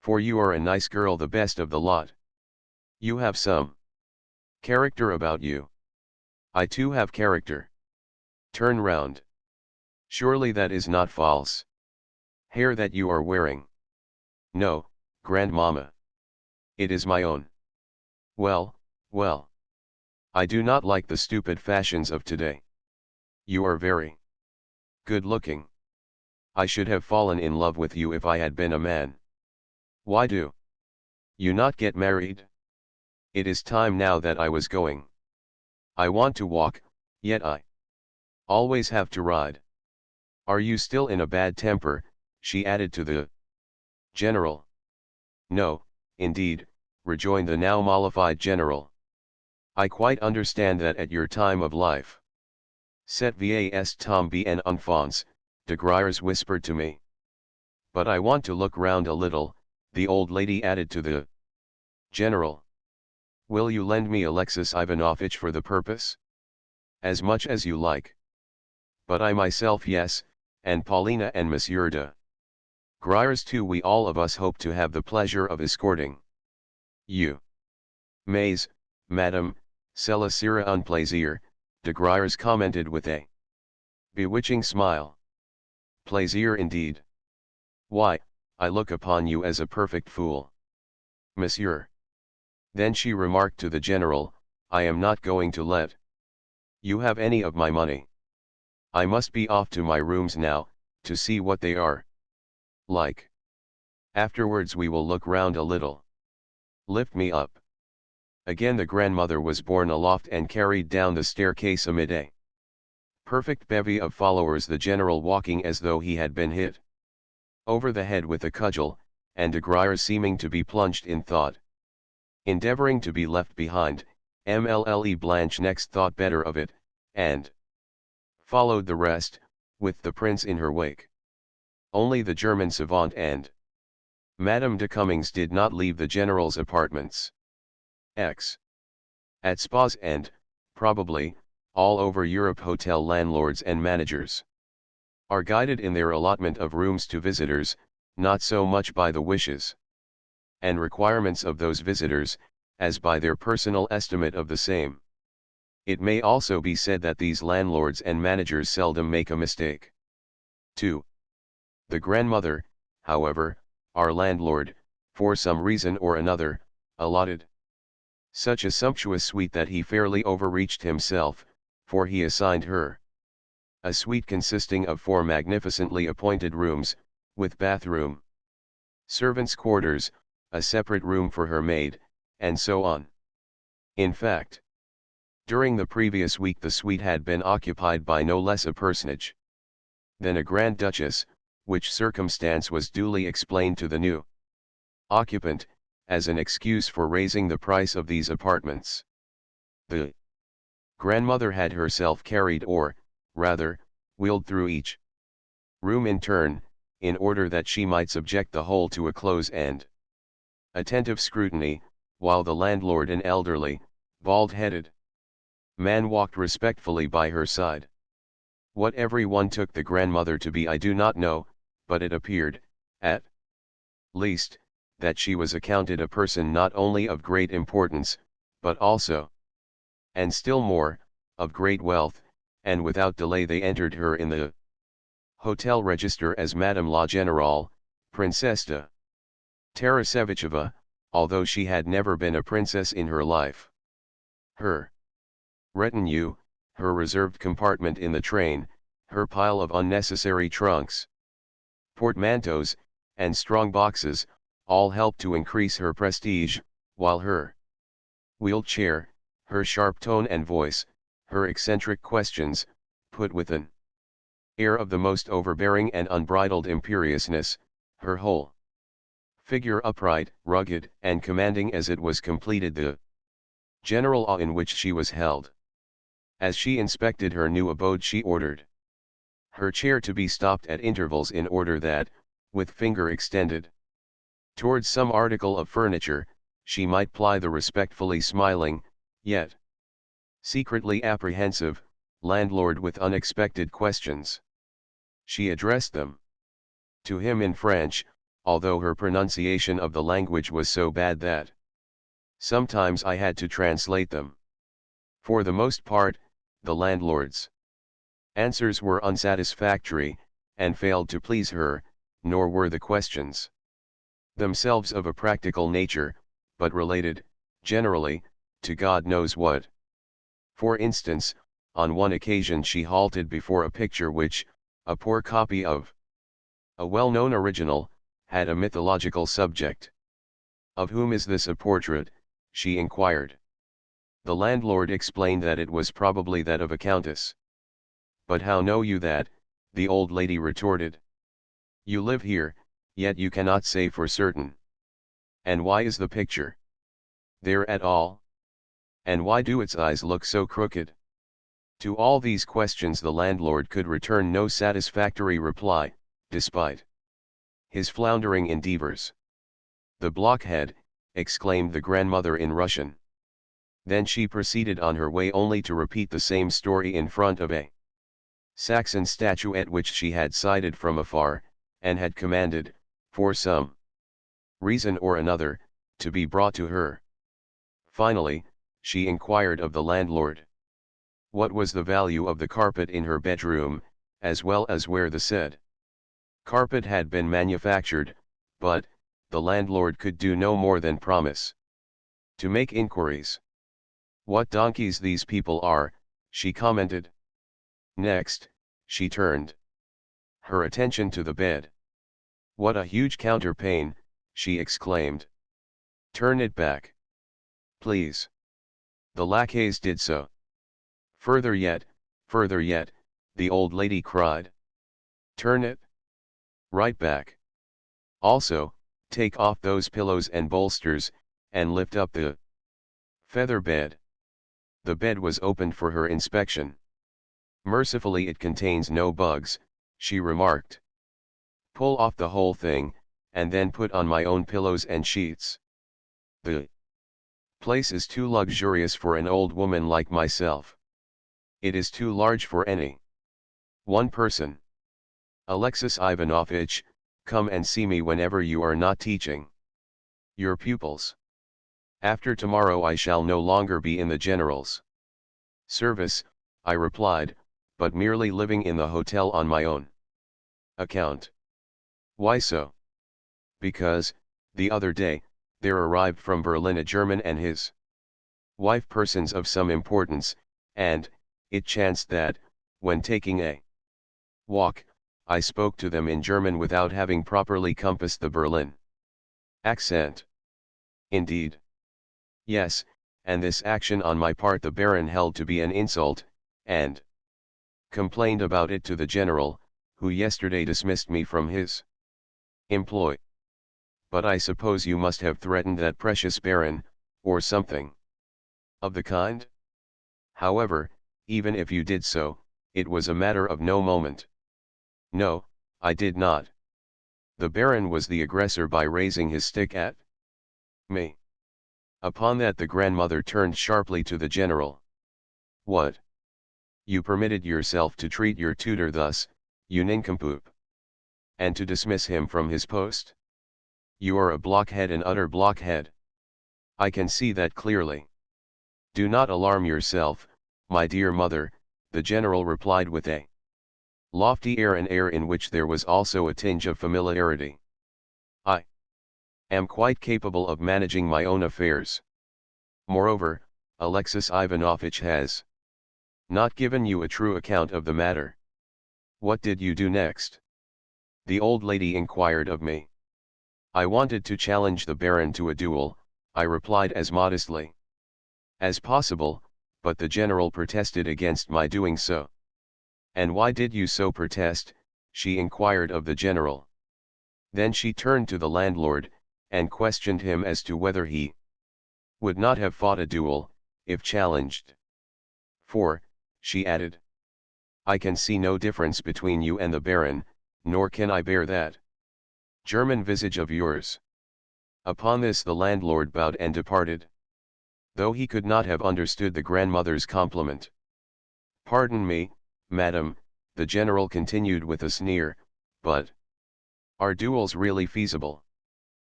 For you are a nice girl, the best of the lot. You have some character about you. I too have character. Turn round. Surely that is not false hair that you are wearing. No, grandmamma. It is my own. Well, well. I do not like the stupid fashions of today. You are very good looking. I should have fallen in love with you if I had been a man. Why do you not get married? It is time now that I was going. I want to walk, yet I always have to ride. Are you still in a bad temper? She added to the general. No, indeed, rejoined the now mollified general. I quite understand that at your time of life. Cette vas tomber en enfance, de Griers whispered to me. But I want to look round a little, the old lady added to the general. Will you lend me Alexis Ivanovitch for the purpose? As much as you like. But I myself, yes, and Paulina and Monsieur de Griers too, we all of us hope to have the pleasure of escorting you. Mais, madame, cela sera un plaisir, de Griers commented with a bewitching smile. Plaisir indeed. Why, I look upon you as a perfect fool. Monsieur. Then she remarked to the general, I am not going to let you have any of my money. I must be off to my rooms now, to see what they are like. Afterwards we will look round a little. Lift me up. Again the grandmother was borne aloft and carried down the staircase amid a perfect bevy of followers, the general walking as though he had been hit over the head with a cudgel, and de Griers seeming to be plunged in thought. Endeavoring to be left behind, Mlle Blanche next thought better of it, and followed the rest, with the prince in her wake. Only the German savant and Madame de Cummings did not leave the general's apartments. At spas and, probably, all over Europe, hotel landlords and managers are guided in their allotment of rooms to visitors, not so much by the wishes and requirements of those visitors, as by their personal estimate of the same. It may also be said that these landlords and managers seldom make a mistake. 2. The grandmother, however, our landlord, for some reason or another, allotted such a sumptuous suite that he fairly overreached himself, for he assigned her a suite consisting of 4 magnificently appointed rooms, with bathroom, servants' quarters, a separate room for her maid, and so on. In fact, during the previous week the suite had been occupied by no less a personage than a Grand Duchess, which circumstance was duly explained to the new occupant, as an excuse for raising the price of these apartments. The grandmother had herself carried, or, rather, wheeled through each room in turn, in order that she might subject the whole to a close and attentive scrutiny, while the landlord, an elderly, bald-headed man, walked respectfully by her side. What everyone took the grandmother to be I do not know, but it appeared, at least, that she was accounted a person not only of great importance, but also, and still more, of great wealth, and without delay they entered her in the hotel register as Madame la Générale, Princesse de Tarasevicheva, although she had never been a princess in her life. Her retinue, her reserved compartment in the train, her pile of unnecessary trunks, portmanteaus, and strong boxes, all helped to increase her prestige, while her wheeled chair, her sharp tone and voice, her eccentric questions, put with an air of the most overbearing and unbridled imperiousness, her whole figure upright, rugged, and commanding as it was, completed the general awe in which she was held. As she inspected her new abode she ordered her chair to be stopped at intervals in order that, with finger extended towards some article of furniture, she might ply the respectfully smiling, yet secretly apprehensive, landlord with unexpected questions. She addressed them to him in French, although her pronunciation of the language was so bad that sometimes I had to translate them. For the most part, the landlord's answers were unsatisfactory, and failed to please her, nor were the questions themselves of a practical nature, but related, generally, to God knows what. For instance, on one occasion she halted before a picture which, a poor copy of a well-known original, had a mythological subject. "Of whom is this a portrait?" she inquired. The landlord explained that it was probably that of a countess. "But how know you that?" the old lady retorted. "You live here, yet you cannot say for certain. And why is the picture there at all? And why do its eyes look so crooked?" To all these questions the landlord could return no satisfactory reply, despite his floundering endeavors. "The blockhead!" exclaimed the grandmother in Russian. Then she proceeded on her way only to repeat the same story in front of a Saxon statuette which she had sighted from afar, and had commanded, for some reason or another, to be brought to her. Finally, she inquired of the landlord what was the value of the carpet in her bedroom, as well as where the said carpet had been manufactured, but, the landlord could do no more than promise to make inquiries. "What donkeys these people are," she commented. Next, she turned her attention to the bed. "What a huge counterpane," she exclaimed. "Turn it back, please." The lackeys did so. Further yet," the old lady cried. "Turn it right back. Also, take off those pillows and bolsters, and lift up the feather bed." The bed was opened for her inspection. "Mercifully it contains no bugs," she remarked. "Pull off the whole thing, and then put on my own pillows and sheets. The place is too luxurious for an old woman like myself. It is too large for any one person. Alexis Ivanovitch, come and see me whenever you are not teaching your pupils. After tomorrow I shall no longer be in the general's service," I replied, "but merely living in the hotel on my own account." "Why so?" "Because, the other day, there arrived from Berlin a German and his wife, persons of some importance, and, it chanced that, when taking a walk, I spoke to them in German without having properly compassed the Berlin accent." "Indeed?" "Yes, and this action on my part the Baron held to be an insult, and complained about it to the general, who yesterday dismissed me from his employ. But I suppose you must have threatened that precious Baron, or something of the kind? However, even if you did so, it was a matter of no moment." "No, I did not. The Baron was the aggressor by raising his stick at me." Upon that the grandmother turned sharply to the general. "What? You permitted yourself to treat your tutor thus, you nincompoop? And to dismiss him from his post? You are a blockhead, an utter blockhead. I can see that clearly." "Do not alarm yourself, my dear mother," the general replied with a lofty air, an air in which there was also a tinge of familiarity. "I am quite capable of managing my own affairs. Moreover, Alexis Ivanovitch has not given you a true account of the matter." "What did you do next?" the old lady inquired of me. "I wanted to challenge the Baron to a duel," I replied as modestly as possible, but the general protested against my doing so. "And why did you so protest?" she inquired of the general. Then she turned to the landlord, and questioned him as to whether he would not have fought a duel, if challenged. "For," she added, "I can see no difference between you and the Baron, nor can I bear that German visage of yours." Upon this the landlord bowed and departed, though he could not have understood the grandmother's compliment. "Pardon me, madam," the general continued with a sneer, "but are duels really feasible?"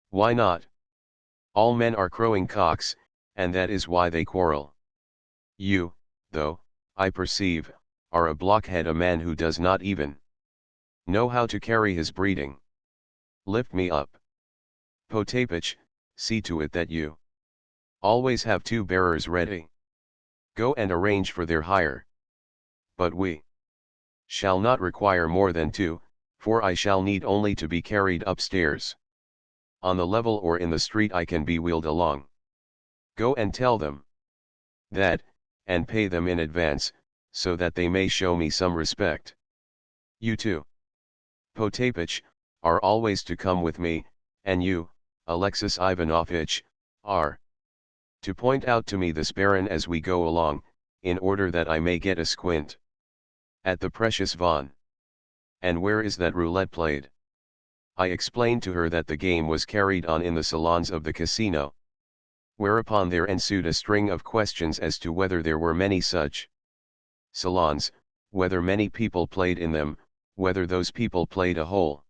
"Why not? All men are crowing cocks, and that is why they quarrel. You, though, I perceive, are a blockhead, a man who does not even know how to carry his breeding. Lift me up, Potapych, see to it that you always have 2 bearers ready. Go and arrange for their hire. But we shall not require more than 2, for I shall need only to be carried upstairs. On the level or in the street I can be wheeled along. Go and tell them that, and pay them in advance, so that they may show me some respect. You too, Potapych, are always to come with me, and you, Alexis Ivanovitch, are to point out to me this baron as we go along, in order that I may get a squint at the precious Von. And where is that roulette played? I explained to her that the game was carried on in the salons of the casino. Whereupon there ensued a string of questions as to whether there were many such salons, whether many people played in them, whether those people played a whole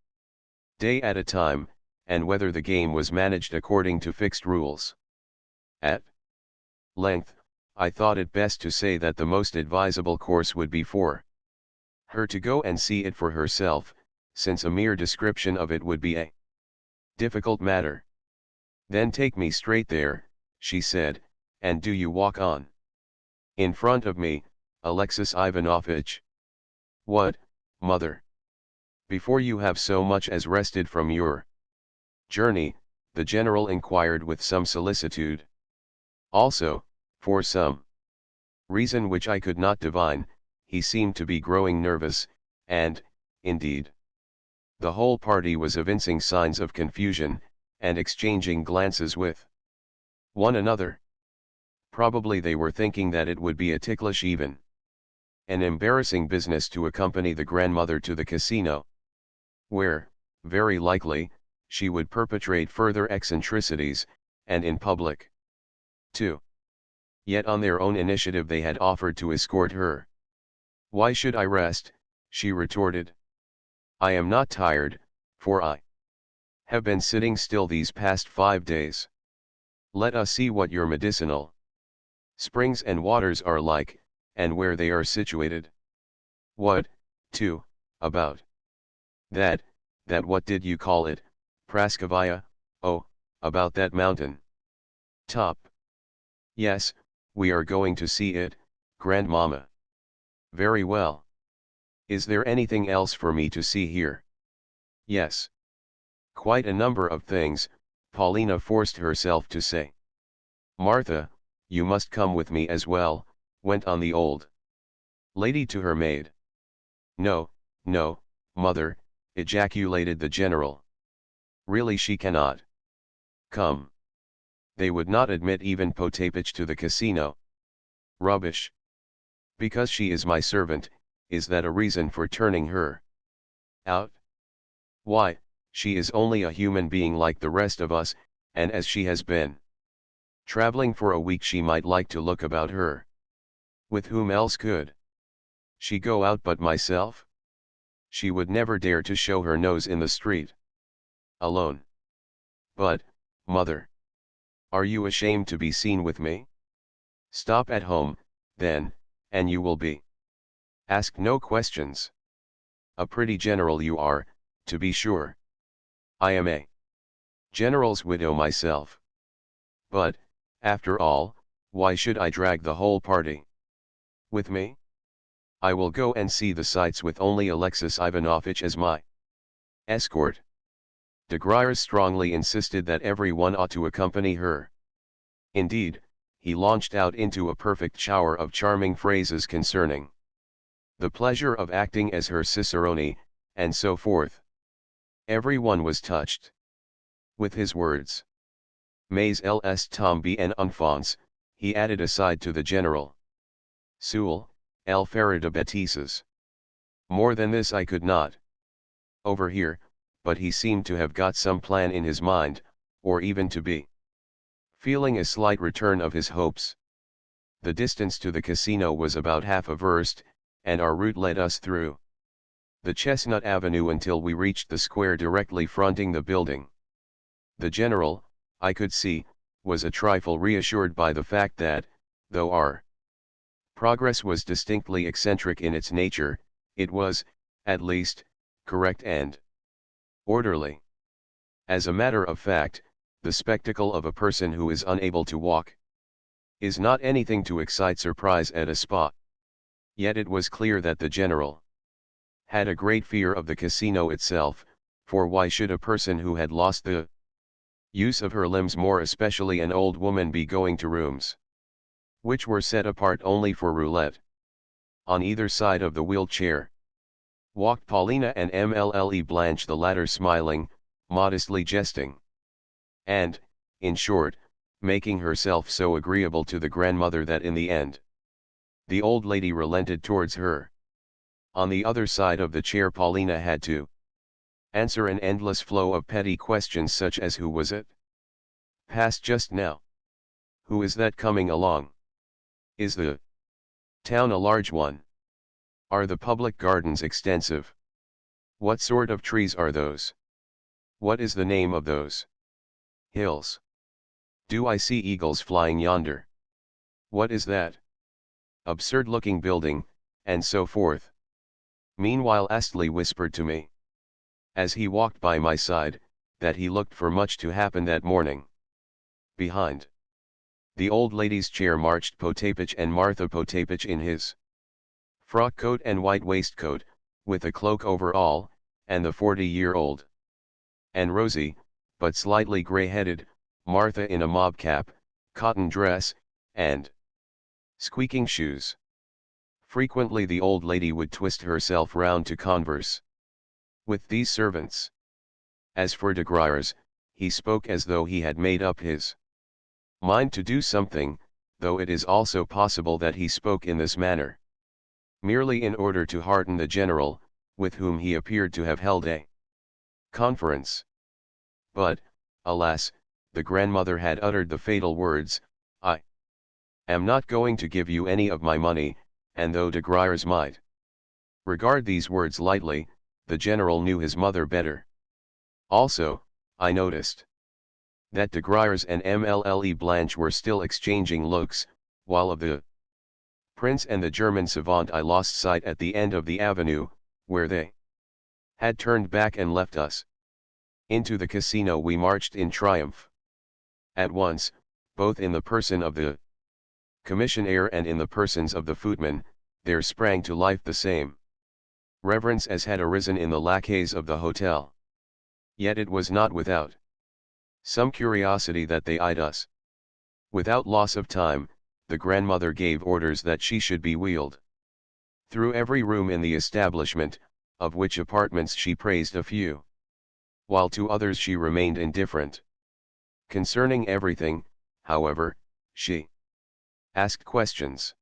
day at a time, and whether the game was managed according to fixed rules. At length, I thought it best to say that the most advisable course would be for her to go and see it for herself, since a mere description of it would be a difficult matter. Then take me straight there, she said, and do you walk on in front of me, Alexis Ivanovitch. What, mother? Before you have so much as rested from your journey, the general inquired with some solicitude. Also, for some reason which I could not divine, he seemed to be growing nervous, and, indeed, the whole party was evincing signs of confusion, and exchanging glances with one another. Probably they were thinking that it would be a ticklish even an embarrassing business to accompany the grandmother to the casino, where, very likely, she would perpetrate further eccentricities, and in public, too. Yet on their own initiative they had offered to escort her. Why should I rest? She retorted. I am not tired, for I have been sitting still these past 5 days. Let us see what your medicinal springs and waters are like, and where they are situated. What, too, about that what did you call it, Praskovia? Oh, about that mountain top. Yes, we are going to see it, grandmamma. Very well. Is there anything else for me to see here? Yes. Quite a number of things, Paulina forced herself to say. Martha, you must come with me as well, went on the old lady to her maid. No, no, mother, ejaculated the general. Really she cannot come. They would not admit even Potapych to the casino. Rubbish. Because she is my servant, is that a reason for turning her out? Why, she is only a human being like the rest of us, and as she has been traveling for a week she might like to look about her. With whom else could she go out but myself? She would never dare to show her nose in the street alone. But, mother, are you ashamed to be seen with me? Stop at home, then, and you will be asked no questions. A pretty general you are, to be sure. I am a general's widow myself. But, after all, why should I drag the whole party with me? I will go and see the sights with only Alexis Ivanovitch as my escort. De Griers strongly insisted that everyone ought to accompany her. Indeed, he launched out into a perfect shower of charming phrases concerning the pleasure of acting as her cicerone, and so forth. Everyone was touched with his words. Mais elles tombent en enfance, he added aside to the general. Soul, elle fera de bêtises. More than this I could not overhear, but he seemed to have got some plan in his mind, or even to be feeling a slight return of his hopes. The distance to the casino was about half a verst, and our route led us through the Chestnut Avenue until we reached the square directly fronting the building. The general, I could see, was a trifle reassured by the fact that, though our progress was distinctly eccentric in its nature, it was, at least, correct and orderly. As a matter of fact, the spectacle of a person who is unable to walk is not anything to excite surprise at a spa. Yet it was clear that the general had a great fear of the casino itself, for why should a person who had lost the use of her limbs, more especially an old woman, be going to rooms which were set apart only for roulette? On either side of the wheelchair walked Paulina and Mlle Blanche, the latter smiling, modestly jesting, and, in short, making herself so agreeable to the grandmother that in the end the old lady relented towards her. On the other side of the chair Paulina had to answer an endless flow of petty questions, such as who was it passed just now? Who is that coming along? Is the town a large one? Are the public gardens extensive? What sort of trees are those? What is the name of those hills? Do I see eagles flying yonder? What is that absurd-looking building, and so forth. Meanwhile Astley whispered to me, as he walked by my side, that he looked for much to happen that morning. Behind the old lady's chair marched Potapych and Martha Potapych in his frock coat and white waistcoat, with a cloak over all, and the 40-year-old and rosy, but slightly grey-headed, Martha in a mob cap, cotton dress, and squeaking shoes. Frequently the old lady would twist herself round to converse with these servants. As for de Griers, he spoke as though he had made up his mind to do something, though it is also possible that he spoke in this manner merely in order to hearten the general, with whom he appeared to have held a conference. But, alas, the grandmother had uttered the fatal words, "I am not going to give you any of my money," and though de Griers might regard these words lightly, the general knew his mother better. Also, I noticed that de Griers and Mlle Blanche were still exchanging looks, while of the prince and the German savant I lost sight at the end of the avenue, where they had turned back and left us. Into the casino we marched in triumph. At once, both in the person of the commissionaire and in the persons of the footmen, there sprang to life the same reverence as had arisen in the lackeys of the hotel. Yet it was not without some curiosity that they eyed us. Without loss of time, the grandmother gave orders that she should be wheeled through every room in the establishment, of which apartments she praised a few, while to others she remained indifferent. Concerning everything, however, she asked questions.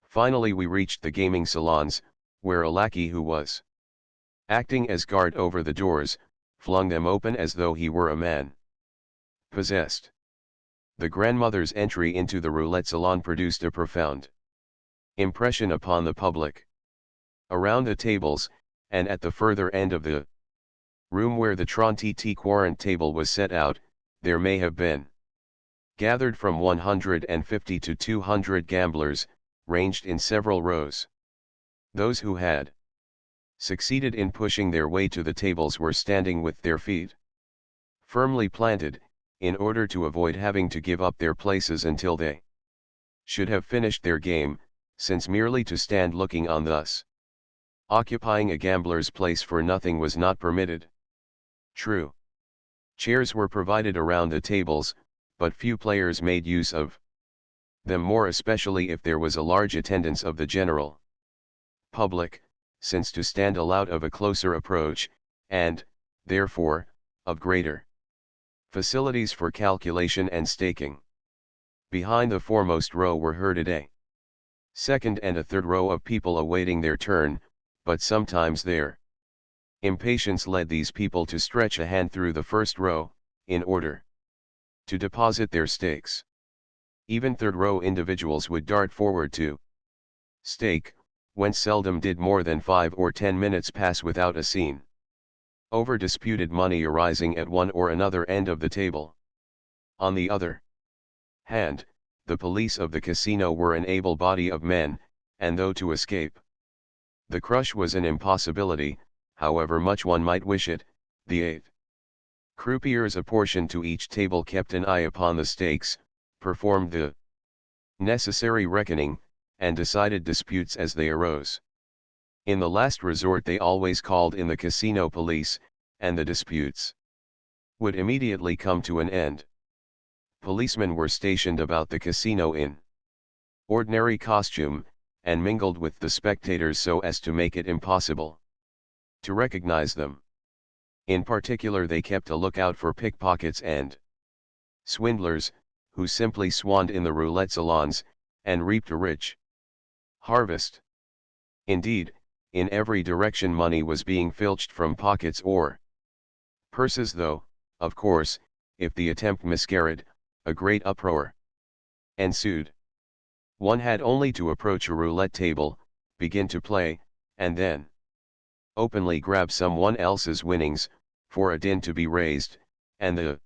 Finally we reached the gaming salons, where a lackey who was acting as guard over the doors, flung them open as though he were a man possessed. The grandmother's entry into the roulette salon produced a profound impression upon the public. Around the tables, and at the further end of the room where the 30 table was set out, there may have been gathered from 150 to 200 gamblers, ranged in several rows. Those who had succeeded in pushing their way to the tables were standing with their feet firmly planted, in order to avoid having to give up their places until they should have finished their game, since merely to stand looking on thus occupying a gambler's place for nothing was not permitted. True, chairs were provided around the tables, but few players made use of them, more especially if there was a large attendance of the general public, since to stand allowed of a closer approach, and, therefore, of greater facilities for calculation and staking. Behind the foremost row were herded a second and a third row of people awaiting their turn, but sometimes their impatience led these people to stretch a hand through the first row, in order to deposit their stakes. Even third-row individuals would dart forward to stake, whence seldom did more than 5 or 10 minutes pass without a scene over disputed money arising at one or another end of the table. On the other hand, the police of the casino were an able body of men, and though to escape the crush was an impossibility, however much one might wish it, the 8 Croupiers apportioned to each table kept an eye upon the stakes, performed the necessary reckoning, and decided disputes as they arose. In the last resort they always called in the casino police, and the disputes would immediately come to an end. Policemen were stationed about the casino in ordinary costume, and mingled with the spectators so as to make it impossible to recognize them. In particular they kept a lookout for pickpockets and swindlers, who simply swanned in the roulette salons, and reaped a rich harvest. Indeed, in every direction money was being filched from pockets or purses, though, of course, if the attempt miscarried, a great uproar ensued. One had only to approach a roulette table, begin to play, and then openly grab someone else's winnings, for a din to be raised, and the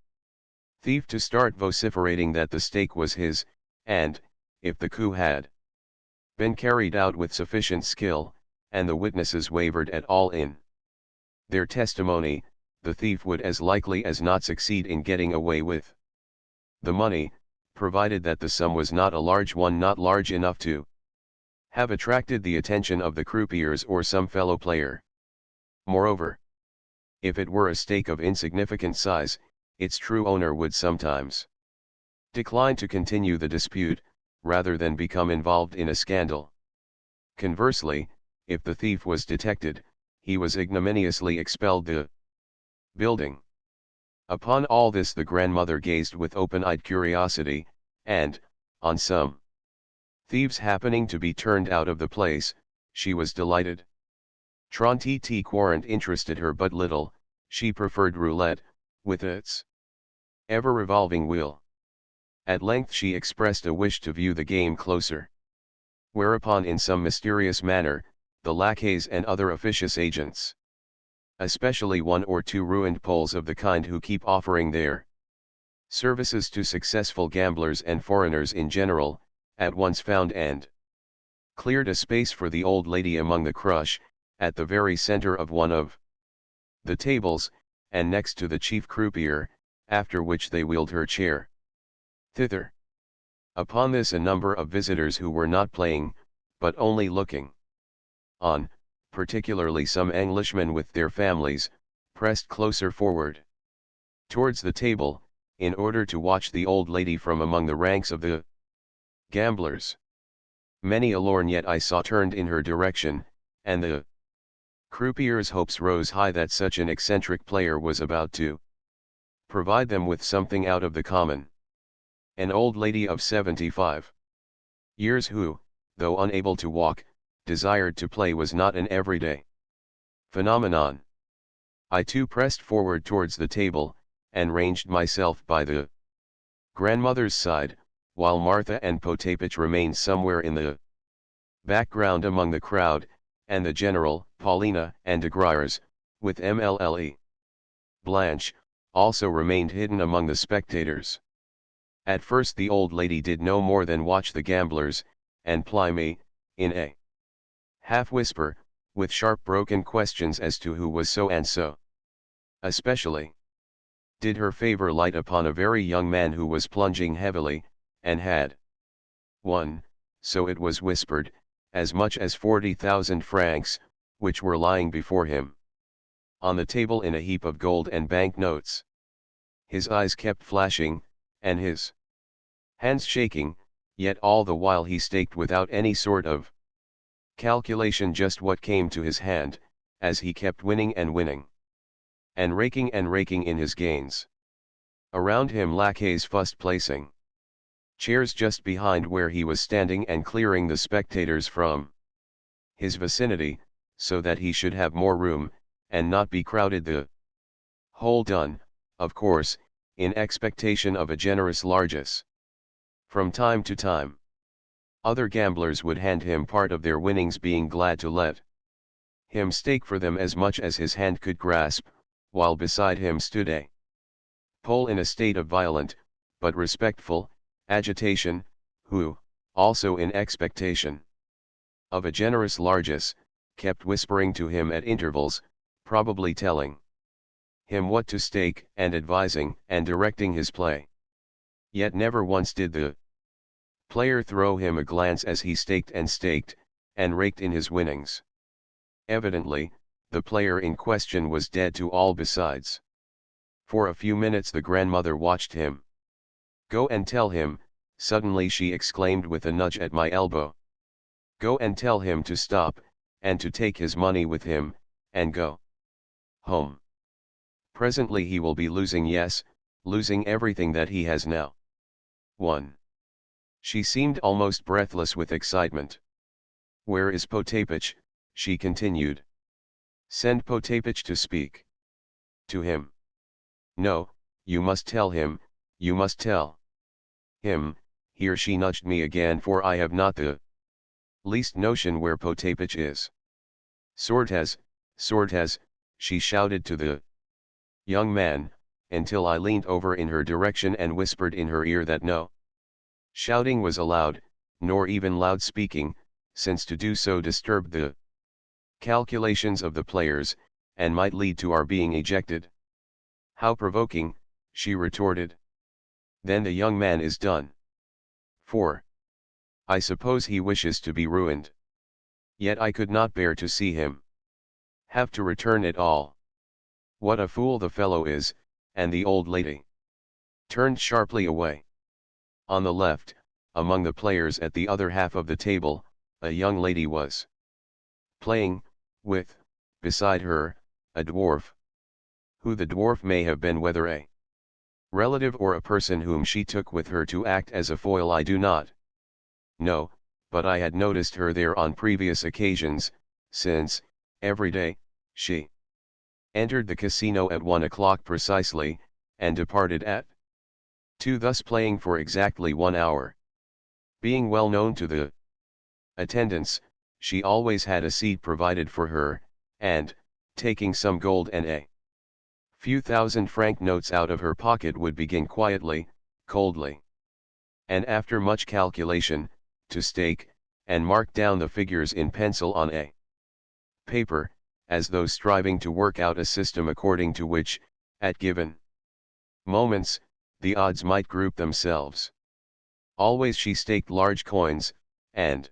thief to start vociferating that the stake was his, and, if the coup had been carried out with sufficient skill, and the witnesses wavered at all in their testimony, the thief would as likely as not succeed in getting away with the money, provided that the sum was not a large one, not large enough to have attracted the attention of the croupiers or some fellow player. Moreover, if it were a stake of insignificant size, its true owner would sometimes decline to continue the dispute, rather than become involved in a scandal. Conversely, if the thief was detected, he was ignominiously expelled the building. Upon all this the grandmother gazed with open-eyed curiosity, and, on some thieves happening to be turned out of the place, she was delighted. Trente Quarant interested her but little, she preferred roulette, with its ever-revolving wheel. At length she expressed a wish to view the game closer. Whereupon in some mysterious manner, the lackeys and other officious agents, especially one or two ruined Poles of the kind who keep offering their services to successful gamblers and foreigners in general, at once found and cleared a space for the old lady among the crush, at the very center of one of the tables, and next to the chief croupier, after which they wheeled her chair thither. Upon this a number of visitors who were not playing, but only looking on, particularly some Englishmen with their families, pressed closer forward towards the table, in order to watch the old lady from among the ranks of the gamblers. Many a lorgnette I saw turned in her direction, and the croupier's hopes rose high that such an eccentric player was about to provide them with something out of the common. An old lady of 75 years who, though unable to walk, desired to play was not an everyday phenomenon. I too pressed forward towards the table, and ranged myself by the grandmother's side, while Martha and Potapich remained somewhere in the background among the crowd, and the general, Paulina, and de Griers, with Mlle. Blanche, also remained hidden among the spectators. At first the old lady did no more than watch the gamblers, and ply me, in a half-whisper, with sharp broken questions as to who was so and so. Especially did her favor light upon a very young man who was plunging heavily, and had won, so it was whispered, as much as 40,000 francs, which were lying before him on the table in a heap of gold and bank notes. His eyes kept flashing, and his hands shaking, yet all the while he staked without any sort of calculation just what came to his hand, as he kept winning and winning, and raking in his gains. Around him lackeys fussed, placing chairs just behind where he was standing and clearing the spectators from his vicinity, so that he should have more room, and not be crowded. The whole done, of course, in expectation of a generous largesse. From time to time, other gamblers would hand him part of their winnings, being glad to let him stake for them as much as his hand could grasp, while beside him stood a Pole in a state of violent, but respectful, agitation, who, also in expectation of a generous largesse, kept whispering to him at intervals, probably telling him what to stake, and advising and directing his play. Yet never once did the player throw him a glance as he staked, and raked in his winnings. Evidently, the player in question was dead to all besides. For a few minutes the grandmother watched him. "Go and tell him," suddenly she exclaimed with a nudge at my elbow. "Go and tell him to stop, and to take his money with him, and go home. Presently he will be losing, yes, losing everything that he has now." 1. She seemed almost breathless with excitement. "Where is Potapych?" she continued. "Send Potapych to speak to him." "No, you must tell him, you must tell him." Here she nudged me again, for I have not the least notion where Potapych is. Sortes, she shouted to the young man, until I leaned over in her direction and whispered in her ear that no shouting was allowed, nor even loud speaking, since to do so disturbed the calculations of the players, and might lead to our being ejected. "How provoking," she retorted. "Then the young man is done. 4. I suppose he wishes to be ruined. Yet I could not bear to see him have to return it all. What a fool the fellow is." And the old lady turned sharply away. On the left, among the players at the other half of the table, a young lady was playing, with, beside her, a dwarf. Who the dwarf may have been, whether a relative or a person whom she took with her to act as a foil, I do not know, but I had noticed her there on previous occasions, since, every day, she entered the casino at 1 o'clock precisely, and departed at 2, thus playing for exactly 1 hour. Being well known to the attendants, she always had a seat provided for her, and, taking some gold and a few 1,000-franc notes out of her pocket, would begin quietly, coldly, and after much calculation, to stake, and mark down the figures in pencil on a paper, as though striving to work out a system according to which, at given moments, the odds might group themselves. Always she staked large coins, and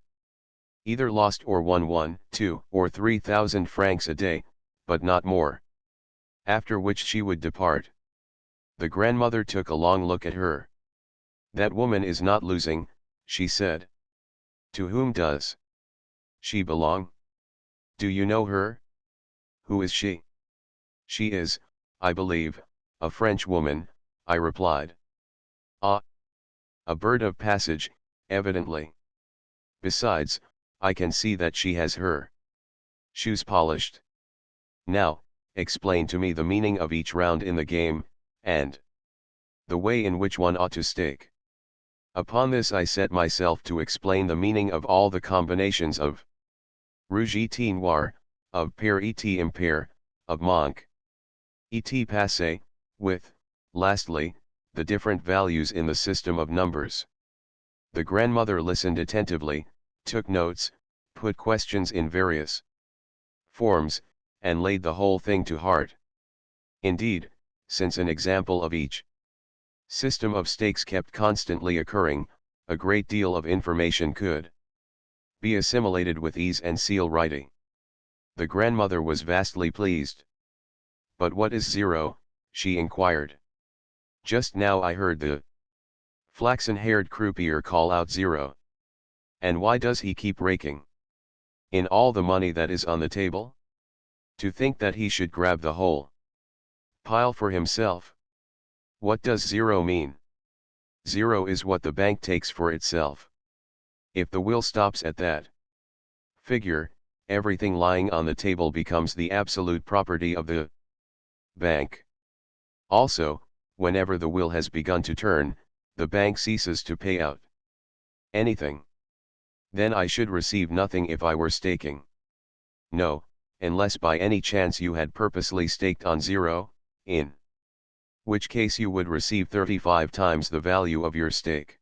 either lost or won 1, 2, or 3,000 francs a day, but not more. After which she would depart. The grandmother took a long look at her. "That woman is not losing," she said. "To whom does she belong? Do you know her? Who is she?" "She is, I believe, a French woman," I replied. "Ah! A bird of passage, evidently. Besides, I can see that she has her shoes polished. Now, explain to me the meaning of each round in the game, and the way in which one ought to stake." Upon this I set myself to explain the meaning of all the combinations of rouge et noir, of pair et impair, of manque et passé, with, lastly, the different values in the system of numbers. The grandmother listened attentively, took notes, put questions in various forms, and laid the whole thing to heart. Indeed, since an example of each system of stakes kept constantly occurring, a great deal of information could be assimilated with ease and celerity. The grandmother was vastly pleased. "But what is 0, she inquired. "Just now I heard the flaxen-haired croupier call out 0. "And why does he keep raking in all the money that is on the table? To think that he should grab the whole pile for himself. What does 0 mean? 0 is what the bank takes for itself. If the will stops at that figure, everything lying on the table becomes the absolute property of the bank. Also, whenever the will has begun to turn, the bank ceases to pay out anything. Then I should receive nothing if I were staking. No, unless by any chance you had purposely staked on 0, in which case you would receive 35 times the value of your stake.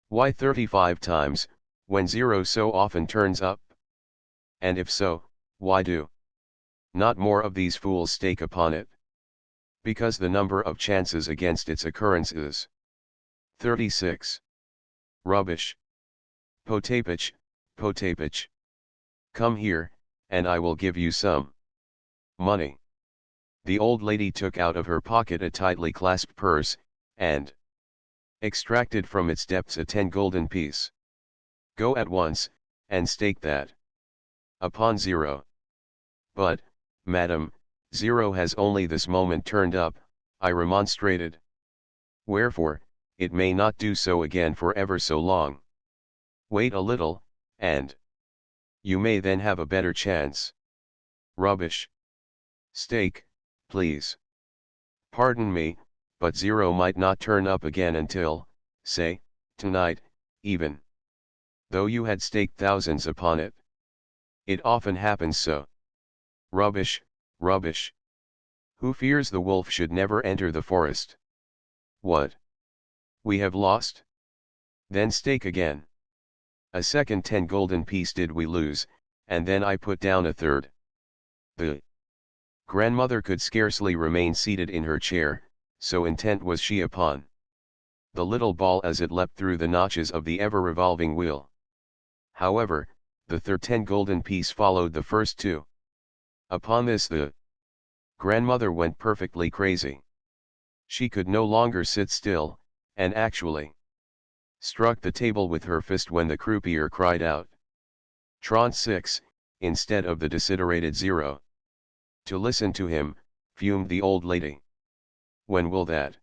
Why 35 times, when 0 so often turns up? And if so, why do not more of these fools stake upon it? because the number of chances against its occurrence is 36. Rubbish. Potapych, Potapych. Come here, and I will give you some money. The old lady took out of her pocket a tightly clasped purse, and extracted from its depths a 10 golden piece. Go at once, and stake that upon zero. But, madam, zero has only this moment turned up, I remonstrated. Wherefore, it may not do so again for ever so long. Wait a little, and you may then have a better chance. Rubbish. Stake, please. Pardon me, but zero might not turn up again until, say, tonight, even. Though you had staked thousands upon it. It often happens so. Rubbish, rubbish. Who fears the wolf should never enter the forest. What? We have lost? Then stake again. A second 10 golden piece did we lose, and then I put down a third. The grandmother could scarcely remain seated in her chair, so intent was she upon the little ball as it leapt through the notches of the ever-revolving wheel. However, the third 10 golden piece followed the first two. Upon this the grandmother went perfectly crazy. She could no longer sit still, and actually struck the table with her fist when the croupier cried out, "36," instead of the desiderated 0. To listen to him, fumed the old lady. When will that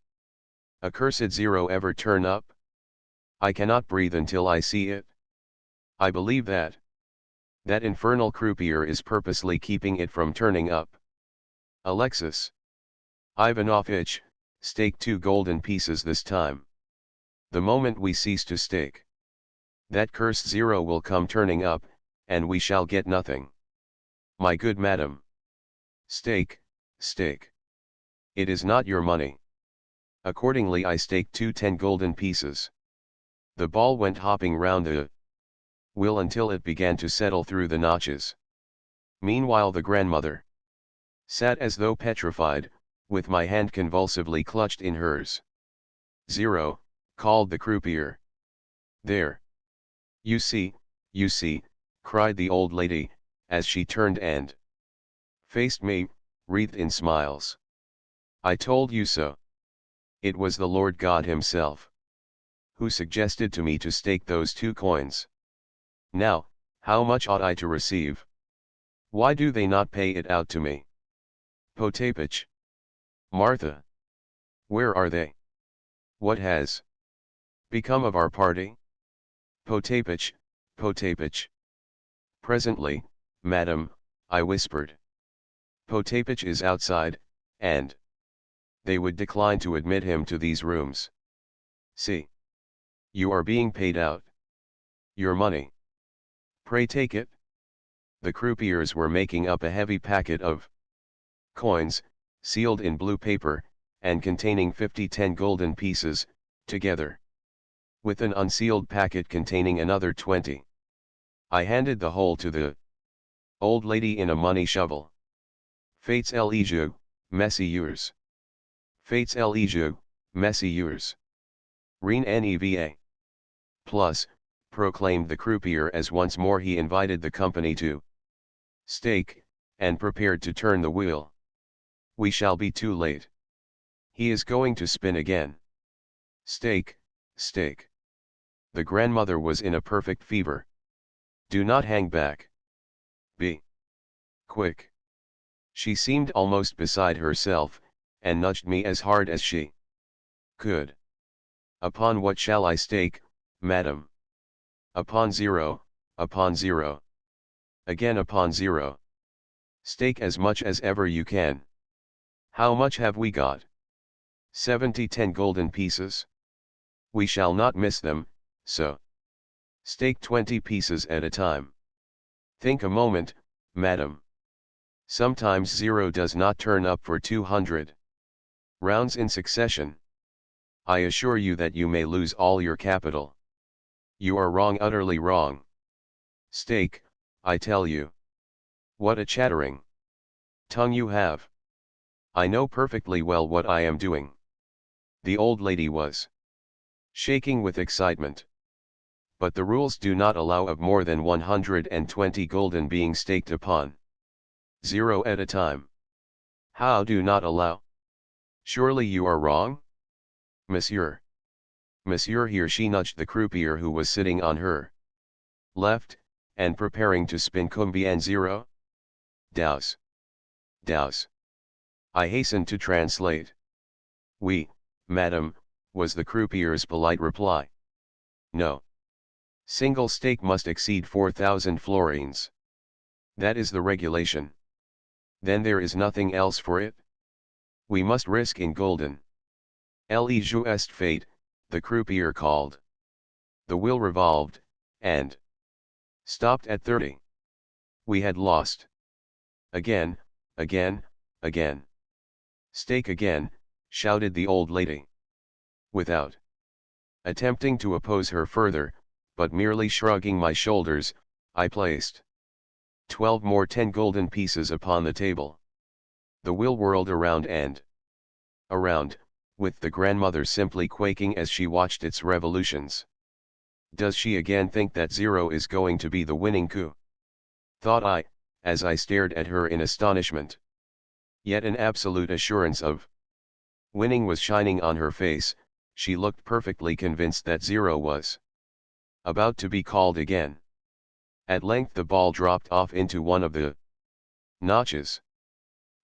accursed 0 ever turn up? I cannot breathe until I see it. I believe that infernal croupier is purposely keeping it from turning up. Alexis Ivanovitch, stake 2 golden pieces this time. The moment we cease to stake, that cursed 0 will come turning up, and we shall get nothing. My good madam. Stake, stake. It is not your money. Accordingly I staked 2 10 golden pieces. The ball went hopping round the wheel until it began to settle through the notches. Meanwhile the grandmother sat as though petrified, with my hand convulsively clutched in hers. 0, called the croupier. There. You see, cried the old lady, as she turned and faced me, wreathed in smiles. I told you so. It was the Lord God himself who suggested to me to stake those 2 coins. Now, how much ought I to receive? Why do they not pay it out to me? Potapych. Martha. Where are they? What has become of our party? Potapych, Potapych. Presently, madam, I whispered. Potapych is outside, and they would decline to admit him to these rooms. See. You are being paid out. Your money. Pray take it. The croupiers were making up a heavy packet of coins, sealed in blue paper, and containing 50 10 golden pieces, together with an unsealed packet containing another 20. I handed the whole to the old lady in a money shovel. Fates Eligieux, messieurs. Fates Eligieux, messieurs. Rien neva. Plus, proclaimed the croupier as once more he invited the company to stake, and prepared to turn the wheel. We shall be too late. He is going to spin again. Stake, stake. The grandmother was in a perfect fever. Do not hang back. Be quick. She seemed almost beside herself, and nudged me as hard as she could. Upon what shall I stake, madam? Upon 0, upon 0. Again upon 0. Stake as much as ever you can. How much have we got? 70 10 golden pieces? We shall not miss them, so stake 20 pieces at a time. Think a moment, madam. Sometimes 0 does not turn up for 200 rounds in succession. I assure you that you may lose all your capital. You are wrong, utterly wrong. Stake, I tell you. What a chattering tongue you have. I know perfectly well what I am doing. The old lady was shaking with excitement. But the rules do not allow of more than 120 gulden being staked upon 0 at a time. How do not allow? Surely you are wrong? Monsieur. Monsieur, here she nudged the croupier who was sitting on her left, and preparing to spin combien 0? Douse. Douse. I hastened to translate. Oui, madame, was the croupier's polite reply. No. Single stake must exceed 4,000 florins. That is the regulation. Then there is nothing else for it? We must risk in gulden. Le jeu est fait, the croupier called. The wheel revolved, and stopped at 30. We had lost. Again, again, again. Stake again, shouted the old lady. Without attempting to oppose her further, but merely shrugging my shoulders, I placed 12 more 10 golden pieces upon the table. The wheel whirled around and around, with the grandmother simply quaking as she watched its revolutions. Does she again think that 0 is going to be the winning coup? Thought I, as I stared at her in astonishment. Yet an absolute assurance of winning was shining on her face. She looked perfectly convinced that 0 was about to be called again. At length the ball dropped off into one of the notches.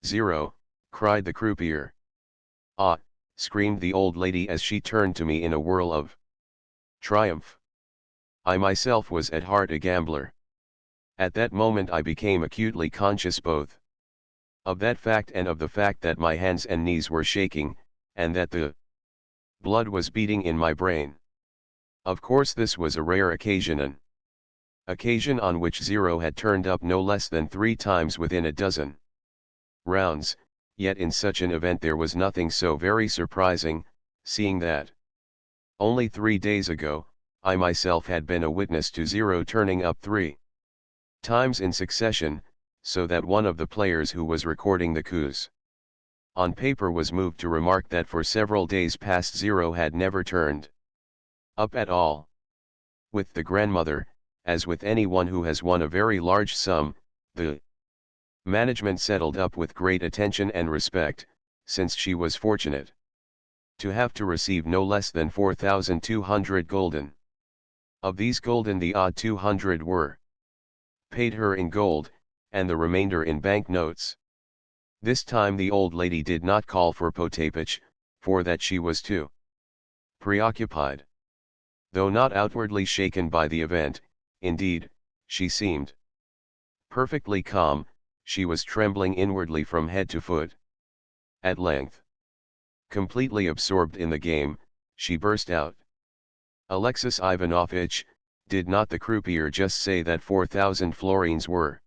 0, cried the croupier. Ah, screamed the old lady as she turned to me in a whirl of triumph. I myself was at heart a gambler. At that moment I became acutely conscious both of that fact and of the fact that my hands and knees were shaking, and that the blood was beating in my brain. Of course this was a rare occasion, an occasion on which 0 had turned up no less than 3 times within a dozen rounds, yet in such an event there was nothing so very surprising, seeing that only 3 days ago, I myself had been a witness to 0 turning up 3 times in succession, so that one of the players who was recording the coups on paper was moved to remark that for several days past 0 had never turned up at all. With the grandmother, as with anyone who has won a very large sum, the management settled up with great attention and respect, since she was fortunate to have to receive no less than 4,200 gulden. Of these gulden the odd 200 were paid her in gold, and the remainder in bank notes. This time the old lady did not call for potapach, for that she was too preoccupied. Though not outwardly shaken by the event, indeed, she seemed perfectly calm, she was trembling inwardly from head to foot. At length, completely absorbed in the game, she burst out. Alexis Ivanovitch, did not the croupier just say that 4,000 florins were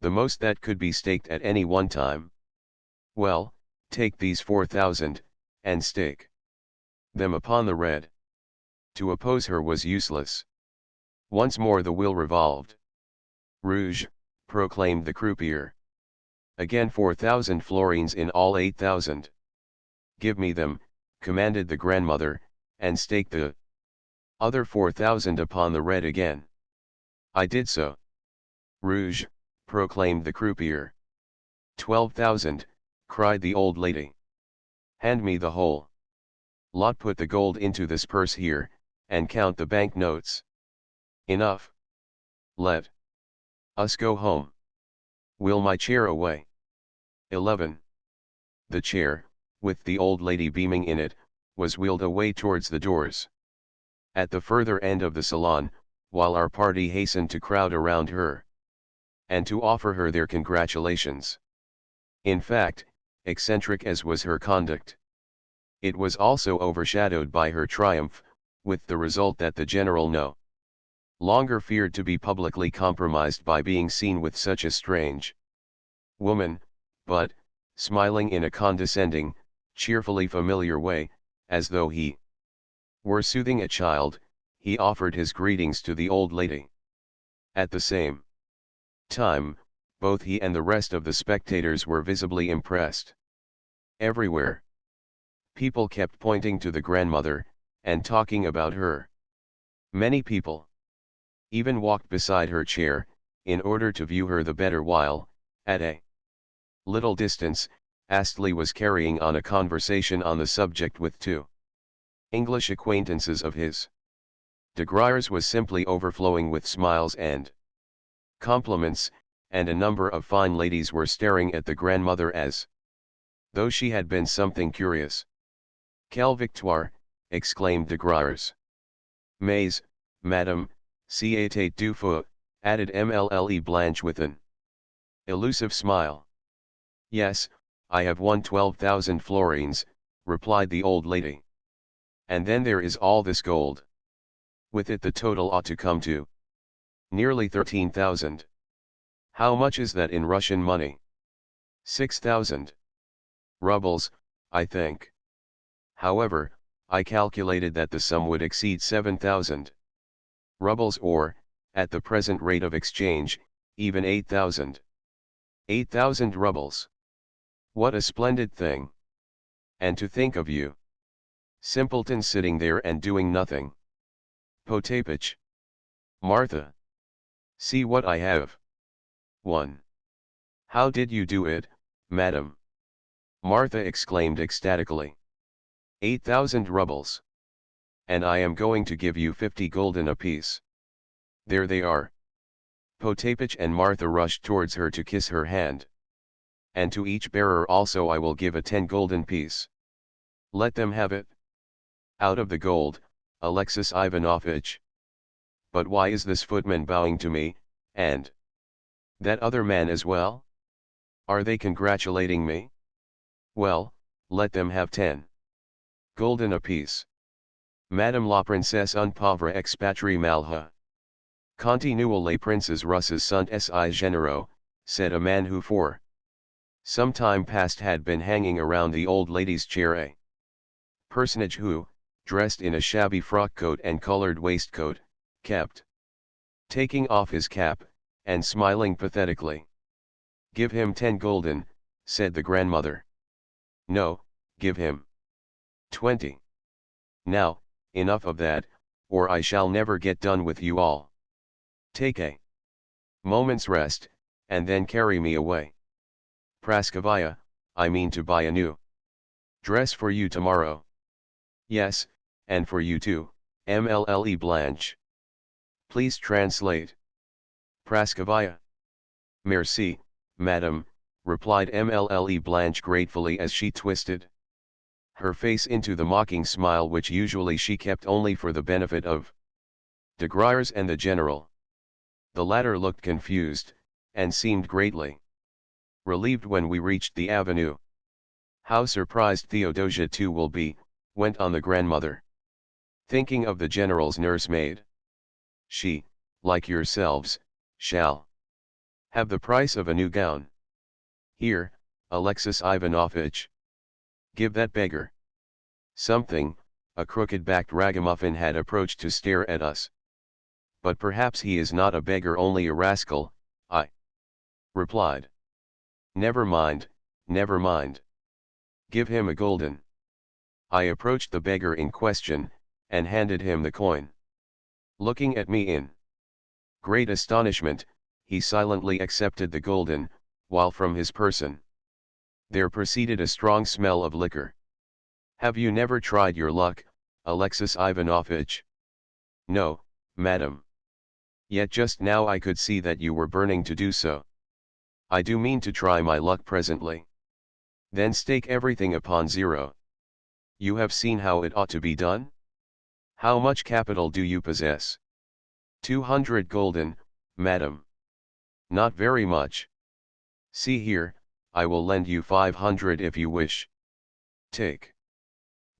the most that could be staked at any one time? Well, take these 4,000, and stake them upon the red. To oppose her was useless. Once more the wheel revolved. Rouge, proclaimed the croupier. Again 4,000 florins in all 8,000. Give me them, commanded the grandmother, and stake the other 4,000 upon the red again. I did so. Rouge, proclaimed the croupier. 12,000, cried the old lady. Hand me the whole lot. Put the gold into this purse here, and count the bank notes. Enough. Let us go home. Wheel my chair away. 11. The chair, with the old lady beaming in it, was wheeled away towards the doors. At the further end of the salon, while our party hastened to crowd around her and to offer her their congratulations. In fact, eccentric as was her conduct, it was also overshadowed by her triumph, with the result that the general no longer feared to be publicly compromised by being seen with such a strange woman, but, smiling in a condescending, cheerfully familiar way, as though he were soothing a child, he offered his greetings to the old lady. At the same time, both he and the rest of the spectators were visibly impressed. Everywhere. People kept pointing to the grandmother, and talking about her. Many people even walked beside her chair, in order to view her the better while, at a little distance, Astley was carrying on a conversation on the subject with two English acquaintances of his. De Griers was simply overflowing with smiles and compliments, and a number of fine ladies were staring at the grandmother as though she had been something curious. "Quelle victoire!" exclaimed de Griers. "Mais, madame, c'est du feu," added Mlle Blanche with an elusive smile. "Yes, I have won 12,000 florins," replied the old lady. "And then there is all this gold. With it the total ought to come to nearly 13,000. How much is that in Russian money? 6,000 rubles, I think. However, I calculated that the sum would exceed 7,000 rubles or, at the present rate of exchange, even 8,000. 8,000 rubles. What a splendid thing! And to think of you, simpleton, sitting there and doing nothing. Potapych. Martha. See what I have. 1. How did you do it, madam?" Martha exclaimed ecstatically. 8,000 rubles. And I am going to give you 50 gulden apiece. There they are. Potapych and Martha rushed towards her to kiss her hand. "And to each bearer also I will give a 10 gulden piece. Let them have it." "Out of the gold, Alexis Ivanovitch. But why is this footman bowing to me, and that other man as well? Are they congratulating me? Well, let them have 10 gulden apiece. Madame la princesse un pauvre expatrie malha. Continuent les princes russes sont si généreux," said a man who for some time past had been hanging around the old lady's chair, a personage who, dressed in a shabby frock coat and colored waistcoat, kept taking off his cap, and smiling pathetically. "Give him 10 gulden," said the grandmother. "No, give him 20. Now, enough of that, or I shall never get done with you all. Take a moment's rest, and then carry me away. Praskovia, I mean to buy a new dress for you tomorrow. Yes, and for you too, Mlle Blanche. Please translate." Praskovia. "Merci, madame," replied Mlle Blanche gratefully as she twisted her face into the mocking smile which usually she kept only for the benefit of de Griers and the general. The latter looked confused, and seemed greatly relieved when we reached the avenue. "How surprised Theodosia too will be," went on the grandmother. "Thinking of the general's nursemaid. She, like yourselves, shall have the price of a new gown. Here, Alexis Ivanovitch. Give that beggar something." A crooked-backed ragamuffin had approached to stare at us. "But perhaps he is not a beggar, only a rascal," I replied. Never mind, never mind. Give him a gulden." I approached the beggar in question, and handed him the coin. Looking at me in great astonishment, he silently accepted the gulden, while from his person there proceeded a strong smell of liquor. "Have you never tried your luck, Alexis Ivanovitch?" "No, madam. Yet just now I could see that you were burning to do so." "I do mean to try my luck presently." "Then stake everything upon 0. You have seen how it ought to be done? How much capital do you possess?" 200 gulden, madam." "Not very much. See here, I will lend you 500 if you wish. Take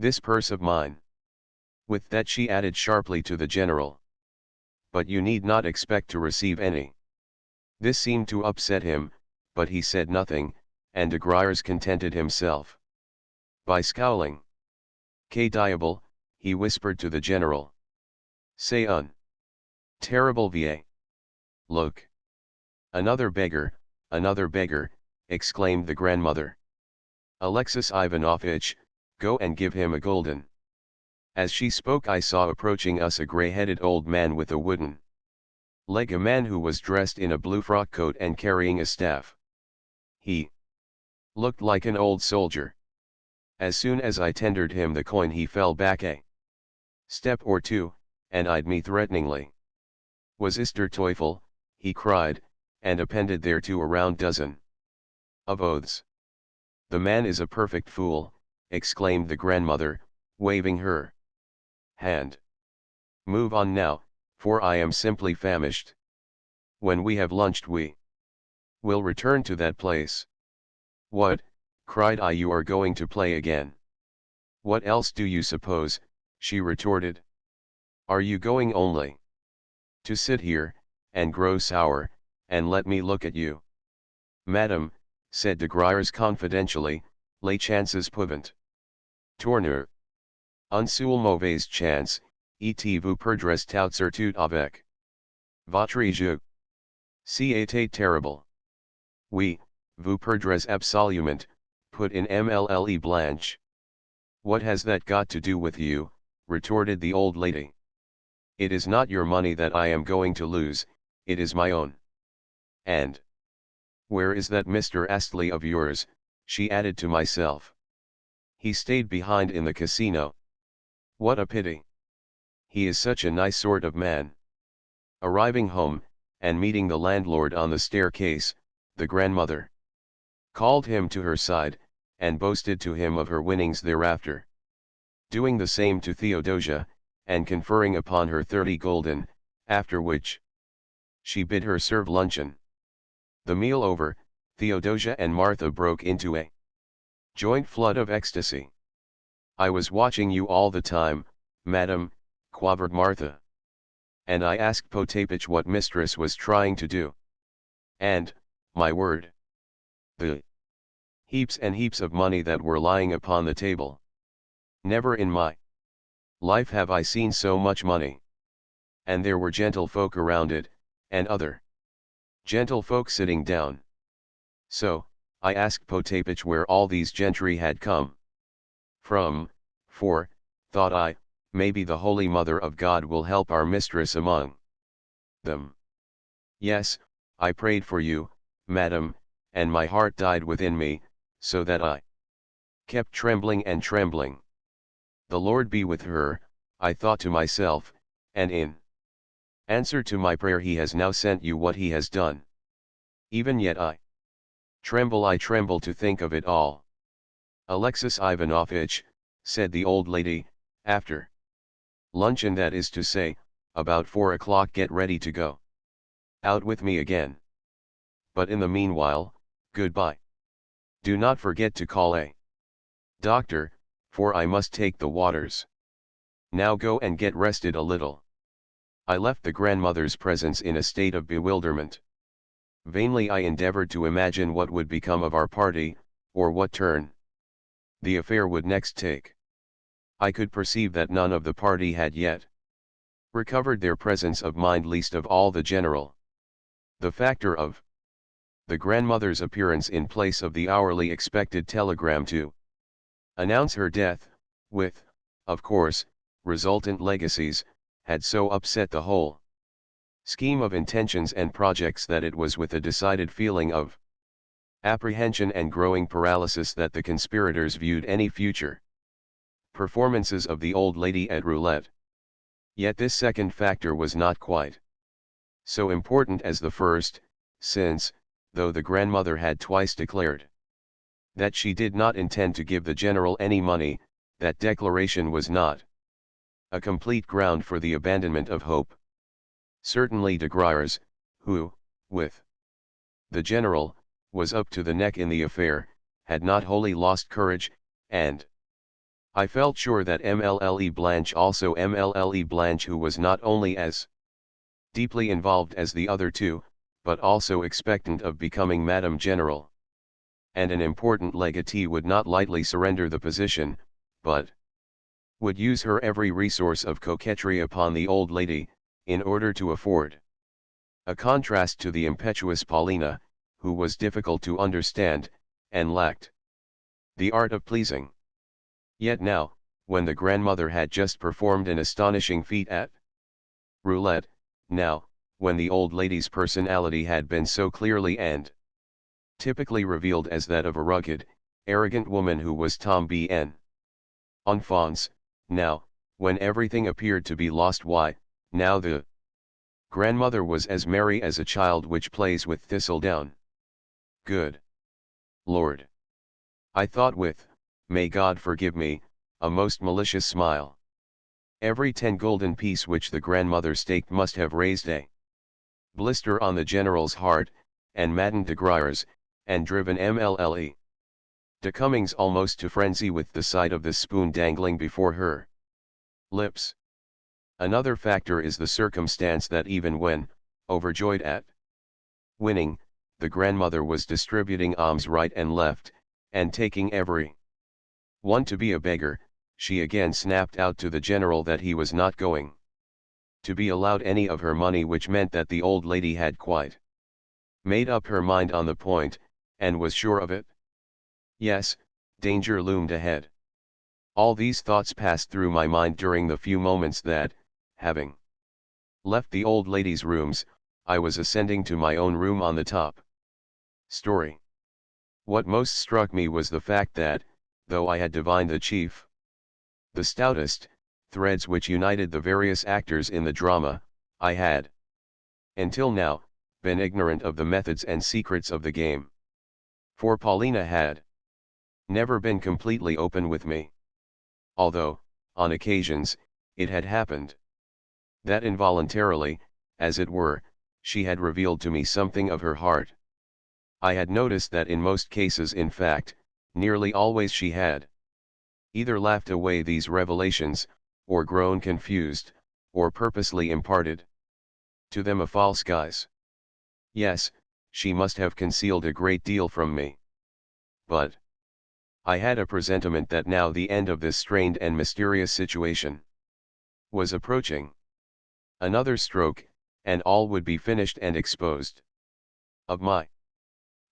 this purse of mine." With that she added sharply to the general, "But you need not expect to receive any." This seemed to upset him, but he said nothing, and de Griers contented himself by scowling. "Que diable," he whispered to the general. "C'est un terrible vieil. Look. Another beggar," exclaimed the grandmother. Alexis Ivanovitch, go and give him a golden. As she spoke I saw approaching us a grey-headed old man with a wooden leg, a man who was dressed in a blue frock coat and carrying a staff. He looked like an old soldier. As soon as I tendered him the coin he fell back a step or two, and eyed me threateningly. Was ist der Teufel, he cried, and appended thereto a round dozen of oaths. The man is a perfect fool, exclaimed the grandmother, waving her hand. Move on now, for I am simply famished. When we have lunched we will return to that place. What, cried I, you are going to play again? What else do you suppose, she retorted. Are you going only to sit here, and grow sour, and let me look at you? Madam, said de Griers confidentially, les chances peuvent tourner. Un seul mauvaise chance, et vous perdrez tout surtout avec votre jeu. C'est terrible. Oui, vous perdrez absolument, put in Mlle Blanche. What has that got to do with you, retorted the old lady. It is not your money that I am going to lose, it is my own. And where is that Mr. Astley of yours, she added to myself. He stayed behind in the casino. What a pity. He is such a nice sort of man. Arriving home, and meeting the landlord on the staircase, the grandmother called him to her side, and boasted to him of her winnings thereafter. Doing the same to Theodosia, and conferring upon her 30 gulden, after which she bid her serve luncheon. The meal over, Theodosia and Martha broke into a joint flood of ecstasy. I was watching you all the time, madam, quavered Martha. And I asked Potapych what mistress was trying to do. And, my word, the heaps and heaps of money that were lying upon the table. Never in my life have I seen so much money. And there were gentlefolk around it, and other gentlefolk sitting down. So, I asked Potapych where all these gentry had come from, for, thought I, maybe the Holy Mother of God will help our mistress among them. Yes, I prayed for you, madam, and my heart died within me, so that I kept trembling and trembling. The Lord be with her, I thought to myself, and in answer to my prayer he has now sent you what he has done. Even yet I tremble to think of it all. Alexis Ivanovitch, said the old lady, after luncheon, that is to say, about 4 o'clock, get ready to go out with me again. But in the meanwhile, goodbye. Do not forget to call a doctor, for I must take the waters. Now go and get rested a little. I left the grandmother's presence in a state of bewilderment. Vainly I endeavored to imagine what would become of our party, or what turn the affair would next take. I could perceive that none of the party had yet recovered their presence of mind, least of all the general. The factor of the grandmother's appearance in place of the hourly expected telegram to announce her death, with, of course, resultant legacies, had so upset the whole scheme of intentions and projects that it was with a decided feeling of apprehension and growing paralysis that the conspirators viewed any future performances of the old lady at roulette. Yet this second factor was not quite so important as the first, since, though the grandmother had twice declared that she did not intend to give the general any money, that declaration was not a complete ground for the abandonment of hope. Certainly de Griers, who, with the general, was up to the neck in the affair, had not wholly lost courage, and I felt sure that Mlle Blanche also, Mlle Blanche, who was not only as deeply involved as the other two, but also expectant of becoming Madame General, and an important legatee, would not lightly surrender the position, but would use her every resource of coquetry upon the old lady, in order to afford a contrast to the impetuous Paulina, who was difficult to understand, and lacked The art of pleasing. Yet now, when the grandmother had just performed an astonishing feat at roulette, now, when the old lady's personality had been so clearly and typically revealed as that of a rugged, arrogant woman who was tombée en enfance, now, when everything appeared to be lost, why, now the grandmother was as merry as a child which plays with thistledown. Good Lord! I thought with, may God forgive me, a most malicious smile. Every 10 golden piece which the grandmother staked must have raised a blister on the general's heart, and maddened de Griers, and driven Mlle. de Cummings almost to frenzy with the sight of the spoon dangling before her lips. Another factor is the circumstance that even when, overjoyed at winning, the grandmother was distributing alms right and left, and taking every one to be a beggar, she again snapped out to the general that he was not going to be allowed any of her money, which meant that the old lady had quite made up her mind on the point, and was sure of it. Yes, danger loomed ahead. All these thoughts passed through my mind during the few moments that, having left the old lady's rooms, I was ascending to my own room on the top story. What most struck me was the fact that, though I had divined the stoutest, threads which united the various actors in the drama, I had, until now, been ignorant of the methods and secrets of the game. For Paulina had never been completely open with me. Although, on occasions, it had happened that involuntarily, as it were, she had revealed to me something of her heart. I had noticed that in most cases, in fact, nearly always, she had either laughed away these revelations, or grown confused, or purposely imparted to them a false guise. Yes, she must have concealed a great deal from me. But I had a presentiment that now the end of this strained and mysterious situation was approaching. Another stroke, and all would be finished and exposed. Of my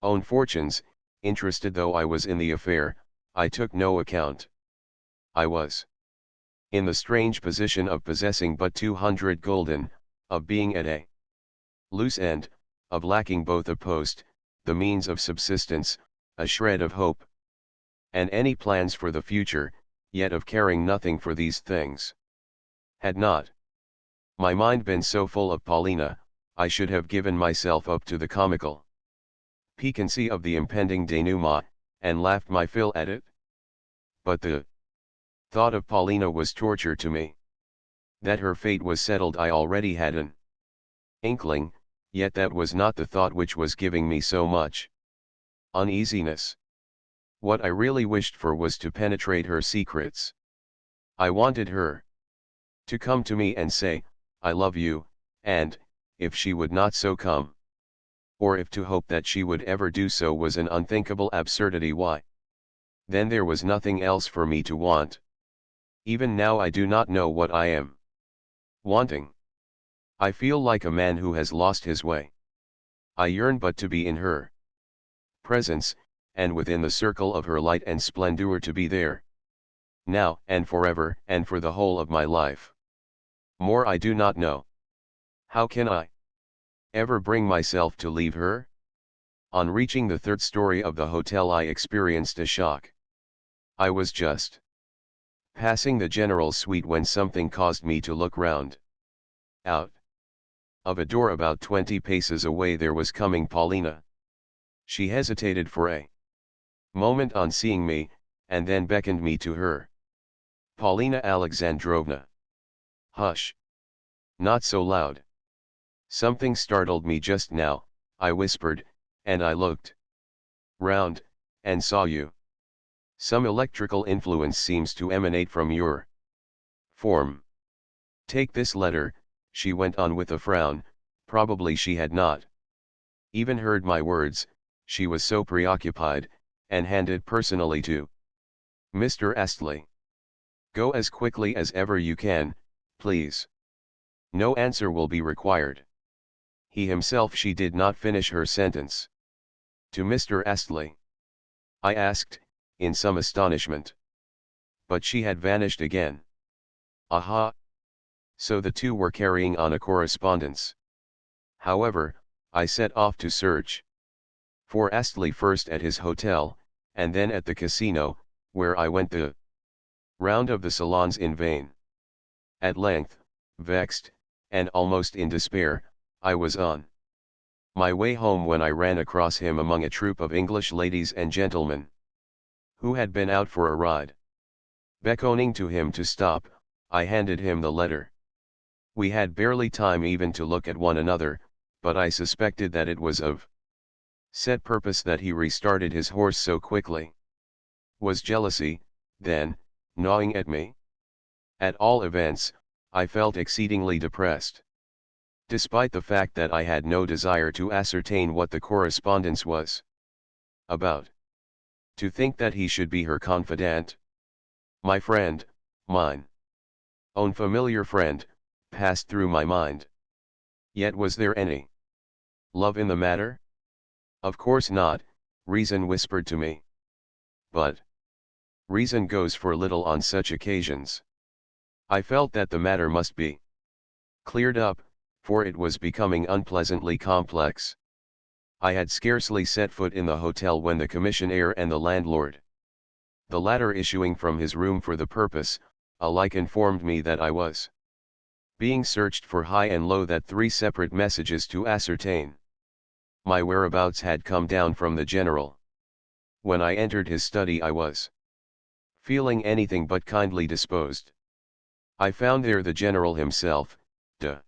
own fortunes, interested though I was in the affair, I took no account. I was in the strange position of possessing but 200 gulden, of being at a loose end, of lacking both a post, the means of subsistence, a shred of hope, and any plans for the future, yet of caring nothing for these things. Had not my mind been so full of Paulina, I should have given myself up to the comical piquancy of the impending denouement, and laughed my fill at it. But the thought of Paulina was torture to me. That her fate was settled I already had an inkling, yet that was not the thought which was giving me so much uneasiness. What I really wished for was to penetrate her secrets. I wanted her to come to me and say, I love you, and, if she would not so come, or if to hope that she would ever do so was an unthinkable absurdity, why, then there was nothing else for me to want. Even now I do not know what I am wanting. I feel like a man who has lost his way. I yearn but to be in her presence, and within the circle of her light and splendor, to be there, now and forever and for the whole of my life. More I do not know. How can I ever bring myself to leave her? On reaching the third story of the hotel I experienced a shock. I was just passing the general's suite when something caused me to look round. Out of a door about 20 paces away there was coming Paulina. She hesitated for a moment on seeing me, and then beckoned me to her. Paulina Alexandrovna. Hush! Not so loud. Something startled me just now, I whispered, and I looked round, and saw you. Some electrical influence seems to emanate from your form. Take this letter, she went on with a frown. Probably she had not even heard my words, she was so preoccupied, and handed personally to Mr. Astley. Go as quickly as ever you can, please. No answer will be required. He himself. She did not finish her sentence. To Mr. Astley. I asked, in some astonishment. But she had vanished again. Aha! So the two were carrying on a correspondence. However, I set off to search for Astley first at his hotel, and then at the casino, where I went the round of the salons in vain. At length, vexed, and almost in despair, I was on my way home when I ran across him among a troop of English ladies and gentlemen who had been out for a ride. Beckoning to him to stop, I handed him the letter. We had barely time even to look at one another, but I suspected that it was of set purpose that he restarted his horse so quickly. Was jealousy, then, gnawing at me? At all events, I felt exceedingly depressed. Despite the fact that I had no desire to ascertain what the correspondence was about. To think that he should be her confidant. My friend, mine own familiar friend, passed through my mind. Yet was there any love in the matter? Of course not, reason whispered to me. But reason goes for little on such occasions. I felt that the matter must be cleared up, for it was becoming unpleasantly complex. I had scarcely set foot in the hotel when the commissionaire and the landlord, the latter issuing from his room for the purpose, alike informed me that I was being searched for high and low, that 3 separate messages to ascertain my whereabouts had come down from the general. When I entered his study I was feeling anything but kindly disposed. I found there the general himself, de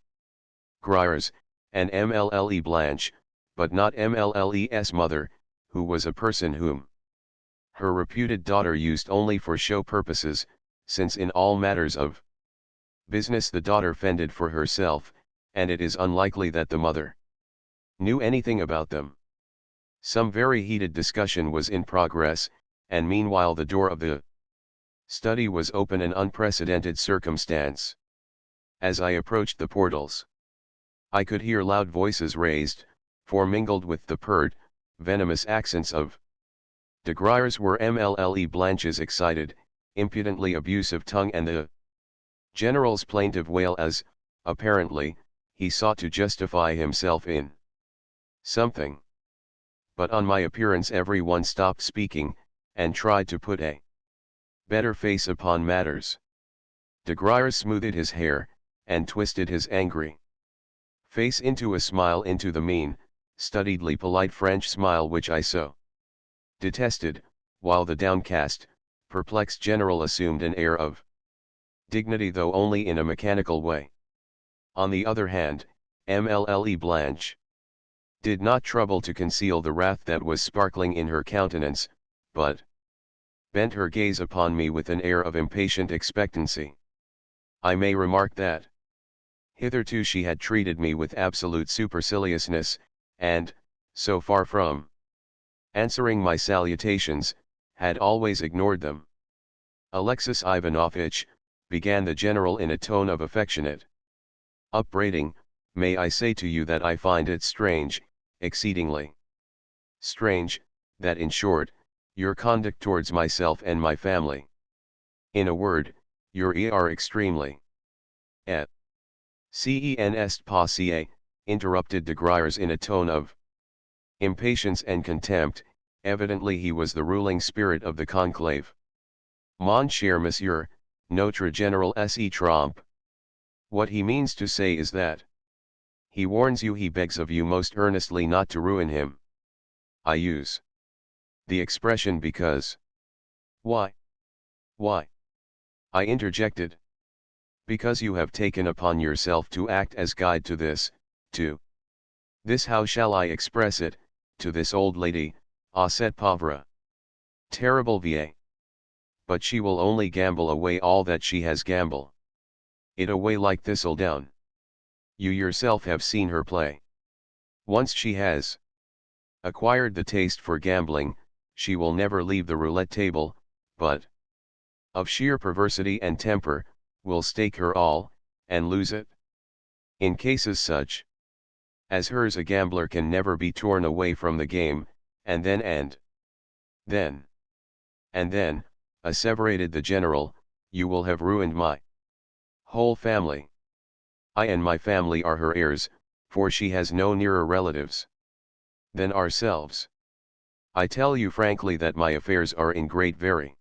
Griers, and Mlle Blanche, but not Mlle's mother, who was a person whom her reputed daughter used only for show purposes, since in all matters of business the daughter fended for herself, and it is unlikely that the mother knew anything about them. Some very heated discussion was in progress, and meanwhile the door of the study was open, an unprecedented circumstance. As I approached the portals, I could hear loud voices raised, for mingled with the pert, venomous accents of de Griers were Mlle Blanche's excited, impudently abusive tongue and the general's plaintive wail as, apparently, he sought to justify himself in something. But on my appearance every one stopped speaking, and tried to put a better face upon matters. De Griers smoothed his hair, and twisted his angry face into a smile, into the mean, studiedly polite French smile which I so detested, while the downcast, perplexed general assumed an air of dignity, though only in a mechanical way. On the other hand, Mlle Blanche did not trouble to conceal the wrath that was sparkling in her countenance, but bent her gaze upon me with an air of impatient expectancy. I may remark that hitherto she had treated me with absolute superciliousness, and, so far from answering my salutations, had always ignored them. Alexis Ivanovitch, began the general in a tone of affectionate upbraiding, may I say to you that I find it strange, exceedingly strange, that in short, your conduct towards myself and my family, in a word, your are extremely et cens passe, interrupted de Griers in a tone of impatience and contempt. Evidently he was the ruling spirit of the conclave. Mon cher monsieur, notre general se trompe. What he means to say is that he warns you, he begs of you most earnestly not to ruin him. I use the expression because... Why? Why? I interjected. Because you have taken upon yourself to act as guide to this, how shall I express it, to this old lady, cette pauvre, terrible vieille. But she will only gamble away all that she has gamble it away like thistledown. You yourself have seen her play. Once she has acquired the taste for gambling, she will never leave the roulette table, but, of sheer perversity and temper, will stake her all, and lose it. In cases such as hers a gambler can never be torn away from the game, and then And then, asseverated the general, you will have ruined my whole family. I and my family are her heirs, for she has no nearer relatives than ourselves. I tell you frankly that my affairs are in very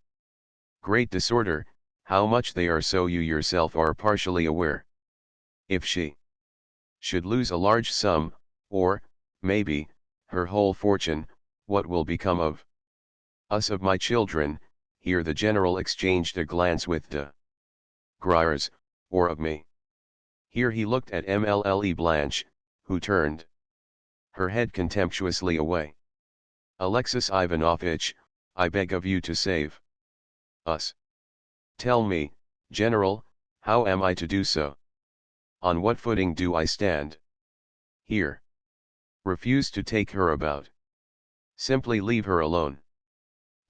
great disorder, how much they are so you yourself are partially aware. If she should lose a large sum, or, maybe, her whole fortune, what will become of us, of my children? Here the general exchanged a glance with de Griers, or of me. Here he looked at Mlle Blanche, who turned her head contemptuously away. Alexis Ivanovitch, I beg of you to save us. Tell me, General, how am I to do so? On what footing do I stand here? Refuse to take her about. Simply leave her alone.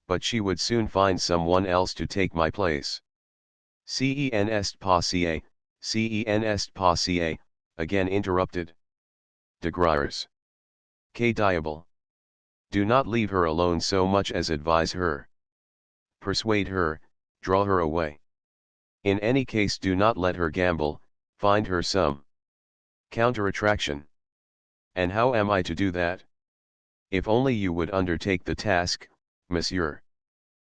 But she would soon find someone else to take my place. Cen est possible, again interrupted de Griers. Que diable. Do not leave her alone so much as advise her. Persuade her, draw her away. In any case do not let her gamble, find her some counter-attraction. And how am I to do that? If only you would undertake the task, Monsieur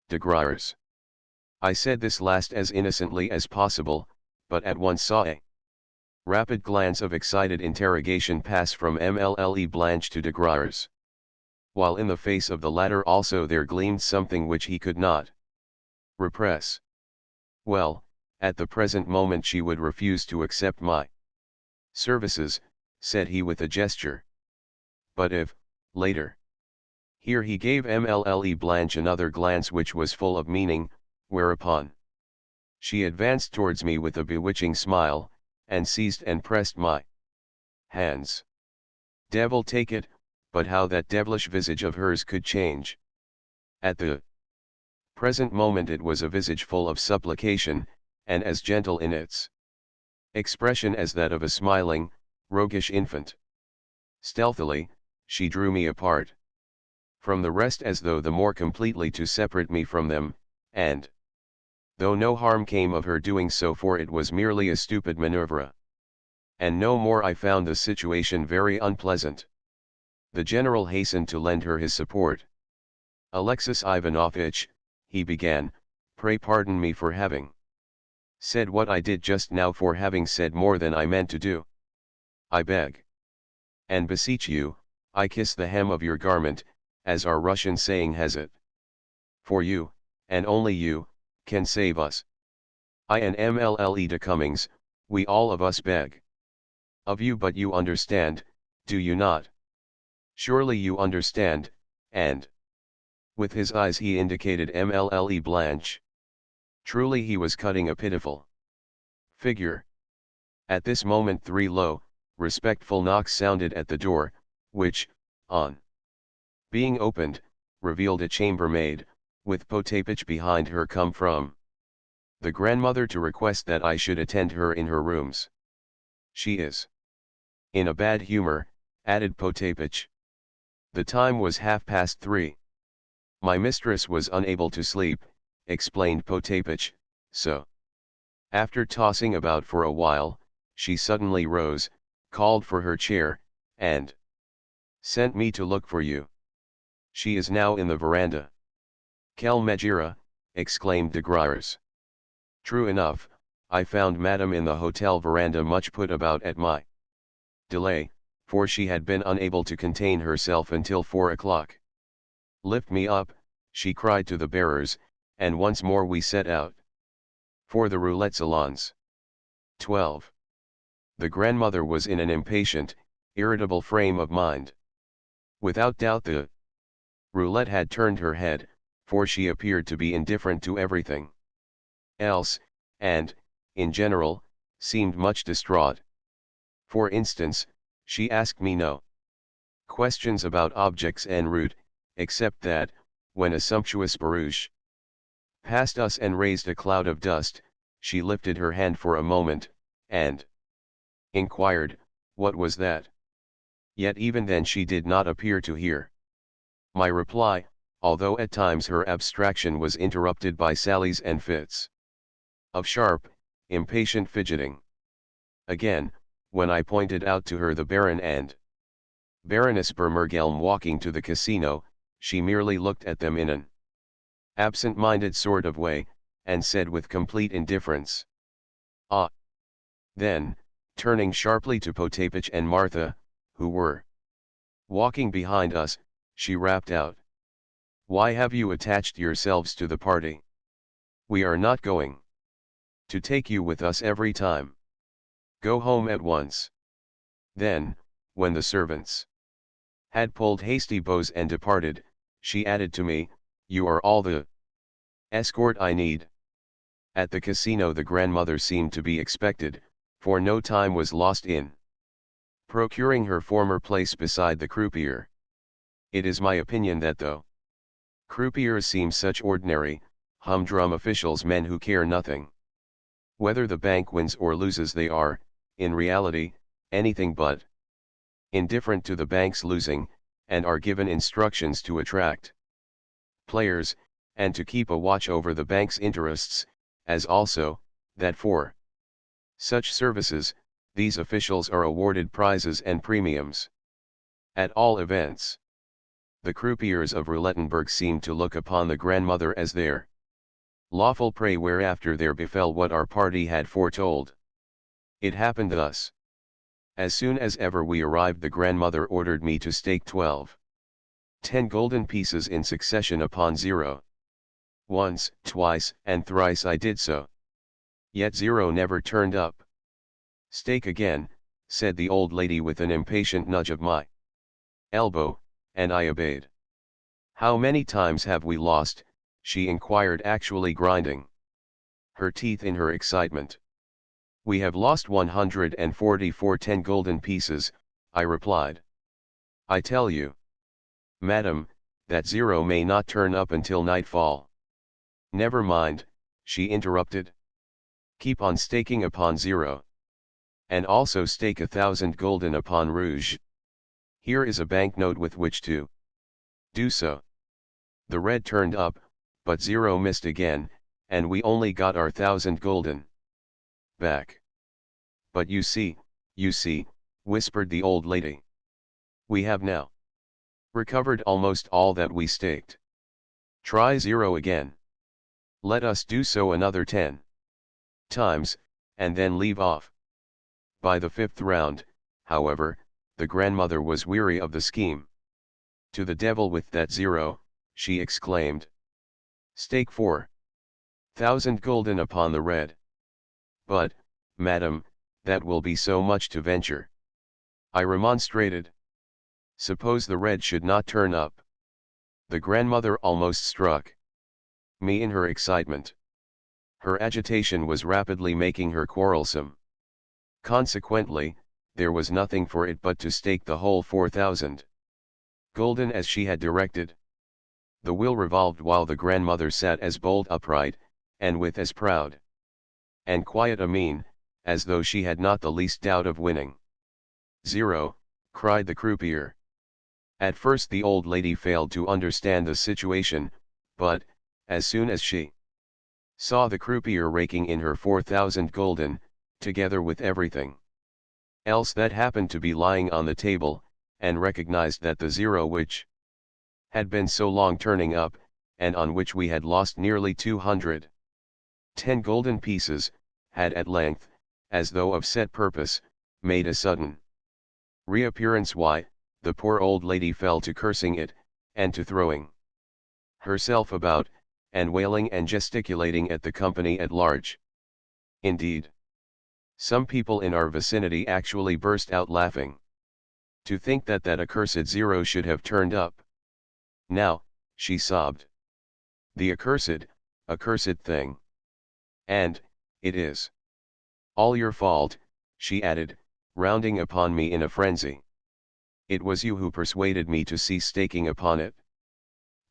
de Griers. I said this last as innocently as possible, but at once saw a rapid glance of excited interrogation pass from Mlle Blanche to de Griers, while in the face of the latter also there gleamed something which he could not repress. Well, at the present moment she would refuse to accept my services, said he with a gesture. But if, later. Here he gave Mlle Blanche another glance which was full of meaning, whereupon she advanced towards me with a bewitching smile, and seized and pressed my hands. Devil take it, but how that devilish visage of hers could change. At the present moment it was a visage full of supplication, and as gentle in its expression as that of a smiling, roguish infant. Stealthily, she drew me apart from the rest as though the more completely to separate me from them, and though no harm came of her doing so, for it was merely a stupid manoeuvre, and no more, I found the situation very unpleasant. The general hastened to lend her his support. Alexis Ivanovitch, he began, pray pardon me for having said what I did just now, for having said more than I meant to do. I beg and beseech you, I kiss the hem of your garment, as our Russian saying has it. For you, and only you, can save us. I and Mlle de Cummings, we all of us beg of you, but you understand, do you not? Surely you understand, and with his eyes he indicated Mlle Blanche. Truly he was cutting a pitiful figure. At this moment 3 low, respectful knocks sounded at the door, which, on being opened, revealed a chambermaid, with Potapych behind her, come from the grandmother to request that I should attend her in her rooms. She is in a bad humor, added Potapych. The time was 3:30. My mistress was unable to sleep, explained Potapych, so after tossing about for a while, she suddenly rose, called for her chair, and sent me to look for you. She is now in the veranda. Quelle megera, exclaimed de Griers. True enough, I found Madame in the hotel veranda, much put about at my delay, for she had been unable to contain herself until 4 o'clock. Lift me up, she cried to the bearers, and once more we set out for the roulette salons. 12. The grandmother was in an impatient, irritable frame of mind. Without doubt the roulette had turned her head, for she appeared to be indifferent to everything else, and, in general, seemed much distraught. For instance, she asked me no questions about objects en route, except that, when a sumptuous barouche passed us and raised a cloud of dust, she lifted her hand for a moment, and inquired, what was that? Yet even then she did not appear to hear my reply, although at times her abstraction was interrupted by sallies and fits of sharp, impatient fidgeting. Again, when I pointed out to her the Baron and Baroness Bermergelm walking to the casino, she merely looked at them in an absent-minded sort of way, and said with complete indifference, "Ah." Then, turning sharply to Potapych and Martha, who were walking behind us, she rapped out, "Why have you attached yourselves to the party? We are not going to take you with us every time. Go home at once." Then, when the servants had pulled hasty bows and departed, she added to me, "You are all the escort I need." At the casino the grandmother seemed to be expected, for no time was lost in procuring her former place beside the croupier. It is my opinion that though croupiers seem such ordinary, humdrum officials, men who care nothing whether the bank wins or loses, they are, in reality, anything but indifferent to the bank's losing, and are given instructions to attract players, and to keep a watch over the bank's interests, as also, that for such services, these officials are awarded prizes and premiums. At all events, the croupiers of Roulettenberg seemed to look upon the grandmother as their lawful prey, whereafter there befell what our party had foretold. It happened thus. As soon as ever we arrived, the grandmother ordered me to stake 10 golden pieces in succession upon 0. Once, twice, and thrice I did so. Yet 0 never turned up. "Stake again," said the old lady with an impatient nudge of my elbow, and I obeyed. "How many times have we lost?" she inquired, actually grinding her teeth in her excitement. "We have lost 144 10 golden pieces, I replied. "I tell you, madam, that 0 may not turn up until nightfall." "Never mind," she interrupted. "Keep on staking upon 0. And also stake 1,000 gulden upon rouge. Here is a banknote with which to do so." The red turned up, but 0 missed again, and we only got our 1,000 gulden back. "But you see," whispered the old lady. "We have now recovered almost all that we staked. Try 0 again. Let us do so another 10 times, and then leave off." By the 5th round, however, the grandmother was weary of the scheme. "To the devil with that 0, she exclaimed. "Stake 4,000 gulden upon the red." "But, madam, that will be so much to venture," I remonstrated. "Suppose the red should not turn up?" The grandmother almost struck me in her excitement. Her agitation was rapidly making her quarrelsome. Consequently, there was nothing for it but to stake the whole 4,000 gulden as she had directed. The wheel revolved while the grandmother sat as bolt upright, and with as proud and quiet a mien, as though she had not the least doubt of winning. 0, cried the croupier. At first the old lady failed to understand the situation, but, as soon as she saw the croupier raking in her 4,000 gulden, together with everything else that happened to be lying on the table, and recognized that the 0 which had been so long turning up, and on which we had lost nearly 210 golden pieces, had at length, as though of set purpose, made a sudden reappearance, why, the poor old lady fell to cursing it, and to throwing herself about, and wailing and gesticulating at the company at large. Indeed, some people in our vicinity actually burst out laughing. To think that that accursed 0 should have turned up. Now, she sobbed. The accursed thing. And, it is all your fault, she added, rounding upon me in a frenzy. It was you who persuaded me to cease staking upon it.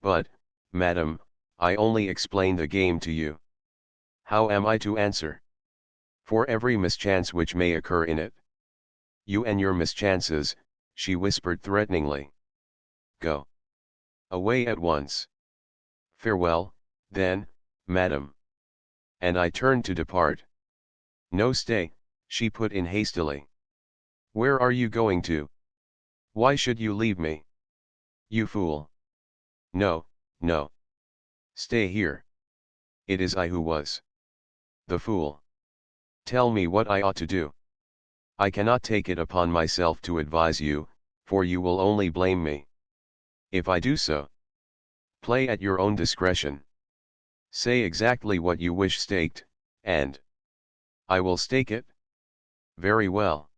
But, madam, I only explain the game to you. How am I to answer for every mischance which may occur in it? You and your mischances, she whispered threateningly. Go away at once. Farewell, then, madam. And I turned to depart. No, stay, she put in hastily. Where are you going to? Why should you leave me? You fool. No, no. Stay here. It is I who was the fool. Tell me what I ought to do. I cannot take it upon myself to advise you, for you will only blame me. If I do so, play at your own discretion. Say exactly what you wish staked, and I will stake it. Very well.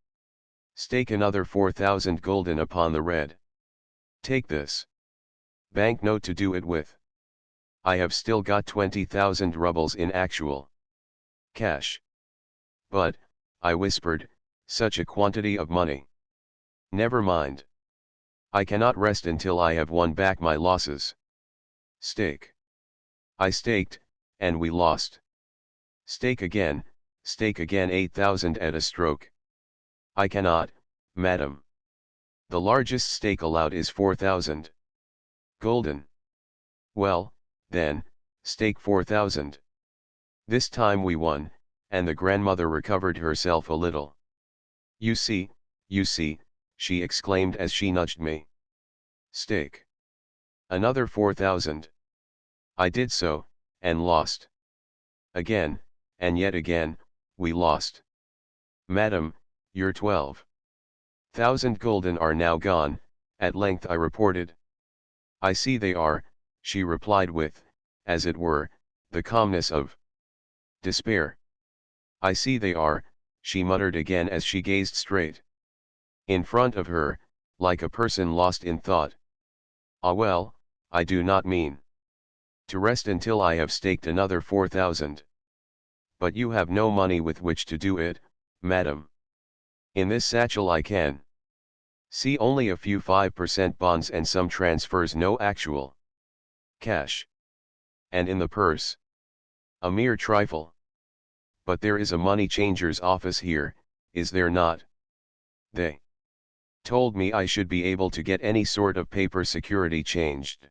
Stake another 4,000 gulden upon the red. Take this banknote to do it with. I have still got 20,000 rubles in actual cash. But, I whispered, such a quantity of money. Never mind. I cannot rest until I have won back my losses. Stake. I staked, and we lost. Stake again 8,000 at a stroke. I cannot, madam. The largest stake allowed is 4,000 gulden. Well, then, stake 4,000. This time we won, and the grandmother recovered herself a little. You see, she exclaimed as she nudged me. Stake. Another 4,000. I did so, and lost. Again, and yet again, we lost. Madam, your 12,000 gulden are now gone, at length I reported. I see they are, she replied with, as it were, the calmness of despair. I see they are, she muttered again as she gazed straight in front of her, like a person lost in thought. Ah well, I do not mean to rest until I have staked another 4,000. But you have no money with which to do it, madam. In this satchel I can see only a few 5% bonds and some transfers, no actual cash. And in the purse, a mere trifle. But there is a money changer's office here, is there not? They told me I should be able to get any sort of paper security changed.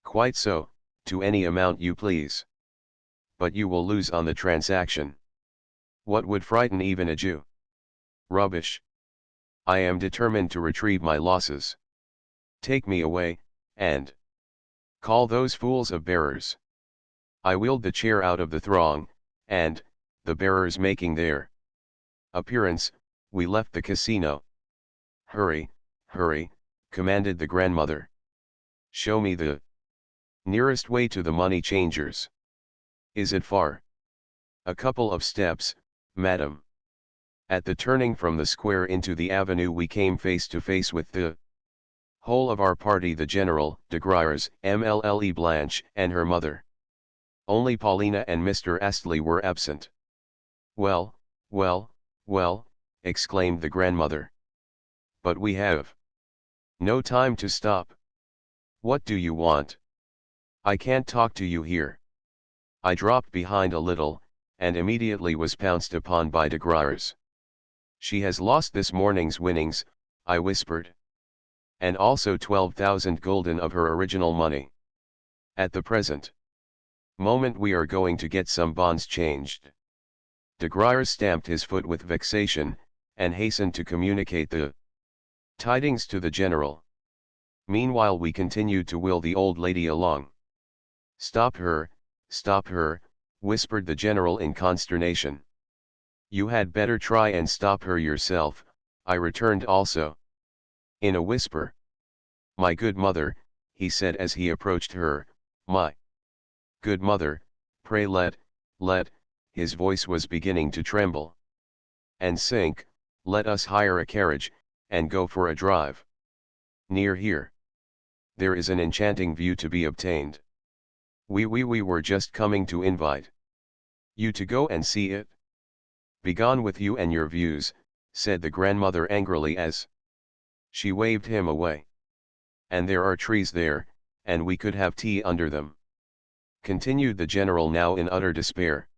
Quite so, to any amount you please. But you will lose on the transaction. What would frighten even a Jew? Rubbish. I am determined to retrieve my losses. Take me away, and call those fools of bearers. I wheeled the chair out of the throng, and, the bearers making their appearance, we left the casino. Hurry, hurry, commanded the grandmother. Show me the nearest way to the money changers. Is it far? A couple of steps, madam. At the turning from the square into the avenue we came face to face with the whole of our party, the General, de Griers, Mlle Blanche, and her mother. Only Paulina and Mr. Astley were absent. Well, well, well, exclaimed the grandmother. But we have no time to stop. What do you want? I can't talk to you here. I dropped behind a little, and immediately was pounced upon by de Griers. She has lost this morning's winnings, I whispered. And also 12,000 gulden of her original money. At the present moment we are going to get some bonds changed. De Griers stamped his foot with vexation, and hastened to communicate the tidings to the general. Meanwhile we continued to will the old lady along. Stop her, whispered the general in consternation. You had better try and stop her yourself, I returned also. In a whisper. My good mother, he said as he approached her, my good mother, pray let, his voice was beginning to tremble and sink, let us hire a carriage, and go for a drive. Near here. There is an enchanting view to be obtained. We were just coming to invite you to go and see it. Begone with you and your views, said the grandmother angrily as she waved him away. And there are trees there, and we could have tea under them. Continued the general now in utter despair.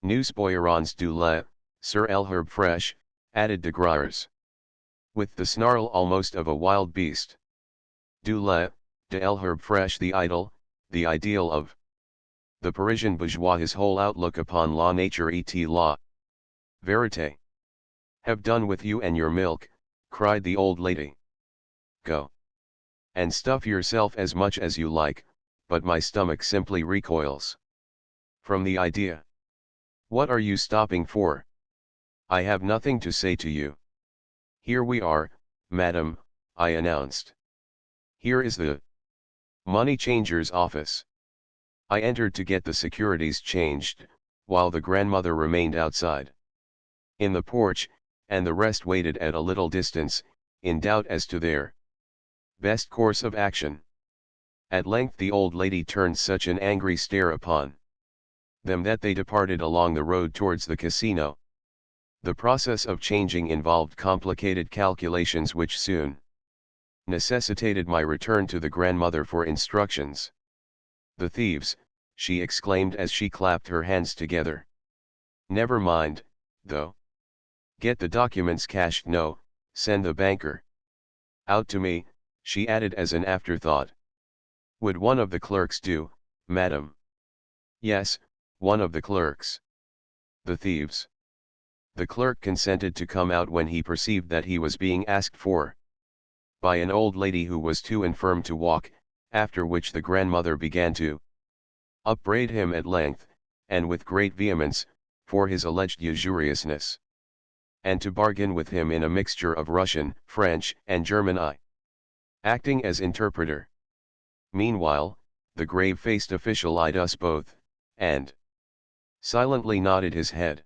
Nous boirons du lait, sur l'herbe fraîche, added de Griers. With the snarl almost of a wild beast. Du lait, de l'herbe fraîche, the idle, the ideal of the Parisian bourgeois, his whole outlook upon law, nature, et la vérité. Have done with you and your milk, cried the old lady. Go and stuff yourself as much as you like, but my stomach simply recoils from the idea. What are you stopping for? I have nothing to say to you. Here we are, madam, I announced. Here is the money changer's office. I entered to get the securities changed, while the grandmother remained outside in the porch, and the rest waited at a little distance, in doubt as to their best course of action. At length the old lady turned such an angry stare upon them that they departed along the road towards the casino. The process of changing involved complicated calculations which soon necessitated my return to the grandmother for instructions. The thieves, she exclaimed as she clapped her hands together. Never mind, though. Get the documents cashed. No, send the banker out to me, she added as an afterthought. Would one of the clerks do, madam? Yes, one of the clerks. The thieves. The clerk consented to come out when he perceived that he was being asked for by an old lady who was too infirm to walk, after which the grandmother began to upbraid him at length, and with great vehemence, for his alleged usuriousness, and to bargain with him in a mixture of Russian, French, and German, I acting as interpreter. Meanwhile, the grave-faced official eyed us both, and silently nodded his head.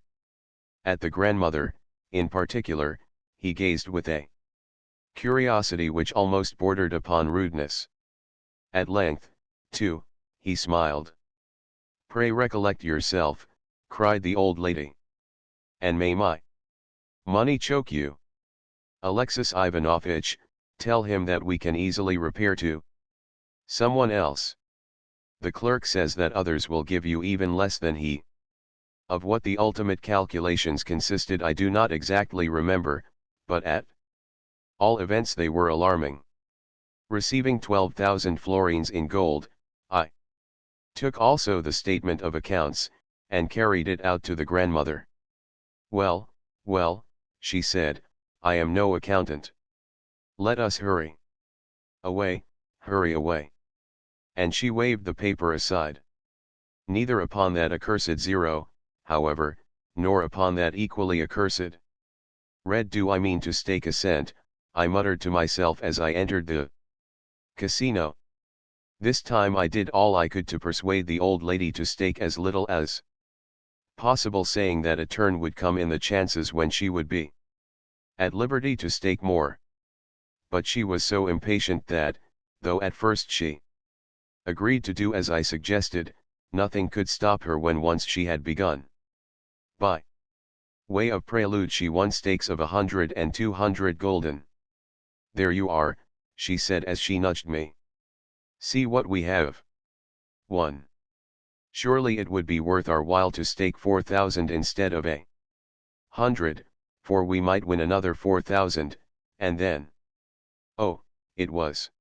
At the grandmother, in particular, he gazed with a curiosity which almost bordered upon rudeness. At length, too, he smiled. Pray recollect yourself, cried the old lady. And may my money choke you. Alexis Ivanovitch, tell him that we can easily repair to someone else. The clerk says that others will give you even less than he. Of what the ultimate calculations consisted I do not exactly remember, but at all events they were alarming. Receiving 12,000 florins in gold, I took also the statement of accounts, and carried it out to the grandmother. Well, well, she said, I am no accountant. Let us hurry. Away, hurry away. And she waved the paper aside. Neither upon that accursed zero, however, nor upon that equally accursed red do I mean to stake a cent, I muttered to myself as I entered the casino. This time I did all I could to persuade the old lady to stake as little as possible, saying that a turn would come in the chances when she would be at liberty to stake more. But she was so impatient that, though at first she agreed to do as I suggested, nothing could stop her when once she had begun. By way of prelude she won stakes of 100 and 200 gulden. There you are, she said as she nudged me. See what we have. 1. Surely it would be worth our while to stake 4,000 instead of 100, for we might win another 4,000, and then. Oh, it was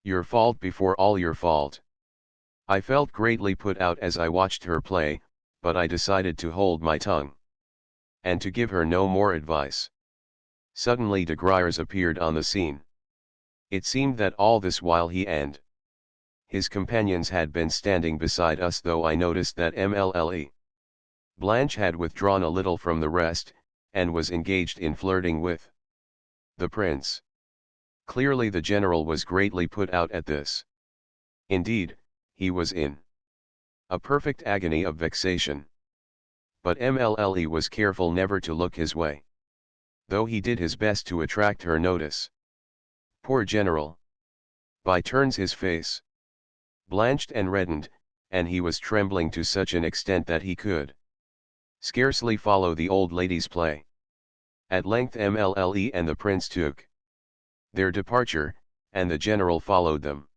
your fault before all your fault. I felt greatly put out as I watched her play, but I decided to hold my tongue and to give her no more advice. Suddenly de Griers appeared on the scene. It seemed that all this while he and his companions had been standing beside us, though I noticed that Mlle. Blanche had withdrawn a little from the rest, and was engaged in flirting with the prince. Clearly the general was greatly put out at this. Indeed, he was in a perfect agony of vexation. But Mlle was careful never to look his way, though he did his best to attract her notice. Poor general! By turns his face blanched and reddened, and he was trembling to such an extent that he could scarcely follow the old lady's play. At length Mlle and the prince took their departure, and the general followed them.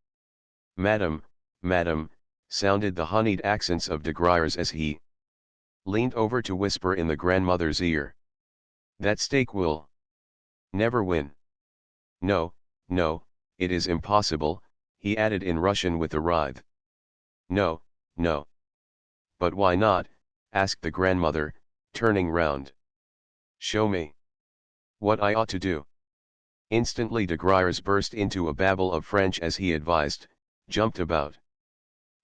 Madam, madam, sounded the honeyed accents of de Griers as he leaned over to whisper in the grandmother's ear. That stake will never win. No, no, it is impossible, he added in Russian with a writhe. No, no. But why not? Asked the grandmother, turning round. Show me. What I ought to do. Instantly de Griers burst into a babble of French as he advised, jumped about.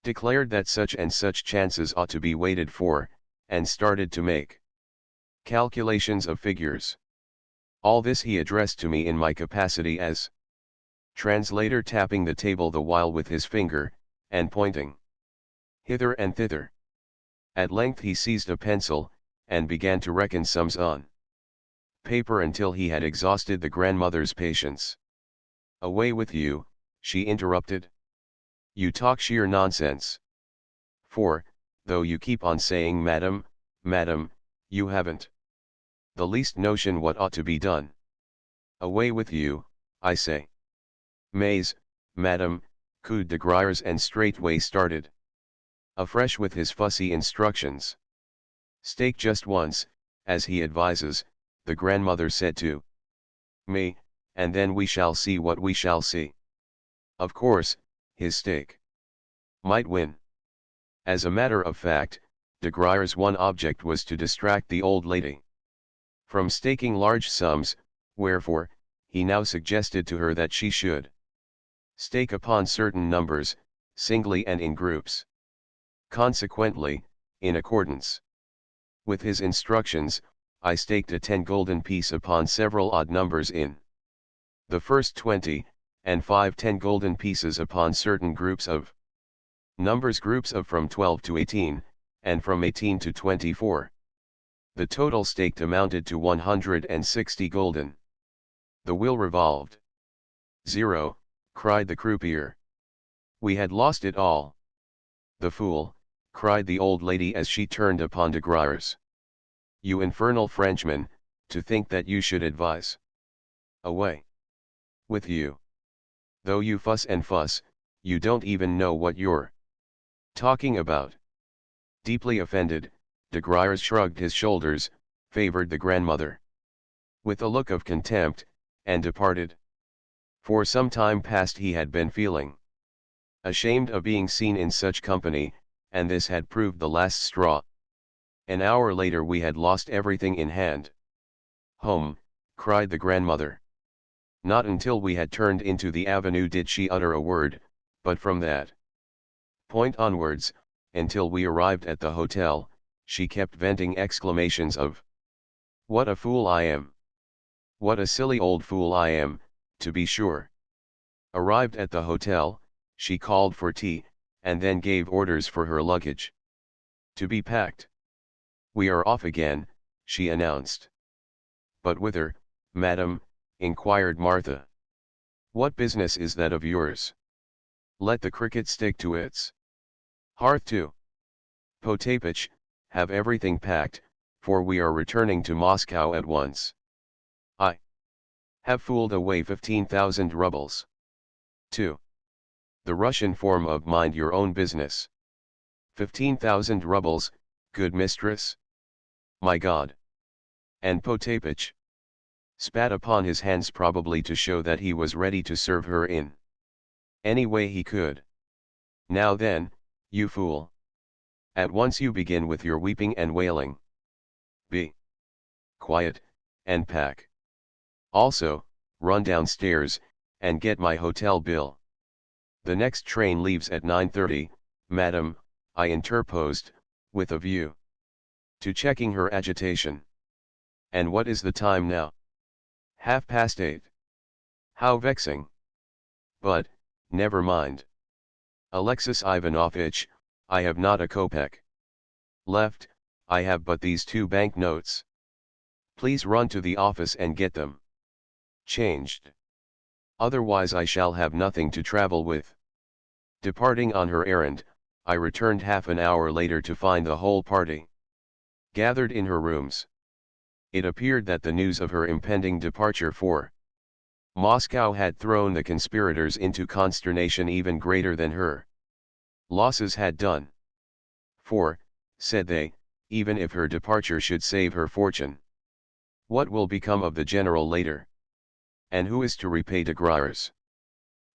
Declared that such and such chances ought to be waited for, and started to make calculations of figures. All this he addressed to me in my capacity as translator, tapping the table the while with his finger, and pointing hither and thither. At length he seized a pencil, and began to reckon sums on paper until he had exhausted the grandmother's patience. Away with you, she interrupted. You talk sheer nonsense. For, though you keep on saying madam, madam, you haven't the least notion what ought to be done. Away with you, I say. Mais, madam, cooed de Griers, and straightway started afresh with his fussy instructions. Stake just once, as he advises, the grandmother said to me, and then we shall see what we shall see. Of course, his stake might win. As a matter of fact, de Griers' one object was to distract the old lady from staking large sums, wherefore, he now suggested to her that she should stake upon certain numbers, singly and in groups. Consequently, in accordance with his instructions, I staked a 10 gulden piece upon several odd numbers in the first 20, and 5 10 gulden pieces upon certain groups of numbers, groups of from 12 to 18, and from 18 to 24. The total staked amounted to 160 gulden. The wheel revolved. 0, cried the croupier. We had lost it all. The fool, cried the old lady as she turned upon de Griers. You infernal Frenchman, to think that you should advise. Away with you. Though you fuss and fuss, you don't even know what you're talking about. Deeply offended, de Griers shrugged his shoulders, favored the grandmother with a look of contempt, and departed. For some time past he had been feeling ashamed of being seen in such company, and this had proved the last straw. An hour later we had lost everything in hand. Home, cried the grandmother. Not until we had turned into the avenue did she utter a word, but from that point onwards, until we arrived at the hotel, she kept venting exclamations of, "What a fool I am! What a silly old fool I am, to be sure!" Arrived at the hotel, she called for tea, and then gave orders for her luggage to be packed. "We are off again," she announced. "But whither, madam?" inquired Martha. "What business is that of yours? Let the cricket stick to its hearth too. Potapych, have everything packed, for we are returning to Moscow at once. I have fooled away 15,000 rubles. 2. The Russian form of mind your own business. 15,000 rubles, good mistress? My God!" And Potapych spat upon his hands, probably to show that he was ready to serve her in any way he could. "Now then, you fool! At once you begin with your weeping and wailing. Be quiet, and pack. Also, run downstairs, and get my hotel bill." "The next train leaves at 9:30, madam," I interposed, with a view to checking her agitation. "And what is the time now?" "8:30. How vexing! But, never mind. Alexis Ivanovitch, I have not a kopeck left, I have but these 2 bank notes. Please run to the office and get them changed. Otherwise I shall have nothing to travel with." Departing on her errand, I returned half an hour later to find the whole party gathered in her rooms. It appeared that the news of her impending departure for Moscow had thrown the conspirators into consternation even greater than her losses had done. "For," said they, "even if her departure should save her fortune, what will become of the general later? And who is to repay de Griers?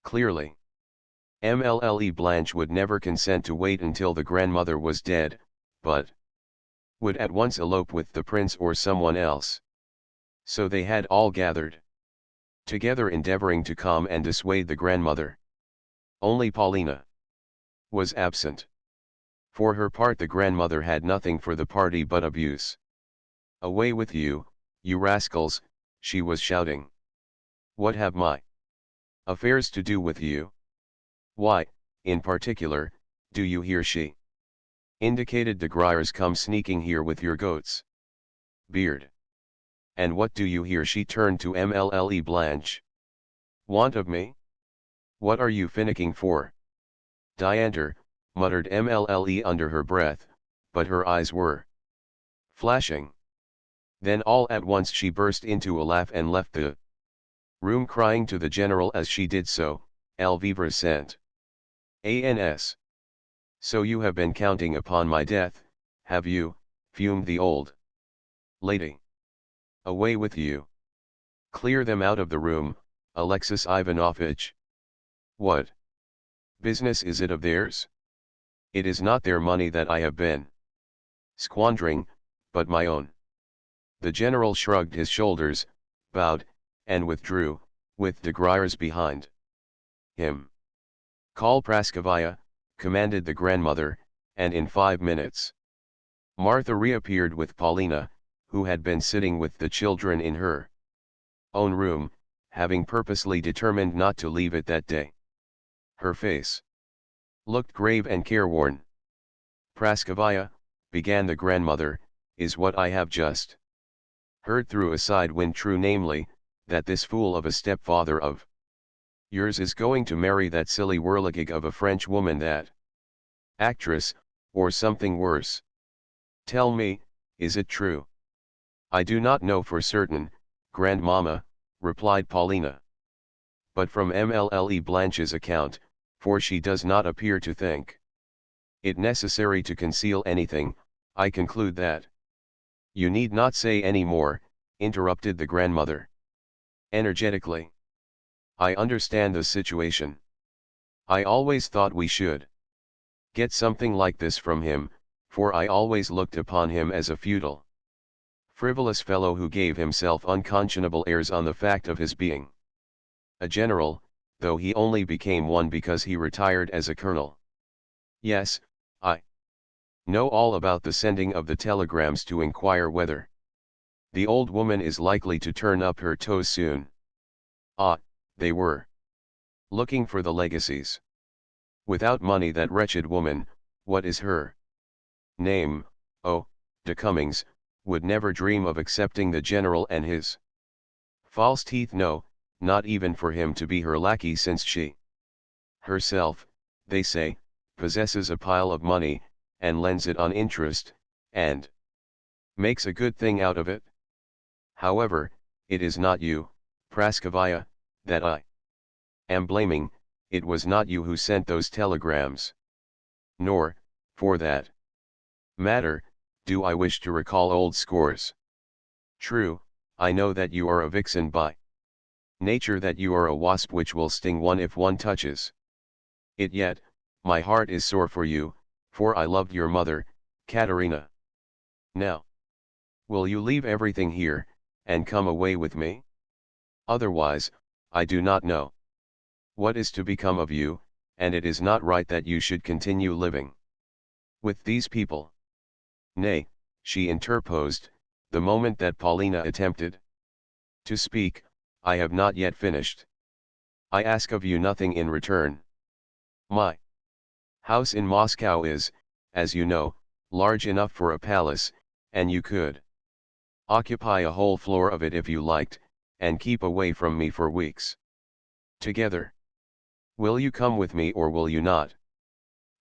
Clearly, Mlle Blanche would never consent to wait until the grandmother was dead, but would at once elope with the prince or someone else. So they had all gathered together, endeavoring to calm and dissuade the grandmother. Only Paulina was absent. For her part, the grandmother had nothing for the party but abuse. "Away with you, you rascals," she was shouting. "What have my affairs to do with you? Why, in particular, do you hear she indicated de Griers come sneaking here with your goats beard. And what do you hear?" She turned to Mlle Blanche. "Want of me? What are you finicking for?" "Diantre," muttered Mlle under her breath, but her eyes were flashing. Then all at once she burst into a laugh and left the room, crying to the general as she did so, "El vivre sant. Ans. So you have been counting upon my death, have you?" fumed the old lady. "Away with you. Clear them out of the room, Alexis Ivanovitch. What business is it of theirs? It is not their money that I have been squandering, but my own." The general shrugged his shoulders, bowed, and withdrew, with de Griers behind him. "Call Praskovia," commanded the grandmother, and in 5 minutes Martha reappeared with Paulina, who had been sitting with the children in her own room, having purposely determined not to leave it that day. Her face looked grave and careworn. "Praskovia," began the grandmother, "is what I have just heard through a side wind true, namely, that this fool of a stepfather of yours is going to marry that silly whirligig of a French woman, that actress, or something worse? Tell me, is it true?" "I do not know for certain, grandmamma," replied Paulina. "But from Mlle Blanche's account, for she does not appear to think it necessary to conceal anything, I conclude that—" "You need not say any more," interrupted the grandmother energetically. "I understand the situation. I always thought we should get something like this from him, for I always looked upon him as a futile, frivolous fellow who gave himself unconscionable airs on the fact of his being a general, though he only became one because he retired as a colonel. Yes, I know all about the sending of the telegrams to inquire whether the old woman is likely to turn up her toes soon. Ah, they were looking for the legacies. Without money, that wretched woman, what is her name, oh, de Cummings, would never dream of accepting the general and his false teeth, no, not even for him to be her lackey, since she herself, they say, possesses a pile of money, and lends it on interest, and makes a good thing out of it. However, it is not you, Praskovia, that I am blaming. It was not you who sent those telegrams. Nor, for that matter, do I wish to recall old scores. True, I know that you are a vixen by nature, that you are a wasp which will sting one if one touches it, yet, my heart is sore for you, for I loved your mother, Katerina. Now, will you leave everything here, and come away with me? Otherwise, I do not know what is to become of you, and it is not right that you should continue living with these people." "Nay," she interposed, the moment that Paulina attempted to speak, "I have not yet finished. I ask of you nothing in return. My house in Moscow is, as you know, large enough for a palace, and you could occupy a whole floor of it if you liked, and keep away from me for weeks together. Will you come with me, or will you not?"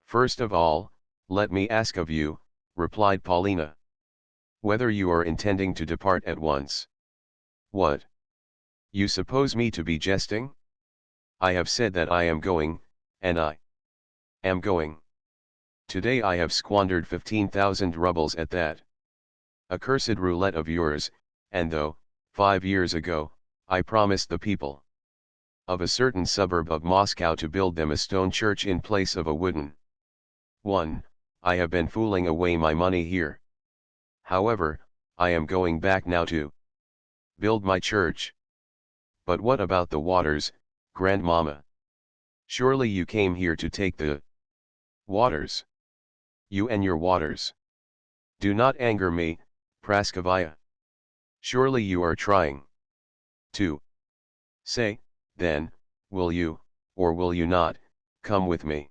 "First of all, let me ask of you," replied Paulina, "whether you are intending to depart at once." "What? You suppose me to be jesting? I have said that I am going, and I am going. Today I have squandered 15,000 rubles at that accursed roulette of yours, and though, 5 years ago, I promised the people of a certain suburb of Moscow to build them a stone church in place of a wooden one. I have been fooling away my money here. However, I am going back now to build my church. But what about the waters, Grandmama? Surely you came here to take the waters. You and your waters. Do not anger me, Praskovia. Surely you are trying to say, then, will you, or will you not, come with me?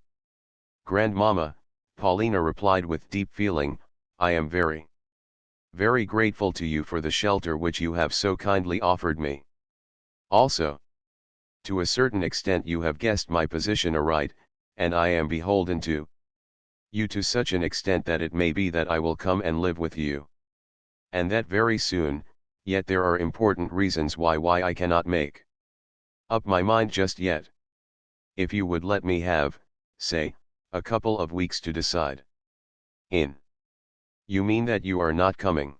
Grandmama, Paulina replied with deep feeling, I am very, very grateful to you for the shelter which you have so kindly offered me. Also, to a certain extent you have guessed my position aright, and I am beholden to you to such an extent that it may be that I will come and live with you. And that very soon, yet there are important reasons why I cannot make up my mind just yet. If you would let me have, say, a couple of weeks to decide. You mean that you are not coming?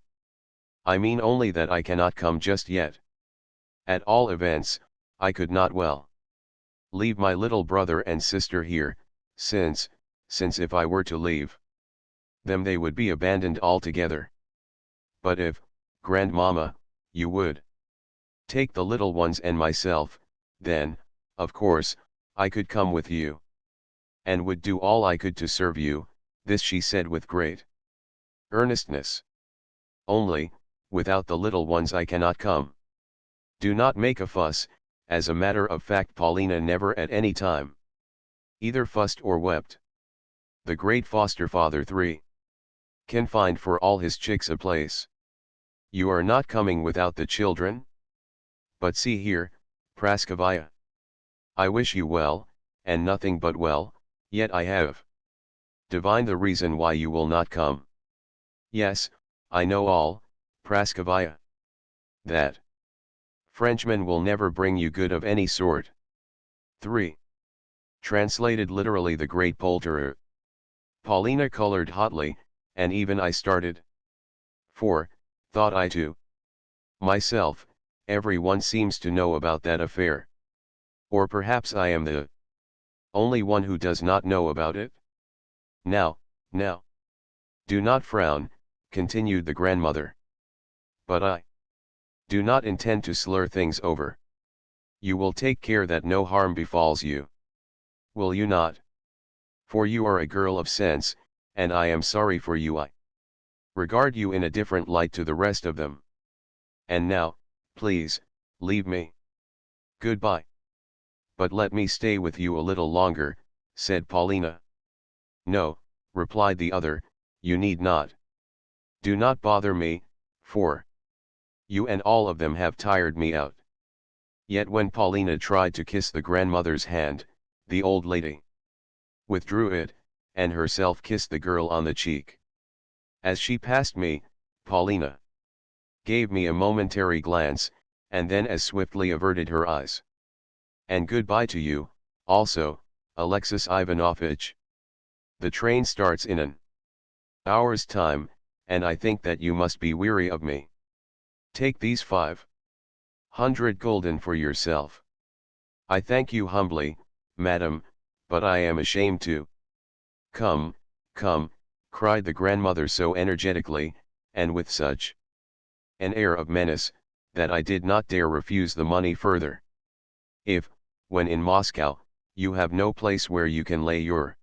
I mean only that I cannot come just yet. At all events, I could not well leave my little brother and sister here, since if I were to leave them they would be abandoned altogether. But if, Grandmama, you would take the little ones and myself, then, of course, I could come with you. And would do all I could to serve you, this she said with great earnestness. Only, without the little ones I cannot come. Do not make a fuss. As a matter of fact, Paulina never at any time either fussed or wept. The great foster father 3 can find for all his chicks a place. You are not coming without the children? But see here, Praskovia. I wish you well, and nothing but well, yet I have divined the reason why you will not come. Yes, I know all, Praskovia. That Frenchmen will never bring you good of any sort. 3. Translated literally the great poulterer. Paulina colored hotly, and even I started. For, thought I to myself, everyone seems to know about that affair. Or perhaps I am the only one who does not know about it? Now, do not frown, continued the grandmother. But I do not intend to slur things over. You will take care that no harm befalls you. Will you not? For you are a girl of sense, and I am sorry for you. I regard you in a different light to the rest of them. And now, please, leave me. Goodbye. But let me stay with you a little longer, said Paulina. No, replied the other, you need not. Do not bother me, for you and all of them have tired me out. Yet when Paulina tried to kiss the grandmother's hand, the old lady withdrew it, and herself kissed the girl on the cheek. As she passed me, Paulina gave me a momentary glance, and then as swiftly averted her eyes. And goodbye to you, also, Alexis Ivanovitch. The train starts in an hour's time, and I think that you must be weary of me. Take these 500 gulden for yourself. I thank you humbly, madam, but I am ashamed to. Come, cried the grandmother so energetically, and with such an air of menace, that I did not dare refuse the money further. If, when in Moscow, you have no place where you can lay your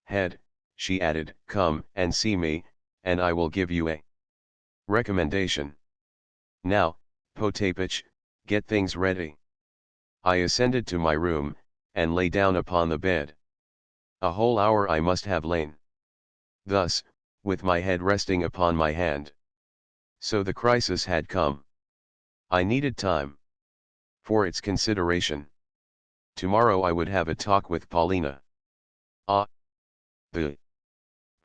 head, she added, come and see me, and I will give you a recommendation. Now, Potapych, get things ready. I ascended to my room, and lay down upon the bed. A whole hour I must have lain thus, with my head resting upon my hand. So the crisis had come. I needed time for its consideration. Tomorrow I would have a talk with Paulina. Ah! The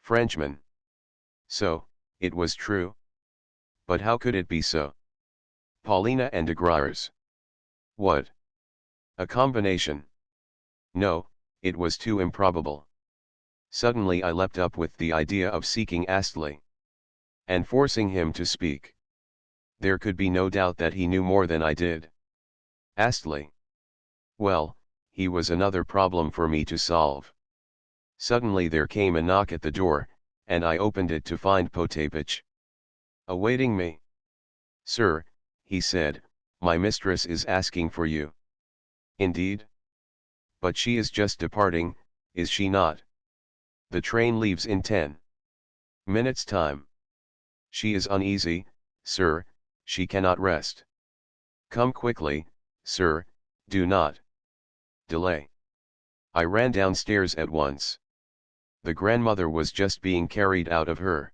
Frenchman. So, it was true. But how could it be so? Paulina and de Graers. What? A combination. No, it was too improbable. Suddenly I leapt up with the idea of seeking Astley and forcing him to speak. There could be no doubt that he knew more than I did. Astley. Well, he was another problem for me to solve. Suddenly there came a knock at the door, and I opened it to find Potapych awaiting me. "Sir," he said, "my mistress is asking for you." "Indeed? But she is just departing, is she not? The train leaves in 10 minutes' time. She is uneasy, sir, she cannot rest. Come quickly, sir, do not delay." I ran downstairs at once. The grandmother was just being carried out of her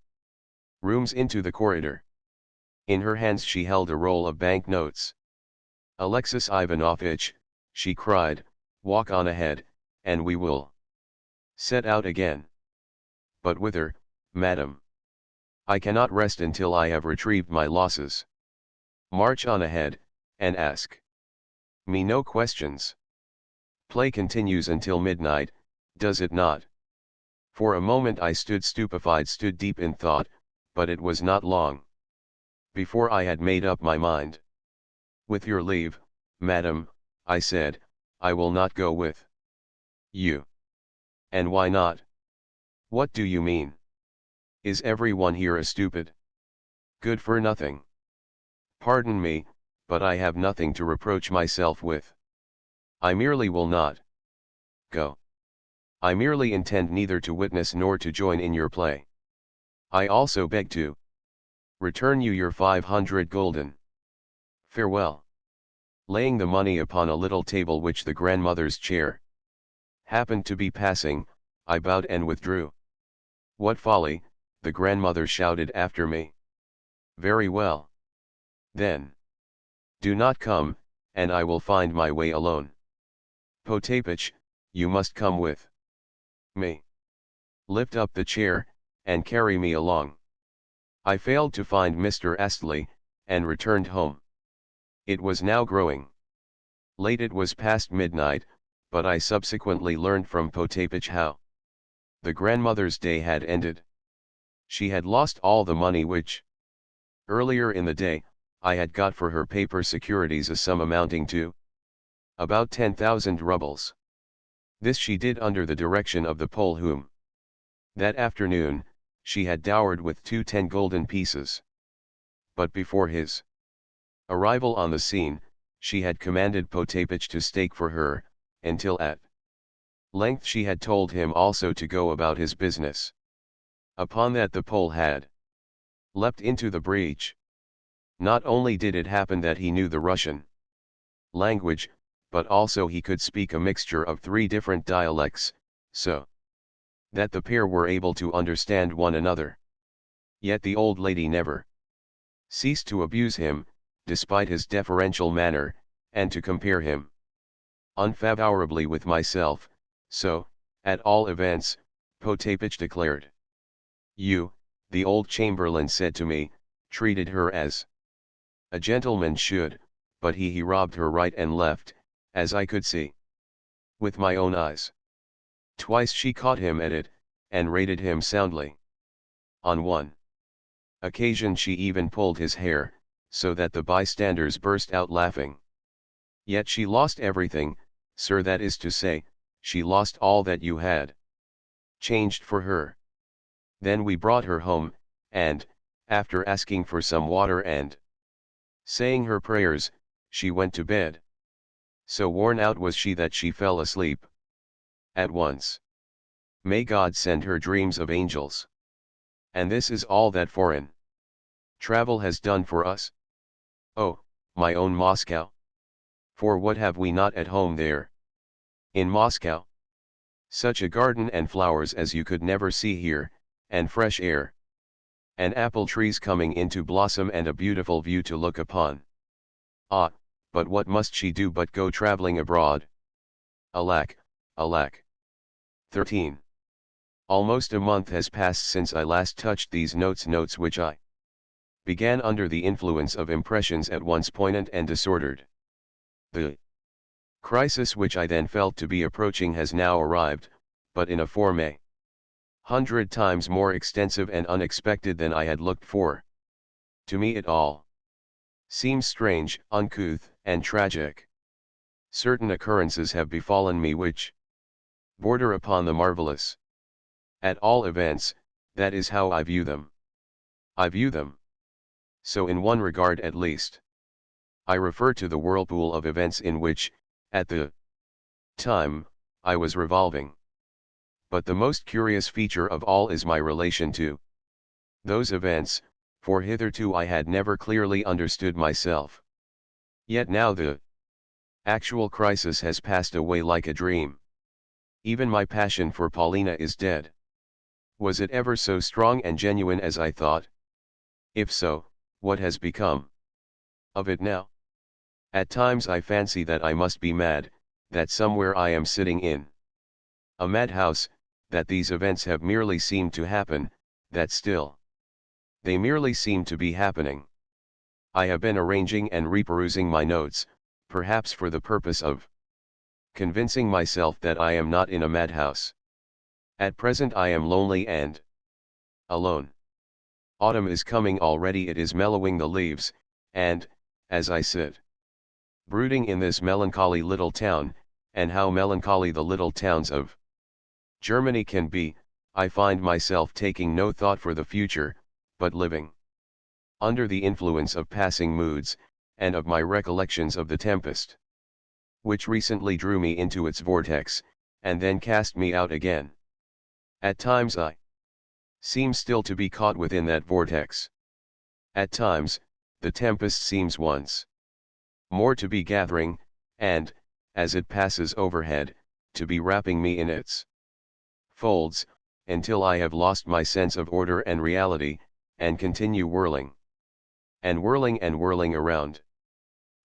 rooms into the corridor. In her hands she held a roll of bank notes. "Alexis Ivanovitch," she cried, "walk on ahead, and we will set out again." "But whither, madam? I cannot rest until I have retrieved my losses." "March on ahead, and ask me no questions. Play continues until midnight, does it not?" For a moment I stood stupefied, stood deep in thought, but it was not long before I had made up my mind. "With your leave, madam," I said, "I will not go with you." "And why not? What do you mean? Is everyone here a stupid, good for nothing? Pardon me, but I have nothing to reproach myself with. I merely will not go. I merely intend neither to witness nor to join in your play. I also beg to return you your 500 gulden. Farewell." Laying the money upon a little table which the grandmother's chair happened to be passing, I bowed and withdrew. "What folly," the grandmother shouted after me. "Very well. Then do not come, and I will find my way alone. Potapych, you must come with me. Lift up the chair, and carry me along." I failed to find Mr. Astley, and returned home. It was now growing late. It was past midnight, but I subsequently learned from Potapych how the grandmother's day had ended. She had lost all the money which, earlier in the day, I had got for her paper securities, a sum amounting to about 10,000 rubles. This she did under the direction of the Pole whom, that afternoon, she had dowered with 2 10-gulden pieces. But before his arrival on the scene, she had commanded Potapych to stake for her, until at length she had told him also to go about his business. Upon that the Pole had leapt into the breach. Not only did it happen that he knew the Russian language, but also he could speak a mixture of 3 different dialects, so that the pair were able to understand one another. Yet the old lady never ceased to abuse him, despite his deferential manner, and to compare him unfavorably with myself, so, at all events, Potapych declared. "You," the old chamberlain said to me, "treated her as a gentleman should, but he robbed her right and left, as I could see with my own eyes. Twice she caught him at it, and rated him soundly. On one occasion she even pulled his hair, so that the bystanders burst out laughing. Yet she lost everything, sir, that is to say, she lost all that you had changed for her. Then we brought her home, and, after asking for some water and saying her prayers, she went to bed. So worn out was she that she fell asleep at once. May God send her dreams of angels. And this is all that foreign travel has done for us. Oh, my own Moscow! For what have we not at home there? In Moscow? Such a garden and flowers as you could never see here, and fresh air, and apple trees coming into blossom, and a beautiful view to look upon. Ah, but what must she do but go travelling abroad? Alack, alack! 13. Almost a month has passed since I last touched these notes which I began under the influence of impressions at once poignant and disordered. The crisis which I then felt to be approaching has now arrived, but in a form 100 times more extensive and unexpected than I had looked for. To me it all seems strange, uncouth, and tragic. Certain occurrences have befallen me which border upon the marvelous. At all events, that is how I view them. I view them. So in one regard at least. I refer to the whirlpool of events in which, at the time, I was revolving. But the most curious feature of all is my relation to those events, for hitherto I had never clearly understood myself. Yet now the actual crisis has passed away like a dream. Even my passion for Paulina is dead. Was it ever so strong and genuine as I thought? If so, what has become of it now? At times I fancy that I must be mad, that somewhere I am sitting in a madhouse, that these events have merely seemed to happen, that still they merely seem to be happening. I have been arranging and reperusing my notes, perhaps for the purpose of convincing myself that I am not in a madhouse. At present I am lonely and alone. Autumn is coming already, it is mellowing the leaves, and, as I sit brooding in this melancholy little town, and how melancholy the little towns of Germany can be, I find myself taking no thought for the future, but living under the influence of passing moods, and of my recollections of the tempest, which recently drew me into its vortex, and then cast me out again. At times I seem still to be caught within that vortex. At times, the tempest seems once more to be gathering, and, as it passes overhead, to be wrapping me in its folds, until I have lost my sense of order and reality, and continue whirling and whirling around.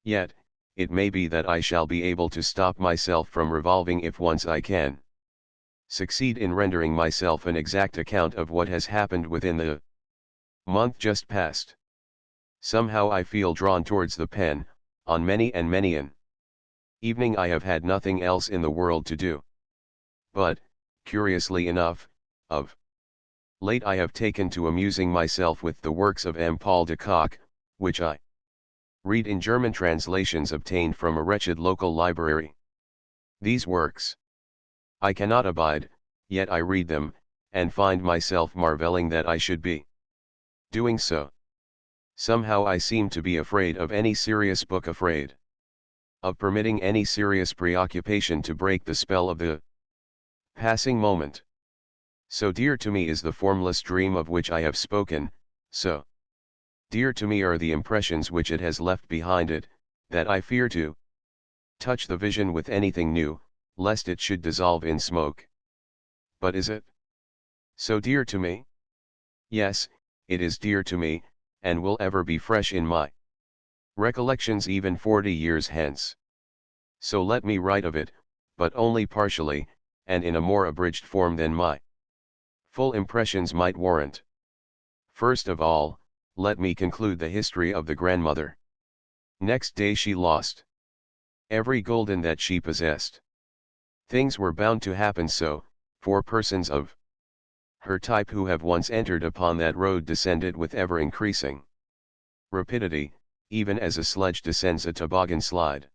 Yet, it may be that I shall be able to stop myself from revolving if once I can succeed in rendering myself an exact account of what has happened within the month just past. Somehow I feel drawn towards the pen. On many and many an evening I have had nothing else in the world to do. But, curiously enough, of late I have taken to amusing myself with the works of M. Paul de Kock, which I read in German translations obtained from a wretched local library. These works I cannot abide, yet I read them, and find myself marveling that I should be doing so. Somehow I seem to be afraid of any serious book, afraid of permitting any serious preoccupation to break the spell of the passing moment. So dear to me is the formless dream of which I have spoken, so dear to me are the impressions which it has left behind it, that I fear to touch the vision with anything new, lest it should dissolve in smoke. But is it so dear to me? Yes, it is dear to me, and will ever be fresh in my recollections even 40 years hence. So let me write of it, but only partially, and in a more abridged form than my full impressions might warrant. First of all, let me conclude the history of the grandmother. Next day she lost every gulden that she possessed. Things were bound to happen so, for persons of her type who have once entered upon that road descended with ever-increasing rapidity, even as a sledge descends a toboggan slide.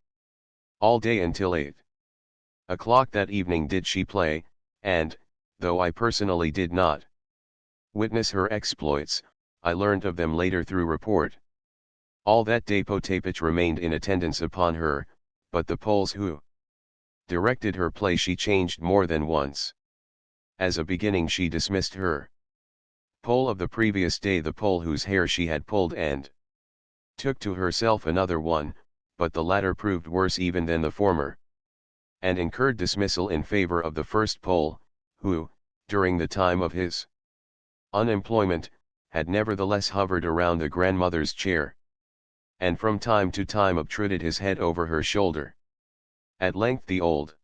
All day until 8 o'clock that evening did she play, and, though I personally did not witness her exploits, I learned of them later through report. All that day Potapitch remained in attendance upon her, but the Poles who directed her play she changed more than once. As a beginning she dismissed her Pole of the previous day, the Pole whose hair she had pulled, and took to herself another one, but the latter proved worse even than the former, and incurred dismissal in favor of the first Pole, who, during the time of his unemployment, had nevertheless hovered around the grandmother's chair, and from time to time obtruded his head over her shoulder. At length the old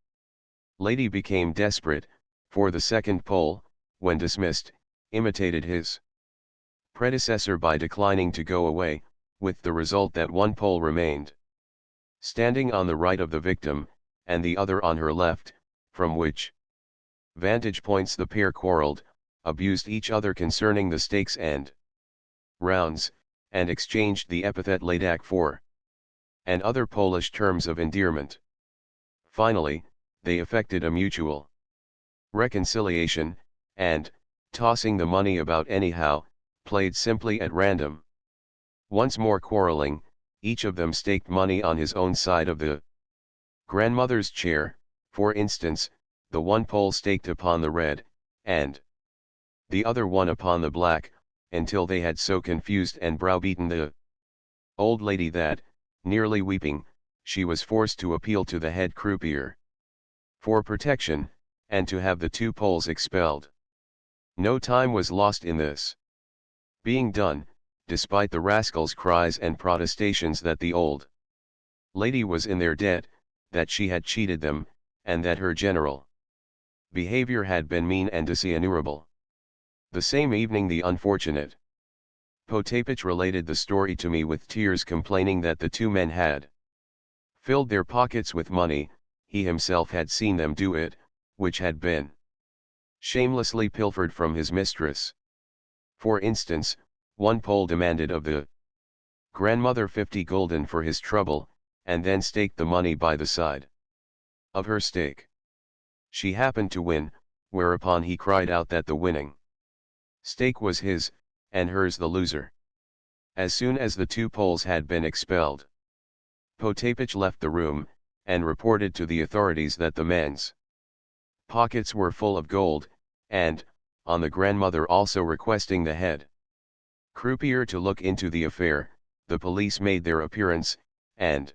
lady became desperate, for the second Pole, when dismissed, imitated his predecessor by declining to go away, with the result that one Pole remained standing on the right of the victim, and the other on her left, from which vantage points the pair quarreled, abused each other concerning the stakes and rounds, and exchanged the epithet Ladak for and other Polish terms of endearment. Finally, they effected a mutual reconciliation, and, tossing the money about anyhow, played simply at random. Once more quarreling, each of them staked money on his own side of the grandmother's chair, for instance, the one Pole staked upon the red, and the other one upon the black, until they had so confused and browbeaten the old lady that, nearly weeping, she was forced to appeal to the head croupier for protection, and to have the two Poles expelled. No time was lost in this being done, despite the rascals' cries and protestations that the old lady was in their debt, that she had cheated them, and that her general behavior had been mean and dishonorable. The same evening the unfortunate Potapych related the story to me with tears, complaining that the two men had filled their pockets with money. He himself had seen them do it, which had been shamelessly pilfered from his mistress. For instance, one Pole demanded of the grandmother 50 gulden for his trouble, and then staked the money by the side of her stake. She happened to win, whereupon he cried out that the winning stake was his, and hers the loser. As soon as the two Poles had been expelled, Potapych left the room, and reported to the authorities that the men's pockets were full of gold, and, on the grandmother also requesting the head croupier to look into the affair, the police made their appearance, and,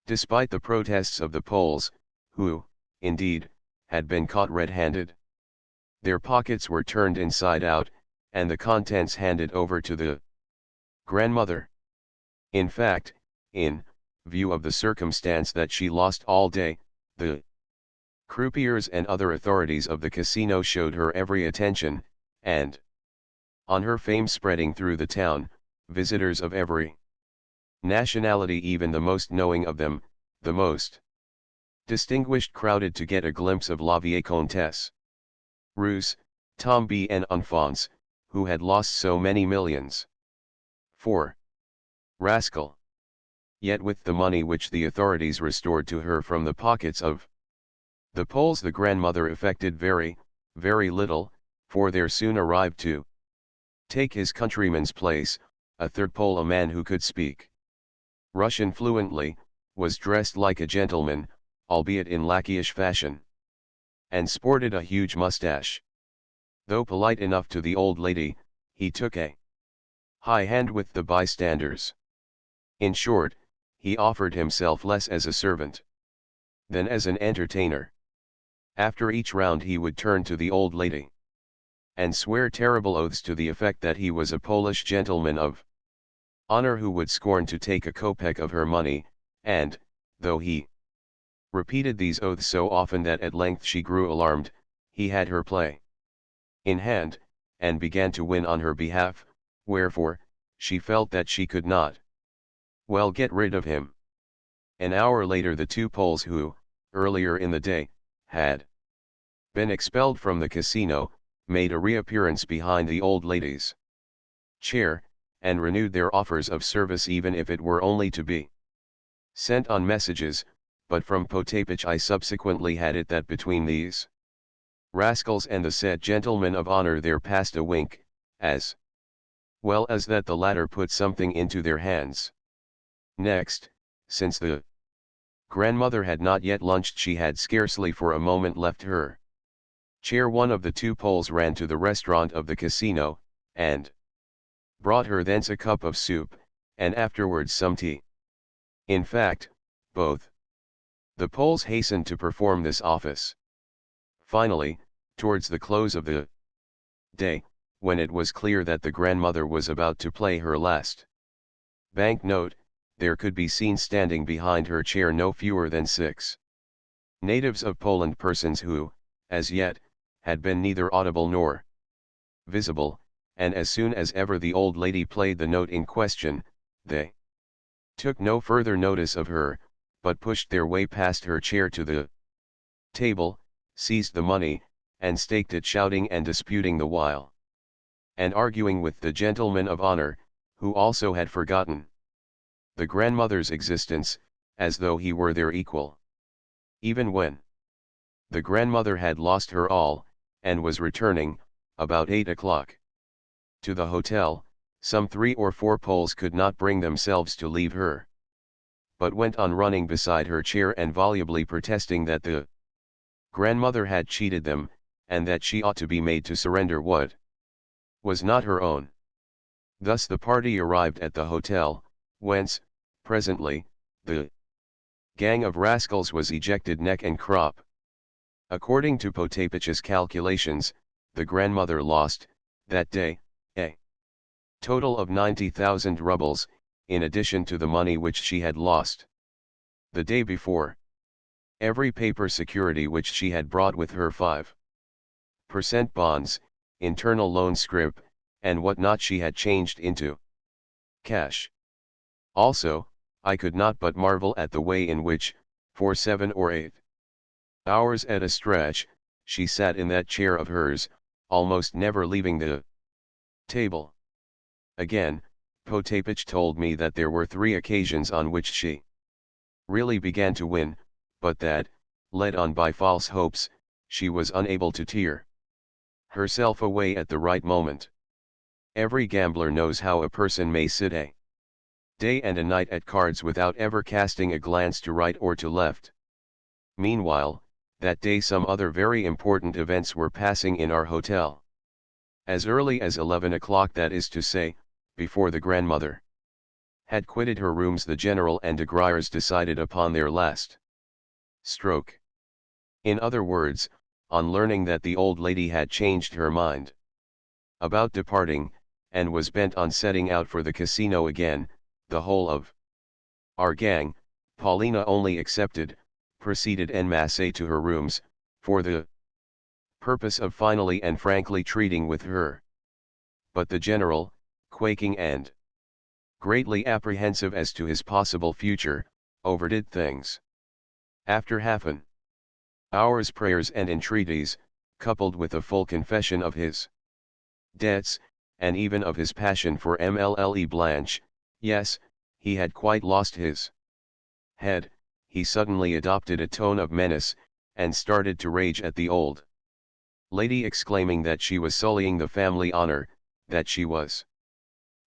despite the protests of the Poles, who, indeed, had been caught red-handed, their pockets were turned inside out, and the contents handed over to the grandmother. In fact, in view of the circumstance that she lost all day, the croupiers and other authorities of the casino showed her every attention, and, on her fame spreading through the town, visitors of every nationality, even the most knowing of them, the most distinguished, crowded to get a glimpse of La Vieille Comtesse Russe, Tom B. and Enfants, who had lost so many millions. 4. Rascal. Yet with the money which the authorities restored to her from the pockets of the Poles, the grandmother effected very, very little, for there soon arrived to take his countryman's place, a third Pole, a man who could speak Russian fluently, was dressed like a gentleman, albeit in lackeyish fashion, and sported a huge mustache. Though polite enough to the old lady, he took a high hand with the bystanders. In short, he offered himself less as a servant than as an entertainer. After each round he would turn to the old lady and swear terrible oaths to the effect that he was a Polish gentleman of honor who would scorn to take a kopeck of her money, and, though he repeated these oaths so often that at length she grew alarmed, he had her play in hand, and began to win on her behalf, wherefore, she felt that she could not well get rid of him. An hour later the two Poles who, earlier in the day, had been expelled from the casino, made a reappearance behind the old lady's chair, and renewed their offers of service, even if it were only to be sent on messages, but from Potapych I subsequently had it that between these rascals and the said gentleman of honor there passed a wink, as well as that the latter put something into their hands. Next, since the grandmother had not yet lunched, she had scarcely for a moment left her chair. One of the two Poles ran to the restaurant of the casino, and brought her thence a cup of soup, and afterwards some tea. In fact, both the Poles hastened to perform this office. Finally, towards the close of the day, when it was clear that the grandmother was about to play her last bank note, there could be seen standing behind her chair no fewer than 6 natives of Poland, persons who, as yet, had been neither audible nor visible, and as soon as ever the old lady played the note in question, they took no further notice of her, but pushed their way past her chair to the table, seized the money, and staked it, shouting and disputing the while, and arguing with the gentleman of honor, who also had forgotten the grandmother's existence, as though he were their equal. Even when the grandmother had lost her all, and was returning, about 8 o'clock, to the hotel, some 3 or 4 Poles could not bring themselves to leave her, but went on running beside her chair and volubly protesting that the grandmother had cheated them, and that she ought to be made to surrender what was not her own. Thus the party arrived at the hotel, whence, presently, the gang of rascals was ejected neck and crop. According to Potapich's calculations, the grandmother lost, that day, a total of 90,000 rubles, in addition to the money which she had lost the day before. Every paper security which she had brought with her, 5% bonds, internal loan scrip, and what not, she had changed into cash. Also, I could not but marvel at the way in which, for 7 or 8 hours at a stretch, she sat in that chair of hers, almost never leaving the table. Again, Potapich told me that there were 3 occasions on which she really began to win, but that, led on by false hopes, she was unable to tear herself away at the right moment. Every gambler knows how a person may sit a day and a night at cards without ever casting a glance to right or to left. Meanwhile, that day some other very important events were passing in our hotel. As early as 11 o'clock, that is to say, before the grandmother had quitted her rooms, the general and de Griers decided upon their last stroke. In other words, on learning that the old lady had changed her mind about departing, and was bent on setting out for the casino again, the whole of our gang, Paulina only excepted, proceeded en masse to her rooms, for the purpose of finally and frankly treating with her. But the general, quaking and greatly apprehensive as to his possible future, overdid things. After half an hour's prayers and entreaties, coupled with a full confession of his debts, and even of his passion for Mlle Blanche, yes, he had quite lost his head, he suddenly adopted a tone of menace, and started to rage at the old lady, exclaiming that she was sullying the family honor, that she was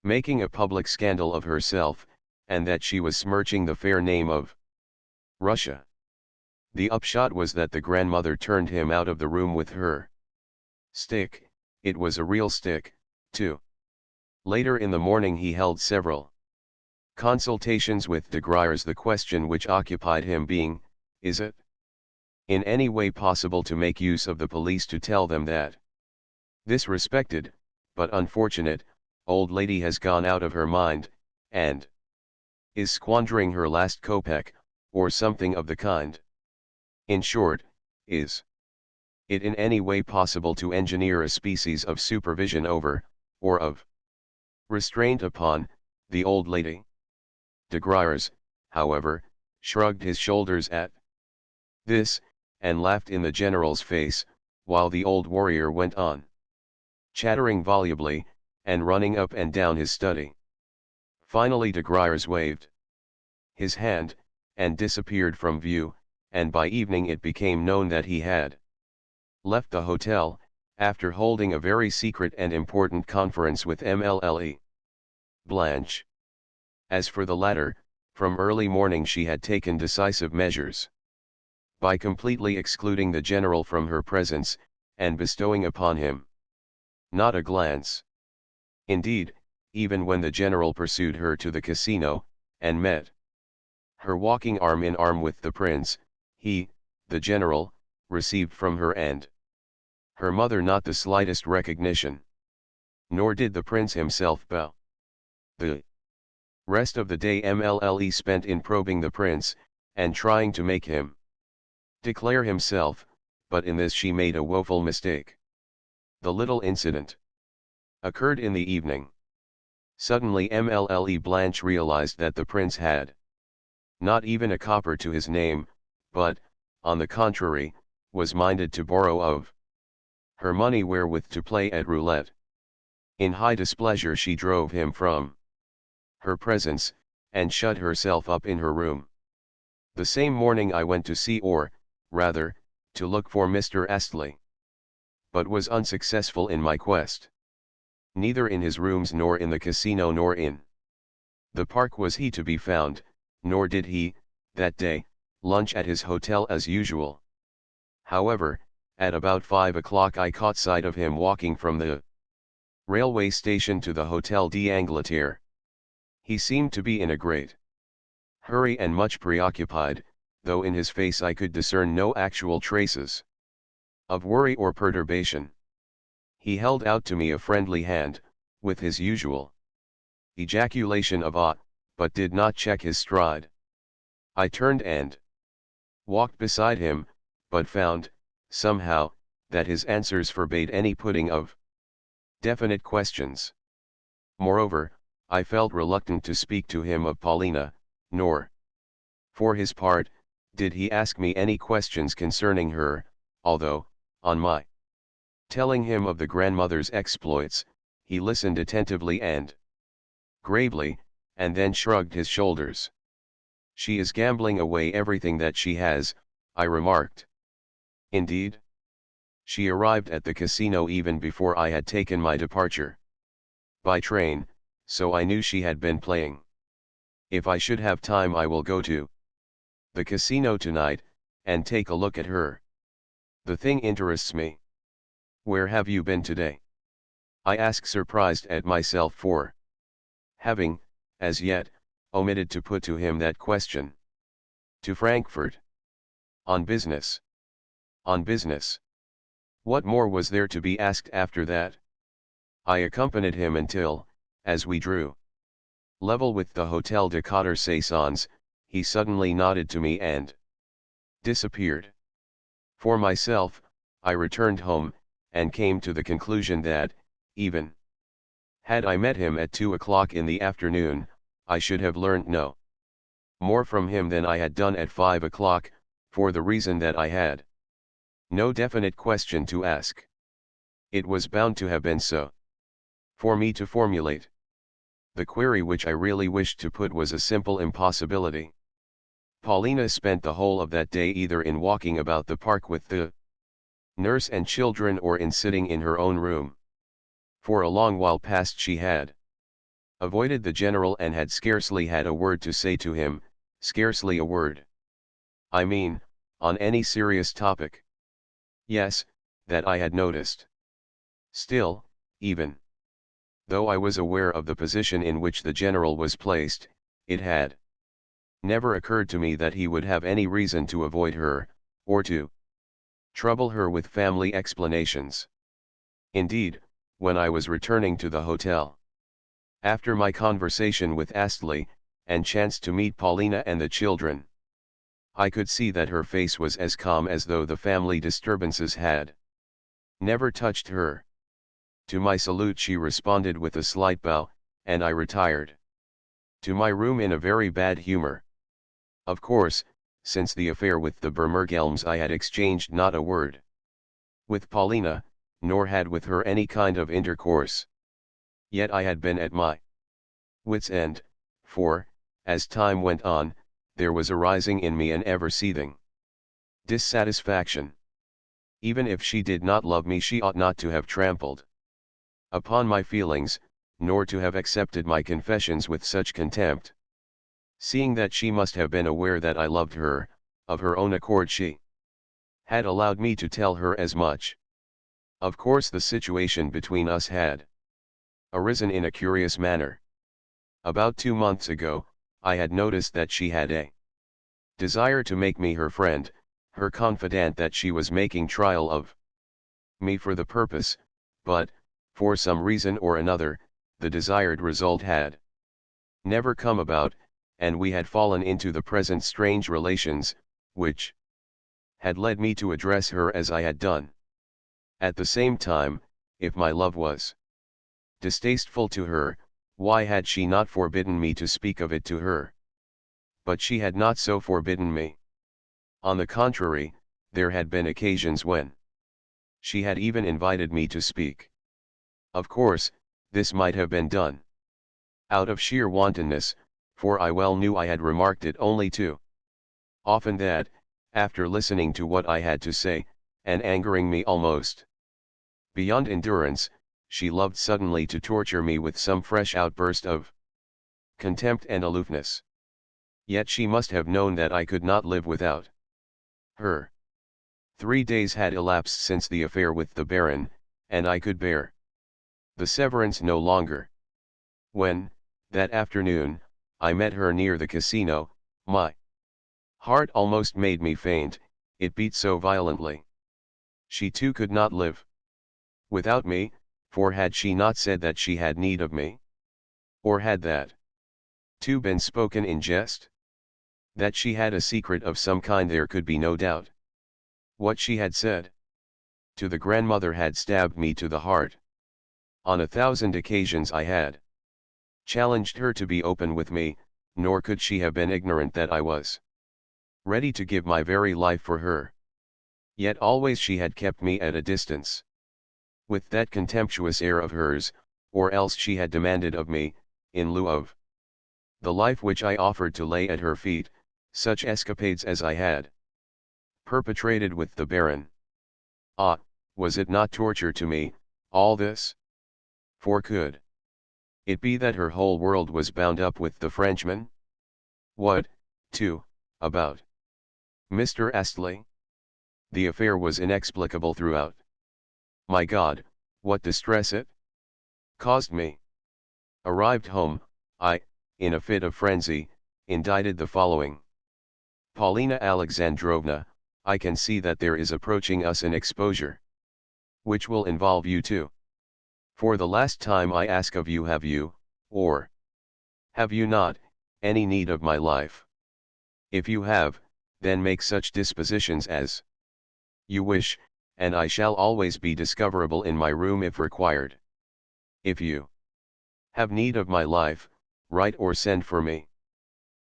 making a public scandal of herself, and that she was smirching the fair name of Russia. The upshot was that the grandmother turned him out of the room with her stick. It was a real stick, too. Later in the morning he held several consultations with de Griers, the question which occupied him being, is it in any way possible to make use of the police to tell them that this respected, but unfortunate, old lady has gone out of her mind, and is squandering her last kopeck, or something of the kind. In short, is it in any way possible to engineer a species of supervision over, or of restraint upon, the old lady? De Griers, however, shrugged his shoulders at this, and laughed in the general's face, while the old warrior went on chattering volubly, and running up and down his study. Finally de Griers waved his hand, and disappeared from view, and by evening it became known that he had left the hotel, after holding a very secret and important conference with Mlle Blanche. As for the latter, from early morning she had taken decisive measures. By completely excluding the general from her presence, and bestowing upon him not a glance. Indeed, even when the general pursued her to the casino, and met her walking arm in arm with the prince, he, the general, received from her and her mother not the slightest recognition. Nor did the prince himself bow. The rest of the day Mlle spent in probing the prince, and trying to make him declare himself, but in this she made a woeful mistake. The little incident occurred in the evening. Suddenly Mlle Blanche realized that the prince had not even a copper to his name, but, on the contrary, was minded to borrow of her money wherewith to play at roulette. In high displeasure she drove him from her presence, and shut herself up in her room. The same morning I went to see, or, rather, to look for Mr. Astley. But was unsuccessful in my quest. Neither in his rooms nor in the casino nor in the park was he to be found, nor did he, that day, lunch at his hotel as usual. However, at about 5 o'clock I caught sight of him walking from the railway station to the Hotel d'Angleterre. He seemed to be in a great hurry and much preoccupied, though in his face I could discern no actual traces of worry or perturbation. He held out to me a friendly hand, with his usual ejaculation of "ah," but did not check his stride. I turned and walked beside him, but found, somehow, that his answers forbade any putting of definite questions. Moreover, I felt reluctant to speak to him of Paulina, nor, for his part, did he ask me any questions concerning her, although, on my telling him of the grandmother's exploits, he listened attentively and gravely, and then shrugged his shoulders. "She is gambling away everything that she has," I remarked. "Indeed?" "She arrived at the casino even before I had taken my departure by train, so I knew she had been playing. If I should have time I will go to the casino tonight, and take a look at her. The thing interests me." "Where have you been today?" I asked, surprised at myself for having, as yet, omitted to put to him that question. "To Frankfurt." "On business?" "On business." What more was there to be asked after that? I accompanied him until, as we drew level with the Hotel de Cotter Saisons, he suddenly nodded to me and disappeared. For myself, I returned home, and came to the conclusion that, even had I met him at 2 o'clock in the afternoon, I should have learnt no more from him than I had done at 5 o'clock, for the reason that I had no definite question to ask. It was bound to have been so. For me to formulate the query which I really wished to put was a simple impossibility. Paulina spent the whole of that day either in walking about the park with the nurse and children or in sitting in her own room. For a long while past she had avoided the general and had scarcely had a word to say to him, scarcely a word. I mean, on any serious topic. Yes, that I had noticed. Still, even though I was aware of the position in which the general was placed, it had never occurred to me that he would have any reason to avoid her, or to trouble her with family explanations. Indeed, when I was returning to the hotel, after my conversation with Astley, and chanced to meet Paulina and the children, I could see that her face was as calm as though the family disturbances had never touched her. To my salute she responded with a slight bow, and I retired to my room in a very bad humor. Of course, since the affair with the Bermergelms I had exchanged not a word with Paulina, nor had with her any kind of intercourse. Yet I had been at my wit's end, for, as time went on, there was arising in me an ever-seething dissatisfaction. Even if she did not love me, she ought not to have trampled upon my feelings, nor to have accepted my confessions with such contempt. Seeing that she must have been aware that I loved her, of her own accord she had allowed me to tell her as much. Of course the situation between us had arisen in a curious manner. About 2 months ago, I had noticed that she had a desire to make me her friend, her confidant, that she was making trial of me for the purpose, but, for some reason or another, the desired result had never come about, and we had fallen into the present strange relations, which had led me to address her as I had done. At the same time, if my love was distasteful to her, why had she not forbidden me to speak of it to her? But she had not so forbidden me. On the contrary, there had been occasions when she had even invited me to speak. Of course, this might have been done out of sheer wantonness, for I well knew I had remarked it only too often that, after listening to what I had to say, and angering me almost beyond endurance, she loved suddenly to torture me with some fresh outburst of contempt and aloofness. Yet she must have known that I could not live without her. 3 days had elapsed since the affair with the Baron, and I could bear the severance no longer. When, that afternoon, I met her near the casino, my heart almost made me faint, it beat so violently. She too could not live without me, for had she not said that she had need of me? Or had that too been spoken in jest? That she had a secret of some kind there could be no doubt. What she had said to the grandmother had stabbed me to the heart. On 1,000 occasions I had challenged her to be open with me, nor could she have been ignorant that I was ready to give my very life for her. Yet always she had kept me at a distance. With that contemptuous air of hers, or else she had demanded of me, in lieu of the life which I offered to lay at her feet, such escapades as I had perpetrated with the Baron. Ah, was it not torture to me, all this? For could it be that her whole world was bound up with the Frenchman? What, too, about Mr. Astley? The affair was inexplicable throughout. My God, what distress it caused me! Arrived home, I, in a fit of frenzy, indited the following: Paulina Alexandrovna, I can see that there is approaching us an exposure, which will involve you too. For the last time I ask of you, have you, or have you not, any need of my life? If you have, then make such dispositions as you wish, and I shall always be discoverable in my room if required. If you have need of my life, write or send for me.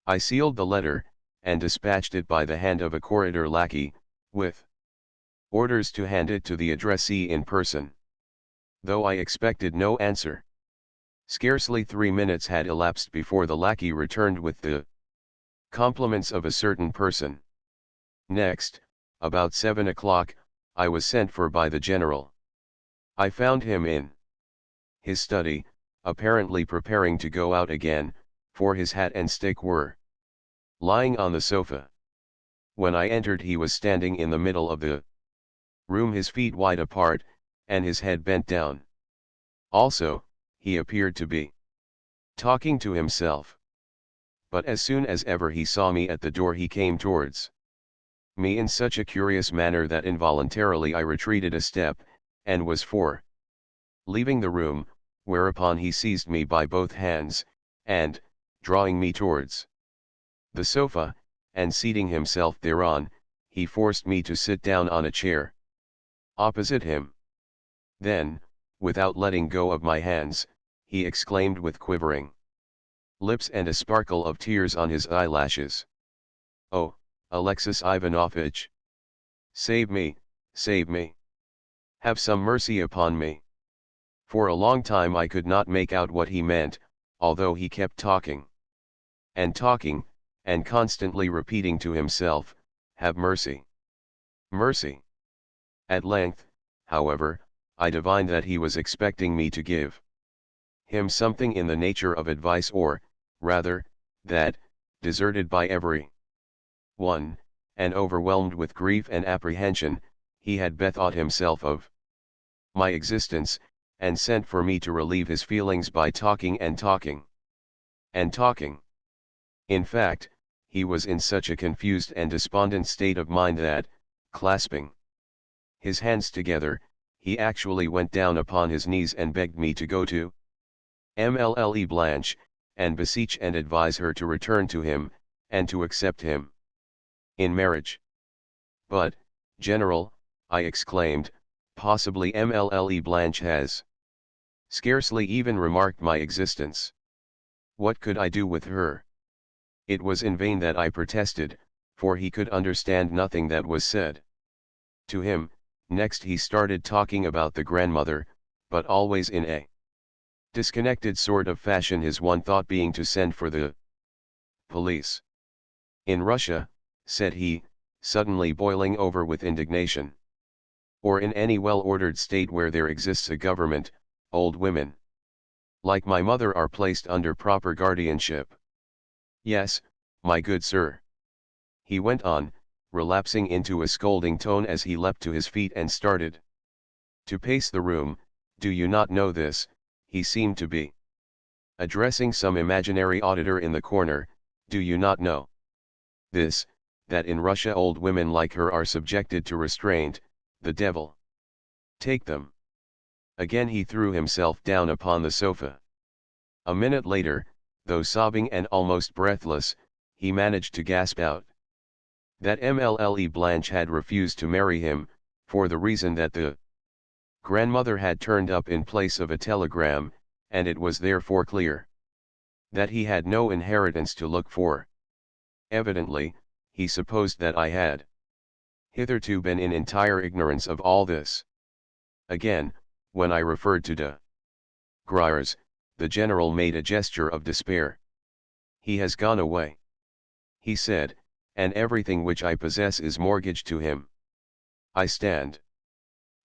I sealed the letter, and dispatched it by the hand of a corridor lackey, with orders to hand it to the addressee in person. Though I expected no answer. Scarcely 3 minutes had elapsed before the lackey returned with the compliments of a certain person. Next, about 7 o'clock, I was sent for by the general. I found him in his study, apparently preparing to go out again, for his hat and stick were lying on the sofa. When I entered he was standing in the middle of the room, his feet wide apart, and his head bent down. Also, he appeared to be talking to himself. But as soon as ever he saw me at the door he came towards me in such a curious manner that involuntarily I retreated a step, and was for leaving the room, whereupon he seized me by both hands, and, drawing me towards the sofa, and seating himself thereon, he forced me to sit down on a chair opposite him. Then, without letting go of my hands, he exclaimed with quivering lips and a sparkle of tears on his eyelashes: "Oh, Alexis Ivanovitch! Save me, save me! Have some mercy upon me!" For a long time I could not make out what he meant, although he kept talking and talking, and constantly repeating to himself, "Have mercy! Mercy!" At length, however, I divined that he was expecting me to give him something in the nature of advice, or, rather, that, deserted by every one, and overwhelmed with grief and apprehension, he had bethought himself of my existence, and sent for me to relieve his feelings by talking and talking and talking. In fact, he was in such a confused and despondent state of mind that, clasping his hands together, he actually went down upon his knees and begged me to go to Mlle Blanche, and beseech and advise her to return to him, and to accept him in marriage. "But, General," I exclaimed, "possibly Mlle Blanche has scarcely even remarked my existence. What could I do with her?" It was in vain that I protested, for he could understand nothing that was said to him. Next he started talking about the grandmother, but always in a disconnected sort of fashion, his one thought being to send for the police. "In Russia," said he, suddenly boiling over with indignation. Or in any well-ordered state where there exists a government, old women, like my mother, are placed under proper guardianship. Yes, my good sir. He went on, relapsing into a scolding tone as he leapt to his feet and started to pace the room. Do you not know this? He seemed to be addressing some imaginary auditor in the corner. Do you not know this, that in Russia old women like her are subjected to restraint? The devil take them. Again he threw himself down upon the sofa. A minute later, though sobbing and almost breathless, he managed to gasp out that Mlle Blanche had refused to marry him, for the reason that the grandmother had turned up in place of a telegram, and it was therefore clear that he had no inheritance to look for. Evidently, he supposed that I had hitherto been in entire ignorance of all this. Again, when I referred to de Griers, the general made a gesture of despair. He has gone away, he said, and everything which I possess is mortgaged to him. I stand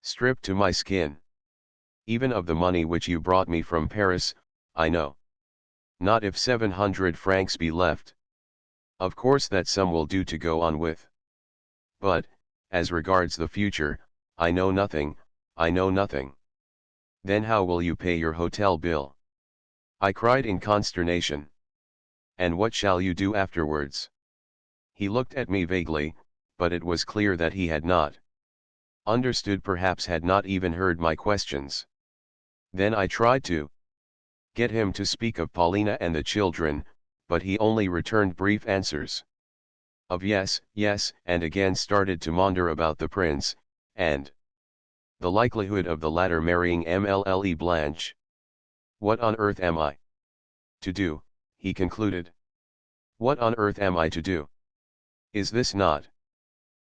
stripped to my skin. Even of the money which you brought me from Paris, I know not if 700 francs be left. Of course that sum will do to go on with. But, as regards the future, I know nothing, I know nothing. Then how will you pay your hotel bill? I cried in consternation. And what shall you do afterwards? He looked at me vaguely, but it was clear that he had not understood, perhaps had not even heard my questions. Then I tried to get him to speak of Paulina and the children, but he only returned brief answers of yes, yes, and again started to maunder about the prince, and the likelihood of the latter marrying Mlle Blanche. What on earth am I to do? He concluded. What on earth am I to do? Is this not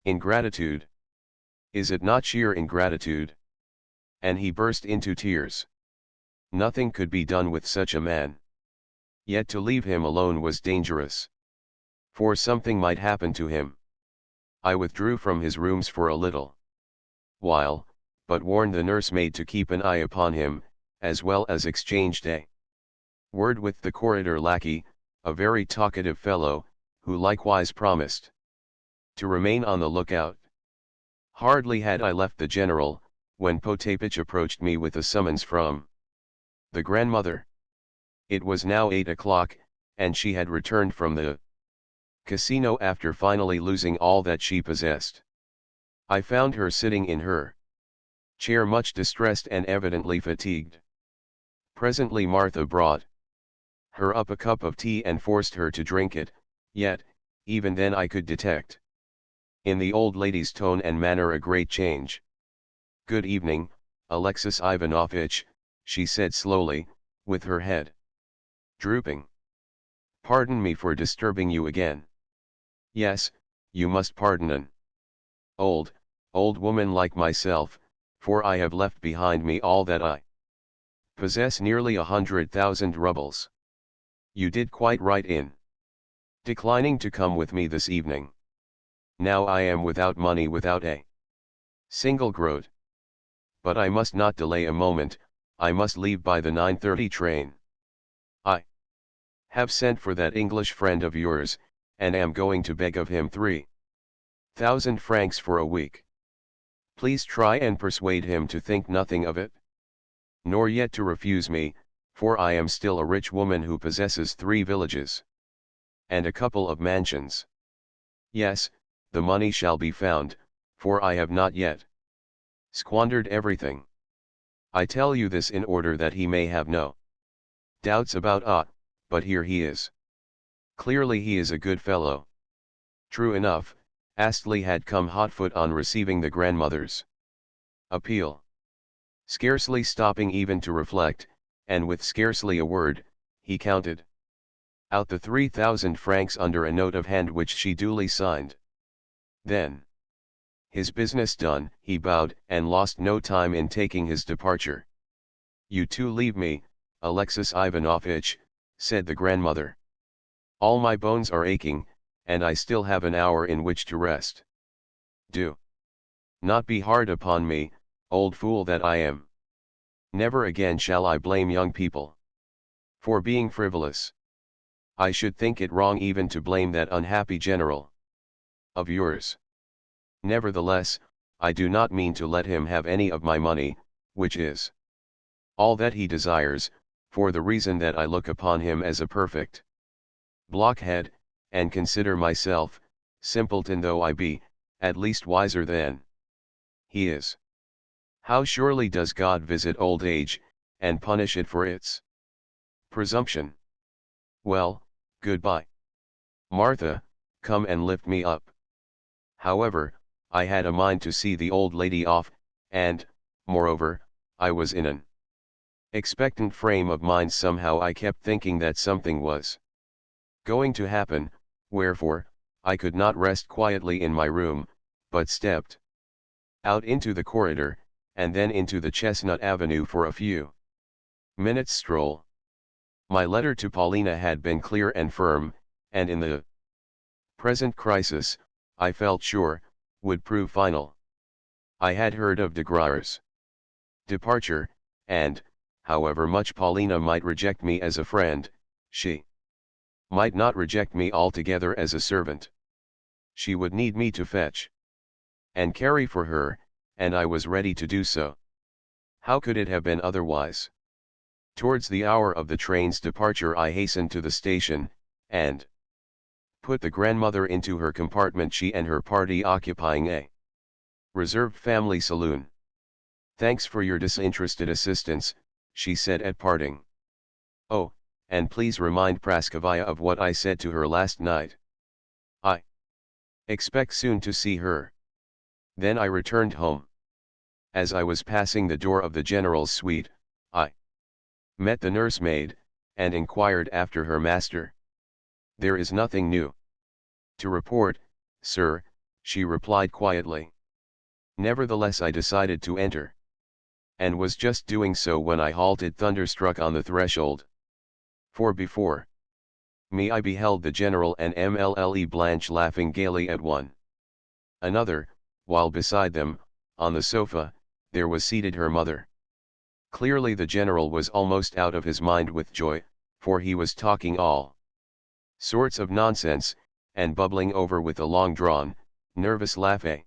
ingratitude? Is it not sheer ingratitude? And he burst into tears. Nothing could be done with such a man. Yet to leave him alone was dangerous. For something might happen to him. I withdrew from his rooms for a little while, but warned the nursemaid to keep an eye upon him, as well as exchanged a word with the corridor lackey, a very talkative fellow, who likewise promised to remain on the lookout. Hardly had I left the general, when Potapitch approached me with a summons from the grandmother. It was now 8 o'clock, and she had returned from the casino after finally losing all that she possessed. I found her sitting in her chair, much distressed and evidently fatigued. Presently Martha brought her up a cup of tea and forced her to drink it, yet, even then I could detect in the old lady's tone and manner a great change. Good evening, Alexis Ivanovitch, she said slowly, with her head drooping. Pardon me for disturbing you again. Yes, you must pardon an old woman like myself, for I have left behind me all that I possess, nearly 100,000 rubles. You did quite right in declining to come with me this evening. Now I am without money, without a single groat. But I must not delay a moment, I must leave by the 9:30 train. I have sent for that English friend of yours, and am going to beg of him 3,000 francs for a week. Please try and persuade him to think nothing of it, nor yet to refuse me, for I am still a rich woman who possesses 3 villages and a couple of mansions. Yes, the money shall be found, for I have not yet squandered everything. I tell you this in order that he may have no doubts about but here he is. Clearly he is a good fellow. True enough, Astley had come hotfoot on receiving the grandmother's appeal. Scarcely stopping even to reflect, and with scarcely a word, he counted out the 3,000 francs under a note of hand which she duly signed. Then, his business done, he bowed and lost no time in taking his departure. You too leave me, Alexis Ivanovitch, said the grandmother. All my bones are aching, and I still have an hour in which to rest. Do not be hard upon me, old fool that I am. Never again shall I blame young people for being frivolous. I should think it wrong even to blame that unhappy general of yours. Nevertheless, I do not mean to let him have any of my money, which is all that he desires, for the reason that I look upon him as a perfect blockhead, and consider myself, simpleton though I be, at least wiser than he is. How surely does God visit old age, and punish it for its presumption. Well, goodbye. Martha, come and lift me up. However, I had a mind to see the old lady off, and, moreover, I was in an expectant frame of mind. Somehow I kept thinking that something was going to happen, wherefore, I could not rest quietly in my room, but stepped out into the corridor, and then into the Chestnut Avenue for a few minutes' stroll. My letter to Paulina had been clear and firm, and in the present crisis, I felt sure, would prove final. I had heard of de Gruyre's departure, and, however much Paulina might reject me as a friend, she might not reject me altogether as a servant. She would need me to fetch and carry for her, and I was ready to do so. How could it have been otherwise? Towards the hour of the train's departure I hastened to the station, and put the grandmother into her compartment, she and her party occupying a reserved family saloon. "Thanks for your disinterested assistance," she said at parting. "Oh, and please remind Praskovia of what I said to her last night. I expect soon to see her." Then I returned home. As I was passing the door of the general's suite, I met the nursemaid, and inquired after her master. "There is nothing new to report, sir," she replied quietly. Nevertheless I decided to enter, and was just doing so when I halted thunderstruck on the threshold. For before me I beheld the general and Mlle Blanche laughing gaily at one another, while beside them, on the sofa, there was seated her mother. Clearly the general was almost out of his mind with joy, for he was talking all sorts of nonsense, and bubbling over with a long-drawn, nervous laugh, a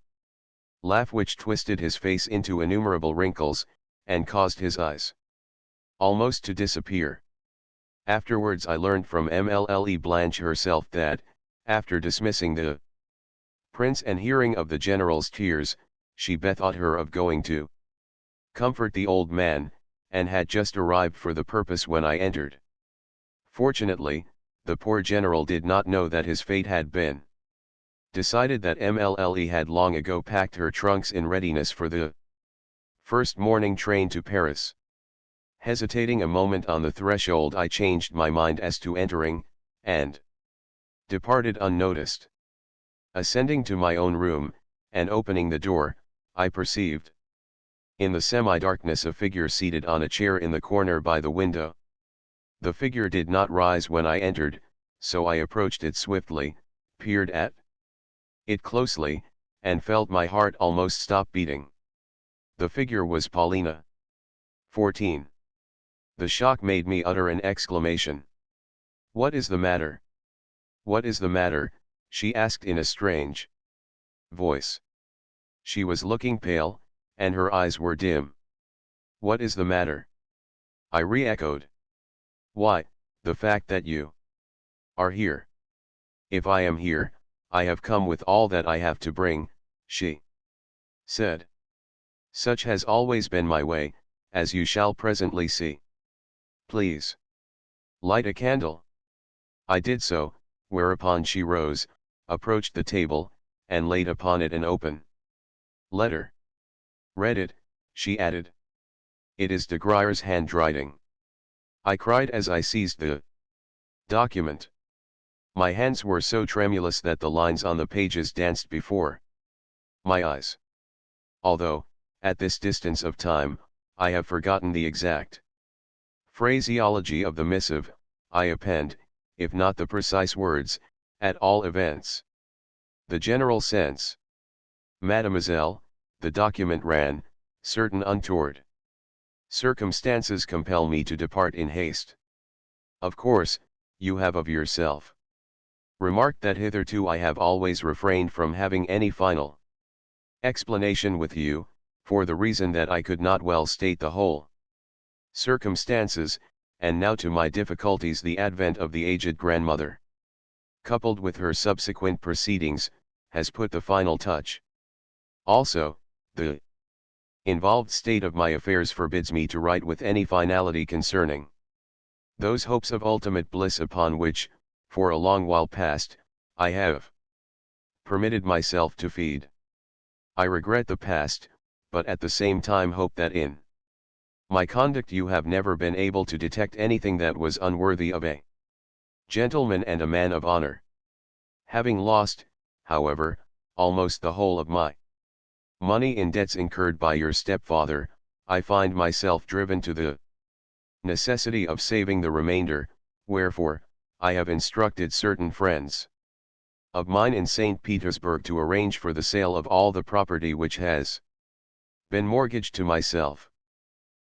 laugh which twisted his face into innumerable wrinkles, and caused his eyes almost to disappear. Afterwards I learned from Mlle Blanche herself that, after dismissing the prince and hearing of the general's tears, she bethought her of going to comfort the old man, and had just arrived for the purpose when I entered. Fortunately, the poor general did not know that his fate had been decided, that Mlle had long ago packed her trunks in readiness for the first morning train to Paris. Hesitating a moment on the threshold, I changed my mind as to entering, and departed unnoticed. Ascending to my own room, and opening the door, I perceived in the semi-darkness a figure seated on a chair in the corner by the window. The figure did not rise when I entered, so I approached it swiftly, peered at it closely, and felt my heart almost stop beating. The figure was Paulina. 14. The shock made me utter an exclamation. "What is the matter? What is the matter?" she asked in a strange voice. She was looking pale, and her eyes were dim. "What is the matter?" I re-echoed. "Why, the fact that you are here." "If I am here, I have come with all that I have to bring," she said. "Such has always been my way, as you shall presently see. Please light a candle." I did so, whereupon she rose, approached the table, and laid upon it an open letter. "Read it," she added. "It is de Gruyre's handwriting." I cried as I seized the document. My hands were so tremulous that the lines on the pages danced before my eyes. Although, at this distance of time, I have forgotten the exact phraseology of the missive, I append, if not the precise words, at all events, the general sense. Mademoiselle, the document ran, certain untoward circumstances compel me to depart in haste. Of course, you have of yourself remarked that hitherto I have always refrained from having any final explanation with you, for the reason that I could not well state the whole circumstances, and now to my difficulties the advent of the aged grandmother, coupled with her subsequent proceedings, has put the final touch. Also, the involved state of my affairs forbids me to write with any finality concerning those hopes of ultimate bliss upon which, for a long while past, I have permitted myself to feed. I regret the past, but at the same time hope that in my conduct you have never been able to detect anything that was unworthy of a gentleman and a man of honor. Having lost, however, almost the whole of my money in debts incurred by your stepfather, I find myself driven to the necessity of saving the remainder, wherefore, I have instructed certain friends of mine in St. Petersburg to arrange for the sale of all the property which has been mortgaged to myself.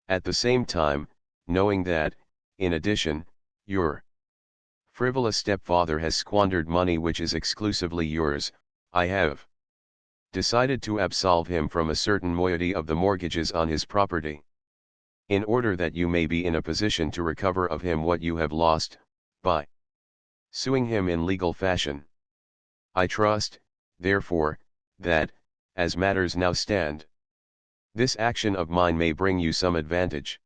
At the same time, knowing that, in addition, your frivolous stepfather has squandered money which is exclusively yours, I have decided to absolve him from a certain moiety of the mortgages on his property, in order that you may be in a position to recover of him what you have lost, by suing him in legal fashion. I trust, therefore, that, as matters now stand, this action of mine may bring you some advantage.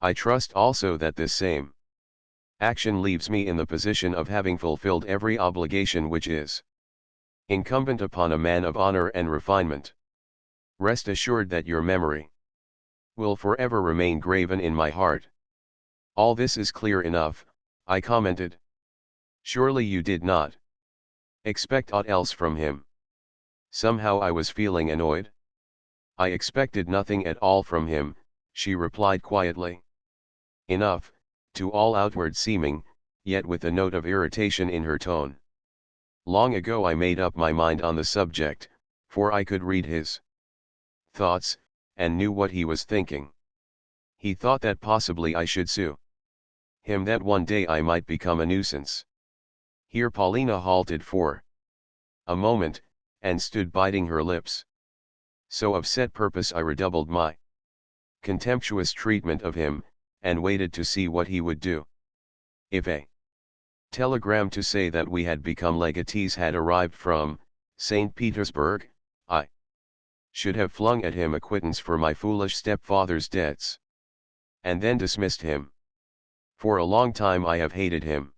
I trust also that this same action leaves me in the position of having fulfilled every obligation which is incumbent upon a man of honor and refinement. Rest assured that your memory will forever remain graven in my heart. All this is clear enough, I commented. Surely you did not expect aught else from him. Somehow I was feeling annoyed. I expected nothing at all from him, she replied quietly enough, to all outward seeming, yet with a note of irritation in her tone. Long ago I made up my mind on the subject, for I could read his thoughts, and knew what he was thinking. He thought that possibly I should sue him, that one day I might become a nuisance. Here Paulina halted for a moment, and stood biting her lips. So of set purpose I redoubled my contemptuous treatment of him, and waited to see what he would do. If a telegram to say that we had become legatees had arrived from St. Petersburg, I should have flung at him a quittance for my foolish stepfather's debts, and then dismissed him. For a long time I have hated him.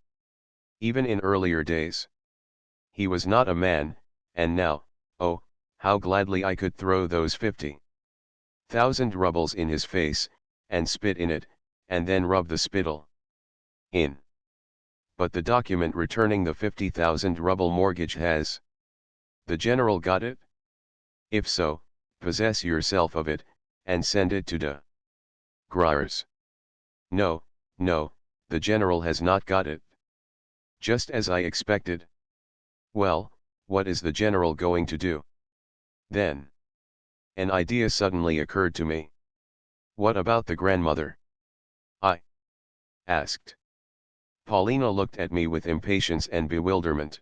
Even in earlier days. He was not a man, and now, oh, how gladly I could throw those 50,000 rubles in his face, and spit in it, and then rub the spittle in. But the document returning the 50,000 ruble mortgage has the general got it? If so, possess yourself of it, and send it to de Griers. No, no, the general has not got it. Just as I expected. Well, what is the general going to do? Then an idea suddenly occurred to me. What about the grandmother? I asked. Paulina looked at me with impatience and bewilderment.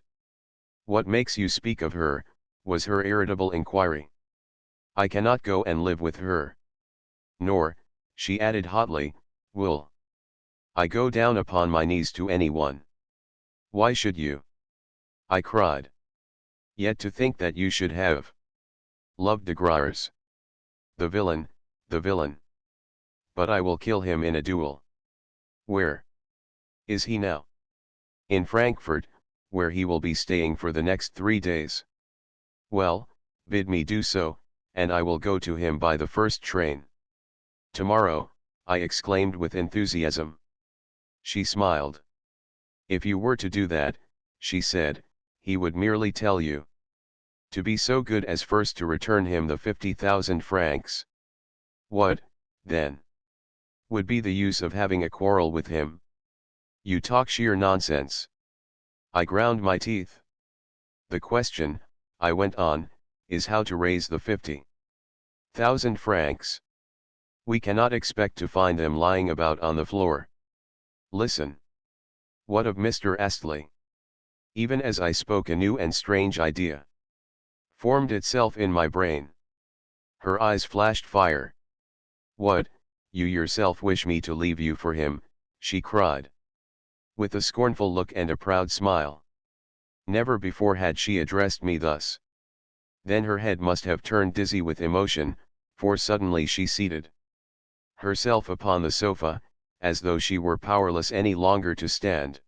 What makes you speak of her? Was her irritable inquiry. I cannot go and live with her. Nor, she added hotly, will I go down upon my knees to anyone. Why should you? I cried. Yet to think that you should have loved de Griers. The villain, the villain. But I will kill him in a duel. Where is he now? In Frankfurt, where he will be staying for the next 3 days. Well, bid me do so, and I will go to him by the first train. Tomorrow, I exclaimed with enthusiasm. She smiled. If you were to do that, she said, he would merely tell you to be so good as first to return him the 50,000 francs. What, then, would be the use of having a quarrel with him? You talk sheer nonsense. I ground my teeth. The question, I went on, is how to raise the 50,000 francs. We cannot expect to find them lying about on the floor. Listen. What of Mr. Astley? Even as I spoke, a new and strange idea formed itself in my brain. Her eyes flashed fire. What, you yourself wish me to leave you for him, she cried. With a scornful look and a proud smile. Never before had she addressed me thus. Then her head must have turned dizzy with emotion, for suddenly she seated herself upon the sofa, as though she were powerless any longer to stand.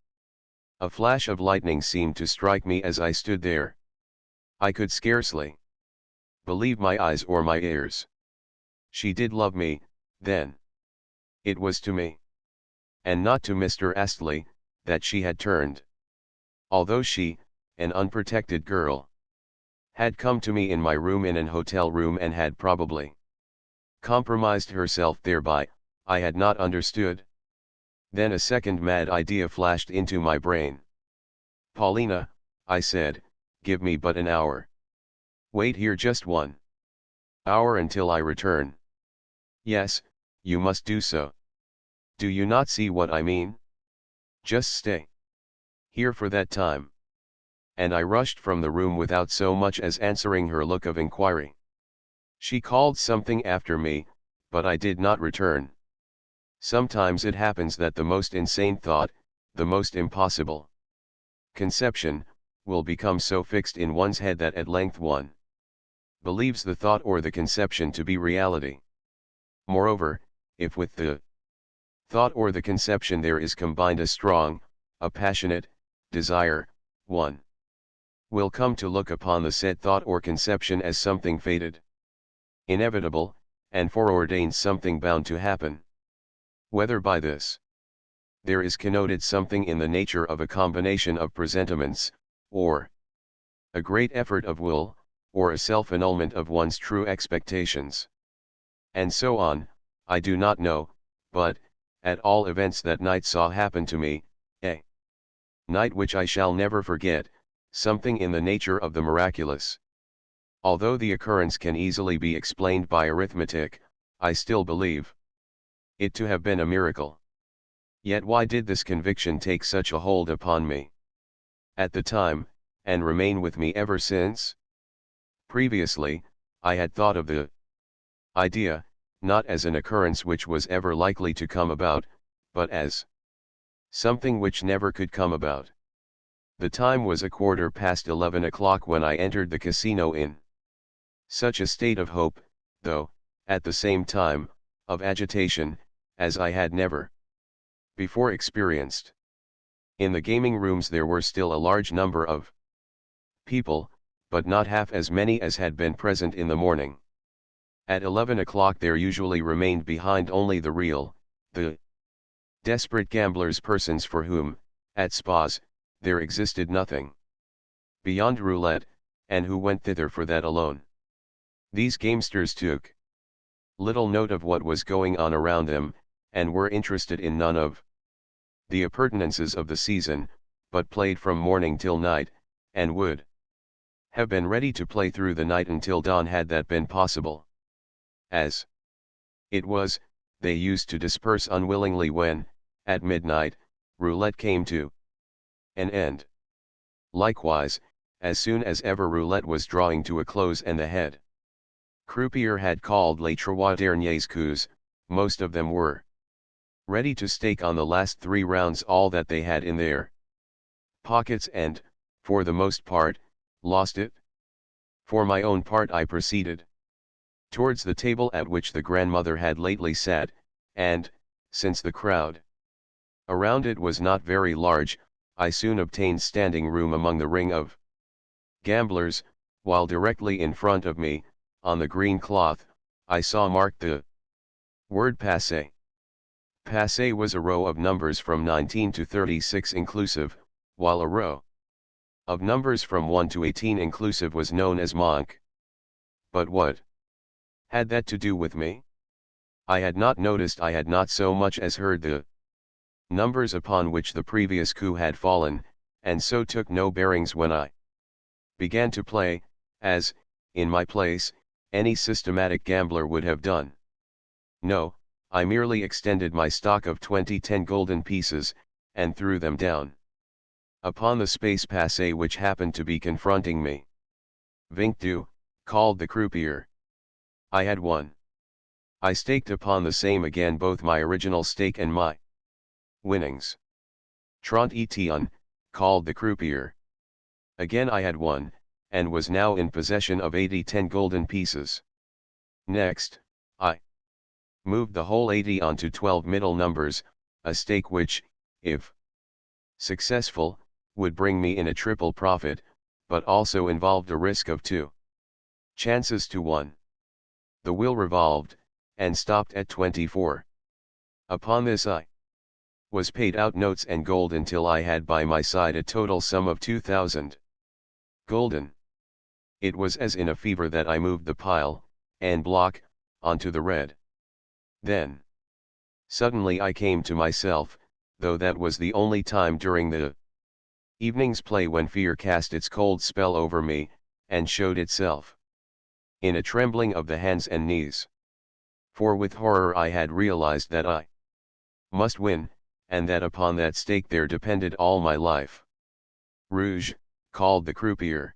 A flash of lightning seemed to strike me as I stood there. I could scarcely believe my eyes or my ears. She did love me, then. It was to me, and not to Mr. Astley, that she had turned. Although she, an unprotected girl, had come to me in my room in an hotel room and had probably compromised herself thereby, I had not understood. Then a second mad idea flashed into my brain. Paulina, I said, give me but an hour. Wait here just 1 hour until I return. Yes, you must do so. Do you not see what I mean? Just stay here for that time. And I rushed from the room without so much as answering her look of inquiry. She called something after me, but I did not return. Sometimes it happens that the most insane thought, the most impossible conception, will become so fixed in one's head that at length one believes the thought or the conception to be reality. Moreover, if with the thought or the conception there is combined a strong, a passionate, desire, one will come to look upon the said thought or conception as something fated, inevitable, and foreordained, something bound to happen. Whether by this there is connoted something in the nature of a combination of presentiments, or a great effort of will, or a self-annulment of one's true expectations, and so on, I do not know, but, at all events, that night saw happen to me, a night which I shall never forget, something in the nature of the miraculous. Although the occurrence can easily be explained by arithmetic, I still believe it to have been a miracle. Yet why did this conviction take such a hold upon me at the time, and remain with me ever since? Previously, I had thought of the idea, not as an occurrence which was ever likely to come about, but as something which never could come about. The time was 11:15 when I entered the casino in such a state of hope, though, at the same time, of agitation, as I had never before experienced. In the gaming rooms there were still a large number of people, but not half as many as had been present in the morning. At 11 o'clock there usually remained behind only the real, the desperate gamblers, persons for whom, at spas, there existed nothing beyond roulette, and who went thither for that alone. These gamesters took little note of what was going on around them, and were interested in none of the appurtenances of the season, but played from morning till night, and would have been ready to play through the night until dawn had that been possible. As it was, they used to disperse unwillingly when, at midnight, roulette came to an end. Likewise, as soon as ever roulette was drawing to a close and the head croupier had called les trois derniers coups, most of them were ready to stake on the last 3 rounds all that they had in their pockets and, for the most part, lost it. For my own part I proceeded towards the table at which the grandmother had lately sat, and, since the crowd around it was not very large, I soon obtained standing room among the ring of gamblers, while directly in front of me, on the green cloth, I saw marked the word passé. Passé was a row of numbers from 19 to 36 inclusive, while a row of numbers from 1 to 18 inclusive was known as manque. But what had that to do with me? I had not noticed, I had not so much as heard the numbers upon which the previous coup had fallen, and so took no bearings when I began to play, as, in my place, any systematic gambler would have done. No, I merely extended my stock of 10 golden pieces, and threw them down upon the space passé which happened to be confronting me. Vink du, called the croupier. I had won. I staked upon the same again both my original stake and my winnings. 31, called the croupier. Again I had won, and was now in possession of 10 golden pieces. Next, I moved the whole 80 onto 12 middle numbers, a stake which, if successful, would bring me in a triple profit, but also involved a risk of 2 chances to 1. The wheel revolved, and stopped at 24. Upon this I was paid out notes and gold until I had by my side a total sum of 2,000 golden. It was as in a fever that I moved the pile, and block, onto the red. Then, suddenly I came to myself, though that was the only time during the evening's play when fear cast its cold spell over me, and showed itself in a trembling of the hands and knees. For with horror I had realized that I must win, and that upon that stake there depended all my life. Rouge, called the croupier.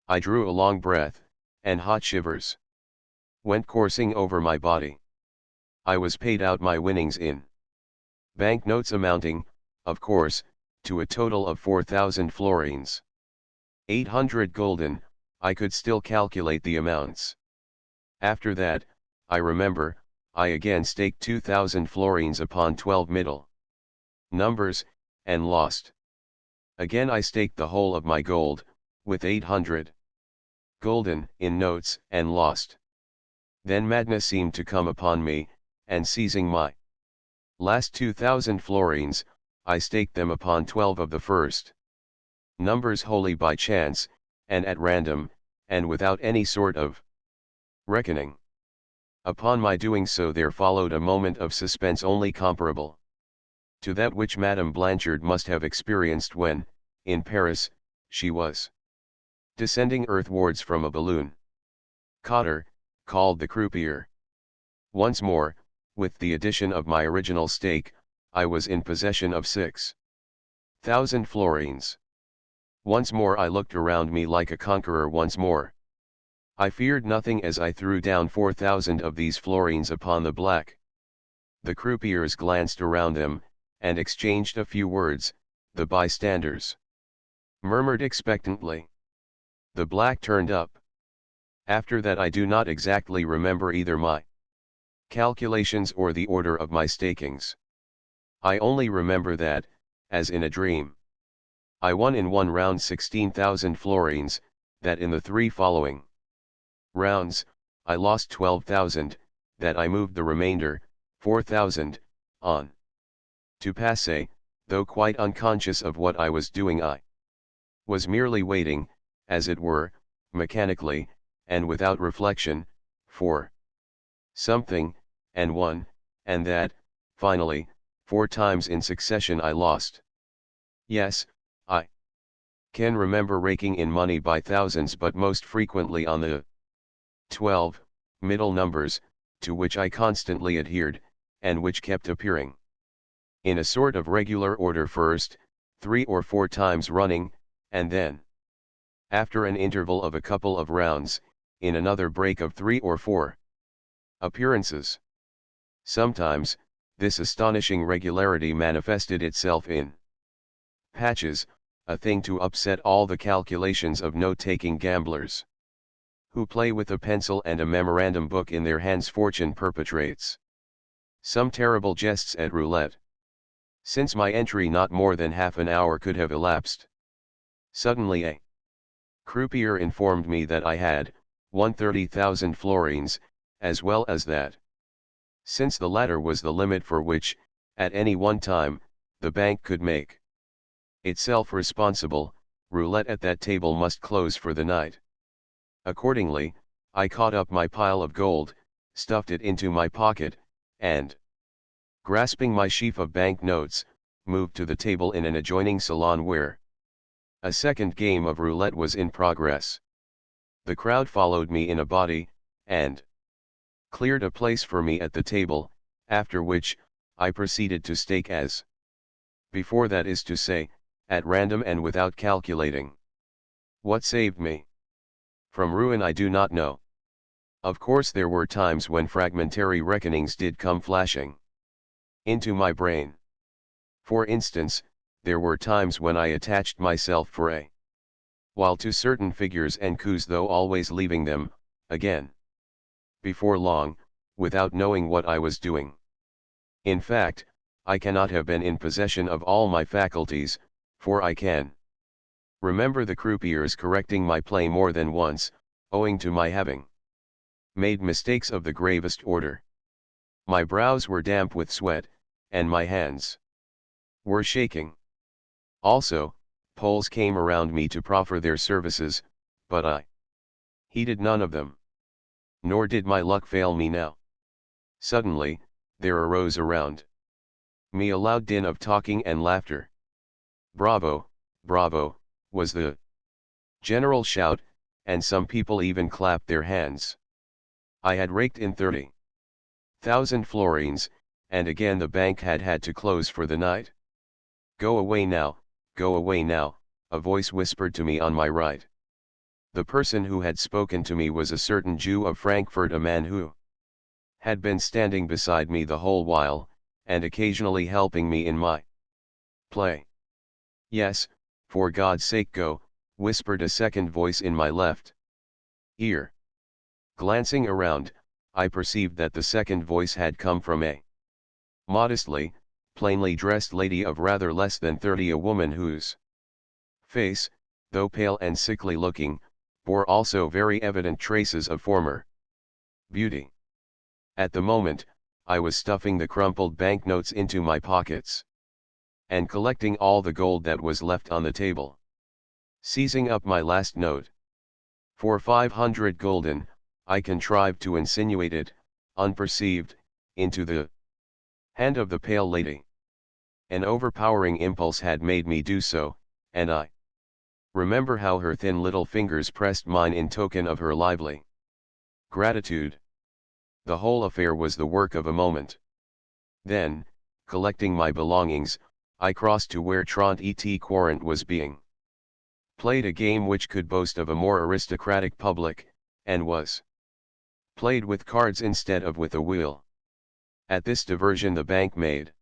I drew a long breath, and hot shivers went coursing over my body. I was paid out my winnings in banknotes amounting, of course, to a total of 4,000 florins. 800 gulden, I could still calculate the amounts. After that, I remember, I again staked 2,000 florins upon 12 middle numbers, and lost. Again I staked the whole of my gold, with 800 gulden in notes, and lost. Then madness seemed to come upon me, and seizing my last 2,000 florins, I staked them upon 12 of the first numbers wholly by chance, and at random, and without any sort of reckoning. Upon my doing so there followed a moment of suspense only comparable to that which Madame Blanchard must have experienced when, in Paris, she was descending earthwards from a balloon. Cotter, called the croupier. Once more, with the addition of my original stake, I was in possession of 6,000 florins. Once more I looked around me like a conqueror once more. I feared nothing as I threw down 4,000 of these florins upon the black. The croupiers glanced around them, and exchanged a few words. The bystanders murmured expectantly. The black turned up. After that I do not exactly remember either my calculations or the order of my stakings. I only remember that, as in a dream, I won in one round 16,000 florins, that in the 3 following rounds, I lost 12,000, that I moved the remainder, 4,000, on to passe, though quite unconscious of what I was doing. I was merely waiting, as it were, mechanically, and without reflection, for something, and won, and that, finally, 4 times in succession I lost. Yes, I can remember raking in money by thousands, but most frequently on the 12 middle numbers, to which I constantly adhered, and which kept appearing in a sort of regular order first, 3 or 4 times running, and then, after an interval of a couple of rounds, in another break of 3 or 4 appearances. Sometimes, this astonishing regularity manifested itself in patches, a thing to upset all the calculations of note-taking gamblers, who play with a pencil and a memorandum book in their hands. Fortune perpetrates some terrible jests at roulette. Since my entry not more than half an hour could have elapsed. Suddenly a croupier informed me that I had won 30,000 florins, as well as that, since the latter was the limit for which, at any one time, the bank could make itself responsible, roulette at that table must close for the night. Accordingly, I caught up my pile of gold, stuffed it into my pocket, and, grasping my sheaf of bank notes, moved to the table in an adjoining salon where a second game of roulette was in progress. The crowd followed me in a body, and cleared a place for me at the table, after which, I proceeded to stake as before, that is to say, at random and without calculating. What saved me from ruin I do not know. Of course there were times when fragmentary reckonings did come flashing into my brain. For instance, there were times when I attached myself for a while to certain figures and coups, though always leaving them, again, before long, without knowing what I was doing. In fact, I cannot have been in possession of all my faculties, for I can remember the croupiers correcting my play more than once, owing to my having made mistakes of the gravest order. My brows were damp with sweat, and my hands were shaking. Also, Poles came around me to proffer their services, but I heeded none of them. Nor did my luck fail me now. Suddenly, there arose around me a loud din of talking and laughter. "Bravo, bravo," was the general shout, and some people even clapped their hands. I had raked in 30,000 florins, and again the bank had had to close for the night. Go away now," a voice whispered to me on my right. The person who had spoken to me was a certain Jew of Frankfurt, a man who had been standing beside me the whole while, and occasionally helping me in my play. "Yes, for God's sake go," whispered a second voice in my left ear. Glancing around, I perceived that the second voice had come from a modestly, plainly dressed lady of rather less than 30, a woman whose face, though pale and sickly looking, bore also very evident traces of former beauty. At the moment, I was stuffing the crumpled banknotes into my pockets and collecting all the gold that was left on the table. Seizing up my last note for 500 gulden, I contrived to insinuate it, unperceived, into the hand of the pale lady. An overpowering impulse had made me do so, and I remember how her thin little fingers pressed mine in token of her lively gratitude. The whole affair was the work of a moment. Then, collecting my belongings, I crossed to where 30 Quarant was being played, a game which could boast of a more aristocratic public, and was played with cards instead of with a wheel. At this diversion the bank made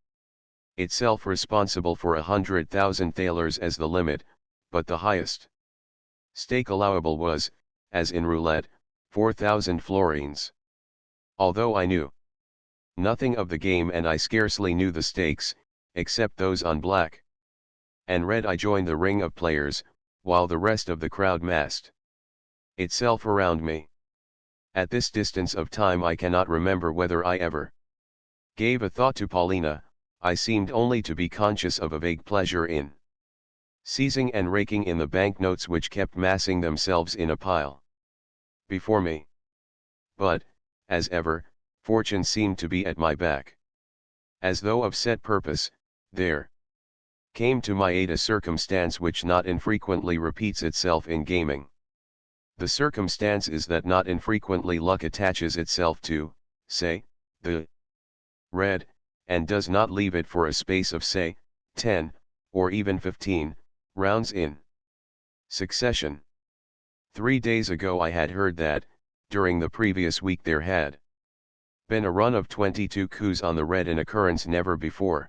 itself responsible for 100,000 thalers as the limit, but the highest stake allowable was, as in roulette, 4,000 florins. Although I knew nothing of the game, and I scarcely knew the stakes, except those on black and red, I joined the ring of players, while the rest of the crowd massed itself around me. At this distance of time I cannot remember whether I ever gave a thought to Paulina. I seemed only to be conscious of a vague pleasure in seizing and raking in the banknotes which kept massing themselves in a pile before me. But, as ever, fortune seemed to be at my back. As though of set purpose, there came to my aid a circumstance which not infrequently repeats itself in gaming. The circumstance is that not infrequently luck attaches itself to, say, the red, and does not leave it for a space of, say, 10, or even 15, rounds in succession. 3 days ago I had heard that, during the previous week there had been a run of 22 coups on the red, an occurrence never before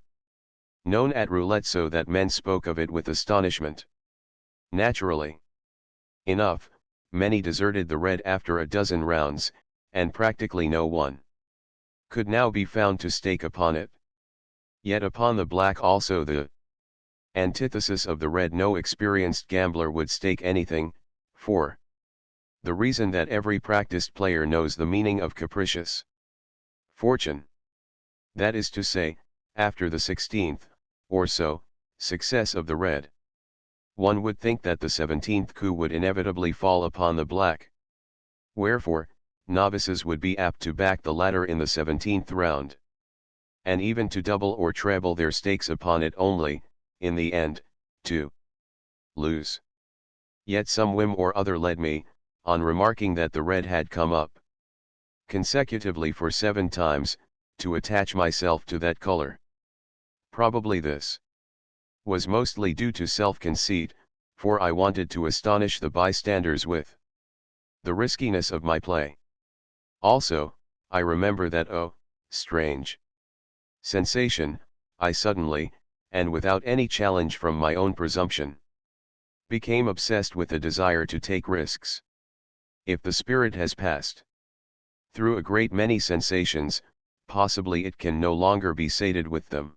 known at roulette, so that men spoke of it with astonishment. Naturally enough, many deserted the red after a dozen rounds, and practically no one could now be found to stake upon it. Yet upon the black, also the antithesis of the red, no experienced gambler would stake anything, for the reason that every practiced player knows the meaning of capricious fortune. That is to say, after the 16th, or so, success of the red, one would think that the 17th coup would inevitably fall upon the black. Wherefore, novices would be apt to back the latter in the 17th round, and even to double or treble their stakes upon it, only, in the end, to lose. Yet some whim or other led me, on remarking that the red had come up consecutively for 7 times, to attach myself to that color. Probably this was mostly due to self-conceit, for I wanted to astonish the bystanders with the riskiness of my play. Also, I remember that strange sensation, I suddenly, and without any challenge from my own presumption, became obsessed with a desire to take risks. If the spirit has passed through a great many sensations, possibly it can no longer be sated with them,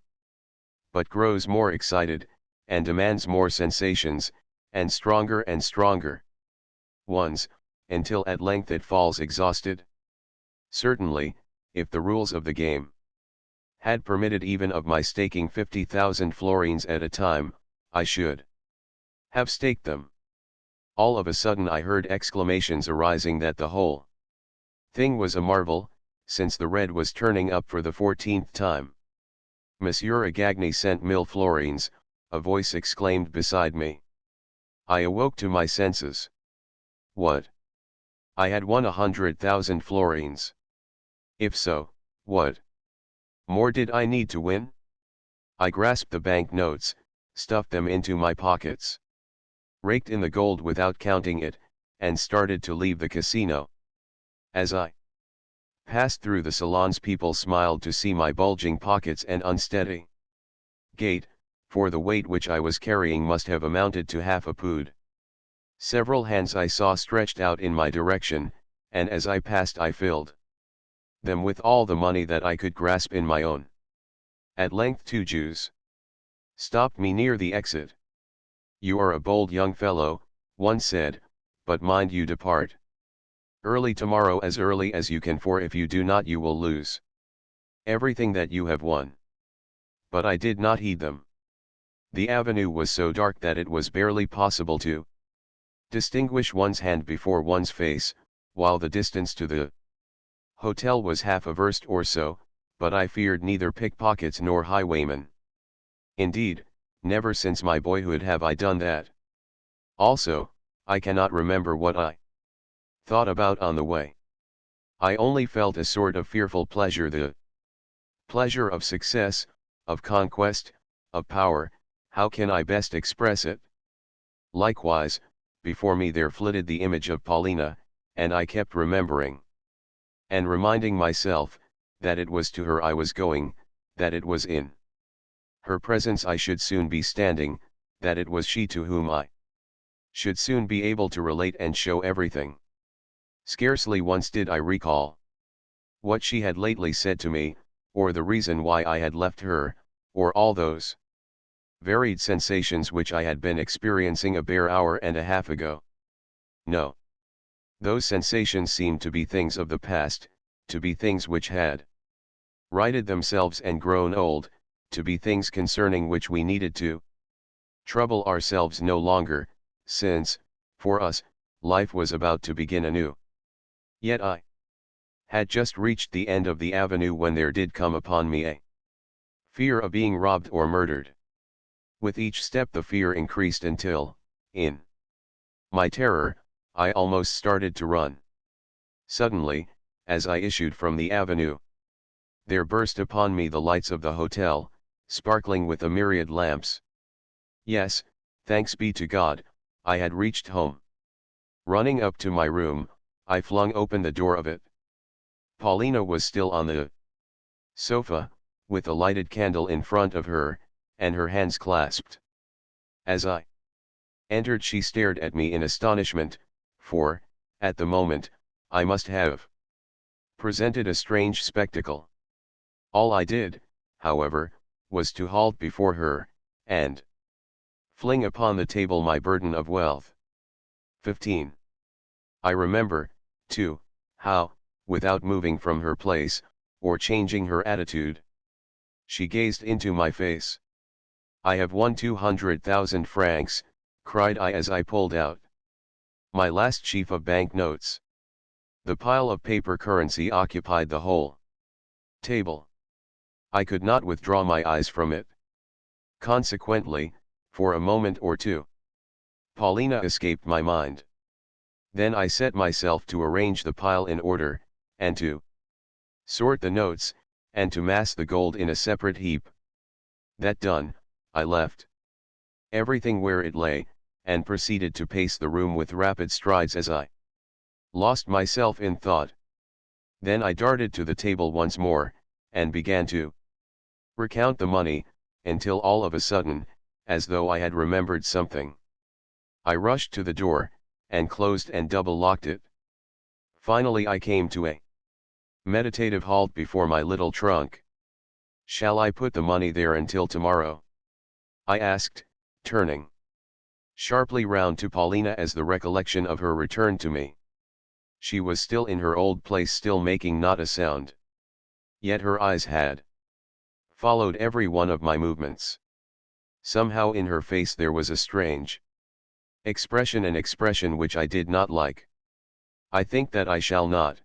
but grows more excited, and demands more sensations, and stronger ones, until at length it falls exhausted. Certainly, if the rules of the game had permitted even of my staking 50,000 florins at a time, I should have staked them. All of a sudden I heard exclamations arising that the whole thing was a marvel, since the red was turning up for the 14th time. Monsieur Agagni sent 1000 florins, a voice exclaimed beside me. I awoke to my senses. What? I had won 100,000 florins. If so, what more did I need to win? I grasped the bank notes, stuffed them into my pockets, raked in the gold without counting it, and started to leave the casino. As I passed through the salons, people smiled to see my bulging pockets and unsteady gait, for the weight which I was carrying must have amounted to half a pood. Several hands I saw stretched out in my direction, and as I passed I filled them with all the money that I could grasp in my own. At length 2 Jews stopped me near the exit. You are a bold young fellow, one said, but mind you depart early tomorrow, as early as you can, for if you do not you will lose everything that you have won. But I did not heed them. The avenue was so dark that it was barely possible to distinguish one's hand before one's face, while the distance to the hotel was half a verst or so, but I feared neither pickpockets nor highwaymen. Indeed, never since my boyhood have I done that. Also, I cannot remember what I thought about on the way. I only felt a sort of fearful pleasure, the pleasure of success, of conquest, of power. How can I best express it? Likewise, before me there flitted the image of Paulina, and I kept remembering and reminding myself that it was to her I was going, that it was in her presence I should soon be standing, that it was she to whom I should soon be able to relate and show everything. Scarcely once did I recall what she had lately said to me, or the reason why I had left her, or all those varied sensations which I had been experiencing a bare hour and a half ago. No. Those sensations seemed to be things of the past, to be things which had righted themselves and grown old, to be things concerning which we needed to trouble ourselves no longer, since, for us, life was about to begin anew. Yet I had just reached the end of the avenue when there did come upon me a fear of being robbed or murdered. With each step the fear increased until, in my terror, I almost started to run. Suddenly, as I issued from the avenue, there burst upon me the lights of the hotel, sparkling with a myriad lamps. Yes, thanks be to God, I had reached home. Running up to my room, I flung open the door of it. Paulina was still on the sofa, with a lighted candle in front of her, and her hands clasped. As I entered she stared at me in astonishment, for, at the moment, I must have presented a strange spectacle. All I did, however, was to halt before her, and fling upon the table my burden of wealth. 15. I remember, too, how, without moving from her place, or changing her attitude, she gazed into my face. I have won 200,000 francs, cried I as I pulled out my last sheaf of bank notes. The pile of paper currency occupied the whole table. I could not withdraw my eyes from it. Consequently, for a moment or two, Paulina escaped my mind. Then I set myself to arrange the pile in order, and to sort the notes, and to mass the gold in a separate heap. That done, I left everything where it lay, and proceeded to pace the room with rapid strides as I lost myself in thought. Then I darted to the table once more, and began to recount the money, until all of a sudden, as though I had remembered something, I rushed to the door, and closed and double-locked it. Finally I came to a meditative halt before my little trunk. "Shall I put the money there until tomorrow?" I asked, turning sharply round to Paulina as the recollection of her returned to me. She was still in her old place, still making not a sound. Yet her eyes had followed every one of my movements. Somehow in her face there was a strange expression, an expression which I did not like. I think that I shall not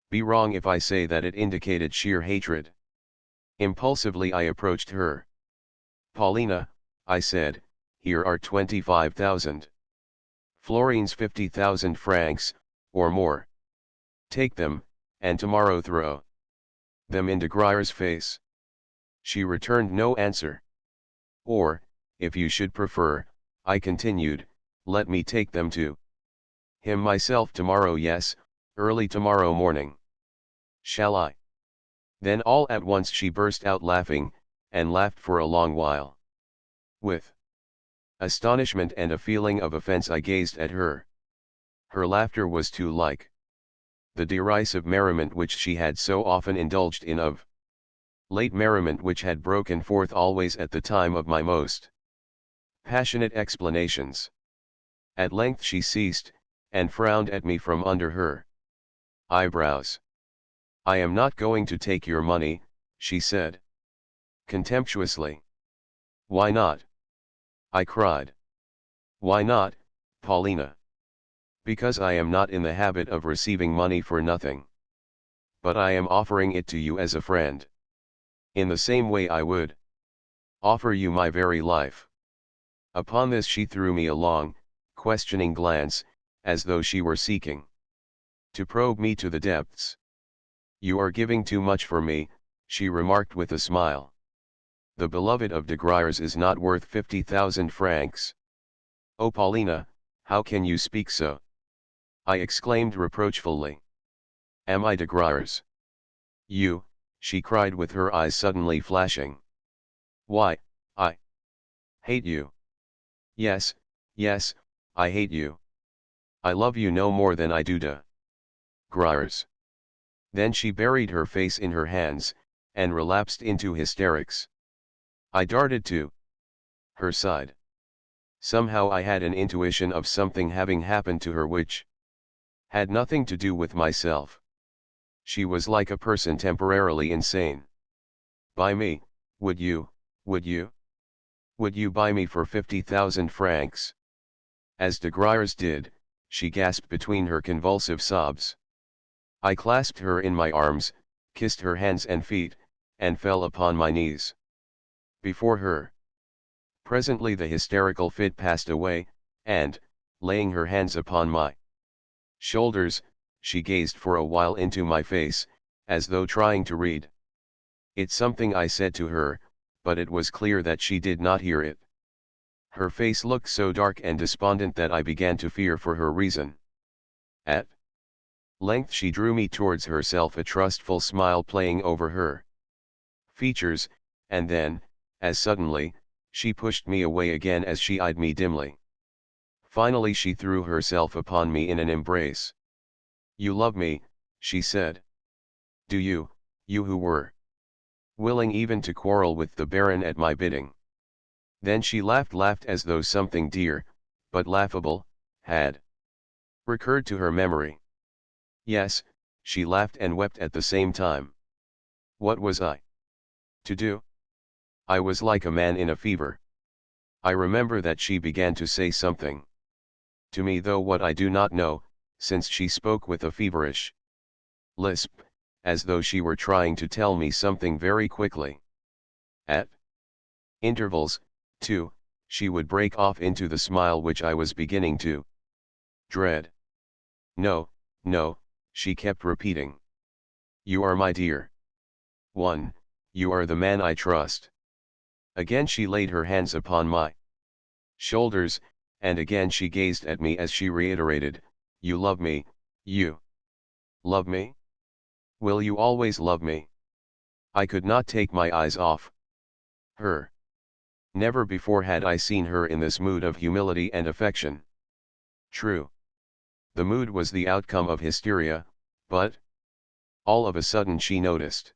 be wrong if I say that it indicated sheer hatred. Impulsively I approached her. "Paulina," I said, "here are 25,000 florins, 50,000 francs, or more. Take them, and tomorrow throw them into Grier's face." She returned no answer. "Or, if you should prefer," I continued, "let me take them to him myself tomorrow, yes, early tomorrow morning. Shall I?" Then all at once she burst out laughing, and laughed for a long while. With astonishment and a feeling of offense I gazed at her. Her laughter was too like the derisive merriment which she had so often indulged in, of late, merriment which had broken forth always at the time of my most passionate explanations. At length she ceased, and frowned at me from under her eyebrows. "I am not going to take your money," she said contemptuously. "Why not?" I cried. "Why not, Paulina?" "Because I am not in the habit of receiving money for nothing. But I am offering it to you as a friend. In the same way I would offer you my very life." Upon this she threw me a long, questioning glance, as though she were seeking to probe me to the depths. "You are giving too much for me," she remarked with a smile. "The beloved of de Griers is not worth 50,000 francs. Oh Paulina, how can you speak so?" I exclaimed reproachfully. "Am I de Griers? You?" she cried with her eyes suddenly flashing. "Why, I hate you. Yes, yes, I hate you. I love you no more than I do de Griers." Then she buried her face in her hands, and relapsed into hysterics. I darted to her side. Somehow I had an intuition of something having happened to her which had nothing to do with myself. She was like a person temporarily insane. "Buy me, would you, would you? Would you buy me for 50,000 francs? As de Griers did," she gasped between her convulsive sobs. I clasped her in my arms, kissed her hands and feet, and fell upon my knees before her. Presently the hysterical fit passed away, and, laying her hands upon my shoulders, she gazed for a while into my face, as though trying to read it something I said to her, but it was clear that she did not hear it. Her face looked so dark and despondent that I began to fear for her reason. At length she drew me towards herself, a trustful smile playing over her features, and then, as suddenly, she pushed me away again as she eyed me dimly. Finally she threw herself upon me in an embrace. "You love me," she said. "Do you, you who were willing even to quarrel with the Baron at my bidding?" Then she laughed as though something dear, but laughable, had recurred to her memory. Yes, she laughed and wept at the same time. What was I to do? I was like a man in a fever. I remember that she began to say something to me, though what I do not know, since she spoke with a feverish lisp, as though she were trying to tell me something very quickly. At intervals, too, she would break off into the smile which I was beginning to dread. No, no, she kept repeating. You are my dear one, you are the man I trust. Again she laid her hands upon my shoulders, and again she gazed at me as she reiterated, you love me, you love me? Will you always love me? I could not take my eyes off her. Never before had I seen her in this mood of humility and affection. True. The mood was the outcome of hysteria, but all of a sudden she noticed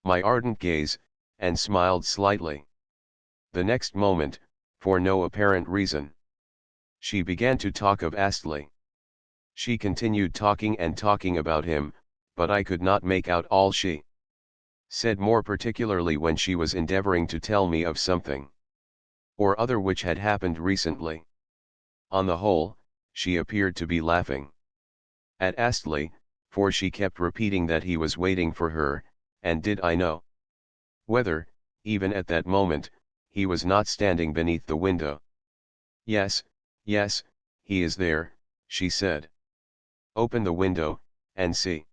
my ardent gaze, and smiled slightly. The next moment, for no apparent reason, she began to talk of Astley. She continued talking and talking about him, but I could not make out all she said, more particularly when she was endeavoring to tell me of something or other which had happened recently. On the whole, she appeared to be laughing at Astley, for she kept repeating that he was waiting for her, and did I know whether, even at that moment, he was not standing beneath the window? Yes, yes, he is there, she said. Open the window, and see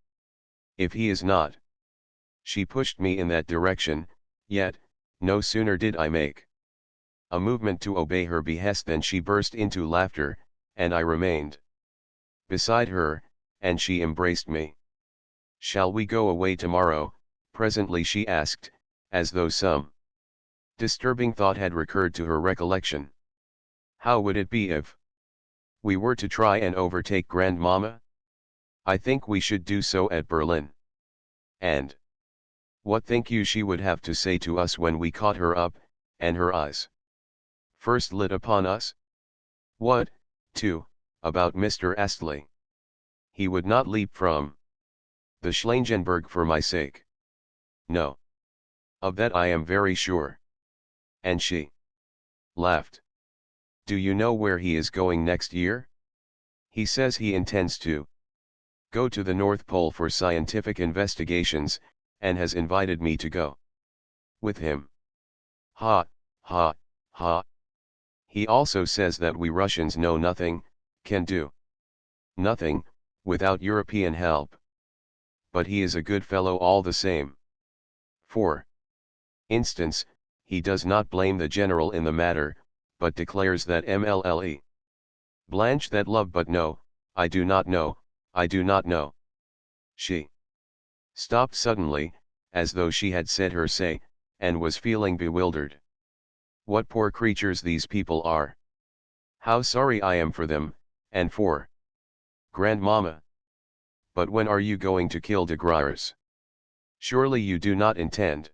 if he is not. She pushed me in that direction, yet, no sooner did I make a movement to obey her behest than she burst into laughter, and I remained beside her, and she embraced me. Shall we go away tomorrow? Presently she asked, as though some disturbing thought had recurred to her recollection. How would it be if we were to try and overtake Grandmamma? I think we should do so at Berlin. And what think you she would have to say to us when we caught her up, and her eyes first lit upon us? What, too, about Mr. Astley? He would not leap from the Schlangenberg for my sake. No. Of that I am very sure. And she laughed. Do you know where he is going next year? He says he intends to go to the North Pole for scientific investigations, and has invited me to go with him. Ha, ha, ha. He also says that we Russians know nothing, can do nothing, without European help. But he is a good fellow all the same. For instance, he does not blame the general in the matter, but declares that MLLE Blanche that love, but no, I do not know, I do not know. She stopped suddenly, as though she had said her say, and was feeling bewildered. What poor creatures these people are! How sorry I am for them, and for Grandmamma. But when are you going to kill de Griers? Surely you do not intend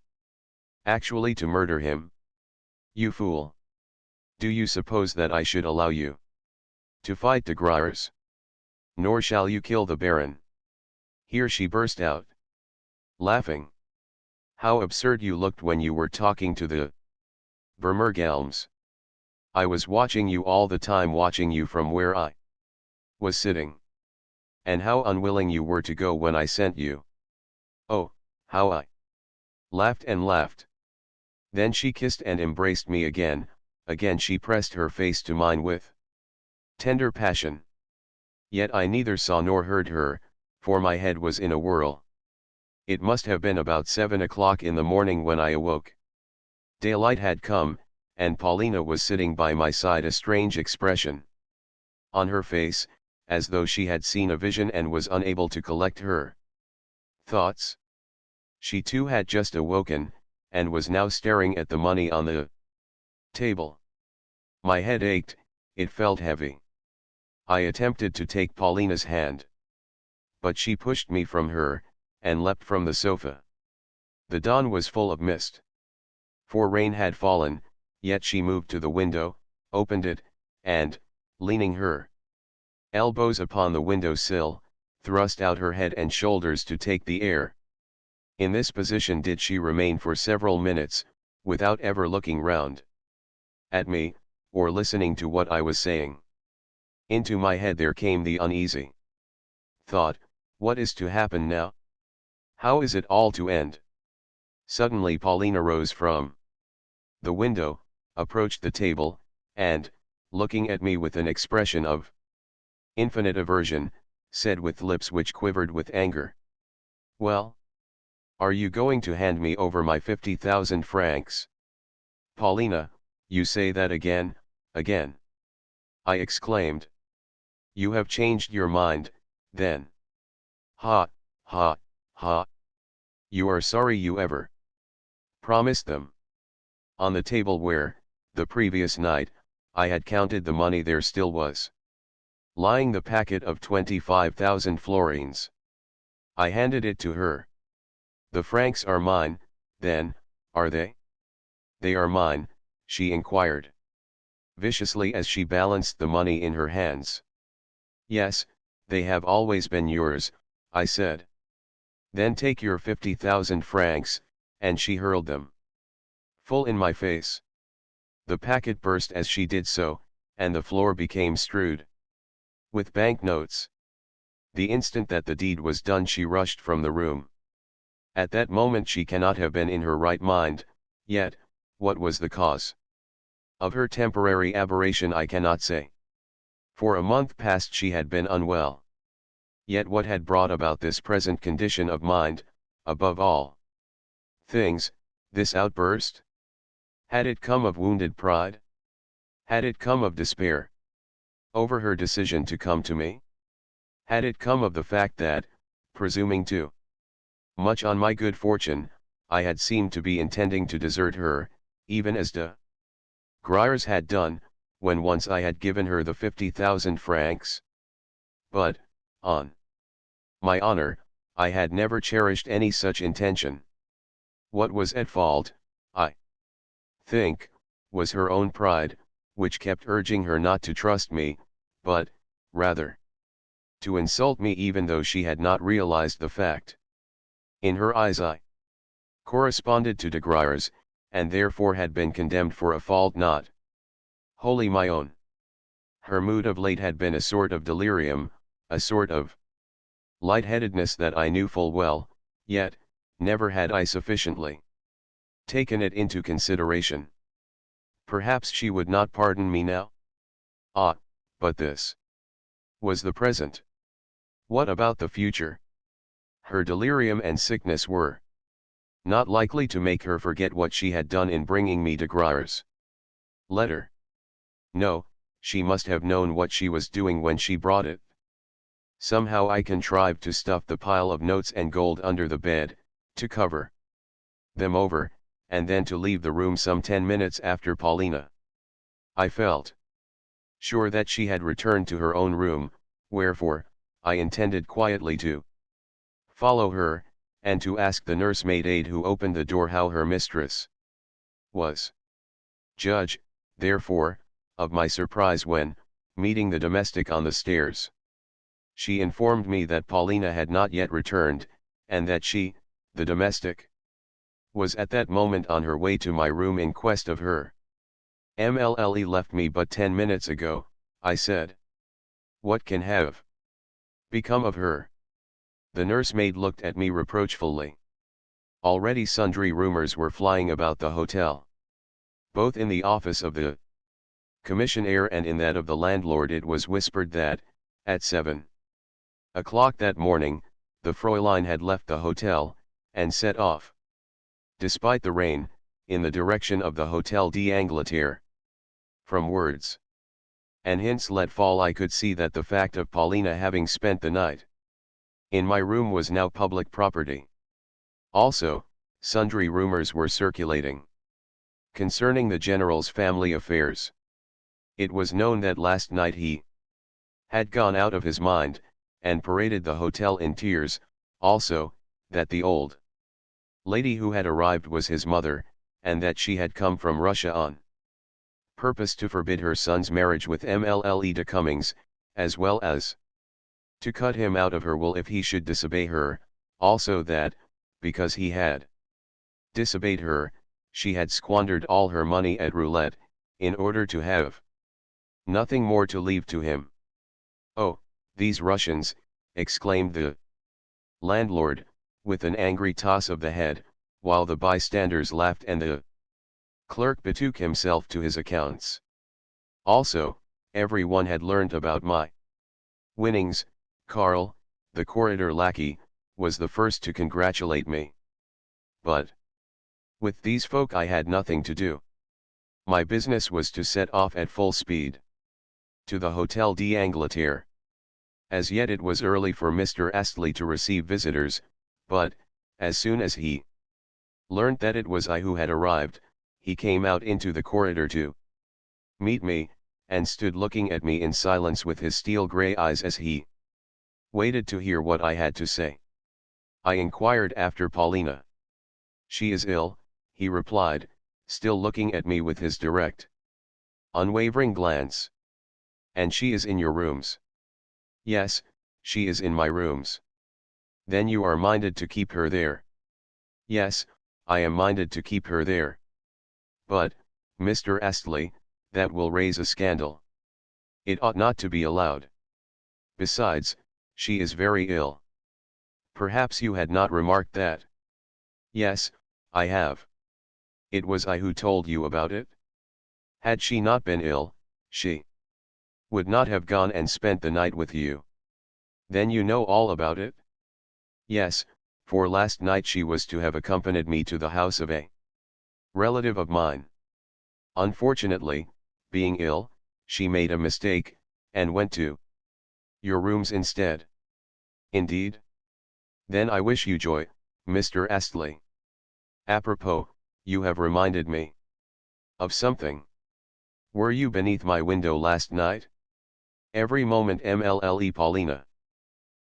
actually to murder him? You fool! Do you suppose that I should allow you to fight de Griers? Nor shall you kill the Baron. Here she burst out laughing. How absurd you looked when you were talking to the Vermergelms. I was watching you all the time, watching you from where I was sitting. And how unwilling you were to go when I sent you. Oh, how I laughed and laughed. Then she kissed and embraced me again, again she pressed her face to mine with tender passion. Yet I neither saw nor heard her, for my head was in a whirl. It must have been about 7 o'clock in the morning when I awoke. Daylight had come, and Paulina was sitting by my side, a strange expression on her face, as though she had seen a vision and was unable to collect her thoughts. She too had just awoken, and was now staring at the money on the table. My head ached, it felt heavy. I attempted to take Paulina's hand, but she pushed me from her, and leapt from the sofa. The dawn was full of mist, for rain had fallen, yet she moved to the window, opened it, and, leaning her elbows upon the window sill, thrust out her head and shoulders to take the air. In this position did she remain for several minutes, without ever looking round at me, or listening to what I was saying. Into my head there came the uneasy thought, what is to happen now? How is it all to end? Suddenly Paulina rose from the window, approached the table, and, looking at me with an expression of infinite aversion, said with lips which quivered with anger. Well? Are you going to hand me over my 50,000 francs? Paulina, you say that again, again. I exclaimed. You have changed your mind, then. Ha, ha, ha. You are sorry you ever promised them. On the table where, the previous night, I had counted the money there still was lying the packet of 25,000 florins. I handed it to her. The francs are mine, then, are they? They are mine, she inquired viciously as she balanced the money in her hands. Yes, they have always been yours, I said. Then take your 50,000 francs, and she hurled them full in my face. The packet burst as she did so, and the floor became strewed with banknotes. The instant that the deed was done she rushed from the room. At that moment she cannot have been in her right mind, yet, what was the cause of her temporary aberration I cannot say. For a month past she had been unwell. Yet what had brought about this present condition of mind, above all things, this outburst? Had it come of wounded pride? Had it come of despair over her decision to come to me? Had it come of the fact that, presuming too much on my good fortune, I had seemed to be intending to desert her, even as de Griers had done, when once I had given her the 50,000 francs? But, on my honor, I had never cherished any such intention. What was at fault, I think, was her own pride, which kept urging her not to trust me, but, rather, to insult me even though she had not realized the fact. In her eyes I corresponded to de Griers, and therefore had been condemned for a fault not wholly my own. Her mood of late had been a sort of delirium, a sort of lightheadedness that I knew full well, yet, never had I sufficiently taken it into consideration. Perhaps she would not pardon me now? Ah, but this was the present. What about the future? Her delirium and sickness were not likely to make her forget what she had done in bringing me de Griers' letter. No, she must have known what she was doing when she brought it. Somehow I contrived to stuff the pile of notes and gold under the bed, to cover them over, and then to leave the room some 10 minutes after Paulina. I felt sure that she had returned to her own room, wherefore, I intended quietly to follow her, and to ask the nursemaid who opened the door how her mistress was. Judge, therefore, of my surprise when, meeting the domestic on the stairs, she informed me that Paulina had not yet returned, and that she, the domestic, was at that moment on her way to my room in quest of her. MLLE left me but 10 minutes ago, I said. What can have become of her? The nursemaid looked at me reproachfully. Already sundry rumors were flying about the hotel. Both in the office of the commissionaire and in that of the landlord it was whispered that, at 7 o'clock that morning, the Fräulein had left the hotel, and set off, despite the rain, in the direction of the Hotel d'Angleterre. From words and hints let fall I could see that the fact of Paulina having spent the night in my room was now public property. Also, sundry rumors were circulating concerning the general's family affairs. It was known that last night he had gone out of his mind, and paraded the hotel in tears, also, that the old lady who had arrived was his mother, and that she had come from Russia on purpose to forbid her son's marriage with MLLE de Cummings, as well as to cut him out of her will if he should disobey her, also that, because he had disobeyed her, she had squandered all her money at roulette, in order to have nothing more to leave to him. Oh, these Russians, exclaimed the landlord, with an angry toss of the head, while the bystanders laughed and the clerk betook himself to his accounts. Also, every one had learnt about my winnings, Karl, the corridor lackey, was the first to congratulate me. But with these folk I had nothing to do. My business was to set off at full speed to the Hotel d'Angleterre. As yet it was early for Mr. Astley to receive visitors, but, as soon as he learnt that it was I who had arrived, he came out into the corridor to meet me, and stood looking at me in silence with his steel-grey eyes as he waited to hear what I had to say. I inquired after Paulina. "She is ill," he replied, still looking at me with his direct, unwavering glance. "And she is in your rooms?" "Yes, she is in my rooms." "Then you are minded to keep her there?" "Yes, I am minded to keep her there." "But, Mr. Astley, that will raise a scandal. It ought not to be allowed. Besides, she is very ill. Perhaps you had not remarked that?" "Yes, I have. It was I who told you about it. Had she not been ill, she would not have gone and spent the night with you." "Then you know all about it?" "Yes, for last night she was to have accompanied me to the house of a relative of mine. Unfortunately, being ill, she made a mistake, and went to your rooms instead." "Indeed? Then I wish you joy, Mr. Astley. Apropos, you have reminded me of something. Were you beneath my window last night? Every moment Mlle. Paulina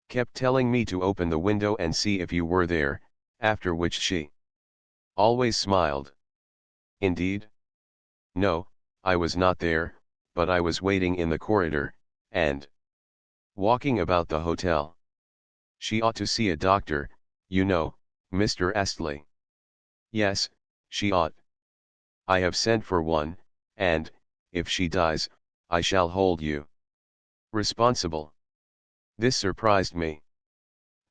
kept telling me to open the window and see if you were there, after which she always smiled." "Indeed? No, I was not there, but I was waiting in the corridor, and walking about the hotel. She ought to see a doctor, you know, Mr. Astley." "Yes, she ought. I have sent for one, and, if she dies, I shall hold you responsible." This surprised me.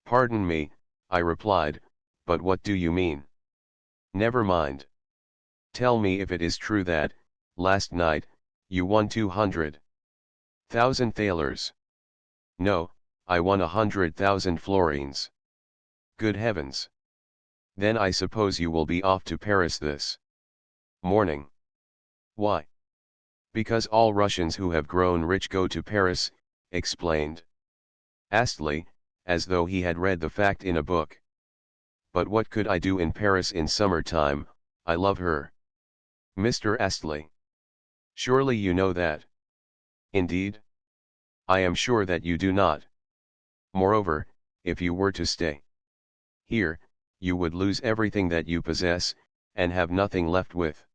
"Pardon me," I replied, "but what do you mean?" "Never mind. Tell me if it is true that, last night, you won 200,000 thalers." "No, I won 100,000 florins." "Good heavens! Then I suppose you will be off to Paris this morning." "Why?" "Because all Russians who have grown rich go to Paris," explained Astley, as though he had read the fact in a book. "But what could I do in Paris in summer-time? I love her." "Mr. Astley, surely you know that." "Indeed? I am sure that you do not. Moreover, if you were to stay here, you would lose everything that you possess, and have nothing left with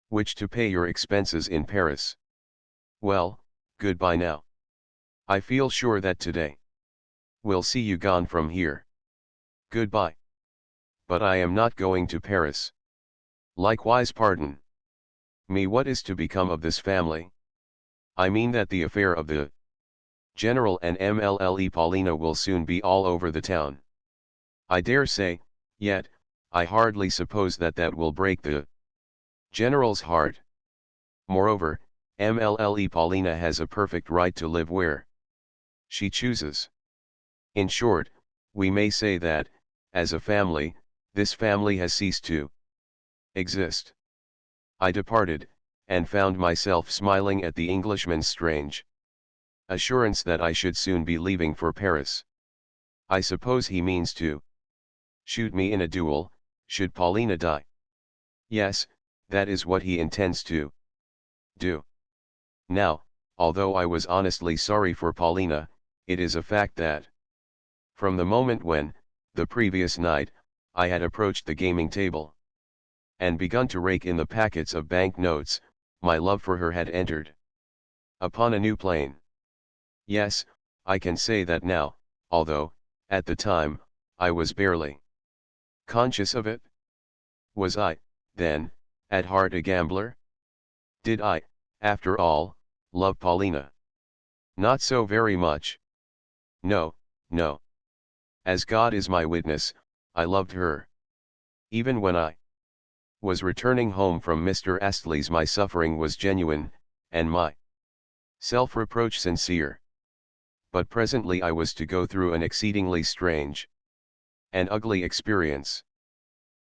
which to pay your expenses in Paris. Well, goodbye now. I feel sure that today we'll see you gone from here. Goodbye." "But I am not going to Paris." "Likewise pardon me, what is to become of this family?" "I mean that the affair of the General and Mlle. Paulina will soon be all over the town." "I dare say, yet, I hardly suppose that that will break the General's heart. Moreover, Mlle. Paulina has a perfect right to live where she chooses. In short, we may say that, as a family, this family has ceased to exist." I departed, and found myself smiling at the Englishman's strange assurance that I should soon be leaving for Paris. I suppose he means to shoot me in a duel, should Paulina die. Yes, that is what he intends to do. Now, although I was honestly sorry for Paulina, it is a fact that, from the moment when, the previous night, I had approached the gaming table and begun to rake in the packets of bank notes, my love for her had entered upon a new plane. Yes, I can say that now, although, at the time, I was barely conscious of it. Was I, then, at heart a gambler? Did I, after all, love Paulina? Not so very much. No, no. As God is my witness, I loved her. Even when I was returning home from Mr. Astley's, my suffering was genuine, and my self-reproach sincere. but presently I was to go through an exceedingly strange and ugly experience.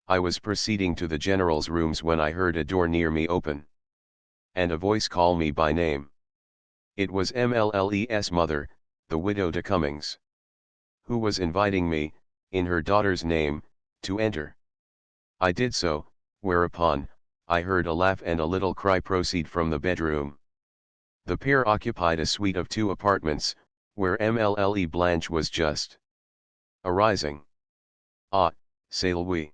I was proceeding to the general's rooms when I heard a door near me open, and a voice call me by name. It was MLLE's mother, the widow de Cummings, who was inviting me, in her daughter's name, to enter. I did so, whereupon, I heard a laugh and a little cry proceed from the bedroom. The pair occupied a suite of 2 apartments, where MLLE Blanche was just arising. Ah, c'est lui.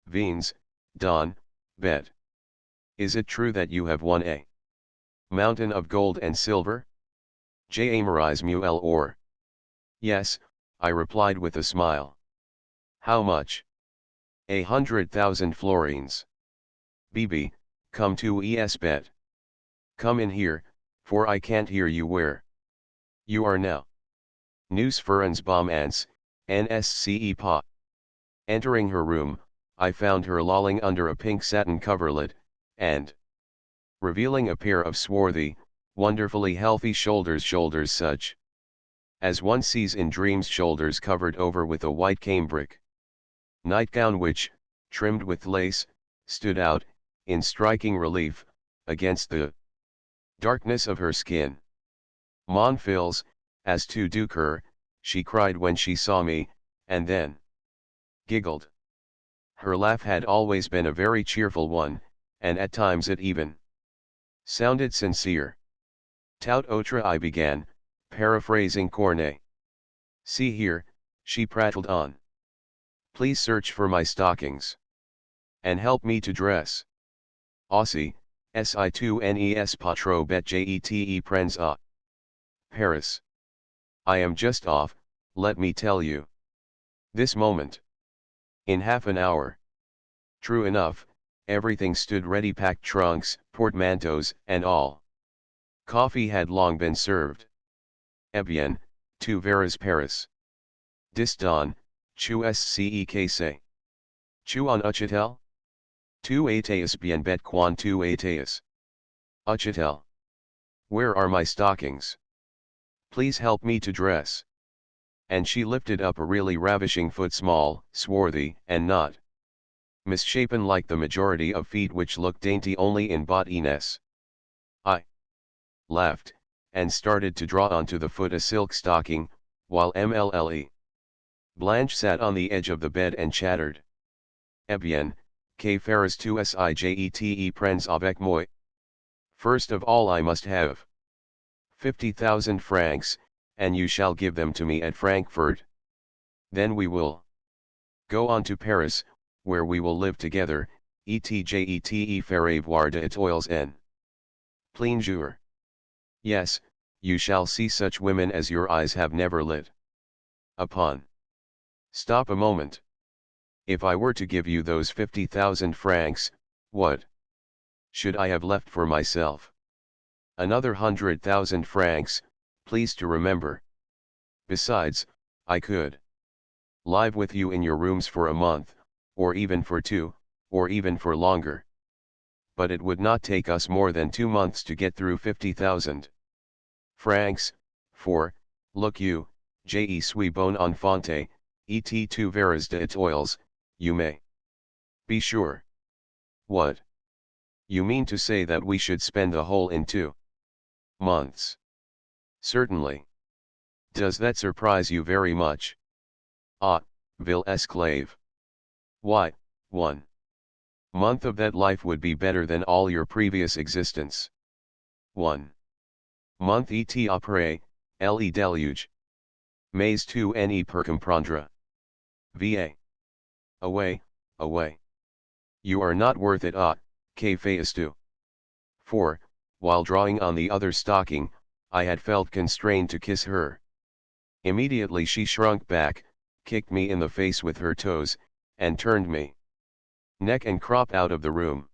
Viens, Don, bet. Is it true that you have won a mountain of gold and silver? J'aimerais mieux or. Yes, I replied with a smile. How much? 100,000 florins. Bibi, come to es bet. Come in here, for I can't hear you where you are now. News Furens Bom Ants, NSCE Pa. Entering her room, I found her lolling under a pink satin coverlet, and revealing a pair of swarthy, wonderfully healthy shoulders such as one sees in dreams, shoulders covered over with a white cambric nightgown which, trimmed with lace, stood out, in striking relief, against the darkness of her skin. Mon fils, as to do cur, she cried when she saw me, and then giggled. Her laugh had always been a very cheerful one, and at times it even sounded sincere. Tout autre, I began, paraphrasing Corneille. See here, she prattled on. Please search for my stockings. And help me to dress. Aussi, si-tu-nes patro bet jete prens a Paris. I am just off, let me tell you. This moment. In half an hour. True enough, everything stood ready, packed trunks, portmanteaus, and all. Coffee had long been served. Eh bien, tu verras Paris. Diston, tu sce. Tu en uchitel? Tu étais bien bête quand tu étais. Uchitel. Where are my stockings? Please help me to dress. And she lifted up a really ravishing foot, small, swarthy, and not misshapen like the majority of feet which look dainty only in bottines. I laughed, and started to draw onto the foot a silk stocking, while MLLE Blanche sat on the edge of the bed and chattered. Eh bien, que feras tu sijete prends avec moi? First of all I must have 50,000 francs, and you shall give them to me at Frankfurt. Then we will go on to Paris, where we will live together, etjete faire voir de étoiles en plein jour. Yes, you shall see such women as your eyes have never lit upon. Stop a moment. If I were to give you those 50,000 francs, what should I have left for myself? Another 100,000 francs, please to remember. Besides, I could live with you in your rooms for a month, or even for 2, or even for longer. But it would not take us more than 2 months to get through 50,000 francs, for, look you, je suis bon enfant, et tu verras de étoiles, you may be sure. What? You mean to say that we should spend the whole in 2 months? Certainly. Does that surprise you very much? Ah, vil esclave. Why, 1 month of that life would be better than all your previous existence. 1 month et après, le déluge. Mais tu ne peux comprendre. Va. Away, away. You are not worth it. Ah, que fais-tu? For, while drawing on the other stocking, I had felt constrained to kiss her. Immediately she shrunk back, kicked me in the face with her toes, and turned me neck and crop out of the room.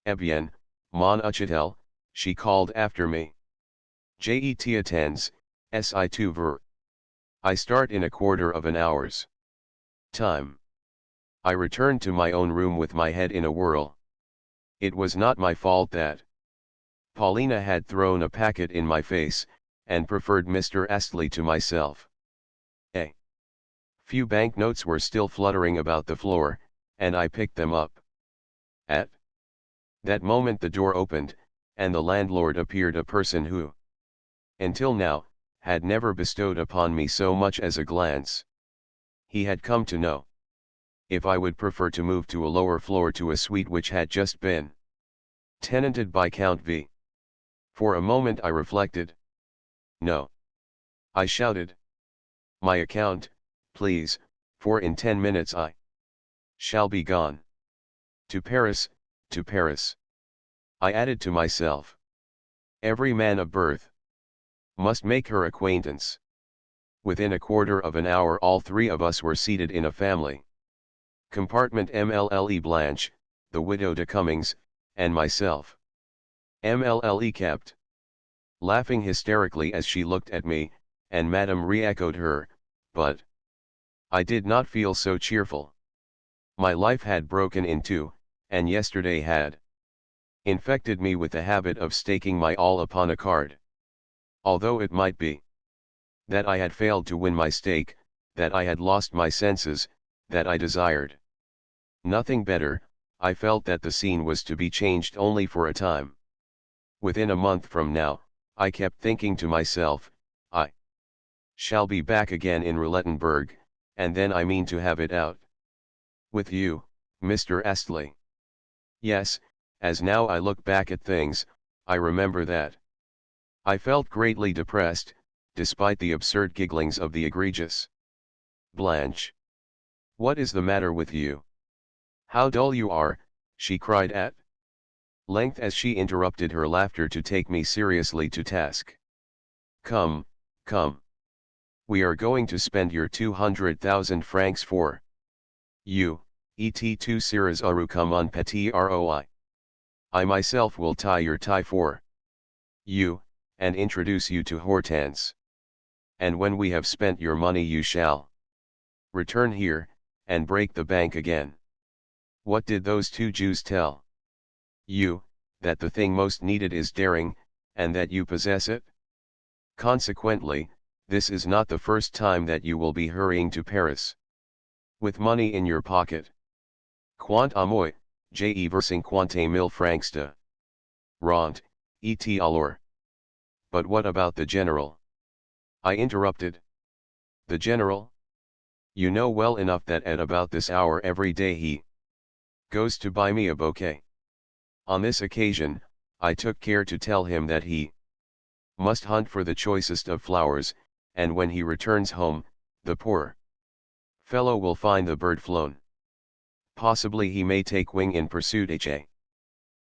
Eh bien, mon uchitel, she called after me. Jet attends, si tu veux. I start in a quarter of an hour's time. I returned to my own room with my head in a whirl. It was not my fault that Paulina had thrown a packet in my face, and preferred Mr. Astley to myself. A few banknotes were still fluttering about the floor, and I picked them up. At that moment the door opened, and the landlord appeared, a person who, until now, had never bestowed upon me so much as a glance. He had come to know if I would prefer to move to a lower floor to a suite which had just been tenanted by Count V. For a moment I reflected. No. I shouted. My account, please, for in 10 minutes I shall be gone. To Paris, to Paris. I added to myself. Every man of birth must make her acquaintance. Within a quarter of an hour all three of us were seated in a family compartment: MLLE Blanche, the widow de Cummings, and myself. MLLE kept laughing hysterically as she looked at me, and Madame re-echoed her, but I did not feel so cheerful. My life had broken in two, and yesterday had infected me with the habit of staking my all upon a card. Although it might be that I had failed to win my stake, that I had lost my senses, that I desired nothing better, I felt that the scene was to be changed only for a time. Within a month from now, I kept thinking to myself, I shall be back again in Roulettenberg, and then I mean to have it out with you, Mr. Astley. Yes, as now I look back at things, I remember that I felt greatly depressed, despite the absurd gigglings of the egregious Blanche. What is the matter with you? How dull you are, she cried at length as she interrupted her laughter to take me seriously to task. Come, come. We are going to spend your 200,000 francs for you, et2 seras aru come on petit roi. I myself will tie your tie for you, and introduce you to Hortense. And when we have spent your money you shall return here, and break the bank again. What did those two Jews tell you? That the thing most needed is daring, and that you possess it? Consequently, this is not the first time that you will be hurrying to Paris with money in your pocket. Quant à moi, j'ai vers 50,000 francs de rente, et alors. But what about the general? I interrupted. The general? You know well enough that at about this hour every day he goes to buy me a bouquet. On this occasion, I took care to tell him that he must hunt for the choicest of flowers, and when he returns home, the poor fellow will find the bird flown. Possibly he may take wing in pursuit.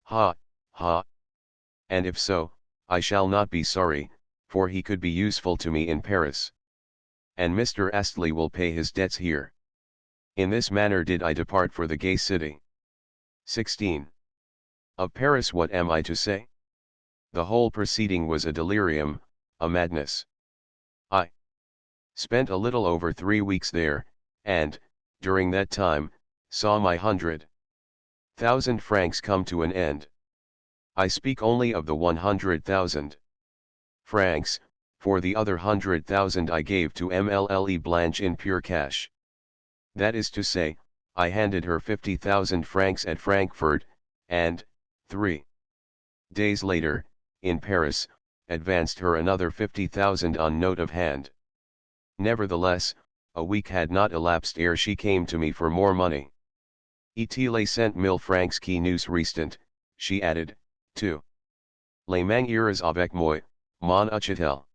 Ha, ha. And if so, I shall not be sorry, for he could be useful to me in Paris. And Mr. Astley will pay his debts here. In this manner did I depart for the gay city. 16. Of Paris what am I to say? The whole proceeding was a delirium, a madness. I spent a little over 3 weeks there, and, during that time, saw my 100,000 francs come to an end. I speak only of the 100,000 francs, for the other 100,000 I gave to MLLE Blanche in pure cash. That is to say, I handed her 50,000 francs at Frankfurt, and, 3 days later, in Paris, advanced her another 50,000 on note of hand. Nevertheless, a week had not elapsed ere she came to me for more money. Et cent mille francs qui nous restant, she added, to les mangiras avec moi, mon Uchitel.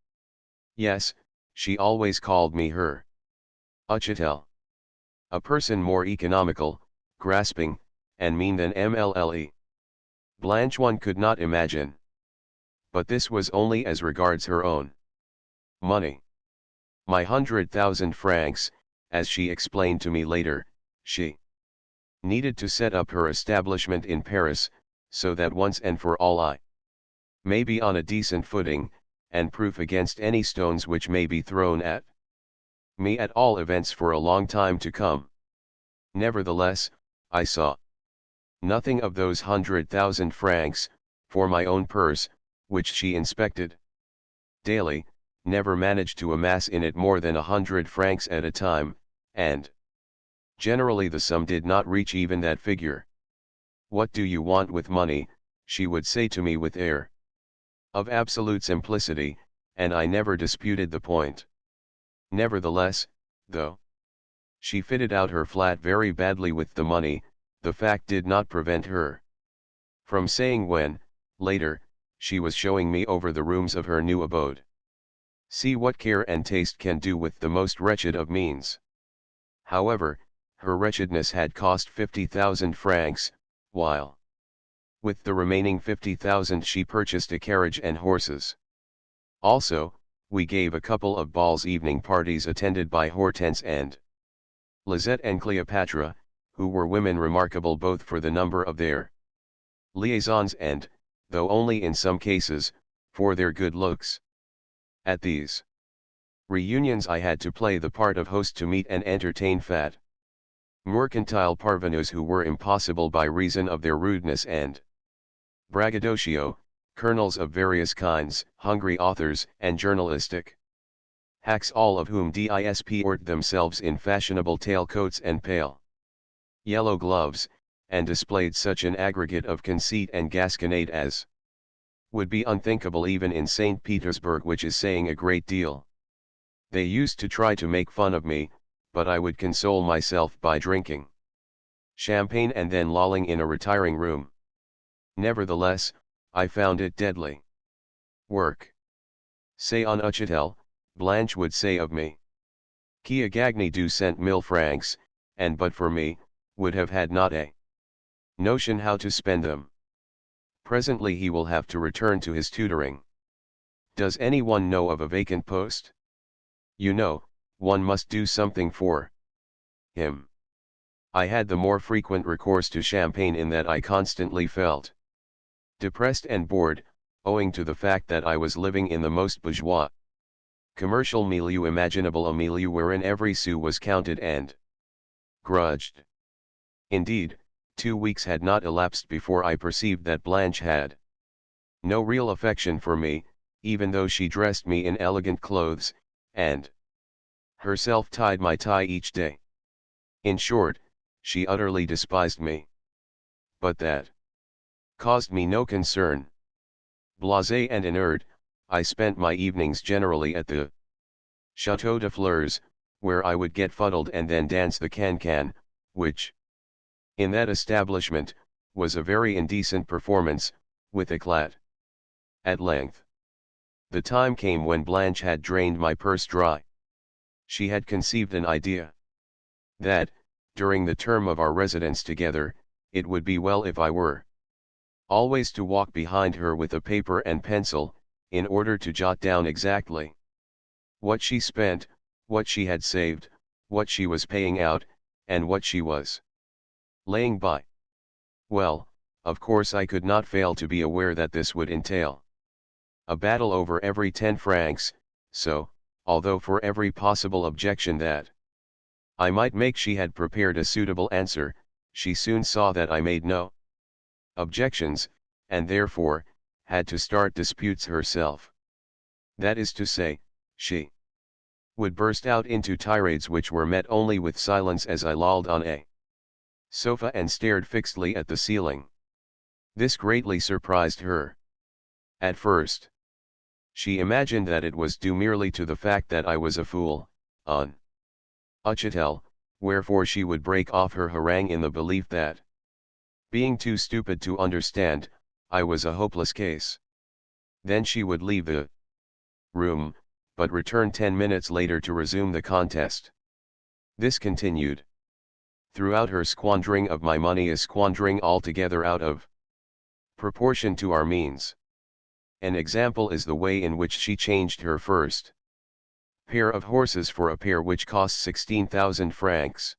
Yes, she always called me her Uchitel. A person more economical, grasping, and mean than MLLE Blanche one could not imagine. But this was only as regards her own money. My 100,000 francs, as she explained to me later, she needed to set up her establishment in Paris, so that once and for all I may be on a decent footing, and proof against any stones which may be thrown at me, at all events for a long time to come. Nevertheless, I saw nothing of those 100,000 francs, for my own purse, which she inspected daily, never managed to amass in it more than 100 francs at a time, and generally the sum did not reach even that figure. "What do you want with money?" she would say to me with air of absolute simplicity, and I never disputed the point. Nevertheless, though she fitted out her flat very badly with the money, the fact did not prevent her from saying when, later, she was showing me over the rooms of her new abode, "See what care and taste can do with the most wretched of means." However, her wretchedness had cost 50,000 francs, while with the remaining 50,000 she purchased a carriage and horses. Also, we gave a couple of balls, evening parties attended by Hortense and Lisette and Cleopatra, who were women remarkable both for the number of their liaisons and, though only in some cases, for their good looks. At these reunions I had to play the part of host to meet and entertain fat mercantile parvenus who were impossible by reason of their rudeness and braggadocio, colonels of various kinds, hungry authors and journalistic hacks, all of whom disported themselves in fashionable tailcoats and pale yellow gloves, and displayed such an aggregate of conceit and gasconade as would be unthinkable even in St. Petersburg, which is saying a great deal. They used to try to make fun of me, but I would console myself by drinking champagne and then lolling in a retiring room. Nevertheless, I found it deadly work. "C'est un utchitel," Blanche would say of me. "Qui a gagné 200,000 francs, and but for me, would have had not a notion how to spend them." Presently he will have to return to his tutoring. Does anyone know of a vacant post? You know, one must do something for him. I had the more frequent recourse to champagne in that I constantly felt depressed and bored, owing to the fact that I was living in the most bourgeois commercial milieu imaginable, a milieu wherein every sou was counted and grudged. Indeed, 2 weeks had not elapsed before I perceived that Blanche had no real affection for me, even though she dressed me in elegant clothes, and herself tied my tie each day. In short, she utterly despised me. But that caused me no concern. Blasé and inert, I spent my evenings generally at the Château de Fleurs, where I would get fuddled and then dance the can-can, which, in that establishment, was a very indecent performance, with éclat. At length, the time came when Blanche had drained my purse dry. She had conceived an idea that, during the term of our residence together, it would be well if I were always to walk behind her with a paper and pencil, in order to jot down exactly what she spent, what she had saved, what she was paying out, and what she was laying by. Well, of course I could not fail to be aware that this would entail a battle over every 10 francs, so, although for every possible objection that I might make she had prepared a suitable answer, she soon saw that I made no objections, and therefore, had to start disputes herself. That is to say, she would burst out into tirades which were met only with silence as I lolled on a sofa and stared fixedly at the ceiling. This greatly surprised her. At first, she imagined that it was due merely to the fact that I was a fool, un utchitel, wherefore she would break off her harangue in the belief that, being too stupid to understand, I was a hopeless case. Then she would leave the room, but return 10 minutes later to resume the contest. This continued throughout her squandering of my money, a squandering altogether out of proportion to our means. An example is the way in which she changed her first pair of horses for a pair which cost 16,000 francs.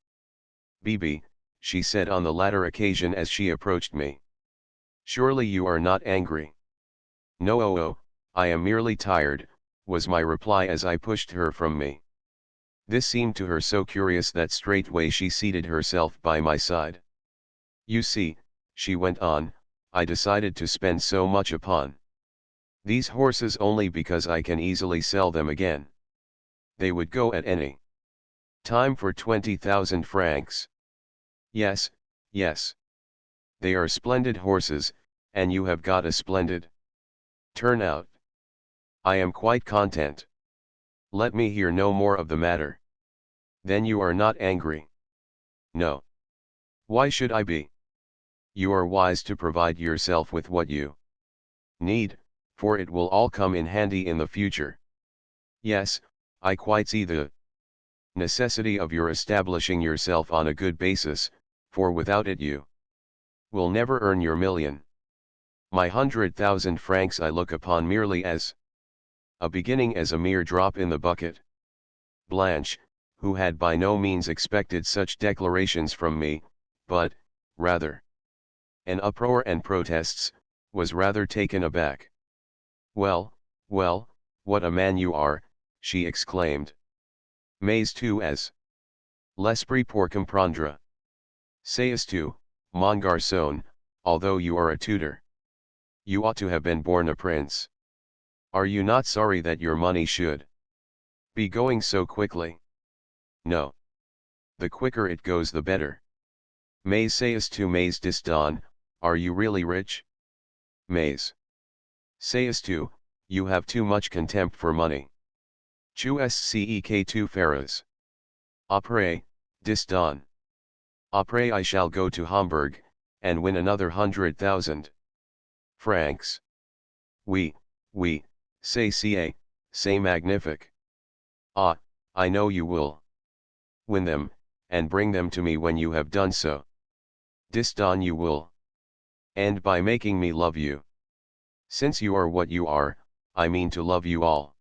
"Bibi," she said on the latter occasion as she approached me, "surely you are not angry?" "No, oh, I am merely tired," was my reply as I pushed her from me. This seemed to her so curious that straightway she seated herself by my side. "You see," she went on, "I decided to spend so much upon These horses only because I can easily sell them again. They would go at any time for 20,000 francs. Yes, yes. They are splendid horses, and you have got a splendid turnout. I am quite content. Let me hear no more of the matter. Then you are not angry? No. Why should I be? You are wise to provide yourself with what you need, for it will all come in handy in the future. Yes, I quite see the necessity of your establishing yourself on a good basis, for without it you will never earn your million. My 100,000 francs I look upon merely as a beginning, as a mere drop in the bucket. Blanche, who had by no means expected such declarations from me, but, rather, an uproar and protests, was rather taken aback. Well, well, what a man you are, she exclaimed. Mais tu es l'esprit pour comprendre. Sais-tu, mon garçon, although you are a tutor, you ought to have been born a prince. Are you not sorry that your money should be going so quickly? No. The quicker it goes the better. Mais sais-tu, mais distant, are you really rich? Mais sais-tu, you have too much contempt for money. Tu es tu feras. Après, distant. Après I shall go to Hamburg, and win another 100,000 francs. Oui, oui, c'est magnifique. Ah, I know you will win them, and bring them to me when you have done so. Distant you will. And by making me love you. Since you are what you are, I mean to love you all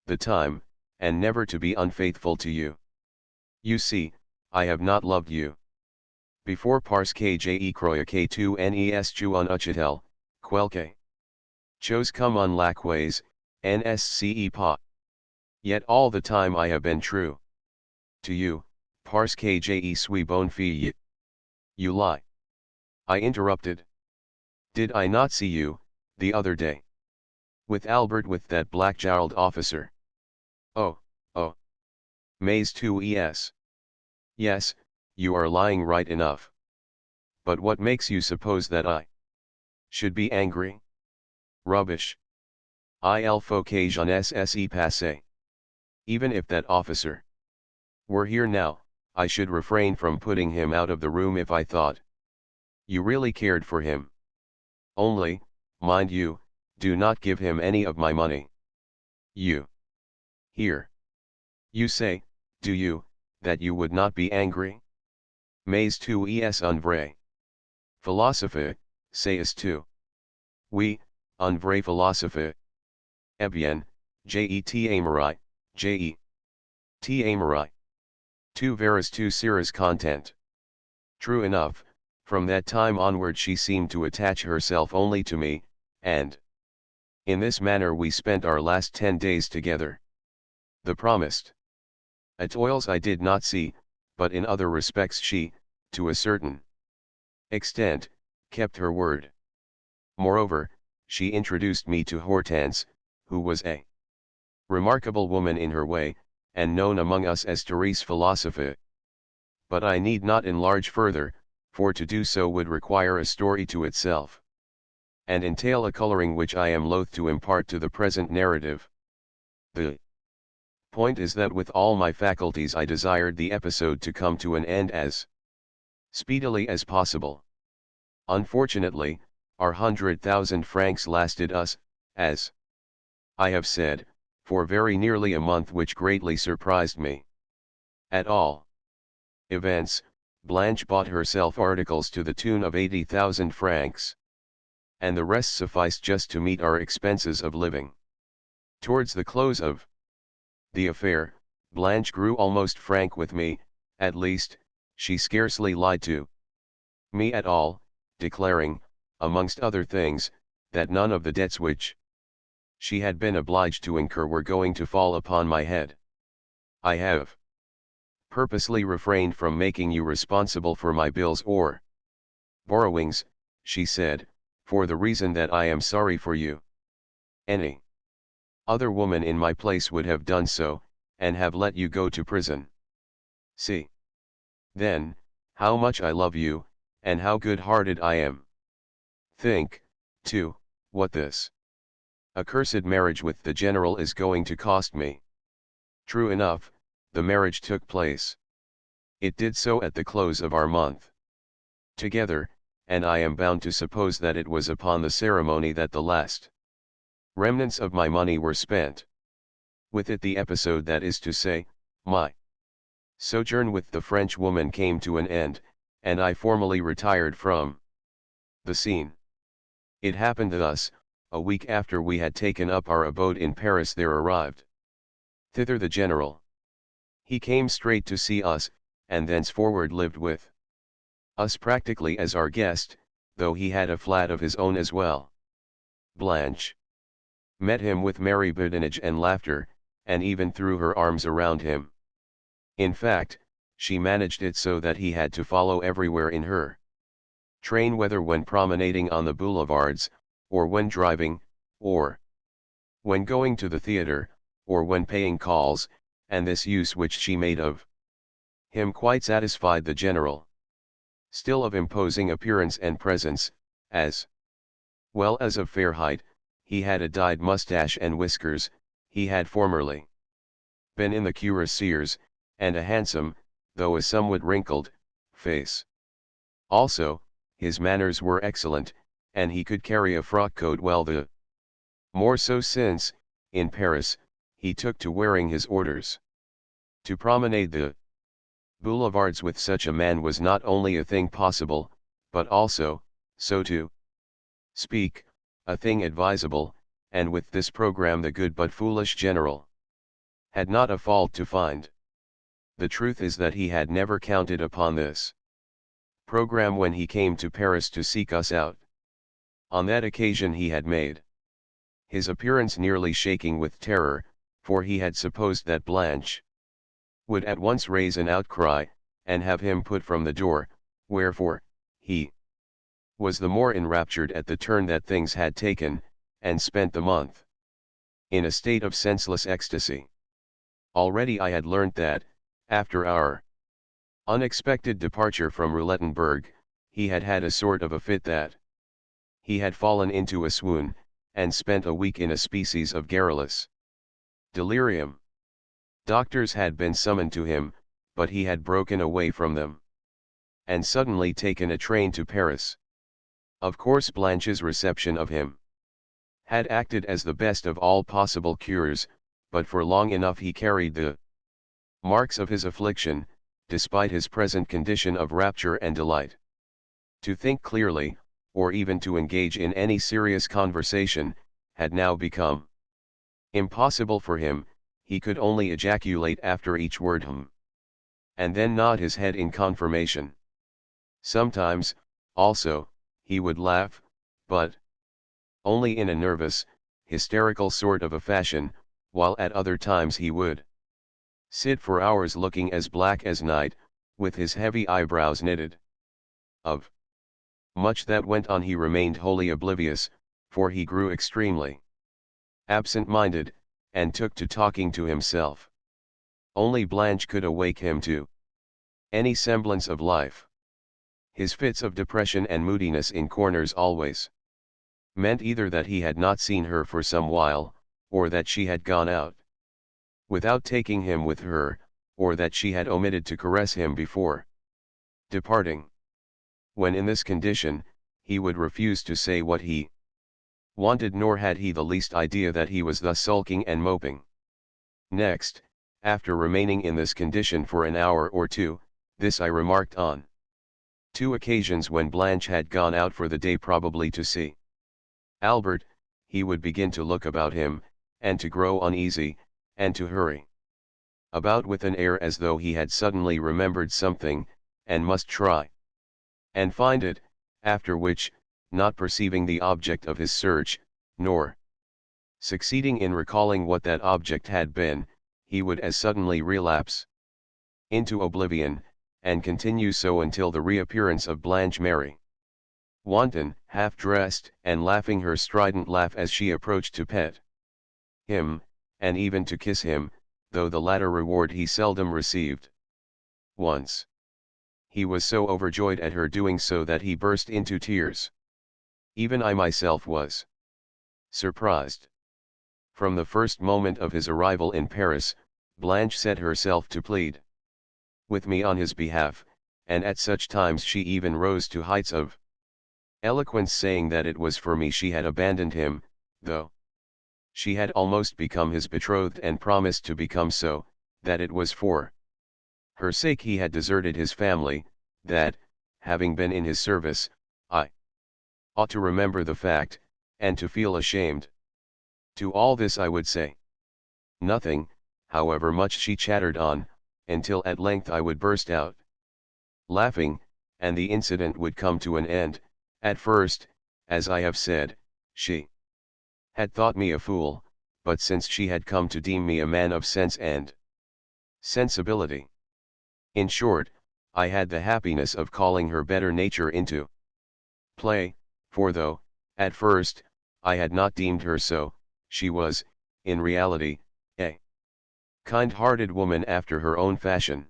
the time, and never to be unfaithful to you. You see, I have not loved you before, parce que je crois que tu n'es un uchitel, quelque chose comme un laquais, nsce pas. Yet all the time I have been true to you, parce que je suis bonne fille. You lie. I interrupted. Did I not see you, the other day, with Albert, with that black-jowled officer? Oh, oh. Mais tu es. Yes, you are lying right enough. But what makes you suppose that I should be angry? Rubbish. Il faut que je ne se passe. Even if that officer were here now, I should refrain from putting him out of the room if I thought you really cared for him. Only, mind you, do not give him any of my money. You hear? You say, do you, that you would not be angry? Mais tu es un vrai philosophe, sais-tu? Oui, un vrai philosophe. Eh bien, je t'aimerai. Tu verras, tu seras content. True enough, from that time onward she seemed to attach herself only to me, and in this manner we spent our last 10 days together. The promised etoiles I did not see, but in other respects she, to a certain extent, kept her word. Moreover, she introduced me to Hortense, who was a remarkable woman in her way, and known among us as Therese Philosophe. But I need not enlarge further, for to do so would require a story to itself, and entail a coloring which I am loath to impart to the present narrative. The point is that with all my faculties I desired the episode to come to an end as speedily as possible. Unfortunately, our 100,000 francs lasted us, as I have said, for very nearly a month, which greatly surprised me. At all events, Blanche bought herself articles to the tune of 80,000 francs. And the rest sufficed just to meet our expenses of living. Towards the close of the affair, Blanche grew almost frank with me, at least, she scarcely lied to me at all, declaring, amongst other things, that none of the debts which she had been obliged to incur were going to fall upon my head. I have purposely refrained from making you responsible for my bills or borrowings, she said, for the reason that I am sorry for you. Any other woman in my place would have done so, and have let you go to prison. See, then, how much I love you, and how good-hearted I am. Think, too, what this accursed marriage with the general is going to cost me. True enough, the marriage took place. It did so at the close of our month together, and I am bound to suppose that it was upon the ceremony that the last remnants of my money were spent. With it the episode, that is to say, my sojourn with the French woman, came to an end, and I formally retired from the scene. It happened thus: a week after we had taken up our abode in Paris, there arrived thither the general. He came straight to see us, and thenceforward lived with us practically as our guest, though he had a flat of his own as well. Blanche met him with merry badinage and laughter, and even threw her arms around him. In fact, she managed it so that he had to follow everywhere in her train, whether when promenading on the boulevards, or when driving, or when going to the theatre, or when paying calls, and this use which she made of him quite satisfied the general. Still of imposing appearance and presence, as well as of fair height, he had a dyed mustache and whiskers. He had formerly been in the cuirassiers, and a handsome, though a somewhat wrinkled, face. Also, his manners were excellent, and he could carry a frock coat well, the more so since, in Paris, he took to wearing his orders. To promenade the boulevards with such a man was not only a thing possible, but also, so to speak, a thing advisable, and with this program the good but foolish general had not a fault to find. The truth is that he had never counted upon this program when he came to Paris to seek us out. On that occasion he had made his appearance nearly shaking with terror, for he had supposed that Blanche would at once raise an outcry, and have him put from the door, wherefore, he was the more enraptured at the turn that things had taken, and spent the month in a state of senseless ecstasy. Already I had learnt that, after our unexpected departure from Roulettenberg, he had had a sort of a fit, that he had fallen into a swoon, and spent a week in a species of garrulous delirium. Doctors had been summoned to him, but he had broken away from them, and suddenly taken a train to Paris. Of course Blanche's reception of him had acted as the best of all possible cures, but for long enough he carried the marks of his affliction, despite his present condition of rapture and delight. To think clearly, or even to engage in any serious conversation, had now become impossible for him. He could only ejaculate after each word "hum," and then nod his head in confirmation. Sometimes, also, he would laugh, but only in a nervous, hysterical sort of a fashion, while at other times he would sit for hours looking as black as night, with his heavy eyebrows knitted. Of much that went on he remained wholly oblivious, for he grew extremely absent-minded, and took to talking to himself. Only Blanche could awake him to any semblance of life. His fits of depression and moodiness in corners always meant either that he had not seen her for some while, or that she had gone out without taking him with her, or that she had omitted to caress him before departing. When in this condition, he would refuse to say what he wanted, nor had he the least idea that he was thus sulking and moping. Next, after remaining in this condition for an hour or two, this I remarked on two occasions when Blanche had gone out for the day, probably to see Albert, he would begin to look about him, and to grow uneasy, and to hurry about with an air as though he had suddenly remembered something, and must try and find it, after which, not perceiving the object of his search, nor succeeding in recalling what that object had been, he would as suddenly relapse into oblivion, and continue so until the reappearance of Blanche Mary. wanton, half-dressed, and laughing her strident laugh as she approached to pet him, and even to kiss him, though the latter reward he seldom received. Once, he was so overjoyed at her doing so that he burst into tears. Even I myself was surprised. From the first moment of his arrival in Paris, Blanche set herself to plead with me on his behalf, and at such times she even rose to heights of eloquence, saying that it was for me she had abandoned him, though she had almost become his betrothed and promised to become so, that it was for her sake he had deserted his family, that, having been in his service, I ought to remember the fact, and to feel ashamed. To all this I would say nothing, however much she chattered on, until at length I would burst out laughing, and the incident would come to an end. At first, as I have said, she had thought me a fool, but since she had come to deem me a man of sense and sensibility. In short, I had the happiness of calling her better nature into play, for though, at first, I had not deemed her so, she was, in reality, a kind-hearted woman after her own fashion.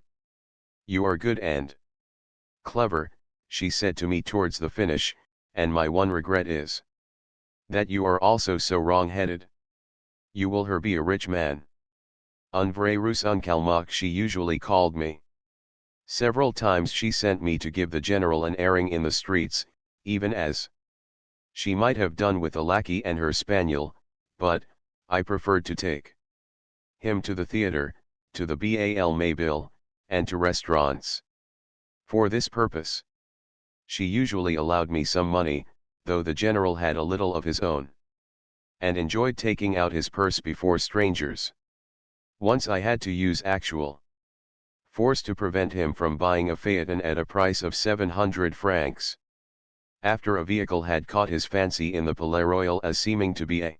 "You are good and clever," she said to me towards the finish, "and my one regret is that you are also so wrong-headed. You will her be a rich man." Un vrai russe un calmac she usually called me. Several times she sent me to give the general an airing in the streets, even as she might have done with a lackey and her spaniel, but I preferred to take him to the theatre, to the Bal Mabille, and to restaurants. For this purpose, she usually allowed me some money, though the general had a little of his own, and enjoyed taking out his purse before strangers. Once I had to use actual force to prevent him from buying a phaeton at a price of 700 francs. After a vehicle had caught his fancy in the Palais Royal as seeming to be a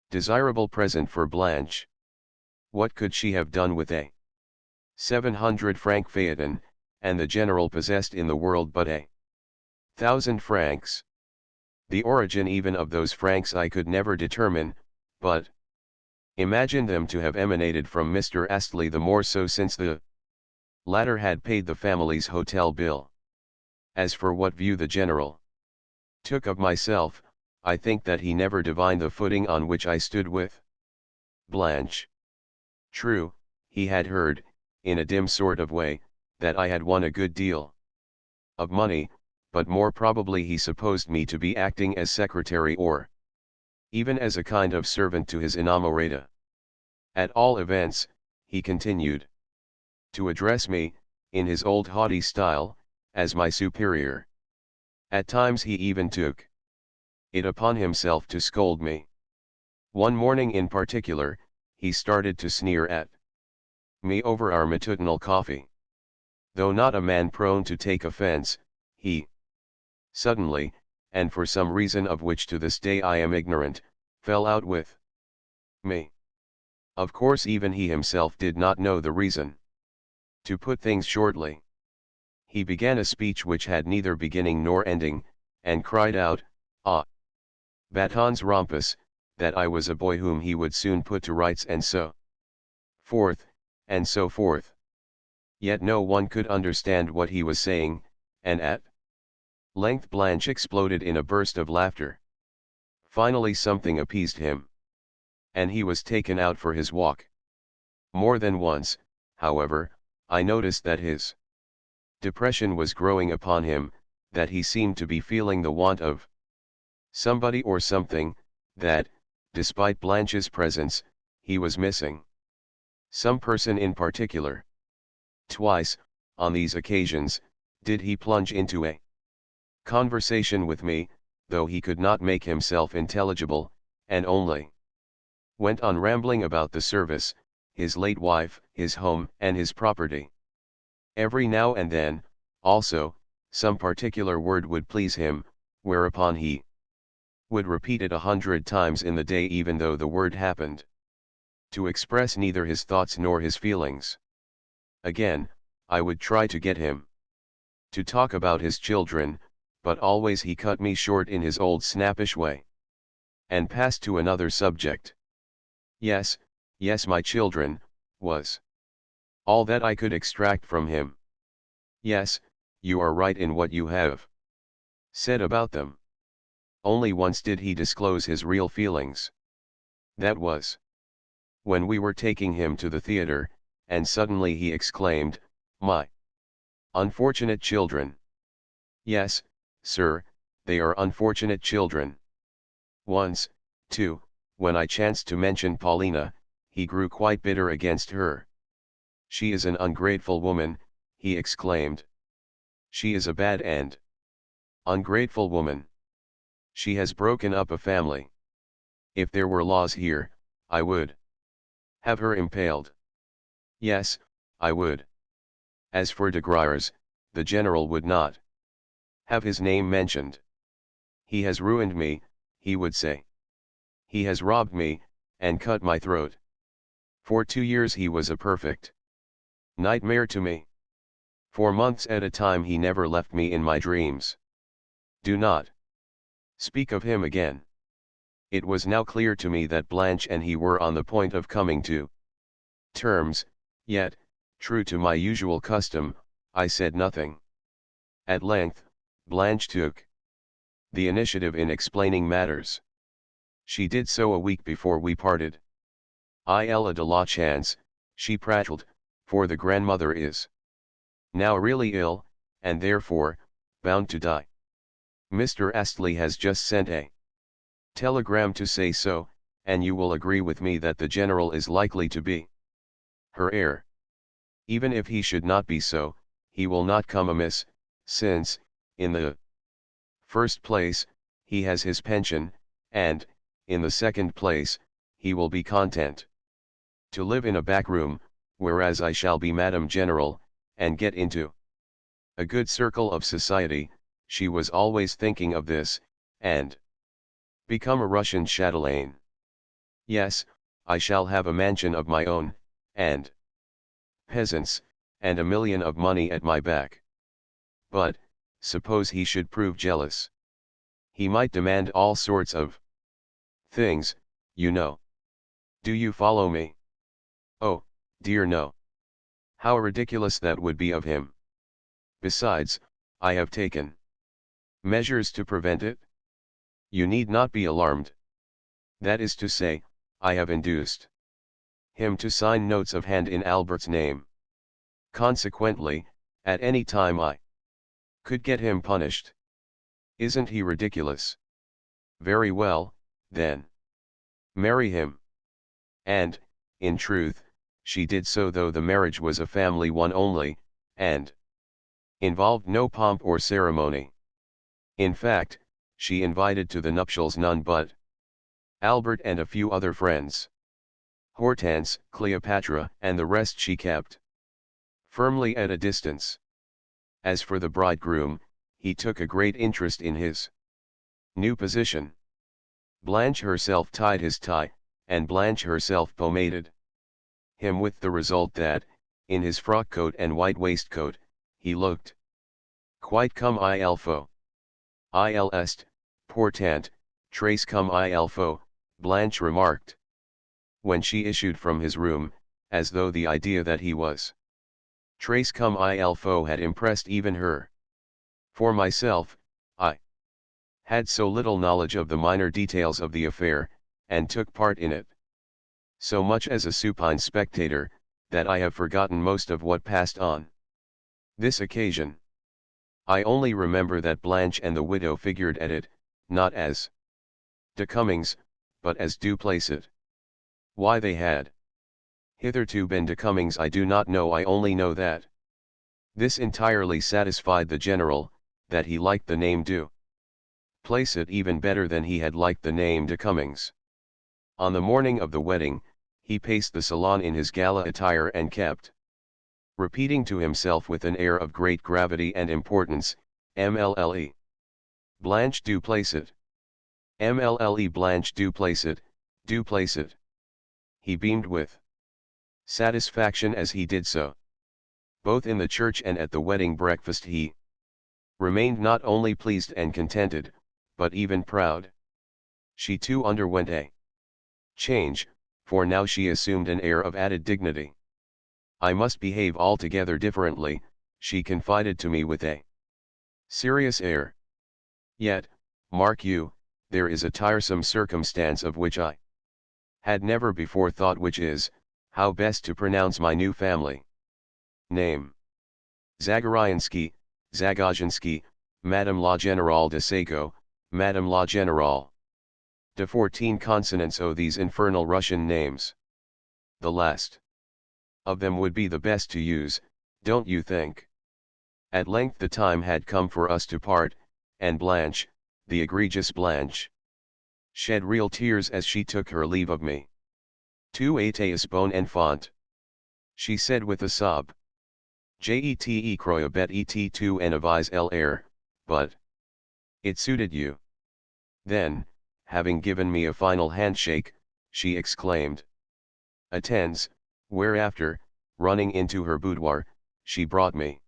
desirable present for Blanche. What could she have done with a 700-franc phaeton, and the general possessed in the world but a 1,000 francs? The origin even of those francs I could never determine, but imagine them to have emanated from Mr. Astley, the more so since the latter had paid the family's hotel bill. As for what view the general took of myself, I think that he never divined the footing on which I stood with Blanche. True, he had heard, in a dim sort of way, that I had won a good deal of money, but more probably he supposed me to be acting as secretary or even as a kind of servant to his inamorata. At all events, he continued to address me, in his old haughty style, as my superior. At times he even took it upon himself to scold me. One morning in particular, he started to sneer at me over our matutinal coffee. Though not a man prone to take offense, he suddenly, and for some reason of which to this day I am ignorant, fell out with me. Of course even he himself did not know the reason. To put things shortly, he began a speech which had neither beginning nor ending, and cried out, "Ah, batons rompus," that I was a boy whom he would soon put to rights, and so forth, and so forth. Yet no one could understand what he was saying, and at length Blanche exploded in a burst of laughter. Finally something appeased him, and he was taken out for his walk. More than once, however, I noticed that his depression was growing upon him, that he seemed to be feeling the want of somebody or something, that, despite Blanche's presence, he was missing some person in particular. Twice, on these occasions, did he plunge into a conversation with me, though he could not make himself intelligible, and only went on rambling about the service, his late wife, his home, and his property. Every now and then, also, some particular word would please him, whereupon he would repeat it 100 times in the day, even though the word happened to express neither his thoughts nor his feelings. Again, I would try to get him to talk about his children, but always he cut me short in his old snappish way, and passed to another subject. Yes, yes, my children, was all that I could extract from him. Yes, you are right in what you have said about them. Only once did he disclose his real feelings. That was when we were taking him to the theater, and suddenly he exclaimed, "My unfortunate children." Yes, sir, they are unfortunate children. Once, too, when I chanced to mention Paulina, he grew quite bitter against her. "She is an ungrateful woman," he exclaimed. "She is a bad and ungrateful woman. She has broken up a family. If there were laws here, I would have her impaled. Yes, I would. As for de Griers, the general would not have his name mentioned. He has ruined me," he would say. "He has robbed me, and cut my throat. For 2 years he was a perfect nightmare to me. For months at a time he never left me in my dreams. Do not speak of him again." It was now clear to me that Blanche and he were on the point of coming to terms, yet, true to my usual custom, I said nothing. At length, Blanche took the initiative in explaining matters. She did so a week before we parted. "Il de la chance," she prattled, "for the grandmother is now really ill, and therefore, bound to die. Mr. Astley has just sent a telegram to say so, and you will agree with me that the general is likely to be her heir. Even if he should not be so, he will not come amiss, since, in the first place, he has his pension, and, in the second place, he will be content to live in a back room, whereas I shall be Madam General, and get into a good circle of society." She was always thinking of this, and become a Russian chatelaine. "Yes, I shall have a mansion of my own, and peasants, and a million of money at my back. But, suppose he should prove jealous. He might demand all sorts of things, you know. Do you follow me? Oh, dear no. How ridiculous that would be of him. Besides, I have taken measures to prevent it. You need not be alarmed. That is to say, I have induced him to sign notes of hand in Albert's name. Consequently, at any time I could get him punished. Isn't he ridiculous? Very well, then. Marry him." And, in truth, she did so, though the marriage was a family one only, and involved no pomp or ceremony. In fact, she invited to the nuptials none but Albert and a few other friends. Hortense, Cleopatra, and the rest she kept firmly at a distance. As for the bridegroom, he took a great interest in his new position. Blanche herself tied his tie, and Blanche herself pomaded him, with the result that, in his frock coat and white waistcoat, he looked quite comme il faut. "Il est, pourtant, très comme il faut," Blanche remarked, when she issued from his room, as though the idea that he was très comme il faut had impressed even her. For myself, I had so little knowledge of the minor details of the affair, and took part in it so much as a supine spectator, that I have forgotten most of what passed on this occasion. I only remember that Blanche and the widow figured at it, not as de Cummings, but as du Plessis. Why they had hitherto been de Cummings I do not know, I only know that this entirely satisfied the general, that he liked the name du Plessis even better than he had liked the name de Cummings. On the morning of the wedding, he paced the salon in his gala attire and kept repeating to himself with an air of great gravity and importance, "MLLE. Blanche du Plessis. MLLE Blanche du Plessis, du Plessis." He beamed with satisfaction as he did so. Both in the church and at the wedding breakfast he remained not only pleased and contented, but even proud. She too underwent a change, for now she assumed an air of added dignity. I must behave altogether differently, she confided to me with a serious air. Yet, mark you, there is a tiresome circumstance of which I had never before thought, which is, how best to pronounce my new family name. Zagoryansky, Zagozhinsky, Madame la Générale de Sago, Madame la Générale. De 14 consonants owe these infernal Russian names. The last of them would be the best to use, don't you think? At length the time had come for us to part, and Blanche, the egregious Blanche, shed real tears as she took her leave of me. Tu étais bon enfant, she said with a sob. J'étais croyais et tu en avais l'air, but it suited you. Then, having given me a final handshake, she exclaimed, "Attends," whereafter, running into her boudoir, she brought me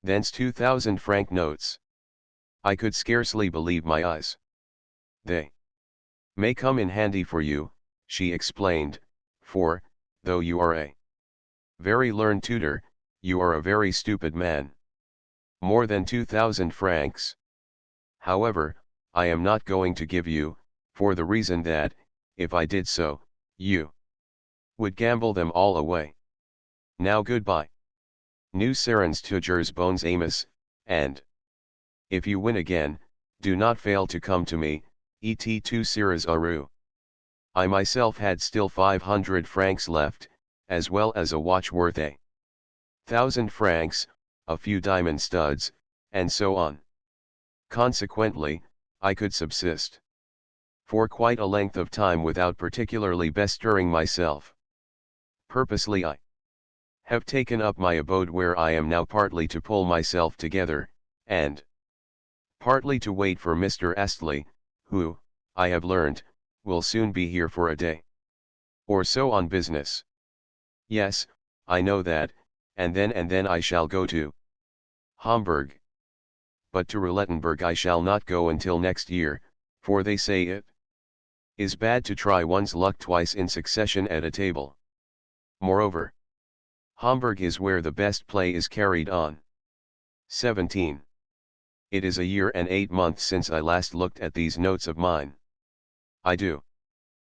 thence 2,000 franc notes. I could scarcely believe my eyes. They may come in handy for you, she explained, for, though you are a very learned tutor, you are a very stupid man. More than 2,000 francs. However, I am not going to give you, for the reason that, if I did so, you would gamble them all away. Now goodbye. Nous serons toujours bons amis, and if you win again, do not fail to come to me, et tu seras heureux. I myself had still 500 francs left, as well as a watch worth 1,000 francs, a few diamond studs, and so on. Consequently, I could subsist for quite a length of time without particularly bestirring myself. Purposely I have taken up my abode where I am now, partly to pull myself together, and partly to wait for Mr. Astley, who, I have learnt, will soon be here for a day or so on business. Yes, I know that, and then I shall go to Hamburg. But to Roulettenberg I shall not go until next year, for they say it is bad to try one's luck twice in succession at a table. Moreover, Hamburg is where the best play is carried on. 17. It is a year and 8 months since I last looked at these notes of mine. I do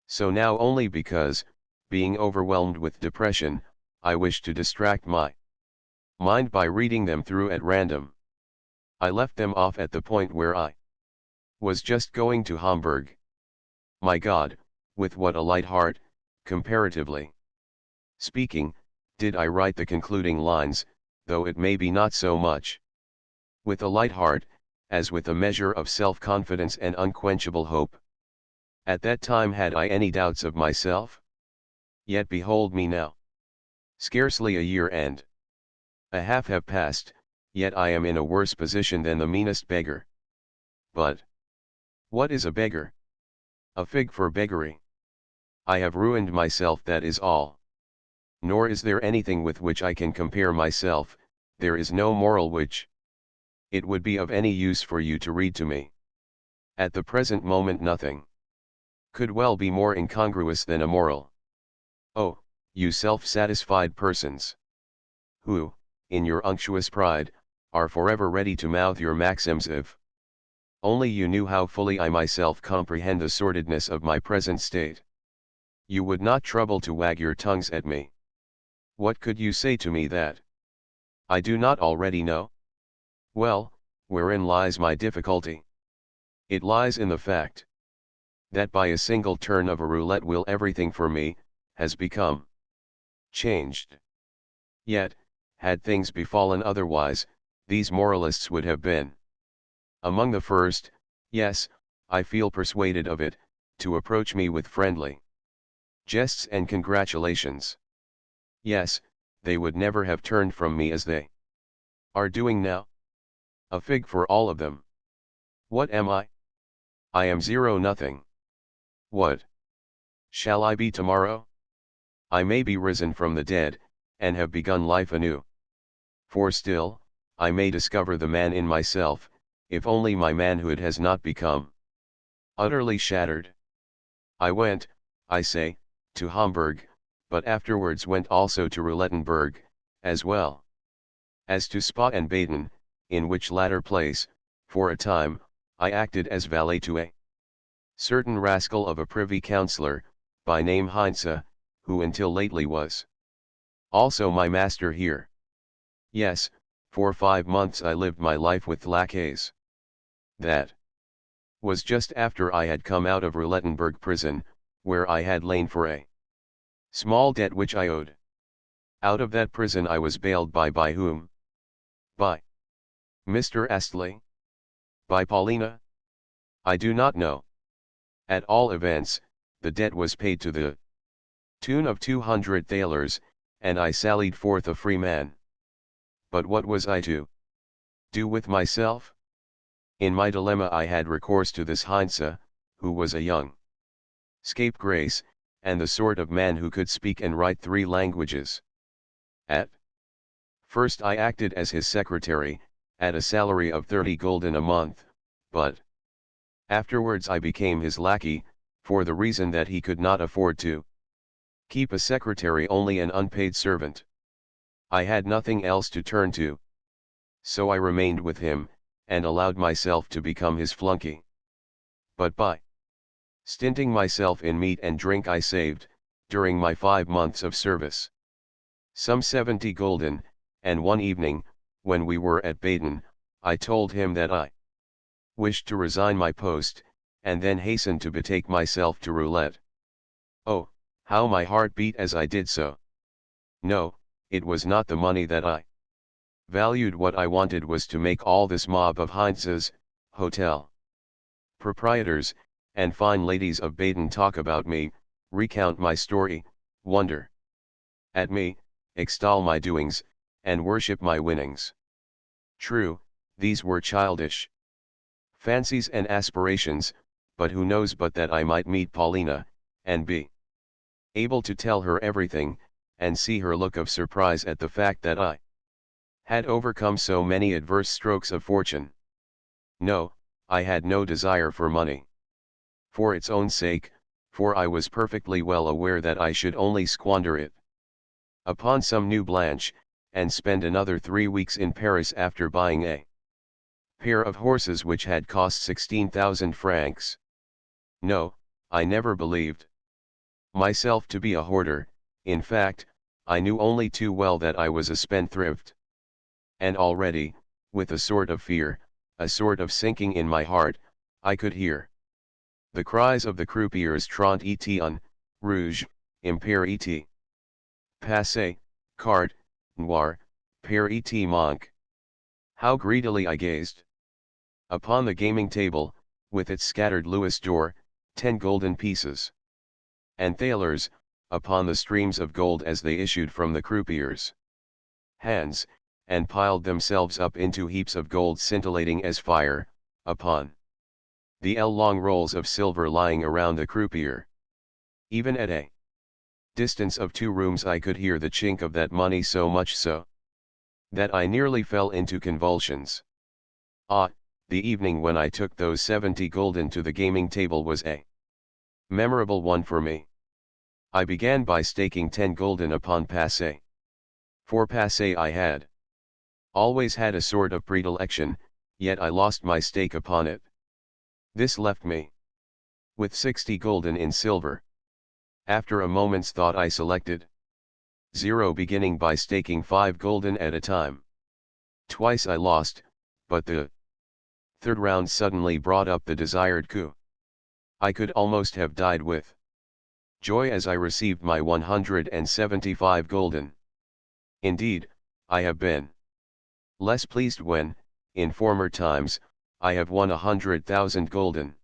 so now only because, being overwhelmed with depression, I wish to distract my mind by reading them through at random. I left them off at the point where I was just going to Hamburg. My God, with what a light heart, comparatively speaking, did I write the concluding lines, though it may be not so much with a light heart, as with a measure of self-confidence and unquenchable hope. At that time had I any doubts of myself? Yet behold me now. Scarcely a year and a half have passed, yet I am in a worse position than the meanest beggar. But what is a beggar? A fig for beggary. I have ruined myself, that is all. Nor is there anything with which I can compare myself, there is no moral which it would be of any use for you to read to me. At the present moment nothing could well be more incongruous than a moral. Oh, you self-satisfied persons, who, in your unctuous pride, are forever ready to mouth your maxims if only you knew how fully I myself comprehend the sordidness of my present state, you would not trouble to wag your tongues at me. What could you say to me that I do not already know? Well, wherein lies my difficulty? It lies in the fact that by a single turn of a roulette wheel everything for me has become changed. Yet, had things befallen otherwise, these moralists would have been among the first, yes, I feel persuaded of it, to approach me with friendly jests and congratulations. Yes, they would never have turned from me as they are doing now. A fig for all of them. What am I? I am zero nothing. What shall I be tomorrow? I may be risen from the dead, and have begun life anew. For still, I may discover the man in myself, if only my manhood has not become utterly shattered. I went, I say, to Hamburg, but afterwards went also to Roulettenberg, as well as to Spa and Baden, in which latter place, for a time, I acted as valet to a certain rascal of a privy councillor, by name Heinze, who until lately was also my master here. Yes, for 5 months I lived my life with lackeys. That was just after I had come out of Roulettenberg prison, where I had lain for a small debt which I owed. Out of that prison I was bailed by whom? By Mr. Astley? By Paulina? I do not know. At all events, the debt was paid to the tune of 200 thalers, and I sallied forth a free man. But what was I to do with myself? In my dilemma I had recourse to this Heinze, who was a young scapegrace, and the sort of man who could speak and write 3 languages. At first I acted as his secretary, at a salary of 30 gulden a month, but afterwards I became his lackey, for the reason that he could not afford to keep a secretary, only an unpaid servant. I had nothing else to turn to. So I remained with him, and allowed myself to become his flunky. But by stinting myself in meat and drink I saved, during my 5 months of service, some 70 gulden, and one evening, when we were at Baden, I told him that I wished to resign my post, and then hastened to betake myself to roulette. Oh, how my heart beat as I did so! No, it was not the money that I valued. What I wanted was to make all this mob of Heinzes, hotel proprietors, and fine ladies of Baden talk about me, recount my story, wonder at me, extol my doings, and worship my winnings. True, these were childish fancies and aspirations, but who knows but that I might meet Paulina, and be able to tell her everything, and see her look of surprise at the fact that I had overcome so many adverse strokes of fortune. No, I had no desire for money for its own sake, for I was perfectly well aware that I should only squander it upon some new blanche, and spend another 3 weeks in Paris after buying a pair of horses which had cost 16,000 francs. No, I never believed myself to be a hoarder. In fact, I knew only too well that I was a spendthrift. And already, with a sort of fear, a sort of sinking in my heart, I could hear the cries of the croupiers: Trente et un, rouge, impair et passé, carte, noir, pair et manque. How greedily I gazed upon the gaming table, with its scattered louis d'or, 10 golden pieces, and thalers, upon the streams of gold as they issued from the croupiers' hands, and piled themselves up into heaps of gold scintillating as fire, upon the long rolls of silver lying around the croupier. Even at a distance of 2 rooms I could hear the chink of that money, so much so that I nearly fell into convulsions. Ah, the evening when I took those 70 gulden to the gaming table was a memorable one for me. I began by staking 10 gulden upon passé. For passé I had always had a sort of predilection, yet I lost my stake upon it. This left me with 60 gulden in silver. After a moment's thought I selected 0, beginning by staking 5 gulden at a time. Twice I lost, but the 3rd round suddenly brought up the desired coup. I could almost have died with joy as I received my 175 gulden. Indeed, I have been less pleased when, in former times, I have won 100,000 gulden.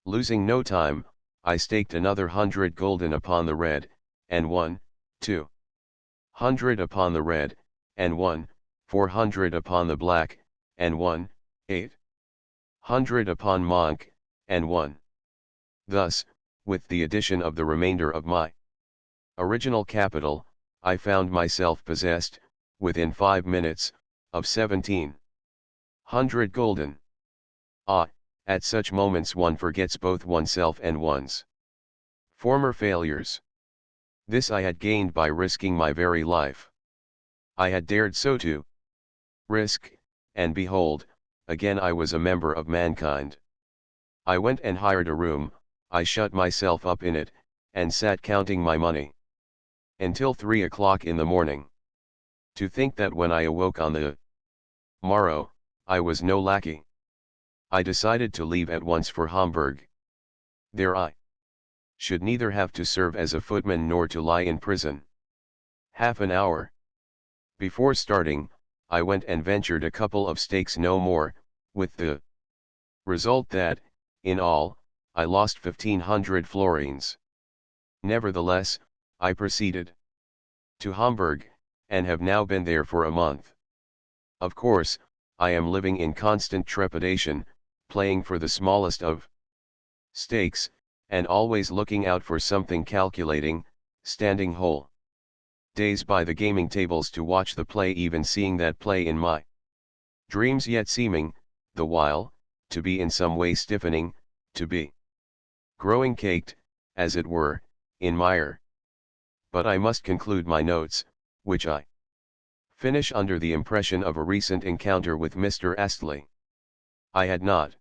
Losing no time, I staked another 100 gulden upon the red, and won 200 upon the red, and won 400 upon the black, and won 800 upon manque, and won. Thus, with the addition of the remainder of my original capital, I found myself possessed, within 5 minutes, of 1700 gulden. Ah, at such moments one forgets both oneself and one's former failures. This I had gained by risking my very life. I had dared so to risk, and behold, again I was a member of mankind. I went and hired a room, I shut myself up in it, and sat counting my money until 3 o'clock in the morning. To think that when I awoke on the morrow, I was no lackey. I decided to leave at once for Hamburg. There I should neither have to serve as a footman nor to lie in prison. Half an hour before starting, I went and ventured a couple of stakes no more, with the result that, in all, I lost 1,500 florins. Nevertheless, I proceeded to Hamburg, and have now been there for a month. Of course, I am living in constant trepidation, playing for the smallest of stakes, and always looking out for something calculating, standing whole days by the gaming tables to watch the play, even seeing that play in my dreams, yet seeming, the while, to be in some way stiffening, to be growing caked, as it were, in mire. But I must conclude my notes, which I finish under the impression of a recent encounter with Mr. Astley. I had not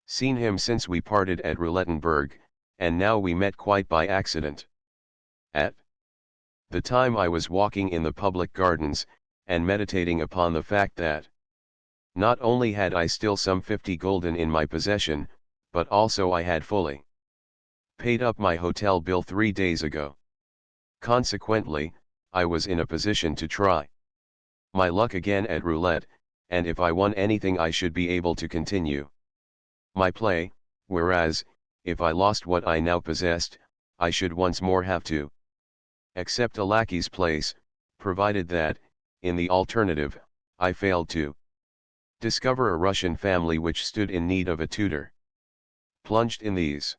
seen him since we parted at Roulettenberg, and now we met quite by accident. At the time I was walking in the public gardens, and meditating upon the fact that not only had I still some 50 gulden in my possession, but also I had fully paid up my hotel bill 3 days ago. Consequently, I was in a position to try my luck again at roulette, and if I won anything I should be able to continue my play, whereas, if I lost what I now possessed, I should once more have to accept a lackey's place, provided that, in the alternative, I failed to discover a Russian family which stood in need of a tutor. Plunged in these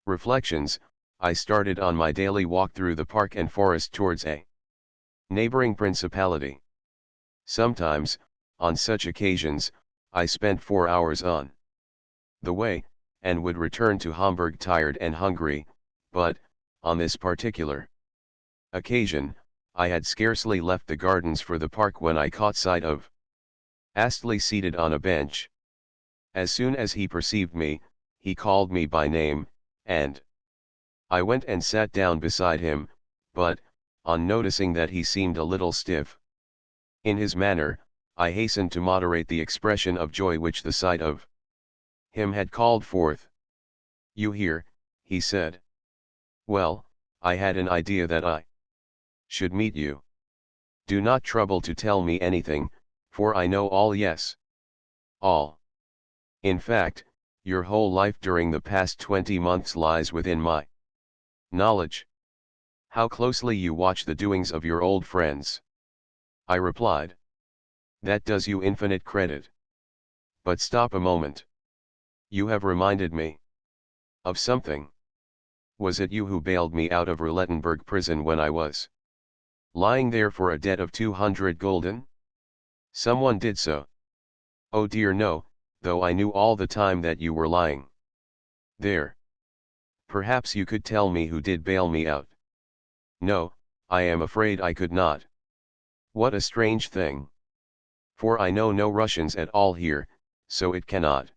reflections, I started on my daily walk through the park and forest towards a neighboring principality. Sometimes, on such occasions, I spent 4 hours on the way, and would return to Hamburg tired and hungry, but, on this particular occasion, I had scarcely left the gardens for the park when I caught sight of Astley seated on a bench. As soon as he perceived me, he called me by name, and I went and sat down beside him, but, on noticing that he seemed a little stiff in his manner, I hastened to moderate the expression of joy which the sight of him had called forth. "You here," he said. "Well, I had an idea that I should meet you. Do not trouble to tell me anything, for I know all, yes, all. In fact, your whole life during the past 20 months lies within my knowledge. How closely you watch the doings of your old friends." I replied. "That does you infinite credit. But stop a moment. You have reminded me of something. Was it you who bailed me out of Roulettenberg prison when I was lying there for a debt of 200 gulden? Someone did so." "Oh dear no, though I knew all the time that you were lying there. Perhaps you could tell me who did bail me out." "No, I am afraid I could not." "What a strange thing. For I know no Russians at all here, so it cannot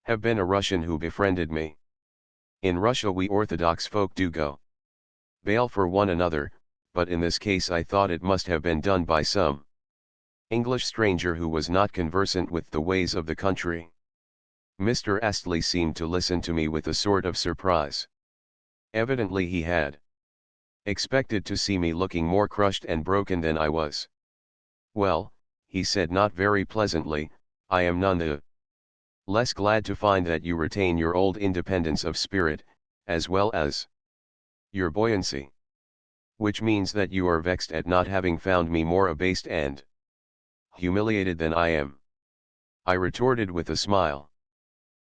have been a Russian who befriended me. In Russia we Orthodox folk do go bail for one another, but in this case I thought it must have been done by some English stranger who was not conversant with the ways of the country." Mr. Astley seemed to listen to me with a sort of surprise. Evidently he had expected to see me looking more crushed and broken than I was. "Well," he said not very pleasantly, "I am none the less glad to find that you retain your old independence of spirit, as well as your buoyancy. Which means that you are vexed at not having found me more abased and humiliated than I am." I retorted with a smile.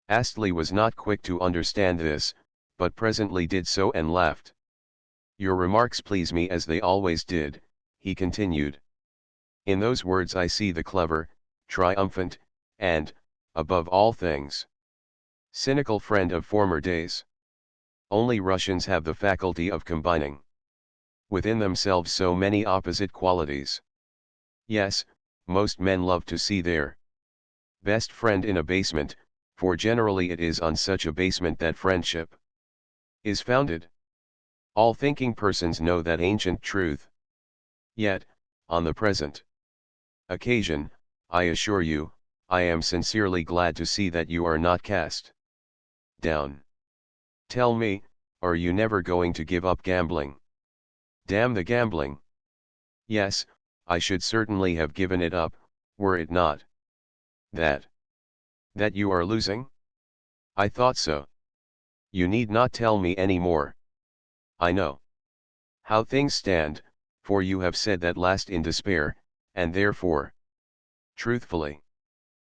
Astley was not quick to understand this, but presently did so and laughed. "Your remarks please me as they always did," he continued. In those words I see the clever, triumphant, and, above all things, cynical friend of former days. Only Russians have the faculty of combining within themselves so many opposite qualities. Yes, most men love to see their best friend in a basement, for generally it is on such a basement that friendship is founded. All thinking persons know that ancient truth. Yet, on the present occasion, I assure you, I am sincerely glad to see that you are not cast down. Tell me, are you never going to give up gambling? Damn the gambling! Yes, I should certainly have given it up, were it not that you are losing? I thought so. You need not tell me any more. I know how things stand, for you have said that last in despair, and therefore, truthfully,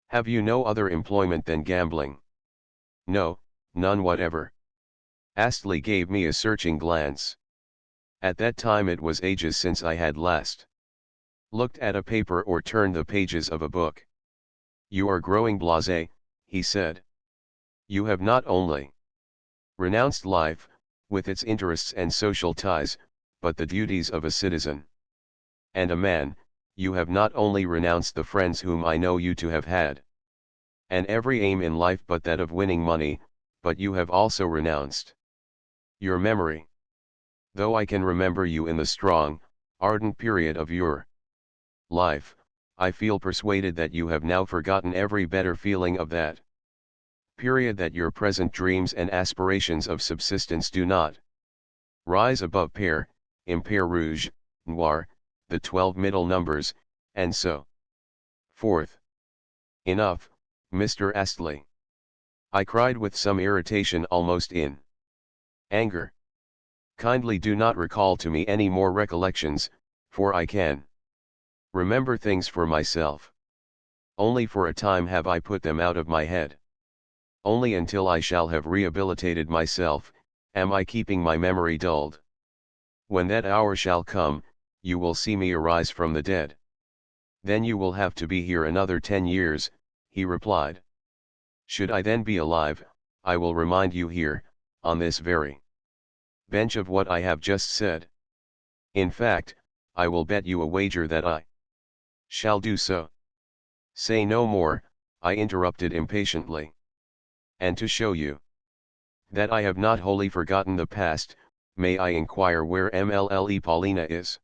have you no other employment than gambling? No, none whatever. Astley gave me a searching glance. At that time it was ages since I had last looked at a paper or turned the pages of a book. You are growing blasé, he said. You have not only renounced life, with its interests and social ties, but the duties of a citizen and a man. You have not only renounced the friends whom I know you to have had, and every aim in life but that of winning money, but you have also renounced your memory. Though I can remember you in the strong, ardent period of your life, I feel persuaded that you have now forgotten every better feeling of that period, that your present dreams and aspirations of subsistence do not rise above pair, impair rouge, noir, the 12 middle numbers, and so forth. Enough, Mr. Astley. I cried with some irritation, almost in anger. Kindly do not recall to me any more recollections, for I can remember things for myself. Only for a time have I put them out of my head. Only until I shall have rehabilitated myself, am I keeping my memory dulled. When that hour shall come, you will see me arise from the dead. Then you will have to be here another 10 years, he replied. Should I then be alive, I will remind you here, on this very bench, of what I have just said. In fact, I will bet you a wager that I shall do so. Say no more, I interrupted impatiently. And to show you that I have not wholly forgotten the past, may I inquire where Mlle Paulina is?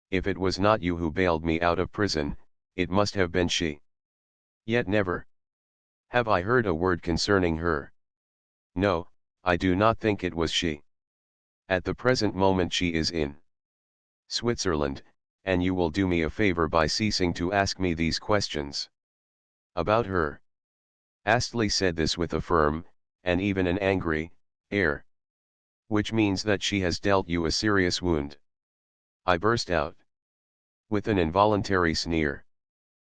If it was not you who bailed me out of prison, it must have been she. Yet never have I heard a word concerning her. No, I do not think it was she. At the present moment she is in Switzerland, and you will do me a favor by ceasing to ask me these questions about her. Astley said this with a firm, and even an angry, air. Which means that she has dealt you a serious wound. I burst out with an involuntary sneer.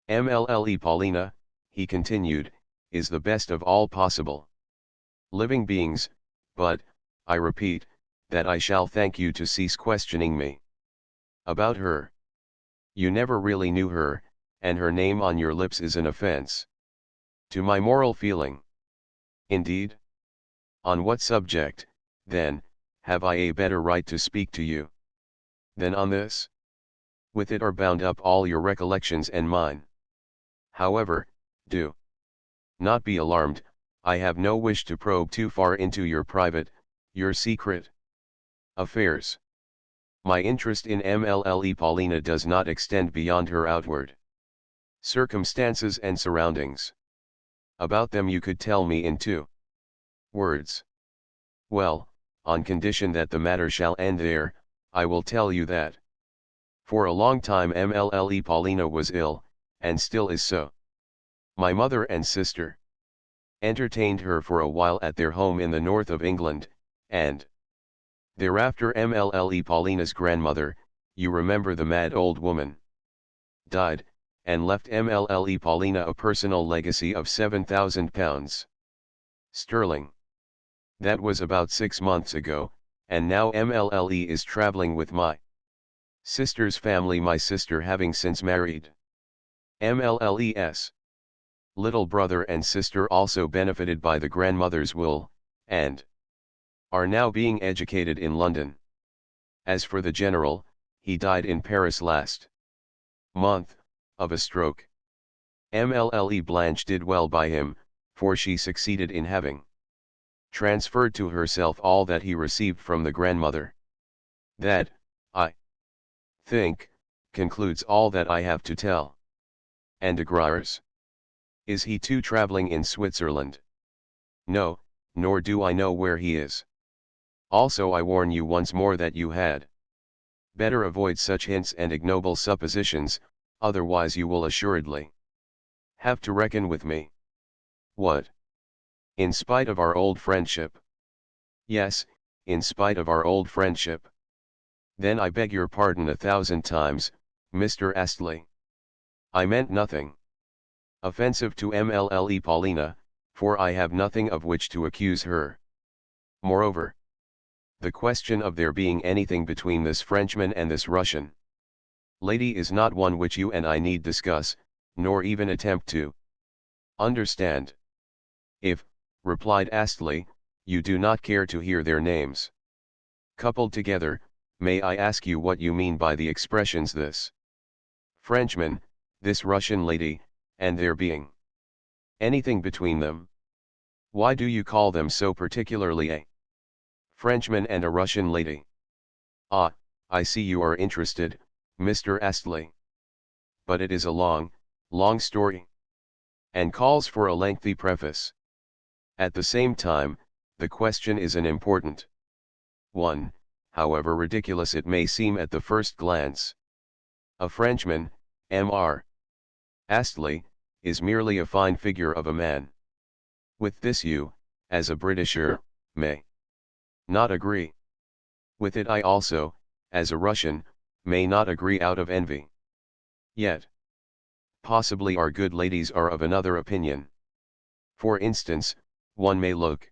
Mlle Paulina, he continued, is the best of all possible living beings, but, I repeat, that I shall thank you to cease questioning me about her. You never really knew her, and her name on your lips is an offense to my moral feeling. Indeed? On what subject, then, have I a better right to speak to you than on this? With it are bound up all your recollections and mine. However, do not be alarmed, I have no wish to probe too far into your private, your secret affairs. My interest in Mlle Paulina does not extend beyond her outward circumstances and surroundings. About them you could tell me in 2 words. Well, on condition that the matter shall end there, I will tell you that for a long time Mlle Paulina was ill, and still is so. My mother and sister entertained her for a while at their home in the north of England, and thereafter Mlle Paulina's grandmother, you remember the mad old woman, died, and left Mlle Paulina a personal legacy of £7,000 sterling. That was about 6 months ago, and now Mlle is traveling with my Sister's family, my sister having since married. MLLES. Little brother and sister also benefited by the grandmother's will, and are now being educated in London. As for the general, he died in Paris last month, of a stroke. MLLE Blanche did well by him, for she succeeded in having transferred to herself all that he received from the grandmother. That, I think, concludes all that I have to tell. And de Griers? Is he too traveling in Switzerland? No, nor do I know where he is. Also I warn you once more that you had better avoid such hints and ignoble suppositions, otherwise you will assuredly have to reckon with me. What? In spite of our old friendship? Yes, in spite of our old friendship. Then I beg your pardon 1,000 times, Mr. Astley. I meant nothing offensive to MLLE Paulina, for I have nothing of which to accuse her. Moreover, the question of there being anything between this Frenchman and this Russian lady is not one which you and I need discuss, nor even attempt to understand. If, replied Astley, you do not care to hear their names coupled together, may I ask you what you mean by the expressions this Frenchman, this Russian lady, and there being anything between them? Why do you call them so particularly a Frenchman and a Russian lady? Ah, I see you are interested, Mr. Astley. But it is a long, long story, and calls for a lengthy preface. At the same time, the question is an important one, however ridiculous it may seem at the first glance. A Frenchman, Mr. Astley, is merely a fine figure of a man. With this you, as a Britisher, may not agree. With it I also, as a Russian, may not agree out of envy. Yet, possibly our good ladies are of another opinion. For instance, one may look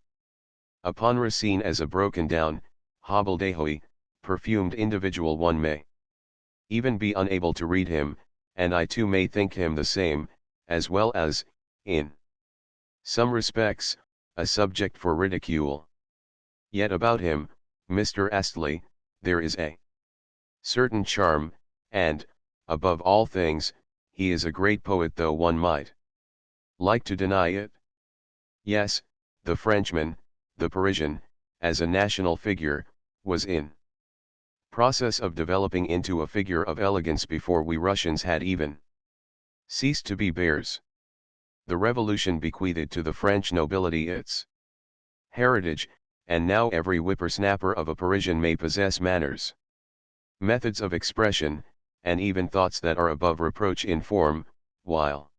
upon Racine as a broken down, hobbledehoy, perfumed individual. One may even be unable to read him, and I too may think him the same, as well as, in some respects, a subject for ridicule. Yet about him, Mr. Astley, there is a certain charm, and, above all things, he is a great poet, though one might like to deny it. Yes, the Frenchman, the Parisian, as a national figure, was in process of developing into a figure of elegance before we Russians had even ceased to be bears. The revolution bequeathed to the French nobility its heritage, and now every whippersnapper of a Parisian may possess manners, methods of expression, and even thoughts that are above reproach in form, while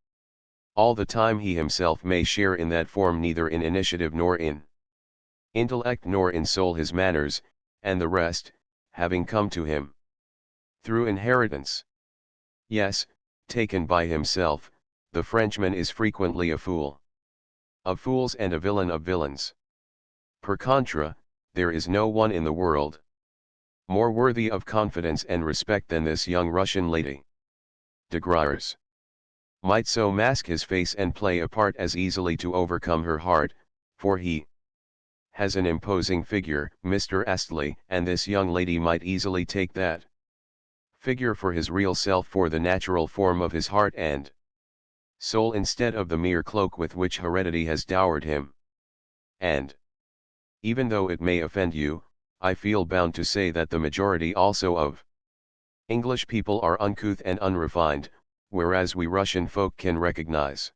all the time he himself may share in that form neither in initiative nor in intellect nor in soul. His manners, and the rest, having come to him through inheritance. Yes, taken by himself, the Frenchman is frequently a fool of fools and a villain of villains. Per contra, there is no one in the world more worthy of confidence and respect than this young Russian lady. De Griers might so mask his face and play a part as easily to overcome her heart, for he has an imposing figure, Mr. Astley, and this young lady might easily take that figure for his real self, for the natural form of his heart and soul, instead of the mere cloak with which heredity has dowered him. And, even though it may offend you, I feel bound to say that the majority also of English people are uncouth and unrefined, whereas we Russian folk can recognize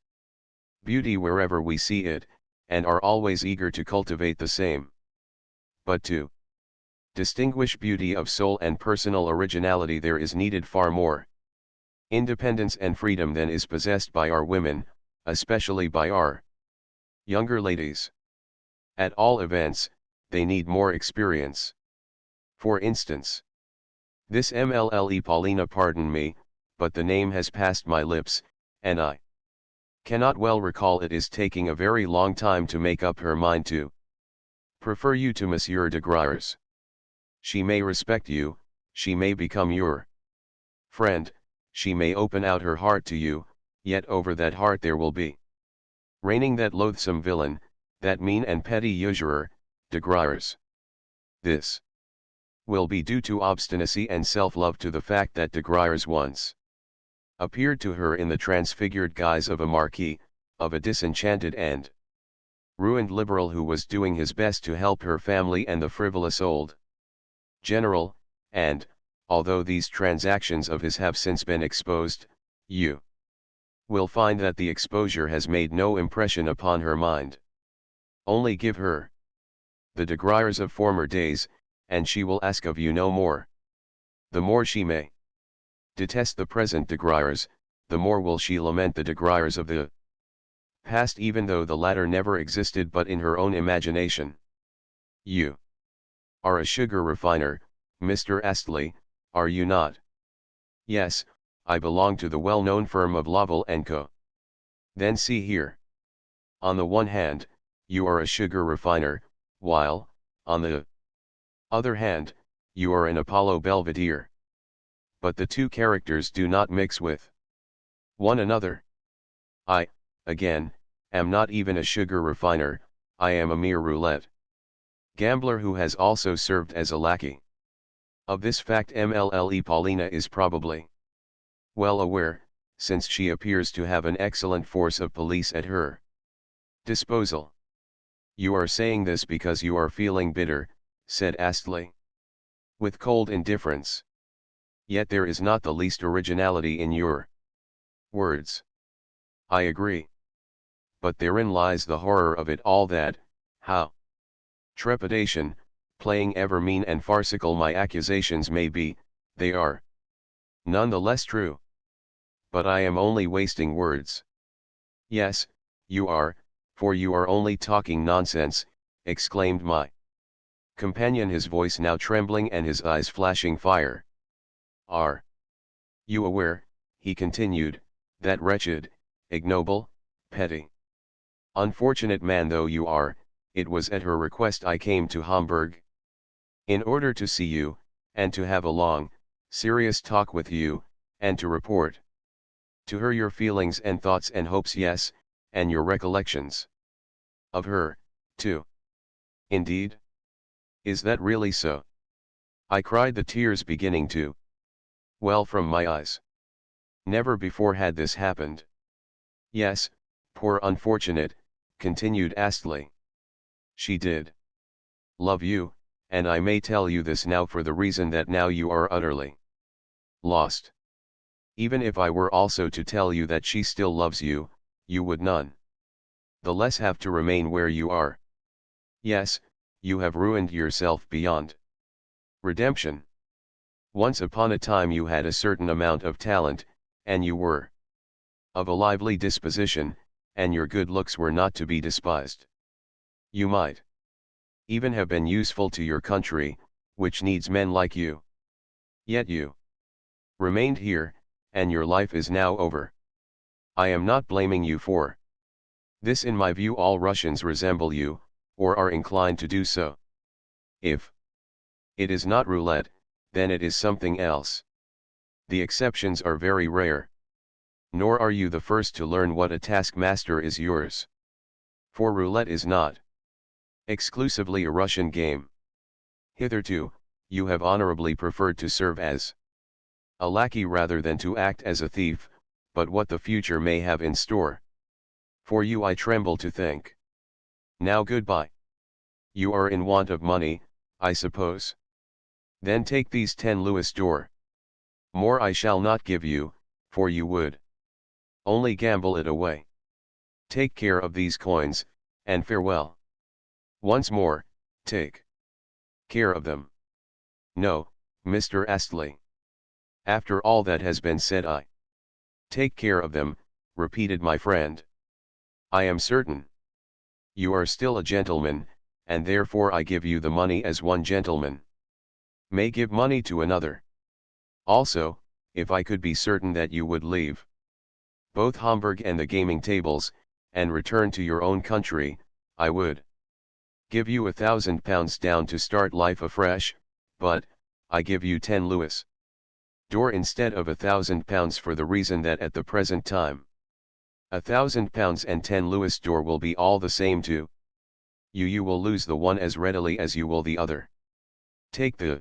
beauty wherever we see it, and are always eager to cultivate the same. But to distinguish beauty of soul and personal originality there is needed far more independence and freedom than is possessed by our women, especially by our younger ladies. At all events, they need more experience. For instance, this MLLE Paulina, pardon me, but the name has passed my lips, and I cannot well recall it, is taking a very long time to make up her mind to prefer you to Monsieur de Griers. She may respect you, she may become your friend, she may open out her heart to you, yet over that heart there will be reigning that loathsome villain, that mean and petty usurer, de Griers. This will be due to obstinacy and self-love, to the fact that de Griers once appeared to her in the transfigured guise of a marquis, of a disenchanted and ruined liberal who was doing his best to help her family and the frivolous old general, and, although these transactions of his have since been exposed, you will find that the exposure has made no impression upon her mind. Only give her the de Griers of former days, and she will ask of you no more. The more she may detest the present de Griers, the more will she lament the de Griers of the past, even though the latter never existed but in her own imagination. You are a sugar refiner, Mr. Astley, are you not? Yes, I belong to the well-known firm of Lovell & Co. Then see here. On the one hand, you are a sugar refiner, while, on the other hand, you are an Apollo Belvedere. But the two characters do not mix with one another. I, again, am not even a sugar refiner, I am a mere roulette gambler who has also served as a lackey. Of this fact MLLE Paulina is probably well aware, since she appears to have an excellent force of police at her disposal. You are saying this because you are feeling bitter, said Astley, with cold indifference. Yet there is not the least originality in your words. I agree. But therein lies the horror of it all, that, how trepidation, playing ever mean and farcical my accusations may be, they are none the less true. But I am only wasting words. Yes, you are, for you are only talking nonsense, exclaimed my companion, his voice now trembling and his eyes flashing fire. Are you aware, he continued, that wretched, ignoble, petty, unfortunate man though you are, it was at her request I came to Hamburg, in order to see you, and to have a long, serious talk with you, and to report to her your feelings and thoughts and hopes, yes, and your recollections of her, too. Indeed? Is that really so? I cried, the tears beginning to well from my eyes. Never before had this happened. Yes, poor unfortunate, continued Astley. She did love you, and I may tell you this now for the reason that now you are utterly lost. Even if I were also to tell you that she still loves you, you would none the less have to remain where you are. Yes, you have ruined yourself beyond redemption. Once upon a time you had a certain amount of talent, and you were of a lively disposition, and your good looks were not to be despised. You might even have been useful to your country, which needs men like you. Yet you remained here, and your life is now over. I am not blaming you for this. In my view all Russians resemble you, or are inclined to do so. If it is not roulette, then it is something else. The exceptions are very rare. Nor are you the first to learn what a taskmaster is yours. For roulette is not exclusively a Russian game. Hitherto, you have honorably preferred to serve as a lackey rather than to act as a thief, but what the future may have in store for you I tremble to think. Now goodbye. You are in want of money, I suppose? Then take these 10 louis d'or. More I shall not give you, for you would only gamble it away. Take care of these coins, and farewell. Once more, take care of them. No, Mr. Astley. After all that has been said, I take care of them, repeated my friend. I am certain you are still a gentleman, and therefore I give you the money as one gentleman may give money to another. Also, if I could be certain that you would leave both Hamburg and the gaming tables, and return to your own country, I would give you £1,000 down to start life afresh, but, I give you 10 Louis d'or instead of £1,000 for the reason that at the present time, £1,000 and 10 Louis d'or will be all the same to you. You will lose the one as readily as you will the other. Take the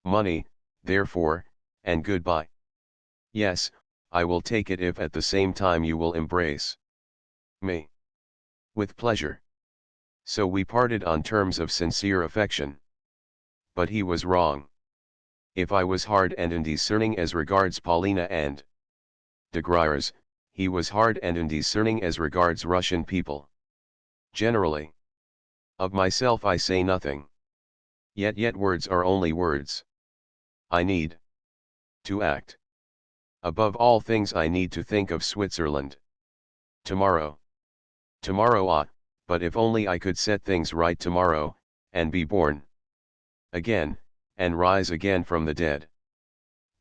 money, therefore, and goodbye. Yes, I will take it if at the same time you will embrace me. With pleasure. So we parted on terms of sincere affection. But he was wrong. If I was hard and undiscerning as regards Paulina and de Griers, he was hard and undiscerning as regards Russian people. Generally. Of myself I say nothing. Yet words are only words. I need to act. Above all things I need to think of Switzerland. Tomorrow. Tomorrow but if only I could set things right tomorrow, and be born again, and rise again from the dead.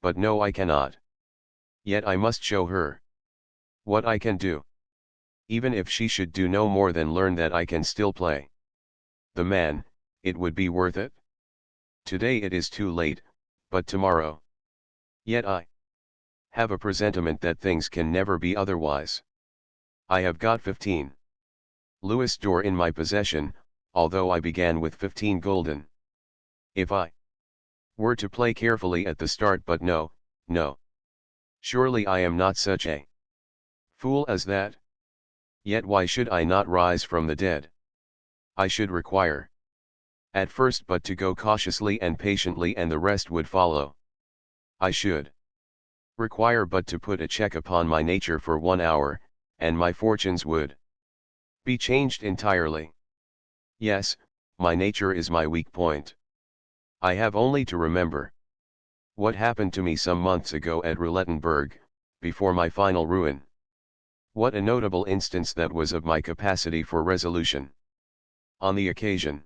But no, I cannot. Yet I must show her what I can do. Even if she should do no more than learn that I can still play the man, it would be worth it. Today it is too late, but tomorrow. Yet I have a presentiment that things can never be otherwise. I have got 15 Louis d'or in my possession, although I began with 15 gulden. If I were to play carefully at the start, but no. Surely I am not such a fool as that. Yet why should I not rise from the dead? I should require at first but to go cautiously and patiently, and the rest would follow. I should require but to put a check upon my nature for 1 hour, and my fortunes would be changed entirely. Yes, my nature is my weak point. I have only to remember what happened to me some months ago at Roulettenberg, before my final ruin. What a notable instance that was of my capacity for resolution. On the occasion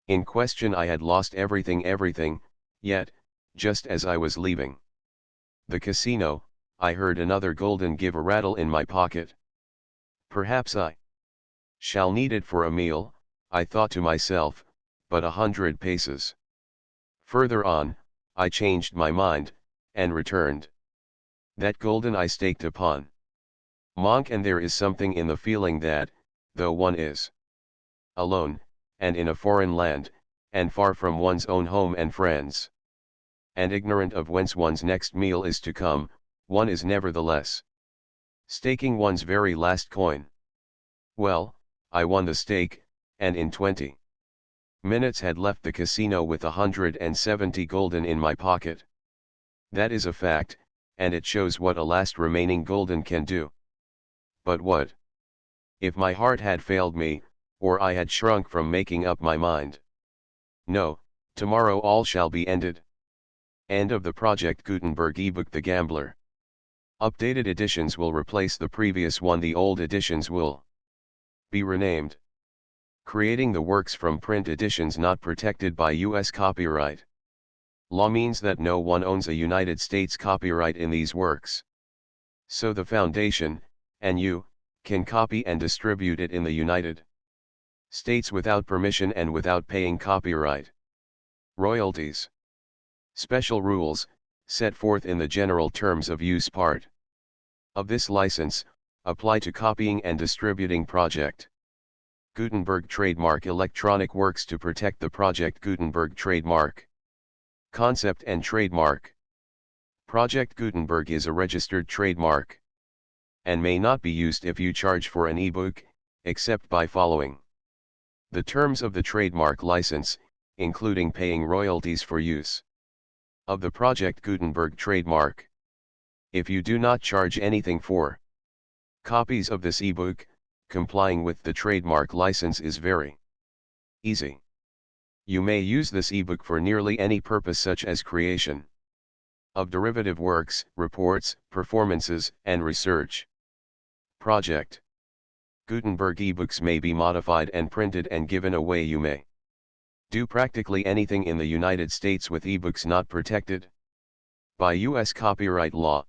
in question I had lost everything, yet, just as I was leaving the casino, I heard another gulden give a rattle in my pocket. Perhaps I shall need it for a meal, I thought to myself, but 100 paces further on, I changed my mind, and returned. That gulden I staked upon Monk, and there is something in the feeling that, though one is alone, and in a foreign land, and far from one's own home and friends, and ignorant of whence one's next meal is to come, one is nevertheless staking one's very last coin. Well, I won the stake, and in 20 minutes had left the casino with 170 gulden in my pocket. That is a fact, and it shows what a last remaining gulden can do. But what if my heart had failed me, or I had shrunk from making up my mind? No, tomorrow all shall be ended. End of the Project Gutenberg ebook The Gambler. Updated editions will replace the previous one. The old editions will be renamed. Creating the works from print editions not protected by U.S. copyright law means that no one owns a United States copyright in these works. So the Foundation, and you, can copy and distribute it in the United States without permission and without paying copyright royalties. Special rules, set forth in the General Terms of Use part of this license, apply to copying and distributing Project Gutenberg trademark electronic works to protect the Project Gutenberg trademark concept and trademark. Project Gutenberg is a registered trademark and may not be used if you charge for an ebook, except by following the terms of the trademark license, including paying royalties for use of the Project Gutenberg trademark. If you do not charge anything for copies of this ebook, complying with the trademark license is very easy. You may use this ebook for nearly any purpose, such as creation of derivative works, reports, performances, and research. Project Gutenberg ebooks may be modified and printed and given away. You may do practically anything in the United States with ebooks not protected by U.S. copyright law.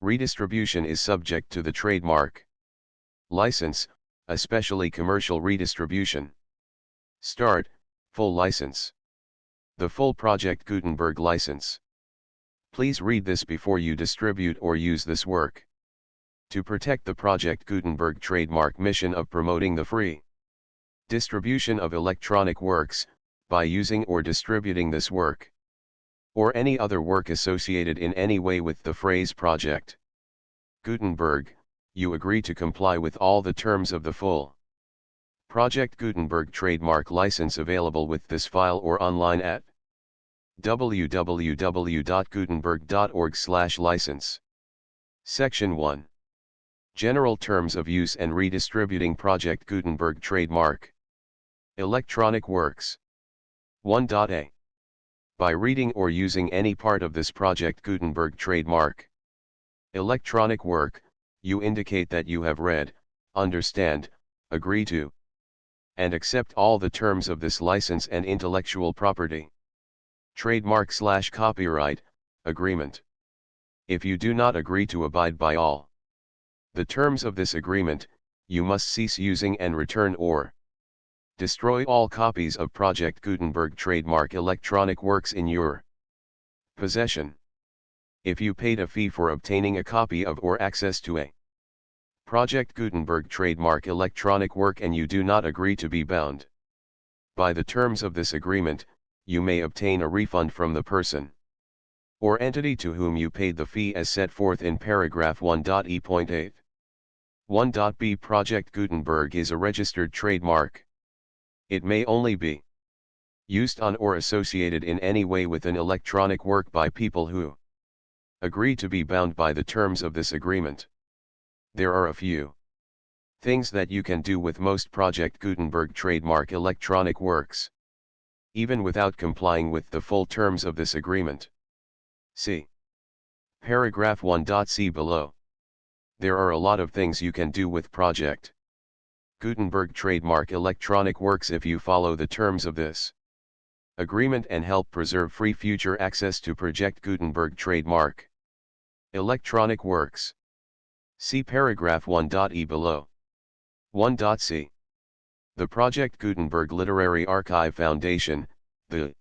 Redistribution is subject to the trademark license, especially commercial redistribution. Start, full license. The full Project Gutenberg license. Please read this before you distribute or use this work. To protect the Project Gutenberg trademark mission of promoting the free distribution of electronic works, by using or distributing this work, or any other work associated in any way with the phrase Project Gutenberg, you agree to comply with all the terms of the full Project Gutenberg trademark license available with this file or online at www.gutenberg.org/license. Section 1. General Terms of Use and Redistributing Project Gutenberg Trademark. Electronic Works. 1.a. By reading or using any part of this Project Gutenberg trademark electronic work, you indicate that you have read, understand, agree to, and accept all the terms of this license and intellectual property trademark/copyright agreement. If you do not agree to abide by all the terms of this agreement, you must cease using and return or destroy all copies of Project Gutenberg trademark electronic works in your possession. If you paid a fee for obtaining a copy of or access to a Project Gutenberg trademark electronic work and you do not agree to be bound by the terms of this agreement, you may obtain a refund from the person or entity to whom you paid the fee as set forth in paragraph 1.e.8. 1.b. Project Gutenberg is a registered trademark. It may only be used on or associated in any way with an electronic work by people who agree to be bound by the terms of this agreement. There are a few things that you can do with most Project Gutenberg trademark electronic works, even without complying with the full terms of this agreement. See paragraph 1.c below. There are a lot of things you can do with Project Gutenberg trademark electronic works if you follow the terms of this agreement and help preserve free future access to Project Gutenberg trademark electronic works. See paragraph 1.e below. 1.c. The Project Gutenberg Literary Archive Foundation, the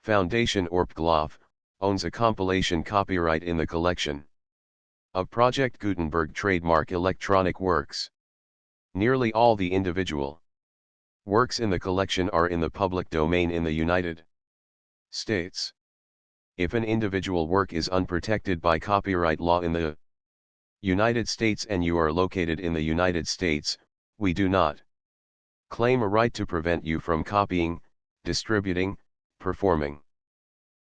Foundation or PGLOF, owns a compilation copyright in the collection of Project Gutenberg trademark electronic works. Nearly all the individual works in the collection are in the public domain in the United States. If an individual work is unprotected by copyright law in the United States and you are located in the United States, we do not claim a right to prevent you from copying, distributing, performing,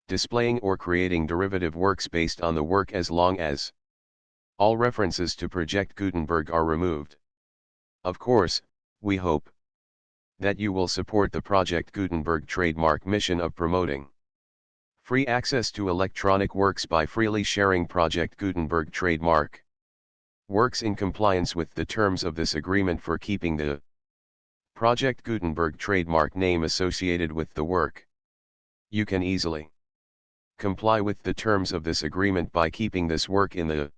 displaying or creating derivative works based on the work as long as all references to Project Gutenberg are removed. Of course, we hope that you will support the Project Gutenberg trademark mission of promoting free access to electronic works by freely sharing Project Gutenberg trademark works in compliance with the terms of this agreement for keeping the Project Gutenberg trademark name associated with the work. You can easily comply with the terms of this agreement by keeping this work in the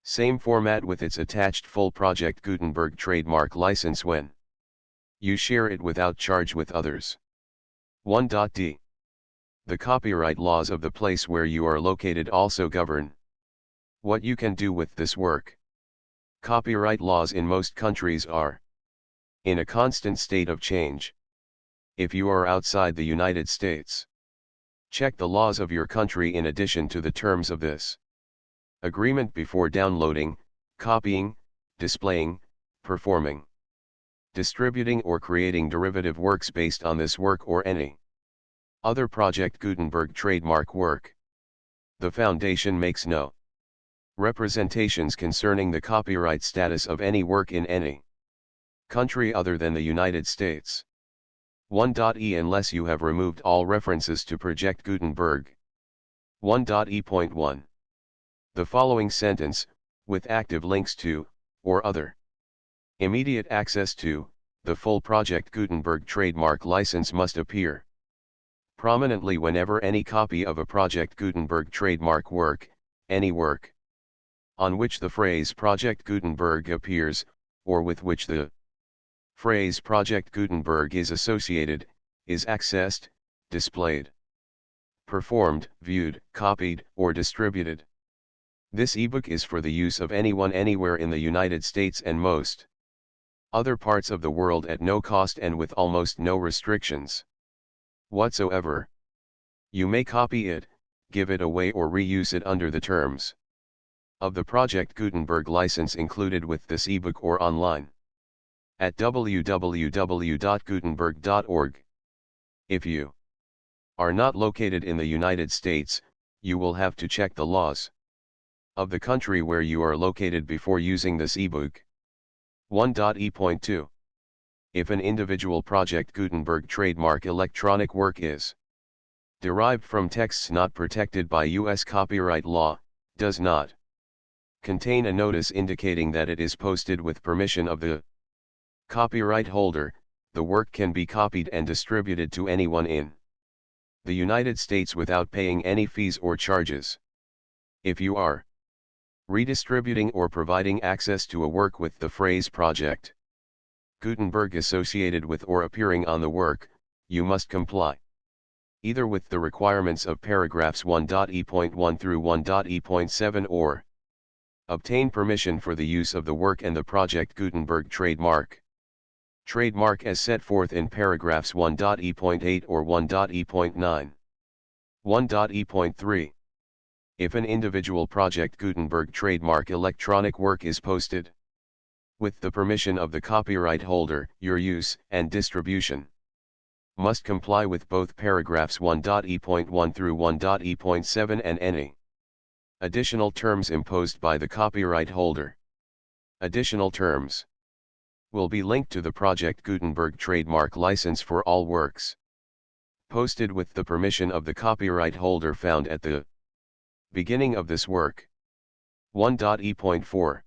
same format with its attached full Project Gutenberg trademark license when you share it without charge with others. 1.d. The copyright laws of the place where you are located also govern what you can do with this work. Copyright laws in most countries are in a constant state of change. If you are outside the United States, check the laws of your country in addition to the terms of this agreement before downloading, copying, displaying, performing, distributing or creating derivative works based on this work or any other Project Gutenberg trademark work. The Foundation makes no representations concerning the copyright status of any work in any country other than the United States. 1.e Unless you have removed all references to Project Gutenberg. 1.e.1. The following sentence, with active links to, or other immediate access to, the full Project Gutenberg trademark license must appear prominently whenever any copy of a Project Gutenberg trademark work, any work on which the phrase Project Gutenberg appears, or with which the phrase Project Gutenberg is associated, is accessed, displayed, performed, viewed, copied, or distributed. This ebook is for the use of anyone anywhere in the United States and most other parts of the world at no cost and with almost no restrictions whatsoever. You may copy it, give it away or reuse it under the terms of the Project Gutenberg license included with this ebook or online at www.gutenberg.org. If you are not located in the United States, you will have to check the laws of the country where you are located before using this ebook. 1.e.2. If an individual Project Gutenberg trademark electronic work is derived from texts not protected by U.S. copyright law, does not contain a notice indicating that it is posted with permission of the copyright holder, the work can be copied and distributed to anyone in the United States without paying any fees or charges. If you are redistributing or providing access to a work with the phrase Project Gutenberg associated with or appearing on the work, you must comply either with the requirements of paragraphs 1.e.1 through 1.e.7 or obtain permission for the use of the work and the Project Gutenberg trademark. Trademark as set forth in paragraphs 1.e.8 or 1.e.9. 1.e.3. If an individual Project Gutenberg trademark electronic work is posted with the permission of the copyright holder, your use and distribution must comply with both paragraphs 1.e.1 through 1.e.7 and any additional terms imposed by the copyright holder. Additional terms will be linked to the Project Gutenberg trademark license for all works posted with the permission of the copyright holder found at the beginning of this work. 1.e.4.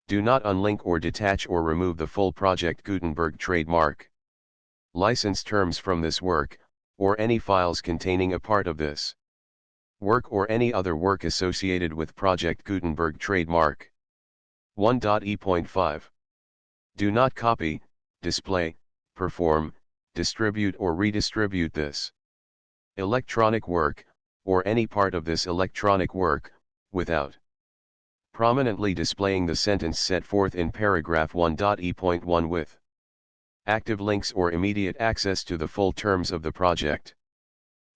Do not unlink or detach or remove the full Project Gutenberg trademark license terms from this work, or any files containing a part of this work or any other work associated with Project Gutenberg trademark. 1.e.5. Do not copy, display, perform, distribute or redistribute this electronic work, or any part of this electronic work, without prominently displaying the sentence set forth in paragraph 1.e.1 with active links or immediate access to the full terms of the Project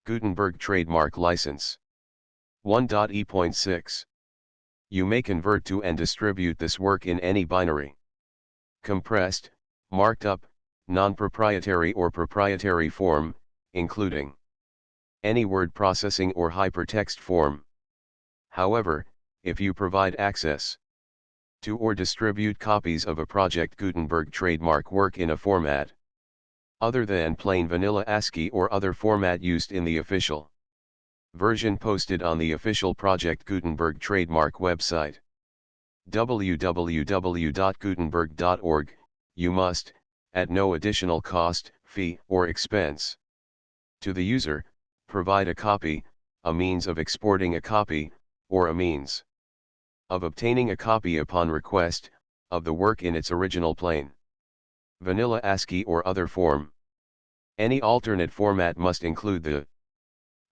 Gutenberg trademark license. 1.e.6. You may convert to and distribute this work in any binary, compressed, marked up, non-proprietary or proprietary form, including any word processing or hypertext form. However, if you provide access to or distribute copies of a Project Gutenberg trademark work in a format other than plain vanilla ASCII or other format used in the official version posted on the official Project Gutenberg trademark website, www.gutenberg.org, you must, at no additional cost, fee, or expense to the user, provide a copy, a means of exporting a copy, or a means of obtaining a copy upon request, of the work in its original plain vanilla ASCII or other form. Any alternate format must include the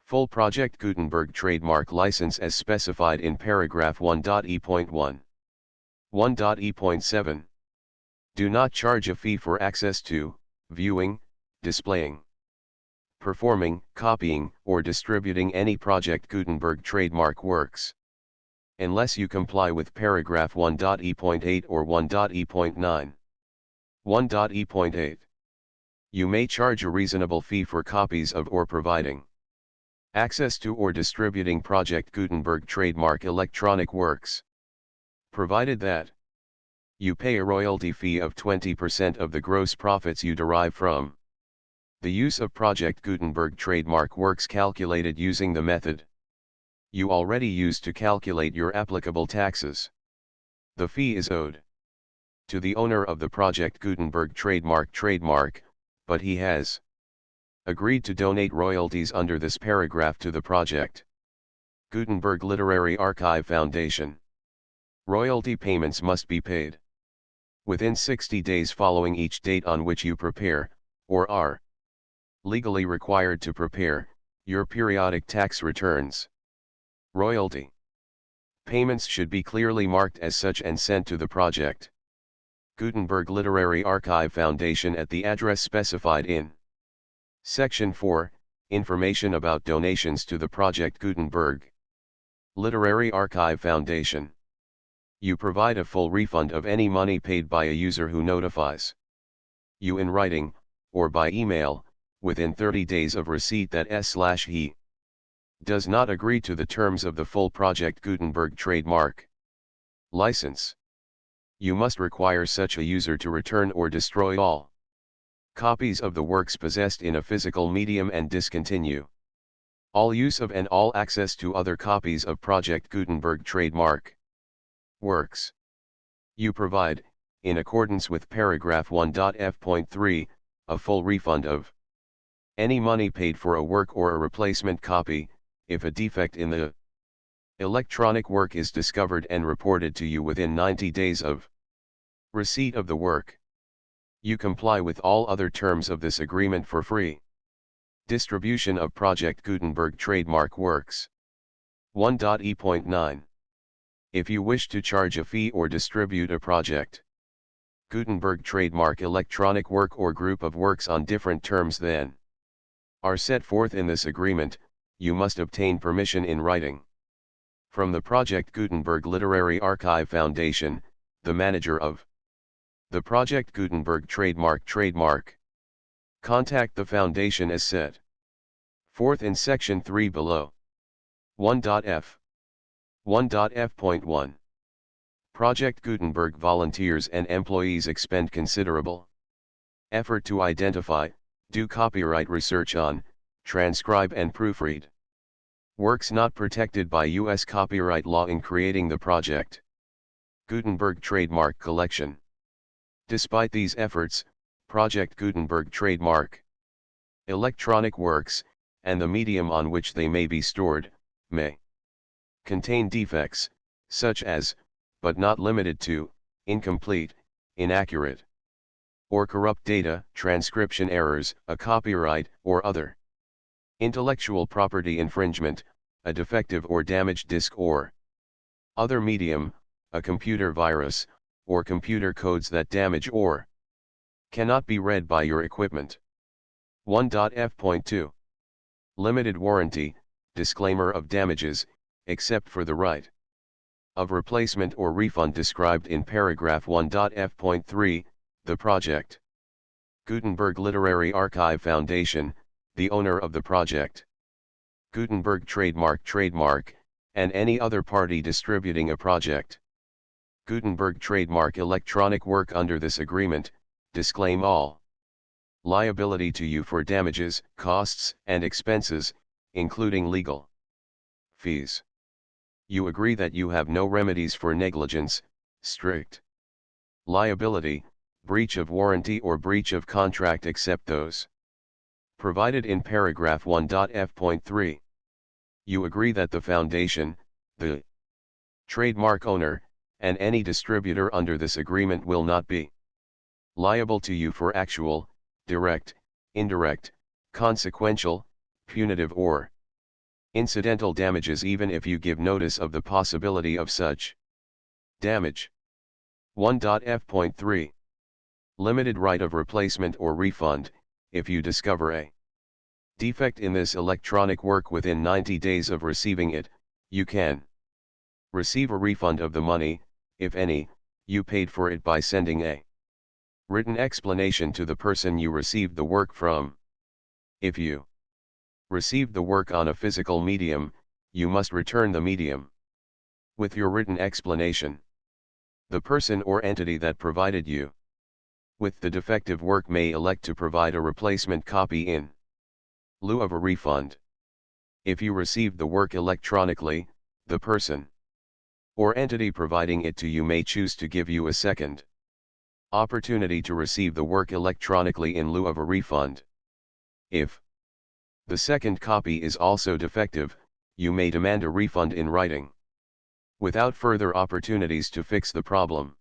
full Project Gutenberg trademark license as specified in paragraph 1.e.1. 1.e.7. Do not charge a fee for access to, viewing, displaying, performing, copying, or distributing any Project Gutenberg trademark works, unless you comply with paragraph 1.e.8 or 1.e.9. 1.e.8. You may charge a reasonable fee for copies of or providing access to or distributing Project Gutenberg trademark electronic works, provided that you pay a royalty fee of 20% of the gross profits you derive from the use of Project Gutenberg trademark works calculated using the method you already used to calculate your applicable taxes. The fee is owed to the owner of the Project Gutenberg trademark, but he has agreed to donate royalties under this paragraph to the Project Gutenberg Literary Archive Foundation. Royalty payments must be paid within 60 days following each date on which you prepare, or are Legally required to prepare your periodic tax returns. Royalty. Payments should be clearly marked as such and sent to the project Gutenberg Literary Archive Foundation at the address specified in Section 4, Information about donations to the Project Gutenberg Literary Archive Foundation. You provide a full refund of any money paid by a user who notifies you in writing, or by email, within 30 days of receipt that he does not agree to the terms of the full Project Gutenberg trademark license. You must require such a user to return or destroy all copies of the works possessed in a physical medium and discontinue all use of and all access to other copies of Project Gutenberg trademark works. You provide, in accordance with paragraph 1.f.3, a full refund of any money paid for a work or a replacement copy, if a defect in the electronic work is discovered and reported to you within 90 days of receipt of the work. You comply with all other terms of this agreement for free distribution of Project Gutenberg trademark works. 1.e.9. If you wish to charge a fee or distribute a Project Gutenberg trademark electronic work or group of works on different terms than are set forth in this agreement, you must obtain permission in writing from the Project Gutenberg Literary Archive Foundation, the manager of the Project Gutenberg trademark. Contact the Foundation as set forth in Section 3 below. 1.f. 1.f.1. Project Gutenberg volunteers and employees expend considerable effort to identify, do copyright research on, transcribe and proofread works not protected by U.S. copyright law in creating the Project Gutenberg trademark collection. Despite these efforts, Project Gutenberg trademark electronic works, and the medium on which they may be stored, may contain defects, such as, but not limited to, incomplete, inaccurate, or corrupt data, transcription errors, a copyright or other intellectual property infringement, a defective or damaged disk or other medium, a computer virus, or computer codes that damage or cannot be read by your equipment. 1.f.2. Limited warranty, disclaimer of damages, except for the right of replacement or refund described in paragraph 1.f.3, the Project Gutenberg Literary Archive Foundation, the owner of the Project Gutenberg trademark, and any other party distributing a Project Gutenberg trademark electronic work under this agreement, disclaim all liability to you for damages, costs, and expenses, including legal fees. You agree that you have no remedies for negligence, strict liability, breach of warranty or breach of contract except those provided in paragraph 1.f.3. You agree that the Foundation, the trademark owner, and any distributor under this agreement will not be liable to you for actual, direct, indirect, consequential, punitive or incidental damages even if you give notice of the possibility of such damage. 1.f.3. Limited right of replacement or refund, if you discover a defect in this electronic work within 90 days of receiving it, you can receive a refund of the money, if any, you paid for it by sending a written explanation to the person you received the work from. If you received the work on a physical medium, you must return the medium with your written explanation. The person or entity that provided you with the defective work may elect to provide a replacement copy in lieu of a refund. If you received the work electronically, the person or entity providing it to you may choose to give you a second opportunity to receive the work electronically in lieu of a refund. If the second copy is also defective, you may demand a refund in writing, without further opportunities to fix the problem.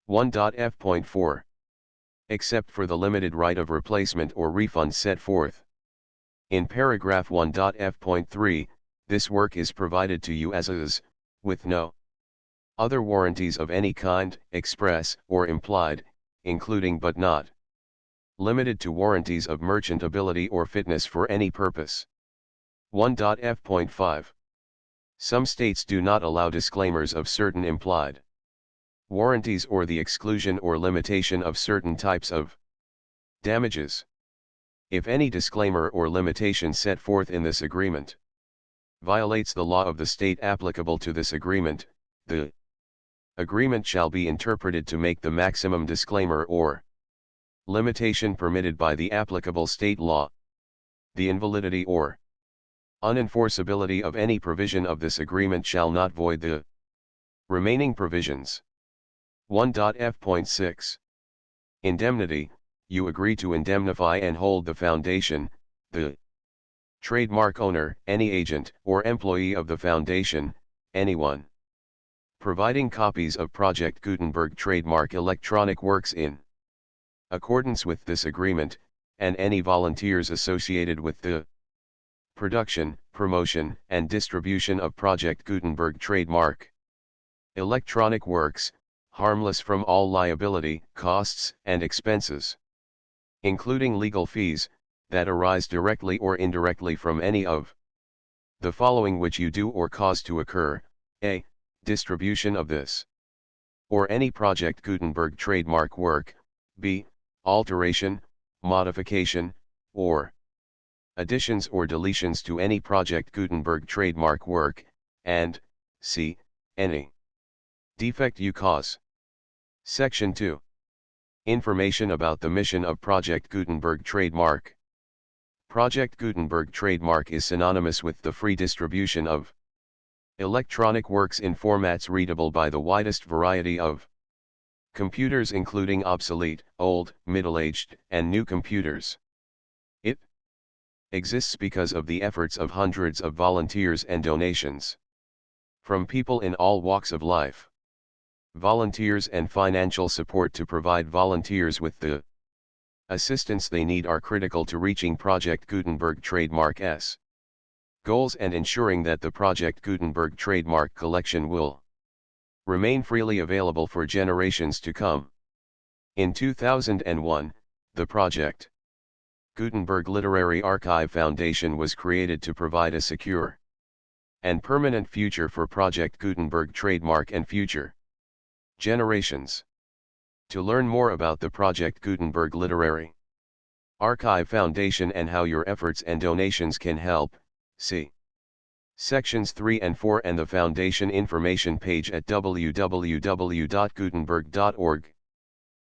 1.f.4. except for the limited right of replacement or refund set forth in paragraph 1.f.3, this work is provided to you as is, with no other warranties of any kind, express or implied, including but not limited to warranties of merchantability or fitness for any purpose. 1.f.5. Some states do not allow disclaimers of certain implied warranties or the exclusion or limitation of certain types of damages. If any disclaimer or limitation set forth in this agreement violates the law of the state applicable to this agreement, the agreement shall be interpreted to make the maximum disclaimer or limitation permitted by the applicable state law. The invalidity or unenforceability of any provision of this agreement shall not void the remaining provisions. 1.f.6. Indemnity. You agree to indemnify and hold the foundation, the trademark owner, any agent or employee of the foundation, anyone providing copies of Project Gutenberg trademark electronic works in accordance with this agreement, and any volunteers associated with the production, promotion, and distribution of Project Gutenberg trademark electronic works, harmless from all liability, costs, and expenses, including legal fees, that arise directly or indirectly from any of the following which you do or cause to occur: a. Distribution of this or any Project Gutenberg trademark work, b. Alteration, modification, or additions or deletions to any Project Gutenberg trademark work, and c. Any defect you cause. Section 2. Information about the mission of Project Gutenberg trademark. Project Gutenberg trademark is synonymous with the free distribution of electronic works in formats readable by the widest variety of computers, including obsolete, old, middle-aged, and new computers. It exists because of the efforts of hundreds of volunteers and donations from people in all walks of life. Volunteers and financial support to provide volunteers with the assistance they need are critical to reaching Project Gutenberg trademark's goals and ensuring that the Project Gutenberg trademark collection will remain freely available for generations to come. In 2001, the Project Gutenberg Literary Archive Foundation was created to provide a secure and permanent future for Project Gutenberg trademark and future generations. To learn more about the Project Gutenberg Literary Archive Foundation and how your efforts and donations can help, see Sections 3 and 4 and the Foundation information page at www.gutenberg.org.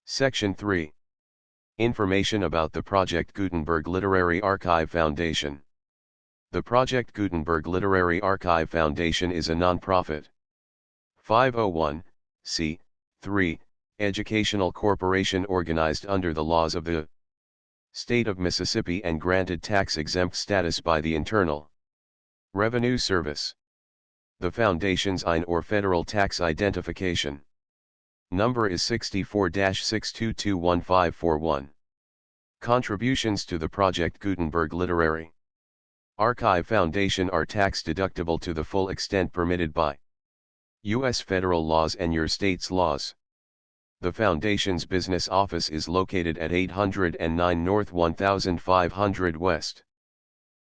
Section 3. Information about the Project Gutenberg Literary Archive Foundation. The Project Gutenberg Literary Archive Foundation is a non-profit 501(c)(3) educational corporation organized under the laws of the State of Mississippi and granted tax-exempt status by the Internal Revenue Service. The Foundation's IN or Federal Tax Identification number is 64-6221541. Contributions to the Project Gutenberg Literary Archive Foundation are tax-deductible to the full extent permitted by U.S. federal laws and your state's laws. The Foundation's business office is located at 809 North 1500 West,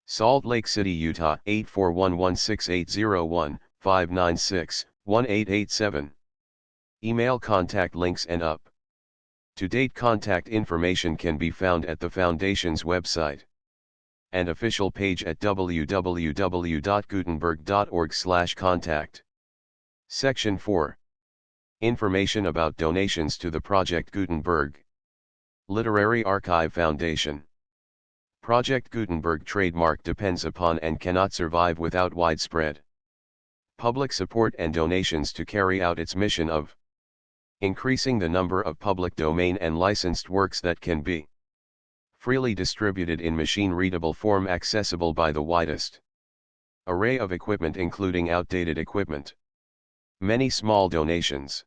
Salt Lake City, Utah 841-16801-596-1887. Email contact links and up-to-date contact information can be found at the Foundation's website and official page at www.gutenberg.org/contact. Section 4. Information about donations to the Project Gutenberg Literary Archive Foundation. Project Gutenberg trademark depends upon and cannot survive without widespread public support and donations to carry out its mission of increasing the number of public domain and licensed works that can be freely distributed in machine-readable form accessible by the widest array of equipment, including outdated equipment. Many small donations,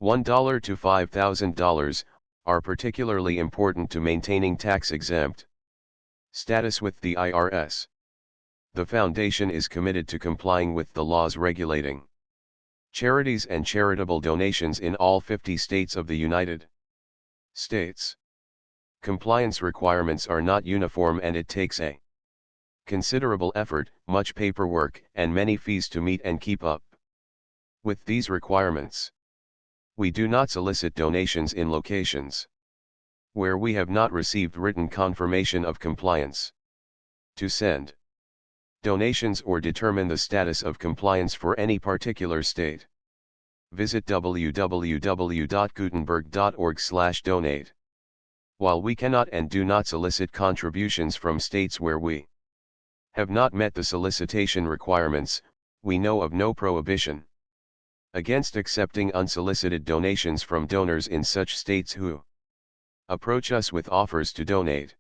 $1 to $5,000, are particularly important to maintaining tax-exempt status with the IRS. The Foundation is committed to complying with the laws regulating charities and charitable donations in all 50 states of the United States. Compliance requirements are not uniform and it takes a considerable effort, much paperwork, and many fees to meet and keep up with these requirements. We do not solicit donations in locations where we have not received written confirmation of compliance. To send donations or determine the status of compliance for any particular state, visit www.gutenberg.org/donate. While we cannot and do not solicit contributions from states where we have not met the solicitation requirements, we know of no prohibition against accepting unsolicited donations from donors in such states who approach us with offers to donate.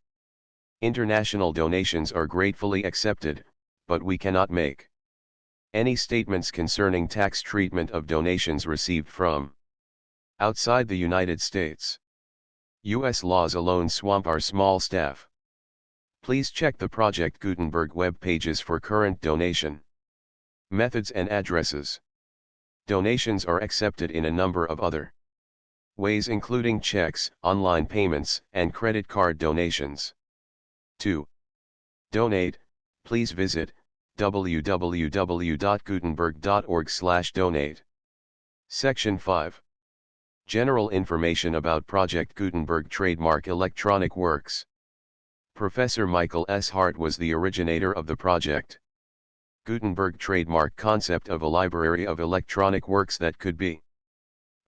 International donations are gratefully accepted, but we cannot make any statements concerning tax treatment of donations received from outside the United States. U.S. laws alone swamp our small staff. Please check the Project Gutenberg web pages for current donation methods and addresses. Donations are accepted in a number of other ways, including checks, online payments, and credit card donations. To donate, please visit www.gutenberg.org/donate. Section 5. General information about Project Gutenberg Trademark Electronic Works. Professor Michael S. Hart was the originator of the Project Gutenberg trademark concept of a library of electronic works that could be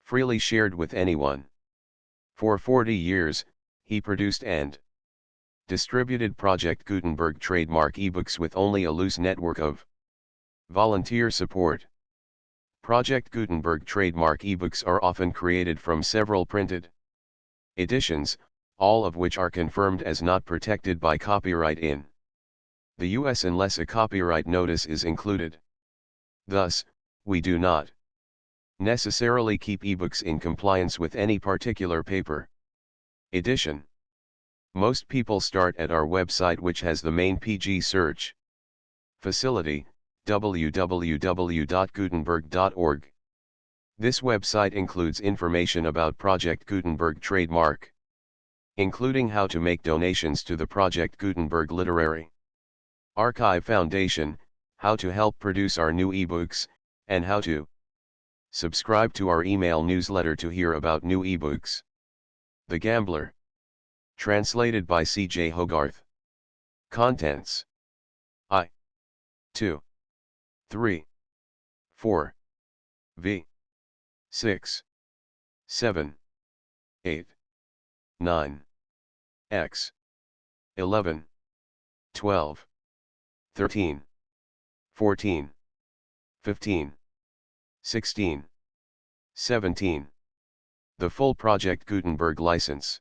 freely shared with anyone. For 40 years, he produced and distributed Project Gutenberg trademark ebooks with only a loose network of volunteer support. Project Gutenberg trademark ebooks are often created from several printed editions, all of which are confirmed as not protected by copyright in the US unless a copyright notice is included. Thus, we do not necessarily keep ebooks in compliance with any particular paper edition. Most people start at our website, which has the main PG search facility, www.gutenberg.org. This website includes information about Project Gutenberg trademark, including how to make donations to the Project Gutenberg Literary Archive Foundation, how to help produce our new ebooks, and how to subscribe to our email newsletter to hear about new ebooks. The Gambler. Translated by C.J. Hogarth. Contents: I. 2. 3. 4. V. 6. 7. 8. 9. X. 11. 12. 13. 14. 15. 16. 17. The full Project Gutenberg license.